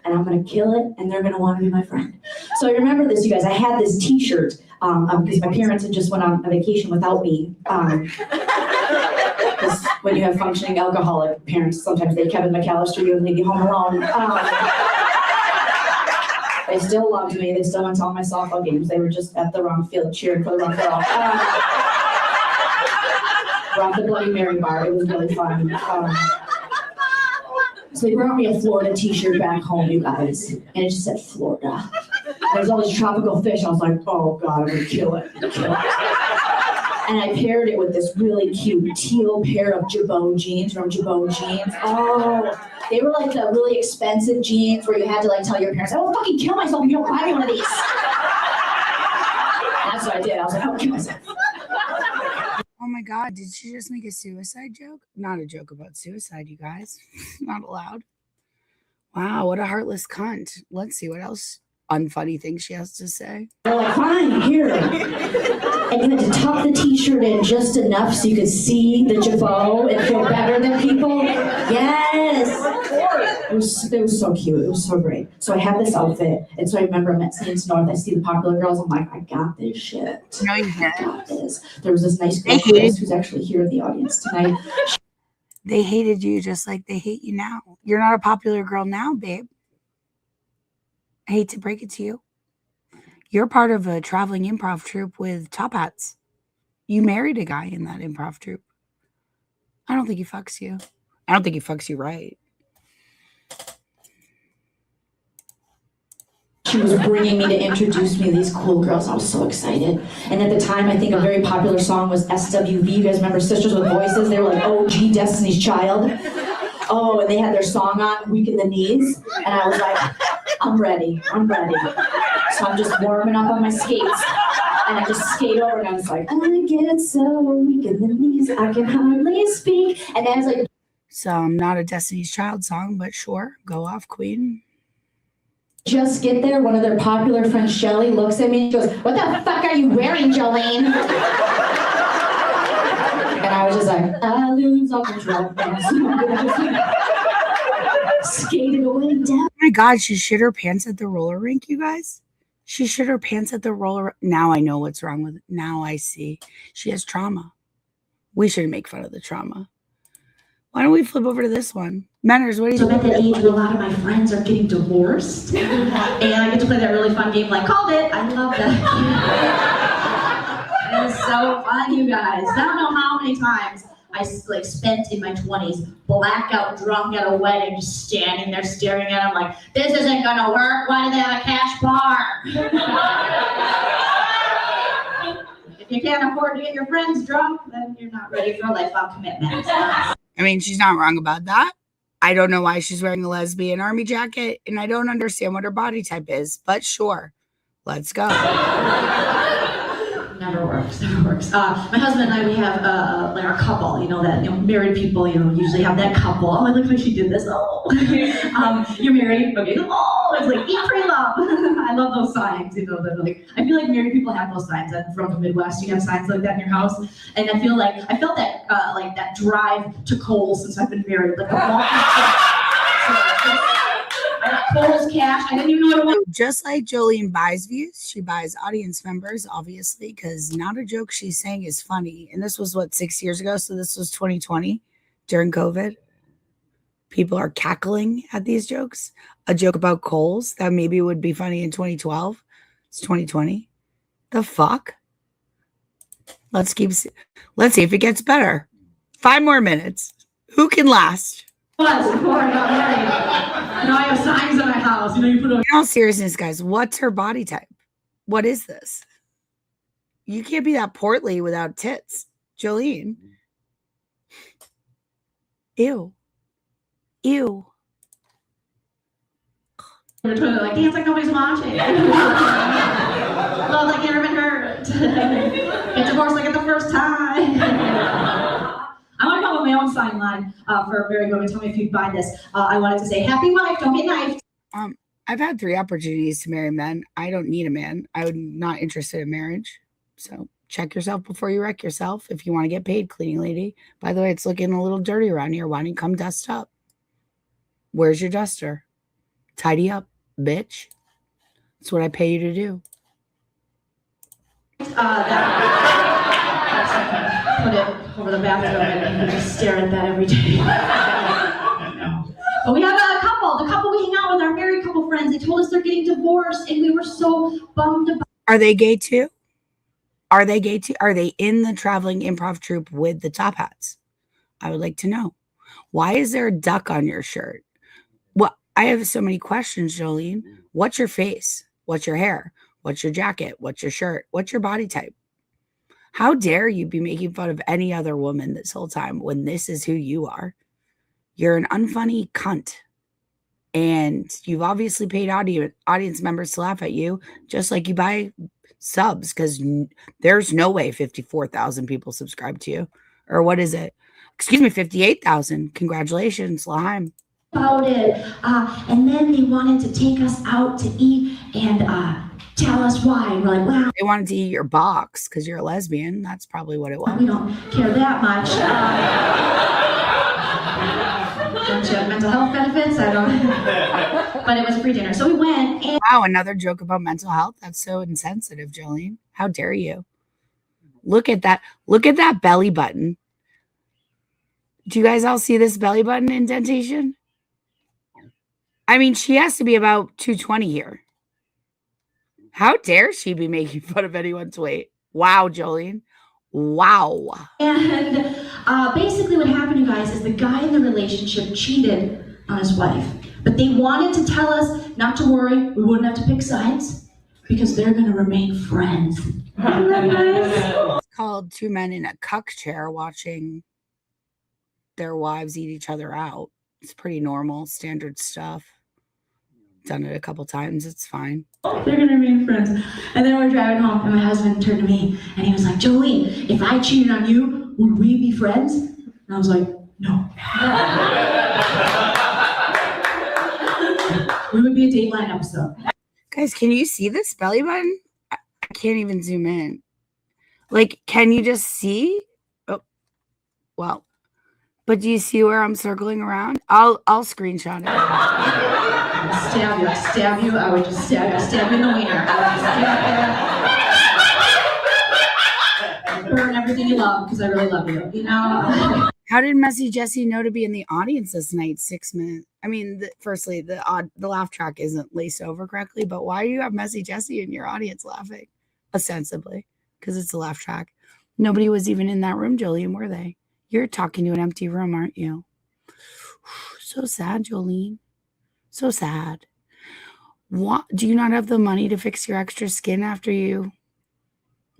Speaker 10: and I'm gonna kill it, and they're gonna want to be my friend. So I remember this, you guys, I had this t-shirt, because my parents had just went on a vacation without me, because when you have functioning alcoholic parents, sometimes they Kevin McAllister you and leave you home alone. They still loved me. They still went to all my softball games. They were just at the wrong field cheering for the wrong girl. We're at the Bloody Mary bar. It was really fun. So they brought me a Florida t-shirt back home, you guys, and it just said Florida. There's all these tropical fish. I was like, oh God, I'm gonna kill it. And I paired it with this really cute teal pair of Jabot jeans. Remember Jabot jeans? Oh, they were like the really expensive jeans where you had to like tell your parents, I will fucking kill myself if you don't buy me one of these. And that's what I did. I was like, I'll kill myself.
Speaker 3: Oh my God, did she just make a suicide joke? Not a joke about suicide, you guys. Not allowed. Wow, what a heartless cunt. Let's see what else unfunny things she has to say.
Speaker 10: They're like, fine, here. And you had to tuck the t-shirt in just enough so you could see the Jabot and feel better than people. Yes. It was so cute. It was so great. So I had this outfit, and so I remember I'm at Saints North. I see the popular girls. I'm like, I got this shit.
Speaker 3: No, you
Speaker 10: I got this. There was this nice girl, Chris, who's actually here in the audience tonight.
Speaker 3: They hated you just like they hate you now. You're not a popular girl now, babe. I hate to break it to you. You're part of a traveling improv troupe with top hats. You married a guy in that improv troupe. I don't think he fucks you. I don't think he fucks you right.
Speaker 10: She was bringing me to introduce me to these cool girls. I was so excited. And at the time, I think a very popular song was SWV. You guys remember Sisters with Voices? They were like, OG Destiny's Child. Oh, and they had their song on, Weak in the Knees. And I was like, I'm ready. So I'm just warming up on my skates. And I just skate over and I was like, I get so weak in the knees, I can hardly speak. And then I was like,
Speaker 3: So not a Destiny's Child song, but sure, go off, queen.
Speaker 10: Just get there. One of their popular friends, Shelly, looks at me and goes, what the fuck are you wearing, Jolene? And I was just like, I lose all control. Skated away down.
Speaker 3: Oh my God, she shit her pants at the roller rink, you guys. She shit her pants at the roller. Now I know what's wrong with it. Now I see. She has trauma. We shouldn't make fun of the trauma. Why don't we flip over to this one? Manners, what do you
Speaker 10: So I'm at the age where a lot of my friends are getting divorced. And I get to play that really fun game like, called it. I love that. It is so fun, you guys. I don't know how many times I like spent in my 20s blackout drunk at a wedding, just standing there staring at them like, this isn't gonna work. Why do they have a cash bar? If you can't afford to get your friends drunk, then you're not ready for a lifelong commitment.
Speaker 3: I mean, she's not wrong about that. I don't know why she's wearing a lesbian army jacket, and I don't understand what her body type is, but sure, let's go.
Speaker 10: Never works. My husband and I, we have like our couple, that married people, usually have that couple. Oh, I look like she did this. Oh, you're married. Okay. Oh, it's like eat, pray, love. I love those signs. That like I feel like married people have those signs. I'm from the Midwest. You have signs like that in your house, and I felt that like that drive to Kohl's since I've been married. Like I got Kohl's cash. I didn't even know what it was.
Speaker 3: Just like Jolene buys views, she buys audience members, obviously, because not a joke she's saying is funny. And this was 6 years ago. So this was 2020 during COVID. People are cackling at these jokes. A joke about Kohl's that maybe would be funny in 2012. It's 2020. The fuck? Let's see if it gets better. 5 more minutes. Who can last?
Speaker 10: Before I got married. I have signs in my house. You put
Speaker 3: in all seriousness, guys, what's her body type? What is this? You can't be that portly without tits. Jolene. Ew.
Speaker 10: You're trying to dance like nobody's watching. Love like you never been hurt. Get divorced like at the first time. I want to come up with my own sign line for married women. Tell me if you'd buy this. I wanted to say, happy wife, don't get knifed.
Speaker 3: I've had 3 opportunities to marry men. I don't need a man. I'm not interested in marriage. So check yourself before you wreck yourself. If you want to get paid, cleaning lady. By the way, it's looking a little dirty around here. Why don't you come dust up? Where's your duster? Tidy up, bitch. That's what I pay you to do.
Speaker 10: Put it over the bathroom and you just stare at that every day. But we have a couple. The couple we hang out with, our married couple friends, they told us they're getting divorced, and we were so bummed about.
Speaker 3: Are they gay too? Are they in the traveling improv troupe with the top hats? I would like to know. Why is there a duck on your shirt? Well, I have so many questions, Jolene. What's your face? What's your hair? What's your jacket? What's your shirt? What's your body type? How dare you be making fun of any other woman this whole time when this is who you are? You're an unfunny cunt. And you've obviously paid audience members to laugh at you, just like you buy subs, because there's no way 54,000 people subscribe to you. Or what is it? Excuse me, 58,000. Congratulations, Laheim.
Speaker 10: About it. And then they wanted to take us out to eat and tell us why. And we're like, wow.
Speaker 3: They wanted to eat your box because you're a lesbian. That's probably what it was.
Speaker 10: We don't care that much. Don't you have mental health benefits? I don't. But it was a free dinner. So we went. And
Speaker 3: wow, another joke about mental health. That's so insensitive, Jolene. How dare you? Look at that. Look at that belly button. Do you guys all see this belly button indentation? I mean, she has to be about 220 here. How dare she be making fun of anyone's weight? Wow, Jolene. Wow.
Speaker 10: And basically what happened, you guys, is the guy in the relationship cheated on his wife. But they wanted to tell us not to worry, we wouldn't have to pick sides because they're going to remain friends.
Speaker 3: It's called Two Men in a Cuck Chair watching their wives eat each other out. It's pretty normal, standard stuff. Done it a couple times. It's fine.
Speaker 10: They're going to remain friends. And then we're driving home, and my husband turned to me, and he was like, Jolene, if I cheated on you, would we be friends? And I was like, no. We would be a Dateline episode.
Speaker 3: Guys, can you see this belly button? I can't even zoom in. Like, can you just see? Oh, well. But do you see where I'm circling around? I'll screenshot it.
Speaker 10: Stab you. I would just stab you in the wiener. Burn everything you love because I really love you. You know.
Speaker 3: How did Messy Jessie know to be in the audience this night? 6 minutes. I mean, firstly, the laugh track isn't laced over correctly, but why do you have Messy Jessie in your audience laughing? Ostensibly, because it's a laugh track. Nobody was even in that room, Jolene, were they? You're talking to an empty room, aren't you? So sad, Jolene. So sad. What? Do you not have the money to fix your extra skin after you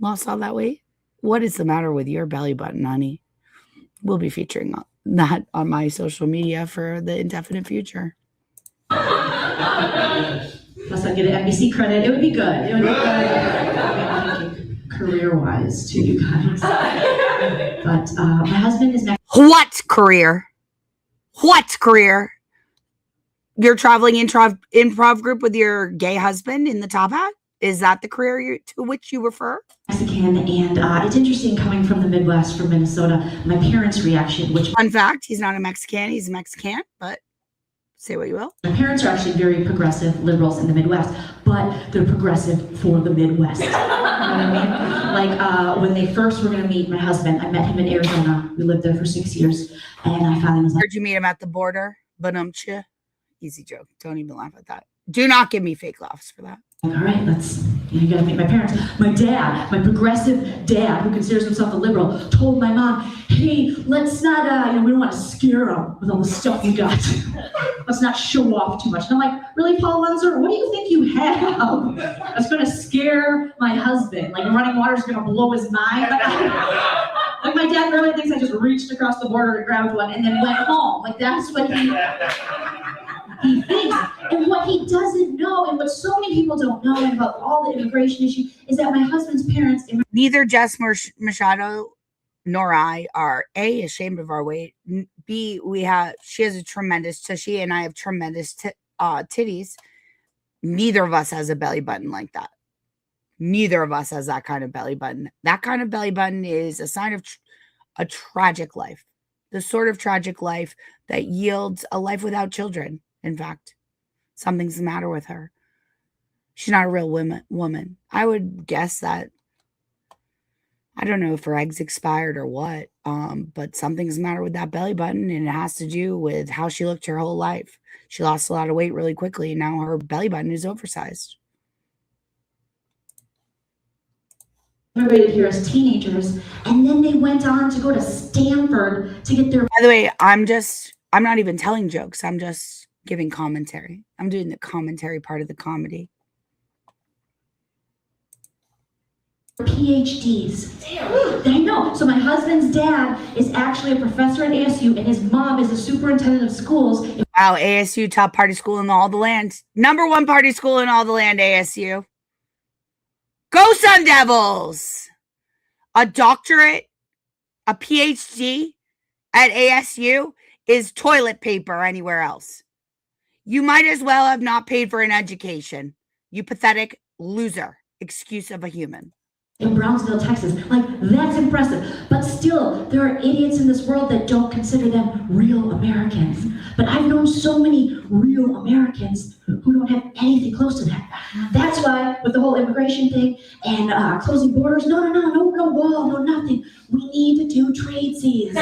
Speaker 3: lost all that weight? What is the matter with your belly button, honey? We'll be featuring that on my social media for the indefinite future.
Speaker 10: Plus, I'd get an NBC credit. It would be good. It would be good. Career-wise, to you guys. But my husband is next.
Speaker 3: What career? What career? You're traveling improv group with your gay husband in the top hat? Is that the career to which you refer?
Speaker 10: Mexican, and it's interesting coming from the Midwest, from Minnesota. My parents' reaction, which
Speaker 3: fun fact, he's not a Mexican, he's a Mexican, but say what you will.
Speaker 10: My parents are actually very progressive liberals in the Midwest, but they're progressive for the Midwest. You know what I mean? Like when they first were going to meet my husband, I met him in Arizona. We lived there for 6 years, and I found him. Was like,
Speaker 3: where'd you meet him? At the border? Banumcha. Easy joke. Don't even laugh at that. Do not give me fake laughs for that.
Speaker 10: All right, you gotta meet my parents. My dad, my progressive dad, who considers himself a liberal, told my mom, hey, let's not, we don't want to scare him with all the stuff you got. Let's not show off too much. And I'm like, really, Paul Lenzer, what do you think you have that's going to scare my husband? Like running water is going to blow his mind? Like my dad really thinks I just reached across the border and grabbed one and then went home. Like that's what he thinks. And what he doesn't know, and what so many people don't know about all the immigration issue, is that my husband's parents...
Speaker 3: Neither Jess Machado nor I are A, ashamed of our weight, B, she has a tremendous tushy, and I have tremendous titties. Neither of us has a belly button like that. Neither of us has that kind of belly button. That kind of belly button is a sign of a tragic life. The sort of tragic life that yields a life without children. In fact, something's the matter with her. She's not a real woman. I would guess that, I don't know if her eggs expired or what, but something's the matter with that belly button, and it has to do with how she looked her whole life. She lost a lot of weight really quickly, and now her belly button is oversized.
Speaker 10: Immigrated here as teenagers, and then they went on to go to Stanford to get their...
Speaker 3: By the way, I'm not even telling jokes. I'm just giving commentary. I'm doing the commentary part of the comedy.
Speaker 10: PhDs. Damn. I know. So my husband's dad is actually a professor at ASU, and his mom is a superintendent of schools.
Speaker 3: Wow, ASU, top party school in all the land. #1 party school in all the land, ASU. Go Sun Devils! A doctorate, a PhD at ASU is toilet paper anywhere else. You might as well have not paid for an education. You pathetic loser. Excuse of a human.
Speaker 10: In Brownsville, Texas. Like, that's impressive. But still, there are idiots in this world that don't consider them real Americans. But I've known so many real Americans who don't have anything close to that. That's why, with the whole immigration thing and closing borders, no wall, no nothing. We need to do trade seas.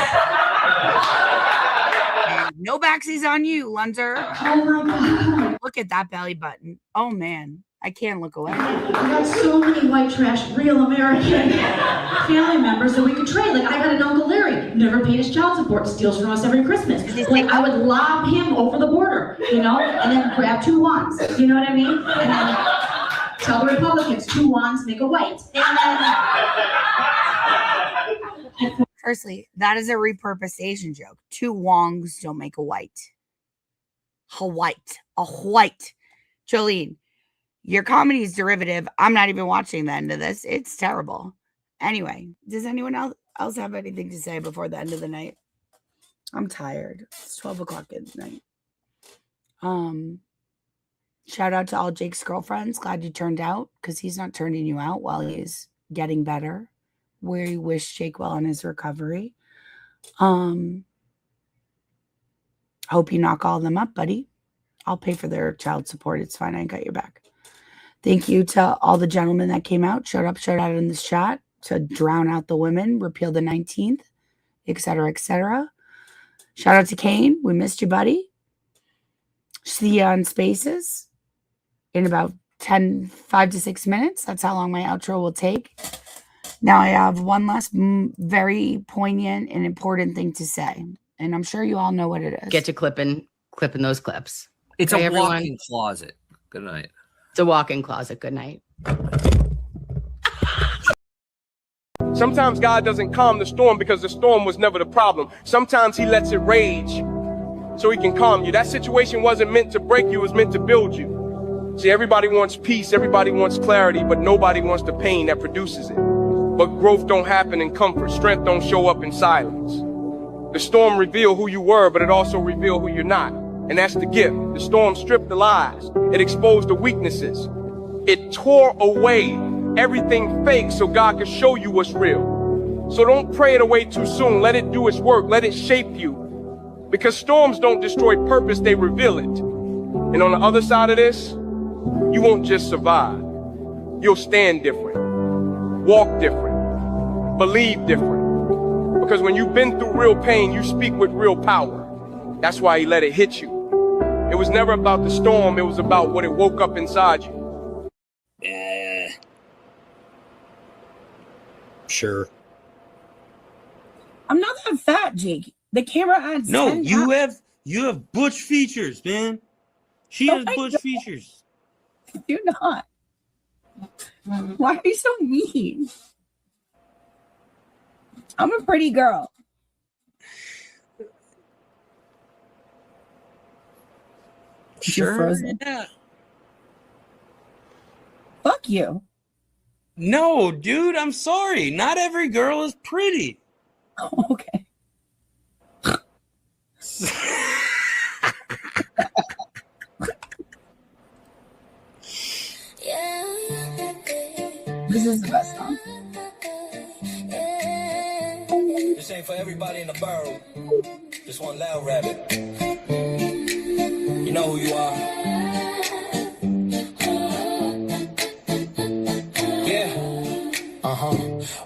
Speaker 3: No backsies on you, Lunzer.
Speaker 10: Oh my God.
Speaker 3: Look at that belly button. Oh man, I can't look away.
Speaker 10: We got so many white trash, real American family members that we could trade. Like I got an Uncle Larry, never paid his child support, steals from us every Christmas. Like I would lob him over the border, and then grab 2 wands. You know what I mean? And then tell the Republicans 2 wands make a white. And then...
Speaker 3: Firstly, that is a repurposed Asian joke. 2 wongs don't make a white. A white. Jolene, your comedy is derivative. I'm not even watching the end of this. It's terrible. Anyway, does anyone else have anything to say before the end of the night? I'm tired. It's 12 o'clock at night. Shout out to all Jake's girlfriends. Glad you turned out, because he's not turning you out while he's getting better. We wish Jake well on his recovery. Hope you knock all of them up, buddy. I'll pay for their child support. It's fine. I got your back. Thank you to all the gentlemen that came out, showed out in this chat to drown out the women, repeal the 19th, etc., etc. Shout out to Kane. We missed you, buddy. See you on Spaces in about 5 to 6 minutes. That's how long my outro will take. Now I have one last very poignant and important thing to say, and I'm sure you all know what it is.
Speaker 13: Get to clipping those clips.
Speaker 15: It's
Speaker 13: okay,
Speaker 15: a
Speaker 13: everyone?
Speaker 15: walk-in closet. Good night.
Speaker 13: It's a walk-in closet. Good night.
Speaker 17: Sometimes God doesn't calm the storm because the storm was never the problem. Sometimes he lets it rage so he can calm you. That situation wasn't meant to break you, it was meant to build you. See, everybody wants peace, everybody wants clarity, but nobody wants the pain that produces it. But growth don't happen in comfort. Strength don't show up in silence. The storm revealed who you were, but it also revealed who you're not. And that's the gift. The storm stripped the lies. It exposed the weaknesses. It tore away everything fake so God could show you what's real. So don't pray it away too soon. Let it do its work. Let it shape you. Because storms don't destroy purpose, they reveal it. And on the other side of this, you won't just survive. You'll stand different, walk different, believe different. Because when you've been through real pain, you speak with real power. That's why he let it hit you. It was never about the storm, it was about what it woke up inside you.
Speaker 15: Yeah. Sure.
Speaker 3: I'm not that fat, Jake. The camera adds
Speaker 19: No,
Speaker 3: 10
Speaker 19: you
Speaker 3: pounds.
Speaker 19: have butch features, man. She has butch features.
Speaker 3: You're not. Why are you so mean? I'm a pretty girl. You're frozen.
Speaker 19: Yeah.
Speaker 3: Fuck you.
Speaker 19: No, dude, I'm sorry. Not every girl is pretty.
Speaker 3: Okay. This is the best song.
Speaker 4: This ain't for everybody in the borough. Just one loud rabbit. You know who you are.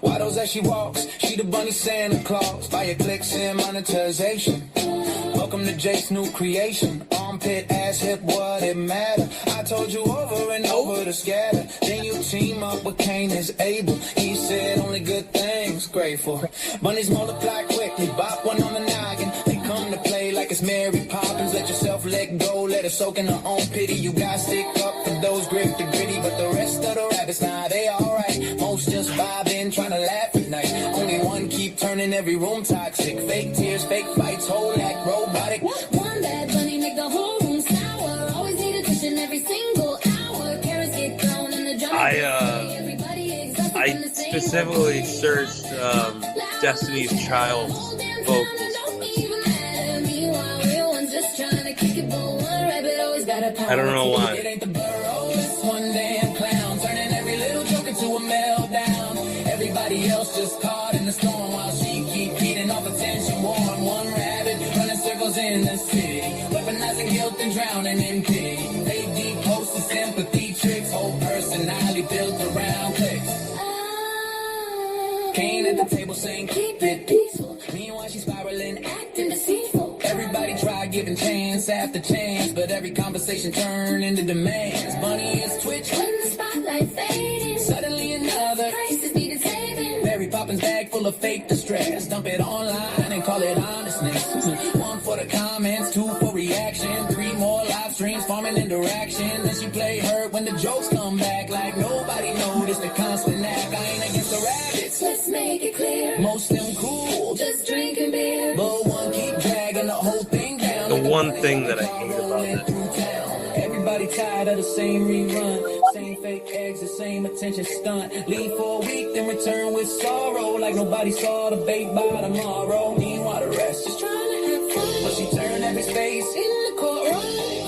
Speaker 4: Why those as she walks? She the bunny Santa Claus. Fire clicks and monetization. Welcome to Jake's new creation. Armpit, ass, hip, what it matter? I told you over and over to scatter. Then you team up with Cain is Abel. He said only good things, grateful. Bunnies multiply quickly. Bop one on the noggin. They come to play like it's Mary Poppins. Let yourself let go. Let her soak in her own pity. You got stick up for those grip the gritty. But the rest of the rabbits, nah, they alright. Most just vibing, trying to laugh at night. Only one keep turning every room toxic. Fake tears, fake fights, whole act robotic.
Speaker 23: One bad bunny make the whole room sour. Always need a cushion every single hour. Carrots get thrown in the drum.
Speaker 19: I specifically searched Destiny's Child's vocals. I don't know why.
Speaker 4: It ain't the burrow, it's one damn clown. Turning every little joke into a meltdown. Everybody else just caught in the storm while she keep feeding off attention. One rabbit running circles in the city. Weaponizing guilt and drowning in pity. They deep posted sympathy tricks. Whole personality built around clicks. Cain at the table saying keep it peaceful. Meanwhile she's spiraling, acting deceitful. Everybody try giving chance after chance, but every conversation turned into demands. Bunny is twitch when the spotlight fading. Suddenly another crisis needed saving. Mary Poppins bag full of fake distress. Dump it online and call it honestness. One for the comments, two for reaction, three more live streams farming interaction. Then she play hurt when the jokes come back like nobody noticed the constant act. I ain't against the rabbits.
Speaker 23: Let's make it clear.
Speaker 4: Most them cool,
Speaker 23: just drinking beer.
Speaker 4: But one keep dragging the whole thing down.
Speaker 19: The one thing that I hate about it.
Speaker 4: Everybody tired of the same rerun. Same fake eggs, the same attention stunt. Leave for a week, then return with sorrow. Like nobody saw the bait by tomorrow. Meanwhile, the rest just trying to have fun. But she turned every space in the courtroom.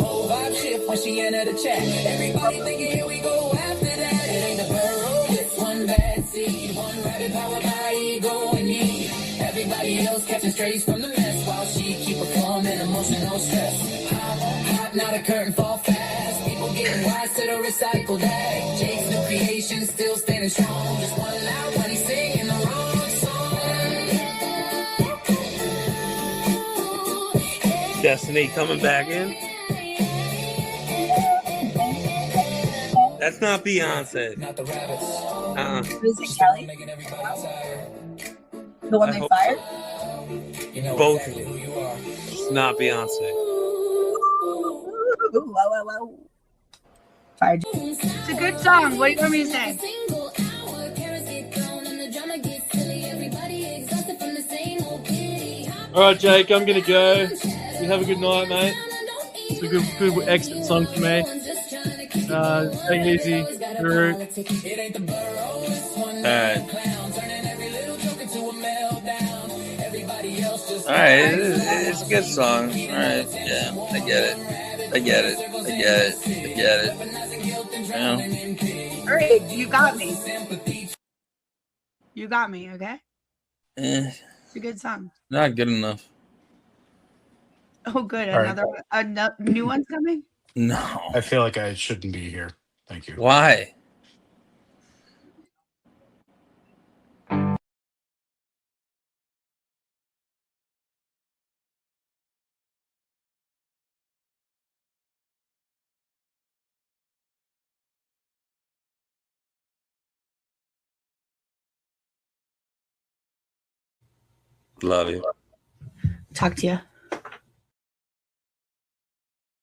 Speaker 4: Whole vibe shift when she entered the chat. Everybody thinking, here we go after that. It ain't the burrow, it's one bad seed. One rabbit powered by ego and need. Everybody else catching strays from the mess while she keep performing emotional stress. Hot, not a curtain fall fast. People getting wise to the recycled bag. Jake's new creation still standing strong. Just one loud bunny singing the wrong song.
Speaker 19: Destiny coming back in. That's not Beyonce.
Speaker 4: Not the rabbits.
Speaker 3: Is it Kelly? The one they fired?
Speaker 4: You know
Speaker 19: both
Speaker 4: exactly who you are.
Speaker 19: It's not Beyonce.
Speaker 3: Whoa. Fired. It's a good song. What do you want me to say?
Speaker 14: All right, Jake, I'm gonna go. You have a good night, mate. It's a good exit song for me. Take it easy, Guru.
Speaker 20: All right, it's a good song. All right, yeah, I get it. Yeah.
Speaker 3: All right, you got me. You got me, okay? It's a good song.
Speaker 20: Not good enough.
Speaker 3: Oh, good.
Speaker 20: All right.
Speaker 3: Another new one's coming?
Speaker 20: No.
Speaker 21: I feel like I shouldn't be here. Thank you.
Speaker 20: Why? Love you.
Speaker 3: Talk to you.